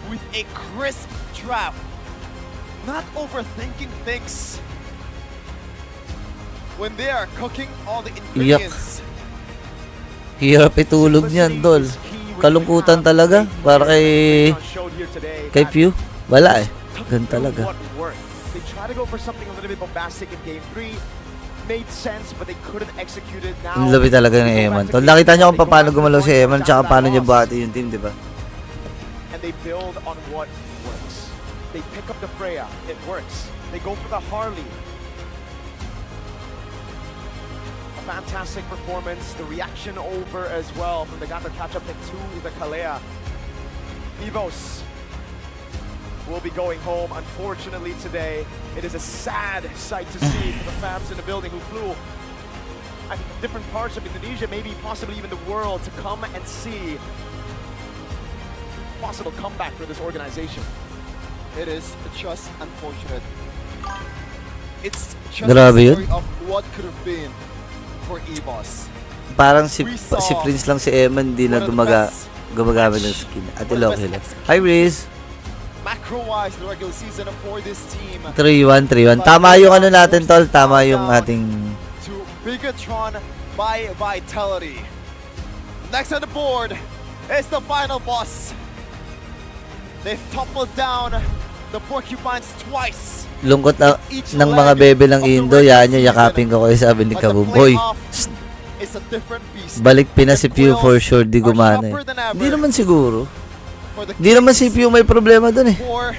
with a crisp draft. Not overthinking things. When they are cooking all the ingredients. Hirap itulog niyan, tol. Kalungkutan talaga. Para kay Pew. Wala eh. Ganun talaga. They try to go for something a little bit bombastic in game 3. made sense, but they couldn't execute it now. Ang labi talaga ng Eman. Tol, nakita niyo kung paano gumalaw si Eman tsaka paano niya buhati yung team, di ba? And they build on what works. They pick up the Freya. It works. They go for the Harley. A fantastic performance. The reaction over as well from the Gato catch-up to the Kalea. EVOS will be going home, unfortunately, today. It is a sad sight to see for the fans in the building who flew at different parts of Indonesia, maybe possibly even the world, to come and see possible comeback for this organization. It is just unfortunate. It's just Grabe a yun. story of what could have been for EVOS. Parang si Prince lang si Eman, di na gumagamit ng skin. At Ilocos. Hi, Riz! Macro-wise, the regular season for this team. 3-1, 3-1. Tama yung ano natin, Tol. Tama yung ating... To Bigatron by Vitality. Next on the board is the final boss. They've toppled down the Porcupines twice. Lungkot na, ng mga bebe ng Indo. Yan yung yakapin ko kayo, sabi ni Kaboom. Hoy, balik Pinas si Pew for sure, di gumana eh. Hindi naman siguro. Hindi naman si Pew may problema dun eh. For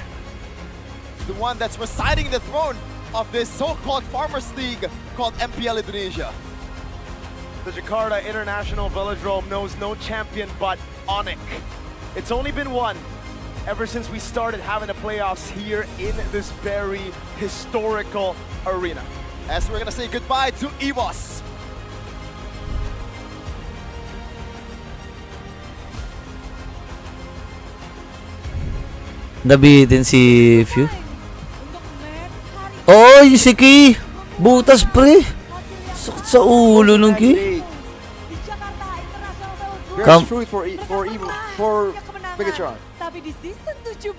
the one that's residing the throne of this so-called Farmers League called MPL Indonesia. The Jakarta International Velodrome knows no champion but Onyx. It's only been one ever since we started having the playoffs here in this very historical arena. As we're gonna say goodbye to EVOS. Nabitin si Few. Oh, yung si Ki! Butas pre! Sakit sa ulo ng Ki. Here's fruit for Bigatron. Tapi di season 17,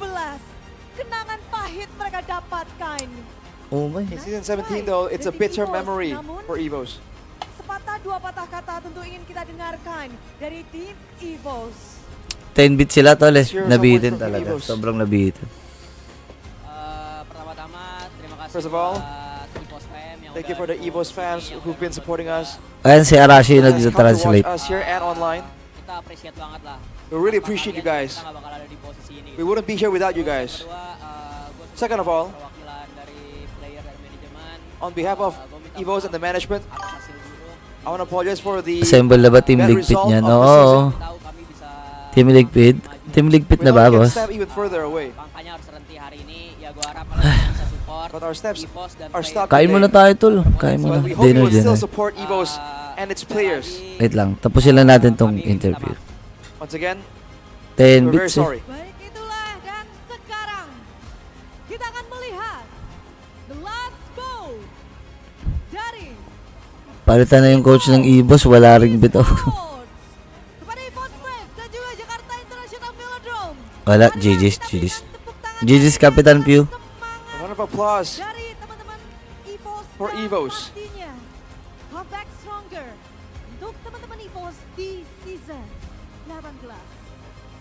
kenangan pahit mereka dapatkan. Oh my. In season 17 though, it's a bitter memory for EVOS. Sepatah dua patah kata tentu ingin kita dengarkan dari tim EVOS. 10-bit sila, Tol eh. Nabitin talaga. Sobrang nabitin. Pertama-tama, terima kasih. First of all, EVOS fam yang thank you for the EVOS fans who've been supporting us. Ayan si Arashi yung Come to watch nag-translate. us here and online. kita appreciate banget lah. We really appreciate you guys. Kita nggak bakal ada di posisi ini. We wouldn't be here without you guys. Second of all, Perwakilan dari player dan manajemen. on behalf of EVOS and the management, I want to apologize for the Assemble na ba Team bad Ligpit result niyan? of the Oo. season. Team Ligpit? Team Ligpit We na know ba, we can boss? step even further away. Makanya harus berhenti hari ini. Ya gua harap kalian bisa support. But our steps EVOS dan are player. stopped Kain muna today. tayo, Tol. Kain muna. But we hope you Dinner, will still dinner. support EVOS and its players. Wait lang. Tapusin lang natin tong interview. Once again, 10 we're very bits eh. sorry. Baik itulah dan sekarang kita akan melihat the last goal dari Palitan na yung coach ng EVOS. Wala ring bitaw. kepada EVOS Friends dan juga Jakarta International Velodrome. Wala. GG's. GG's. GG's Kapitan Pew. A round of applause Dari teman-teman EVOS for dan EVOS. pastinya comeback stronger untuk teman-teman EVOS di season 18.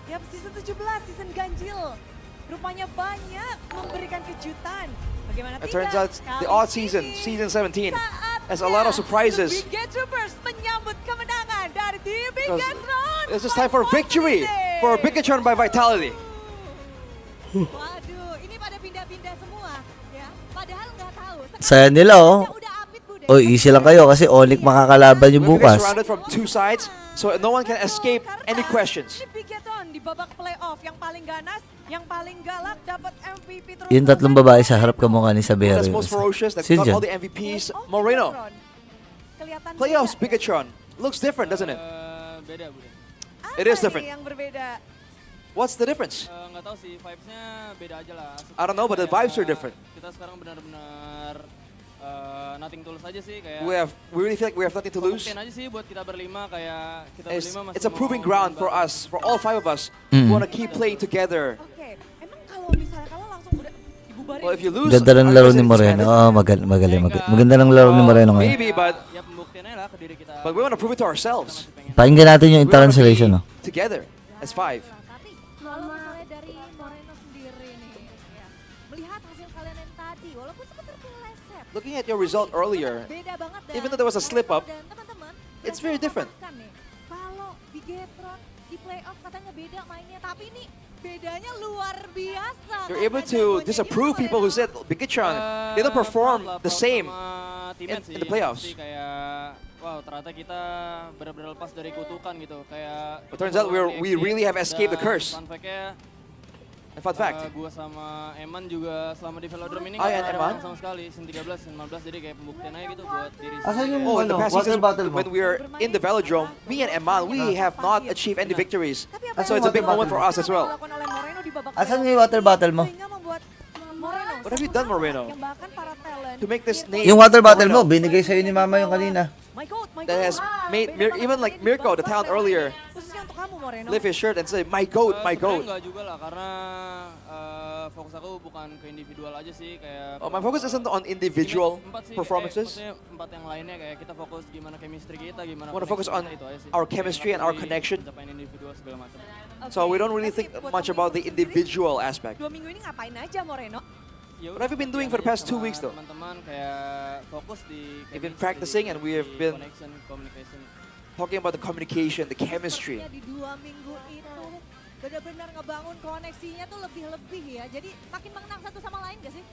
Yap, season 17, season ganjil. Rupanya banyak memberikan kejutan. Bagaimana It tidak? turns out the Kali odd season, ini season 17, saatnya has a lot of surprises. The Bigatron menyambut kemenangan dari tim Because Bigatron. This is time for victory for Bigatron by Vitality. Waduh, ini pada pindah-pindah semua ya. Padahal nggak tahu. Saya nila oh. Oh, easy lang kayo kasi Onyx makakalaban yung We'll be bukas. surrounded from two sides, so no one can escape any questions. Di Bigatron di babak playoff yang paling ganas, yang paling galak dapat MVP terus. Yung tatlong babae sa harap kamukha ni Sabero. That's most ferocious, that Sino got dyan? all the MVPs. Moreno. Kelihatan Playoffs Bigatron. Looks different, doesn't it? Beda, Budi. It is different. Yang berbeda. What's the difference? Nggak tahu sih, vibes-nya beda aja lah. I don't know, but the vibes are different. Kita sekarang benar-benar nothing tulus aja sih, kayak We really feel like we have nothing to lose. pembuktian aja sih buat kita berlima, kayak kita It's, berlima masih it's a proving mau ground for bareng. us, for all five of us, Mm. who want to keep playing together. Oke, emang kalau misalnya kalau langsung udah dibubarin. Well, if you lose, Ganda ng are you laro guys ni Moreno. disbanded? Oh, magaling. Maganda ng laro ni Moreno ngayon. Maybe, but Ya pembuktiannya lah ke diri kita. we want to prove it to ourselves. Pakinggan natin yung We want to translation, be no? together as five. Tapi kalau misalnya dari Moreno sendiri nih, ya, melihat hasil kalian yang tadi, walaupun sempat terkeleset, looking at your result earlier, Beda banget dan even though there was a slip up, dan teman-teman, it's very different. nih, kalau Bigetron di playoff katanya beda mainnya, tapi ini bedanya luar biasa. You're able to disapprove people who said Bigetron they don't perform the same in the playoffs. Kayak wow, ternyata kita benar-benar lepas dari kutukan gitu. Kayak It turns out we really have escaped the curse. Fun fact-nya, Fun fact. gua sama Eman juga selama di Velodrome ini Ayan, nggak Eman. ada sama sekali. Sin 13, Sin 15, jadi kayak pembuktian aja gitu buat diri Asan yung Oh, in the past water season, bottle mo? when we were in the Velodrome, me and Eman, we have not achieved any victories. And so it's a big moment for us as well. Asan yung water bottle mo? What have you done, Moreno, to make this name? Yung water bottle mo, Moreno, binigay sa'yo ni Mama yung kanina. that has made even like Mirko, the talent earlier, Khususnya untuk kamu, Moreno. lift his shirt and say, "My goat, my goat." Enggak juga lah, karena fokus aku bukan ke individual aja sih, kayak Oh, my focus isn't on individual empat sih, performances. maksudnya empat yang lainnya kayak kita fokus gimana chemistry kita, gimana I want to focus connection on kita, itu aja sih. our Kayak chemistry and nggak our peduli connection. pencapaian individual segala macam. So we don't really think much about the individual aspect. 2 minggu ini ngapain aja, Moreno? Ya What have you been doing for the past 2 weeks though? Teman-teman kayak fokus di We've been chemistry, practicing and we have di been connection, communication. talking about the communication, the chemistry. Di 2 minggu itu benar-benar ngebangun koneksinya tuh lebih-lebih ya. Jadi makin mengenang satu sama lain gak sih?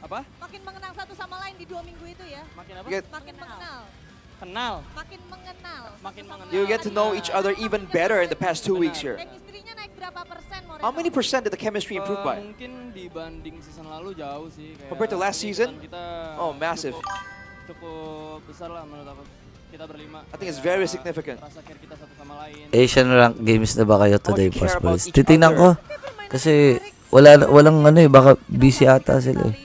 Apa? Makin mengenang satu sama lain di 2 minggu itu ya. Makin apa? Get- Makin mengenal. Kenal. Makin mengenal. Makin mengenal. You get to know each other even better in the past 2 weeks here. Chemistry-nya naik berapa persen, Moreno? How many percent did the chemistry improve by? Mungkin dibanding season lalu jauh sih. Kayak Compared to last season? kita Oh, massive. Cukup besar lah menurut aku. Kita berlima. I think it's kayak very significant. Rasa care kita satu sama lain. Asian rank games na ba kayo today, How do you care Boss Boys? about each Titingnan ko. Kasi walang ano eh, baka busy ata sila eh.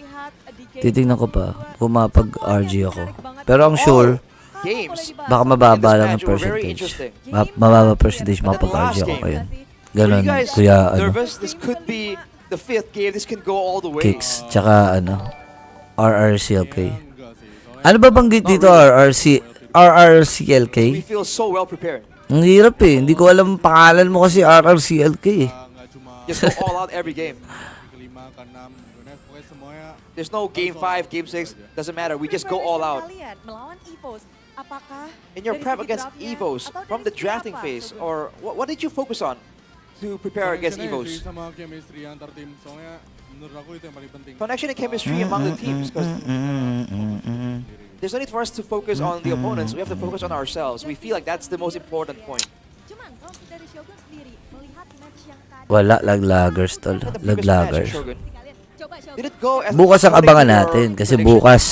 Titingnan ko pa kung mapag-RG ako. Pero ang sure, Games. baka mababa lang ang Match were very percentage. interesting. Mababa percentage And then the mapag-RG last ako game, ngayon. Are Ganon, you guys kuya ano, nervous? This could be the 5th game. This can go all the way. Kicks, tsaka ano, RRCLK. Ano ba banggit dito, RRCLK? We feel so well prepared. Ang hirap eh, hindi ko alam pangalan mo kasi RRCLK eh. Just go all out every game. There's no game 5, game 6. Doesn't matter. We just go all out. Kalian melawan EVOS, apakah In your dari prep segi against draftnya EVOS, atau from dari the segi drafting apa, phase, Sugeng? or what did you focus on to prepare against EVOS? sama chemistry antar tim. Soalnya menurut aku itu yang paling penting. Connection and chemistry among the teams. Because there's no need for us to focus on the opponents. We have to focus on ourselves. We feel like that's the most important point. Cuman kalau dari Shogun sendiri melihat match yang tadi, Wala, laglagers tol. The previous match, Laglagers. Shogun, kalian coba Shogun. did it go as Bukas ang according abangan to your natin kasi prediction? bukas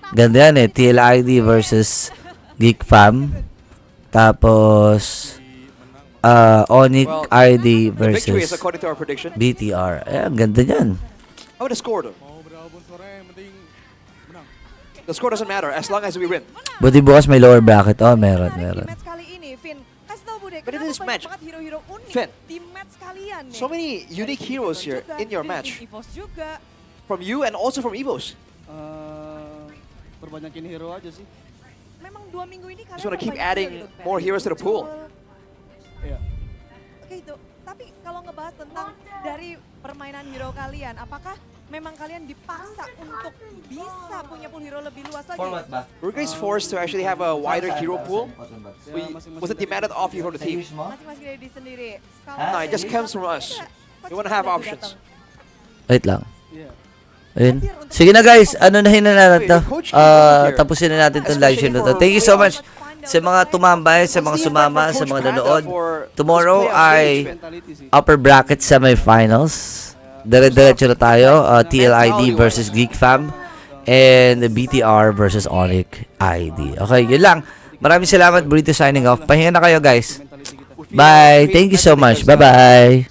ganda yan eh, TLID versus Geek Fam. Tapos Onyx Well, ID The victory is versus according to our prediction. BTR. Eh, ang ganda niyan. How about the score though? Mau berapapun skornya yang penting menang. The score doesn't matter as long as we win. Buti bukas may lower bracket. Oh, meron, Menarik meron. di match kali ini, Vin. Kasih tau Bude, But in kenapa this banyak match, banget hero-hero unik Vin, di match kalian nih? So many unique Dari heroes Bigetron here juga, in your dari match. tim EVOS juga. From you and also from EVOS. Perbanyakin hero aja sih. Memang 2 minggu ini kalian Just wanna keep perbanyak adding hero gitu, Vin. more heroes to the pool. Iya. Oke itu, tapi kalau ngebahas tentang dari permainan hero kalian, apakah memang kalian dipaksa untuk bisa punya pool hero lebih luas lagi? Were you guys forced to actually have a wider hero pool? Was it demanded of you from the team? Masing-masing dari diri sendiri. No, it just comes from us. We want to have options. Wait lang. Iya. Ayun. Sige na guys, ano na natin to? Tapusin na natin tong live stream na to. Thank you so much sa mga tumambay, sa mga sumama, sa mga nanood. Tomorrow ay upper bracket semifinals. Dire-diretso na tayo. TLID versus Geek Fam and BTR versus Onyx ID. Okay, yun lang. Maraming salamat. Burrito signing off. Pahinga na kayo guys. Bye. Thank you so much. Bye-bye.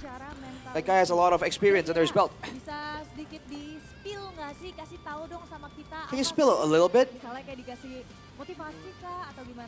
That guy has a lot of experience under his belt. Bisa sedikit di-spill nggak sih? Kasih tahu dong sama kita. Can you spill a little bit? Misalnya kayak dikasih motivasi kah atau gimana?